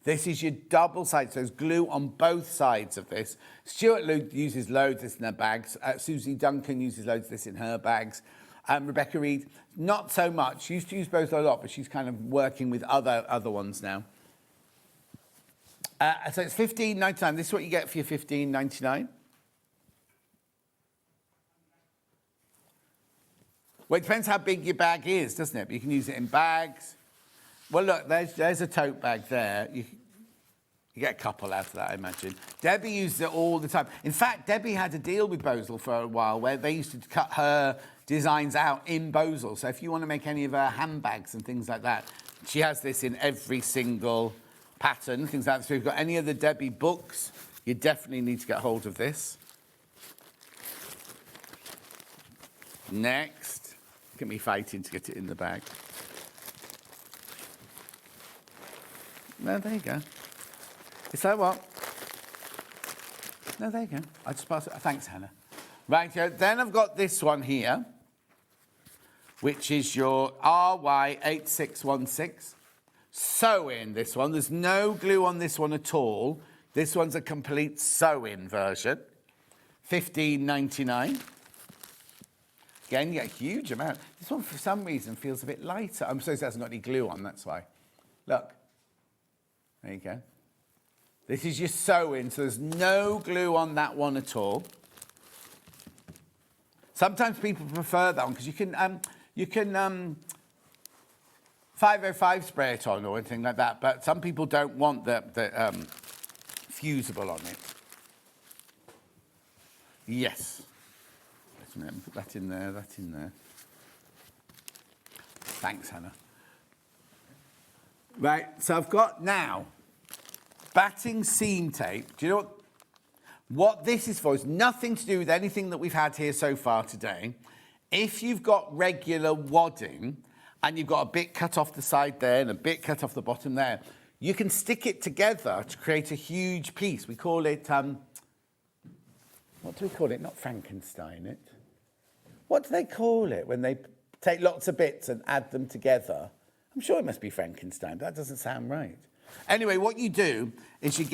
Speaker 4: This is your double-sided. So there's glue on both sides of this. Stuart Luke uses loads of this in her bags. Susie Duncan uses loads of this in her bags. Rebecca Reed, not so much. She used to use both a lot, but she's kind of working with other ones now. So it's $15.99. This is what you get for your $15.99. Well, it depends how big your bag is, doesn't it? But you can use it in bags. Well, look, there's a tote bag there. You get a couple out of that, I imagine. Debbie uses it all the time. In fact, Debbie had a deal with Bosal for a while where they used to cut her designs out in Bosal. So if you want to make any of her handbags and things like that, she has this in every single pattern, things like that. So if you've got any of the Debbie books, you definitely need to get hold of this. Next. Look at me fighting to get it in the bag. No, there you go. Is that what? No, there you go. I just passed it. Thanks, Hannah. Right, then I've got this one here, which is your RY8616. Sewing, this one. There's no glue on this one at all. This one's a complete sewing version. $15.99. Again, you get a huge amount. This one, for some reason, feels a bit lighter. I'm supposed it hasn't got any glue on, that's why. Look. There you go. This is your sewing, so there's no glue on that one at all. Sometimes people prefer that one because you can 505 spray it on or anything like that, but some people don't want the fusible on it. Yes. Wait a minute, put that in there, that in there. Thanks, Hannah. Right, so I've got now batting seam tape. Do you know what this is for? It's nothing to do with anything that we've had here so far today. If you've got regular wadding and you've got a bit cut off the side there and a bit cut off the bottom there, you can stick it together to create a huge piece. We call it, what do we call it? Not Frankenstein, it. What do they call it when they take lots of bits and add them together? I'm sure it must be Frankenstein, but that doesn't sound right. Anyway, what you do is you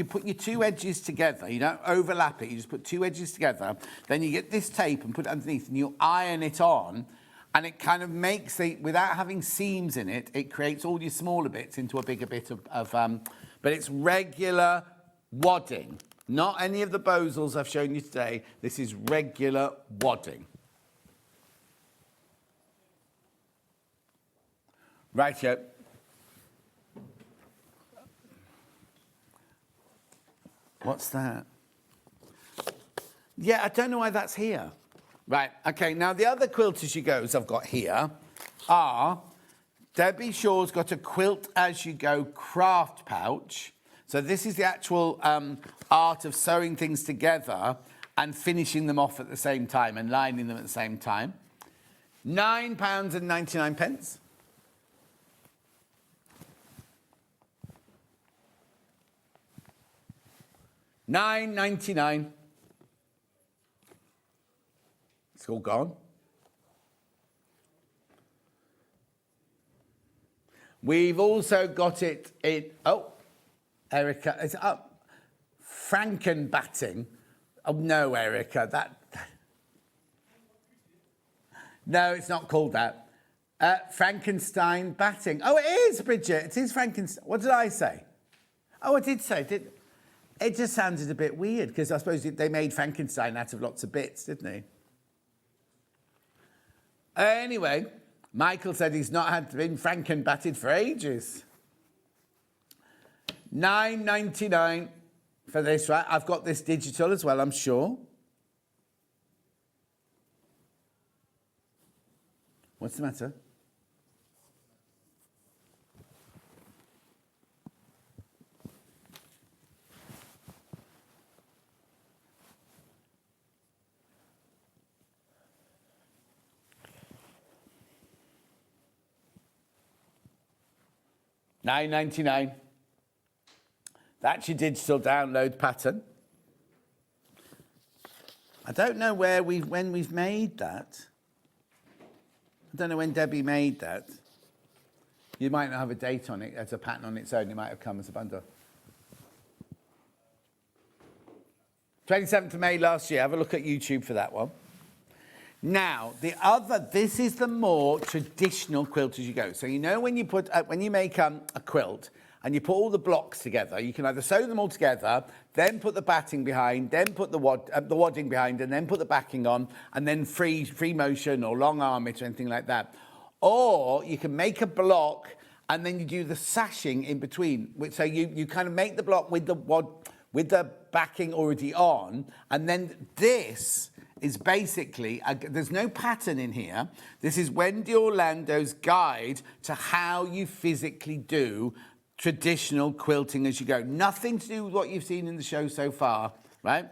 Speaker 4: put your two edges together. You don't overlap it. You just put two edges together. Then you get this tape and put it underneath, and you iron it on, and it kind of makes it, without having seams in it, it creates all your smaller bits into a bigger bit of but it's regular wadding, not any of the Bosals I've shown you today. This is regular wadding. Right, here. What's that? Yeah, I don't know why that's here. Right, okay, now the other Quilt As You Go's I've got here are Debbie Shaw's got a Quilt As You Go craft pouch. So this is the actual art of sewing things together and finishing them off at the same time and lining them at the same time. £9.99. $9.99. It's all gone. We've also got it in, oh, Erica, it's up. Frankenbatting. Oh, no, Erica, no, it's not called that. Frankenstein batting. Oh, it is, Bridget. It is Frankenstein. What did I say? Oh, I did say, It just sounded a bit weird because I suppose they made Frankenstein out of lots of bits, didn't they? Anyway, Michael said he's not been Franken-batted for ages. $9.99 for this, right? I've got this digital as well, I'm sure. What's the matter? $9.99. That's your digital download pattern. I don't know when we've made that. I don't know when Debbie made that. You might not have a date on it as a pattern on its own. It might have come as a bundle. 27th of May last year. Have a look at YouTube for that one. Now, this is the more traditional Quilt As You Go. So you know when you make a quilt and you put all the blocks together, you can either sew them all together, then put the batting behind, then put the wadding behind, and then put the backing on, and then free motion or long arm it or anything like that. Or you can make a block and then you do the sashing in between. So you kind of make the block with the backing already on, and then this is basically, there's no pattern in here. This is Wendy Orlando's guide to how you physically do traditional quilting as you go. Nothing to do with what you've seen in the show so far, right?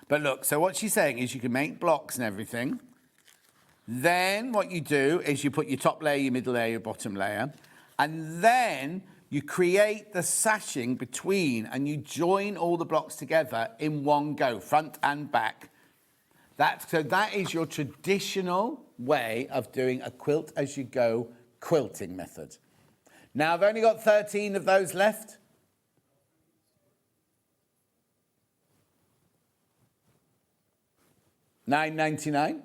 Speaker 4: But look, so what she's saying is you can make blocks and everything. Then what you do is you put your top layer, your middle layer, your bottom layer, and then you create the sashing between and you join all the blocks together in one go, front and back. So that is your traditional way of doing a Quilt As You Go quilting method. Now, I've only got 13 of those left. $9.99.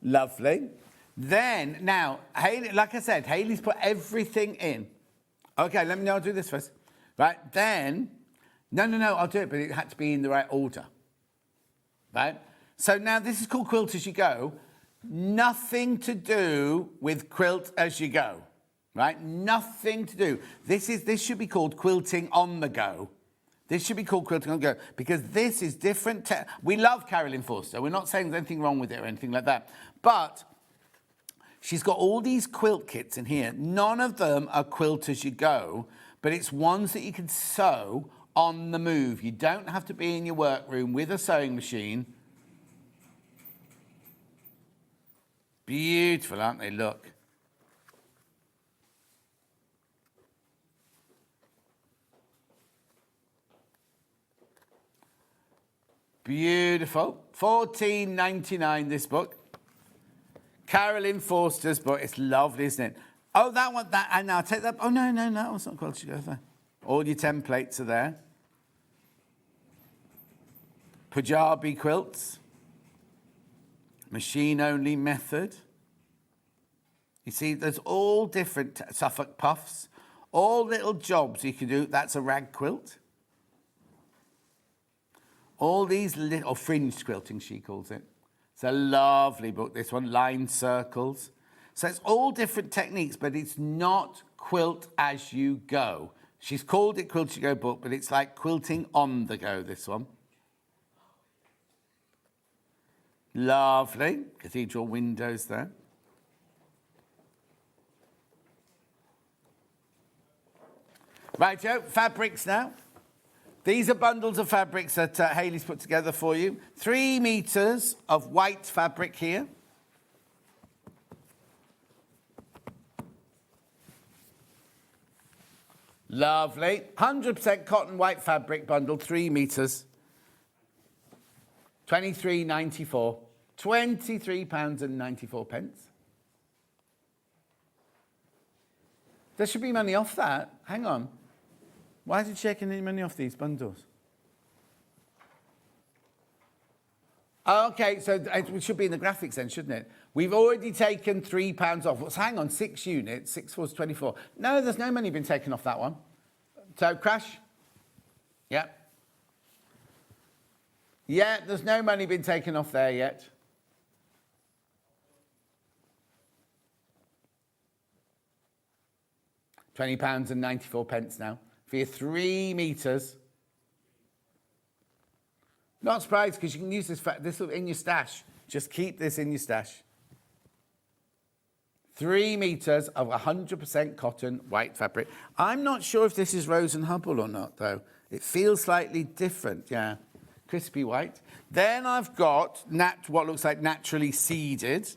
Speaker 4: Lovely. Then, now, Hayley, like I said, Hayley's put everything in. Okay, let me know. I'll do this first. Right, then... No, I'll do it, but it had to be in the right order, right? So now this is called Quilt As You Go. Nothing to do with Quilt As You Go, right? Nothing to do. This should be called Quilting on the Go. This should be called Quilting on the Go because this is different. We love Carolyn Forster. We're not saying there's anything wrong with it or anything like that. But she's got all these quilt kits in here. None of them are Quilt As You Go, but it's ones that you can sew on the move. You don't have to be in your workroom with a sewing machine. Beautiful, aren't they? Look. Beautiful. $14.99 this book. Carolyn Forster's book. It's lovely, isn't it? Oh, that one, and I'll take that. Oh, no, it's not Quilt As You Go there. All your templates are there. Punjabi quilts. Machine-only method. You see, there's all different Suffolk puffs. All little jobs you can do. That's a rag quilt. All these little fringed quilting, she calls it. It's a lovely book, this one, line circles. So it's all different techniques, but it's not Quilt As You Go. She's called it Quilt As You Go book, but it's like quilting on the go, this one. Lovely. Cathedral windows there. Rightio, fabrics now. These are bundles of fabrics that Hayley's put together for you. 3 meters of white fabric here. Lovely. 100% cotton white fabric bundle, 3 meters. £23.94. £23.94. There should be money off that. Hang on. Why is it taking any money off these bundles? Okay, so it should be in the graphics then, shouldn't it? We've already taken £3 off. Well, hang on, 6 units, 6 4 is 24. No, there's no money been taken off that one. So, crash? Yeah. Yeah, there's no money been taken off there yet. £20.94 now for your 3 metres. Not surprised because you can use this in your stash. Just keep this in your stash. 3 metres of 100% cotton white fabric. I'm not sure if this is Rose and Hubble or not, though. It feels slightly different, yeah. Crispy white. Then I've got what looks like naturally seeded.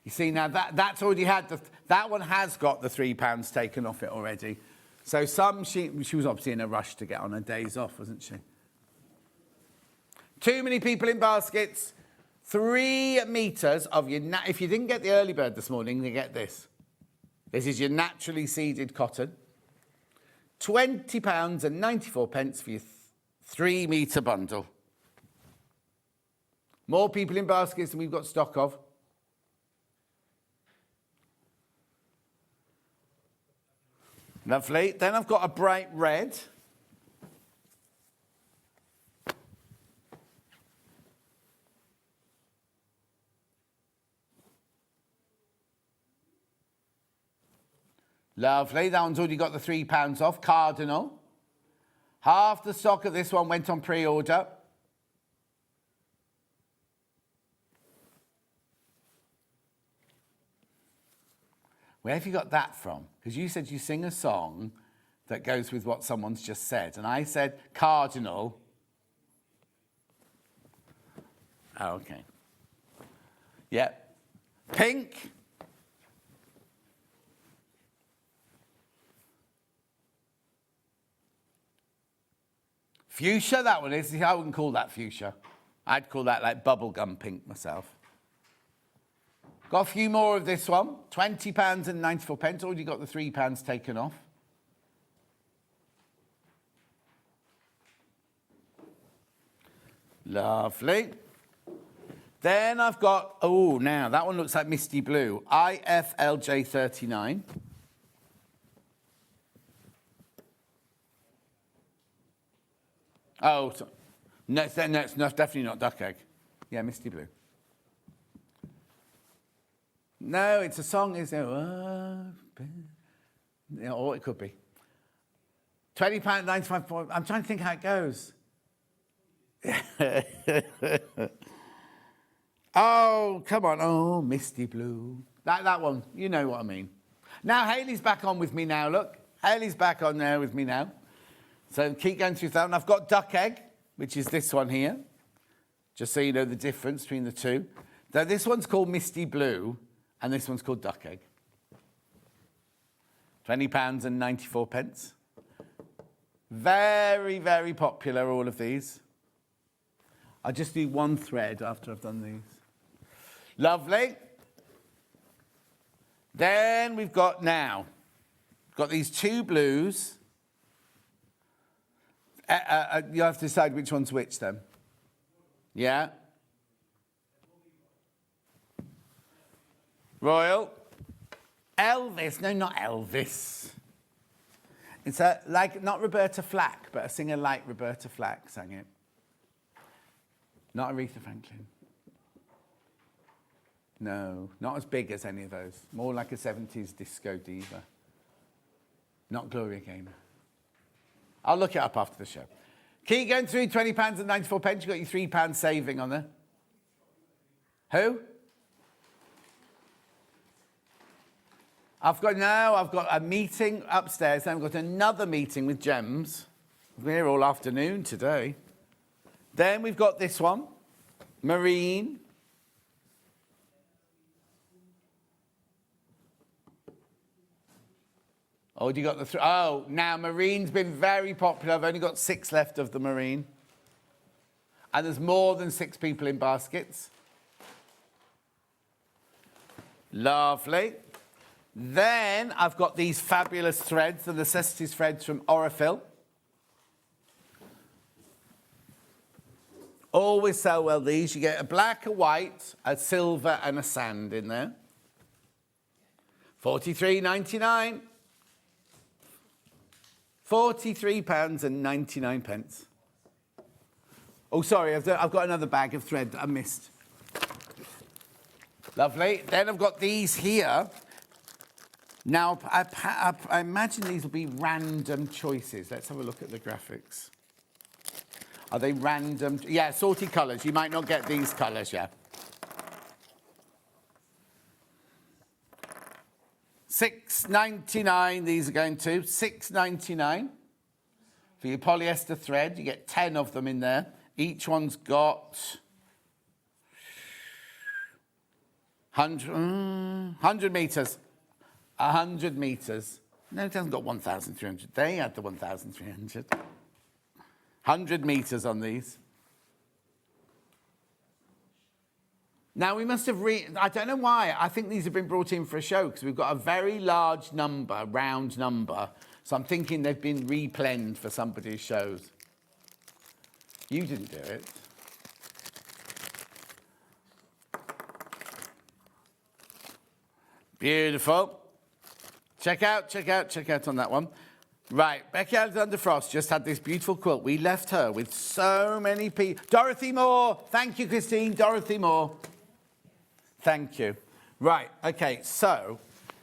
Speaker 4: You see, now that's already had that one has got the £3 taken off it already. So she was obviously in a rush to get on her days off, wasn't she? Too many people in baskets. 3 metres of your... If you didn't get the early bird this morning, you get this. This is your naturally seeded cotton. £20.94 for your 3 metre bundle. More people in baskets than we've got stock of. Lovely. Then I've got a bright red. Lovely. That one's already got the £3 off. Cardinal. Half the stock of this one went on pre-order. Where have you got that from? Because you said you sing a song that goes with what someone's just said. And I said cardinal. Oh, okay. Yep. Pink. Fuchsia, that one is. I wouldn't call that fuchsia. I'd call that like bubblegum pink myself. Got a few more of this one. £20.94. Already got the £3 taken off. Lovely. Then I've got, oh, now that one looks like Misty Blue. IFLJ39. Oh, no, it's definitely not duck egg. Yeah, Misty Blue. No, it's a song, isn't it? Or it could be. £20.95. I'm trying to think how it goes. Oh, come on. Oh, Misty Blue. That one. You know what I mean. Now, Hayley's back on with me now, look. Hayley's back on there with me now. So keep going through that. And I've got duck egg, which is this one here. Just so you know the difference between the two. Now, this one's called Misty Blue. And this one's called duck egg. £20.94. Very, very popular, all of these. I'll just do one thread after I've done these. Lovely. Then we've got these 2 blues. You have to decide which one's which then. Yeah. Royal. Elvis. No, not Elvis. It's not Roberta Flack, but a singer like Roberta Flack sang it. Not Aretha Franklin. No, not as big as any of those. More like a 70s disco diva. Not Gloria Gaynor. I'll look it up after the show. Keep going through £20.94. You've got your £3 saving on there. Who? I've got a meeting upstairs. Then I've got another meeting with Gems. We're here all afternoon today. Then we've got this one, Marine. Oh, you got the now Marine's been very popular. I've only got 6 left of the Marine. And there's more than 6 people in baskets. Lovely. Then I've got these fabulous threads, the necessities threads from Orifil. Always sell well these. You get a black, a white, a silver and a sand in there. £43.99. £43.99. Oh, sorry, I've got another bag of thread that I missed. Lovely. Then I've got these here. Now, I imagine these will be random choices. Let's have a look at the graphics. Are they random? Yeah, sorted colours. You might not get these colours, yeah. £6.99 these are going to. £6.99 for your polyester thread. You get 10 of them in there. Each one's got 100 metres. 100 metres. No, it hasn't got 1,300. They had the 1,300. 100 metres on these. Now, we must have I don't know why. I think these have been brought in for a show because we've got a very large number, round number. So I'm thinking they've been replenned for somebody's shows. You didn't do it. Beautiful. Check out on that one. Right, Becky Alexander Frost just had this beautiful quilt. We left her with so many people. Dorothy Moore. Thank you, Christine. Dorothy Moore. Thank you. Right, okay, so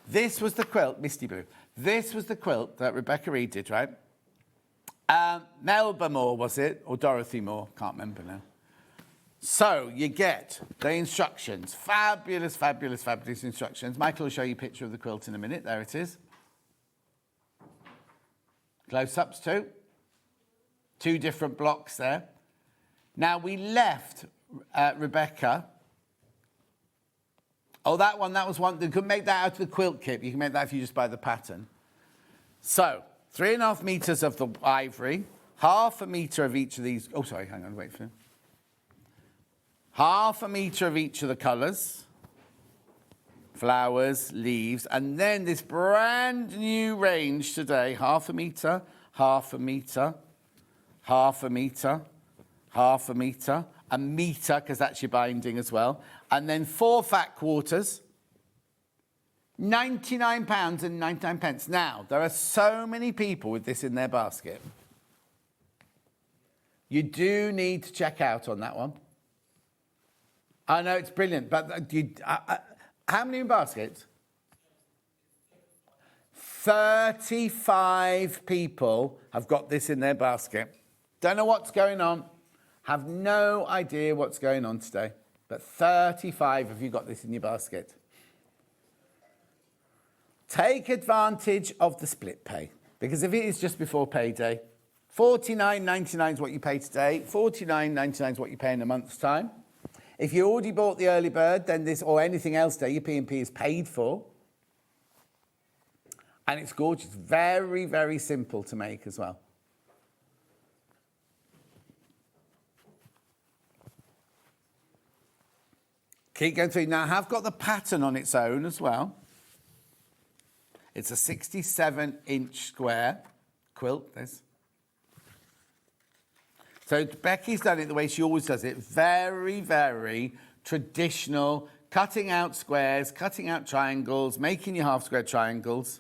Speaker 4: this was the quilt, Misty Blue. This was the quilt that Rebecca Reed did, right? Melba Moore, was it? Or Dorothy Moore? Can't remember now. So you get the instructions. Fabulous, fabulous, fabulous instructions. Michael will show you a picture of the quilt in a minute. There it is. Close-ups too. 2 different blocks there. Now we left Rebecca. Oh, that was one. You can make that out of the quilt kit. You can make that if you just buy the pattern. So 3.5 metres of the ivory. 1/2 metre of each of these. Oh, sorry, hang on, wait for it. 1/2 metre of each of the colours. Flowers, leaves, and then this brand new range today, 1/2 metre, 1/2 metre, 1/2 metre, 1/2 metre, a metre, because that's your binding as well, and then 4 fat quarters, £99.99. Now, there are so many people with this in their basket. You do need to check out on that one. I know it's brilliant, but how many in baskets? 35 people have got this in their basket. Don't know what's going on. Have no idea what's going on today. But 35 of you got this in your basket. Take advantage of the split pay. Because if it is just before payday, £49.99 is what you pay today. £49.99 is what you pay in a month's time. If you already bought the early bird, then this, or anything else there, your P&P is paid for. And it's gorgeous. Very, very simple to make as well. Keep going through. Now, I have got the pattern on its own as well. It's a 67-inch square quilt, this. So Becky's done it the way she always does it. Very, very traditional. Cutting out squares, cutting out triangles, making your half-square triangles.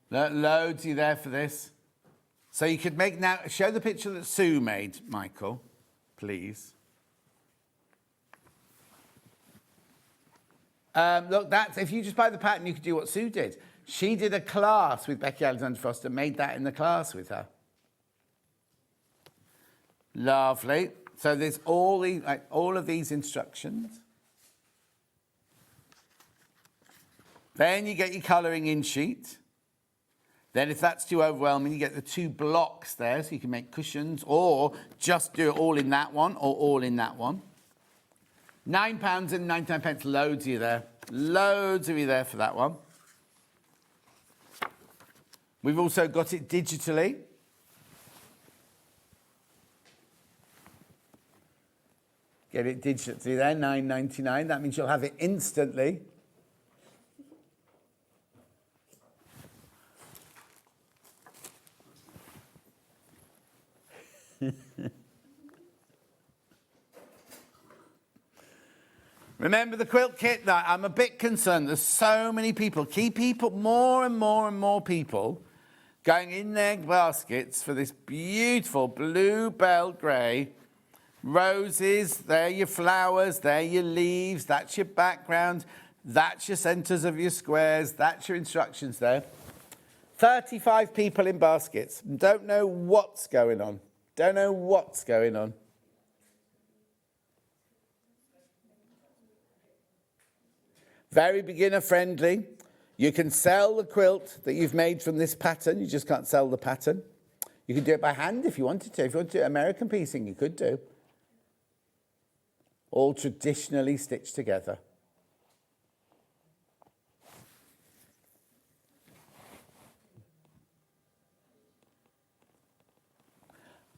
Speaker 4: Loads you there for this. So you could make now, show the picture that Sue made, Michael, please. Look, that's, if you just buy the pattern, you could do what Sue did. She did a class with Becky Alexander Frost and made that in the class with her. Lovely. So there's all of these instructions. Then you get your colouring in sheet. Then if that's too overwhelming, you get the 2 blocks there, so you can make cushions, or just do it all in that one, or all in that one. £9.99, loads of you there. Loads of you there for that one. We've also got it digitally. Get it digitally there, £9.99. That means you'll have it instantly. Remember the quilt kit? That I'm a bit concerned. There's so many people, more and more people going in their baskets for this beautiful bluebell grey. Roses, there are your flowers, there are your leaves, that's your background, that's your centres of your squares, that's your instructions there. 35 people in baskets. Don't know what's going on. Don't know what's going on. Very beginner friendly. You can sell the quilt that you've made from this pattern. You just can't sell the pattern. You can do it by hand if you wanted to. If you want to do American piecing, you could do. All traditionally stitched together.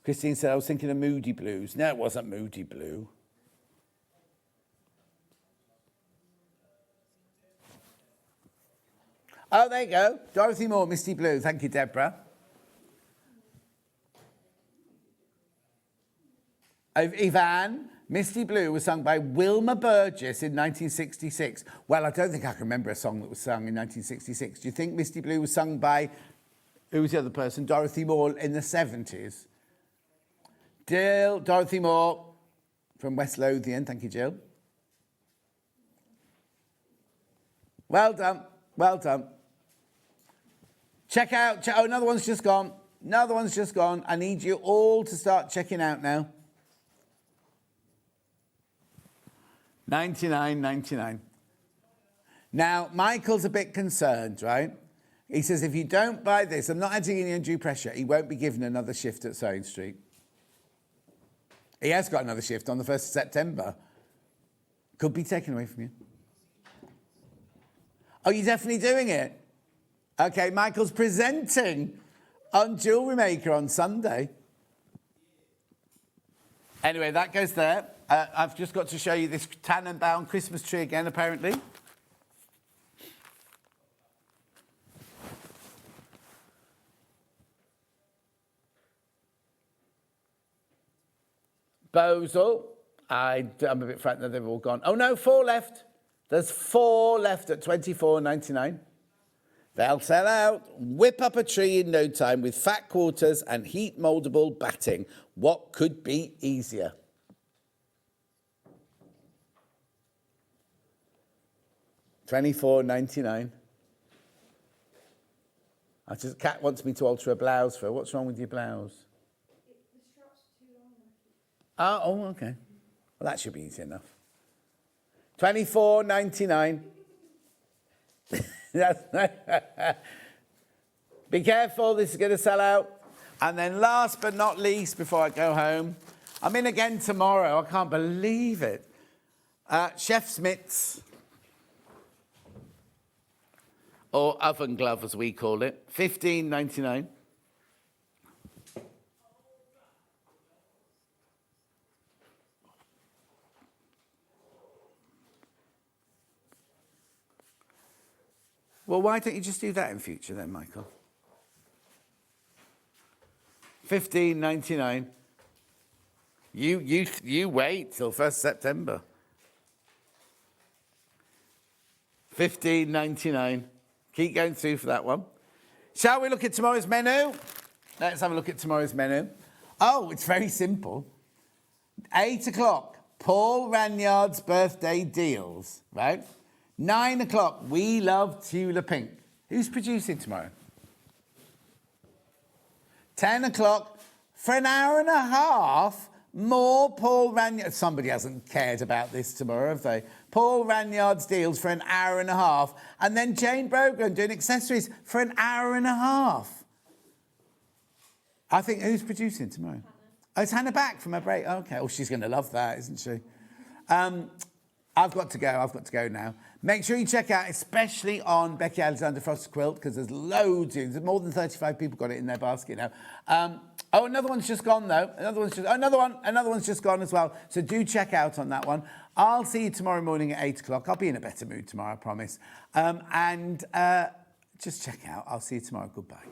Speaker 4: Christine said, I was thinking of Moody Blues. No, it wasn't Moody Blue. Oh, there you go. Dorothy Moore, Misty Blue. Thank you, Deborah. Yvonne, Misty Blue was sung by Wilma Burgess in 1966. Well, I don't think I can remember a song that was sung in 1966. Do you think Misty Blue was sung by, who was the other person? Dorothy Moore in the 70s? Jill, Dorothy Moore from West Lothian. Thank you, Jill. Well done. Well done. Check out. Oh, another one's just gone. Another one's just gone. I need you all to start checking out now. 99.99. Now, Michael's a bit concerned, right? He says, if you don't buy this, I'm not adding any undue pressure, he won't be given another shift at SewingStreet. He has got another shift on the 1st of September. Could be taken away from you. Oh, you're definitely doing it? Okay, Michael's presenting on Jewellery Maker on Sunday. Anyway, that goes there. I've just got to show you this Tannenbaum Christmas tree again, apparently. Bosal. I'm a bit frightened that they've all gone. Oh, no, 4 left. There's 4 left at $24.99. They'll sell out. Whip up a tree in no time with fat quarters and heat mouldable batting. What could be easier? $24.99. Kat wants me to alter a blouse for her. What's wrong with your blouse?
Speaker 11: The strap's too long.
Speaker 4: Oh, okay. Well, that should be easy enough. $24.99. Be careful, this is going to sell out. And then last but not least, before I go home, I'm in again tomorrow. I can't believe it. Chef's mitts, or oven glove as we call it, $15.99. Well, why don't you just do that in future then, Michael? $15.99. You wait till 1st September. $15.99. Keep going through for that one. Shall we look at tomorrow's menu? Let's have a look at tomorrow's menu. Oh, it's very simple. 8 o'clock, Paul Ranyard's birthday deals, right? 9 o'clock, We Love Tula Pink. Who's producing tomorrow? 10 o'clock, for an hour and a half, more Paul Ranyard. Somebody hasn't cared about this tomorrow, have they? Paul Ranyard's deals for an hour and a half. And then Jane Brogan doing accessories for an hour and a half. I think, who's producing tomorrow? Oh, it's Hannah back from her break. Okay, well, she's going to love that, isn't she? I've got to go now. Make sure you check out, especially on Becky Alexander Frost's quilt, because there's loads. There's more than 35 people got it in their basket now. Oh, another one's just gone, though. Another one's just gone as well. So do check out on that one. I'll see you tomorrow morning at 8 o'clock. I'll be in a better mood tomorrow, I promise. Just check out. I'll see you tomorrow. Goodbye.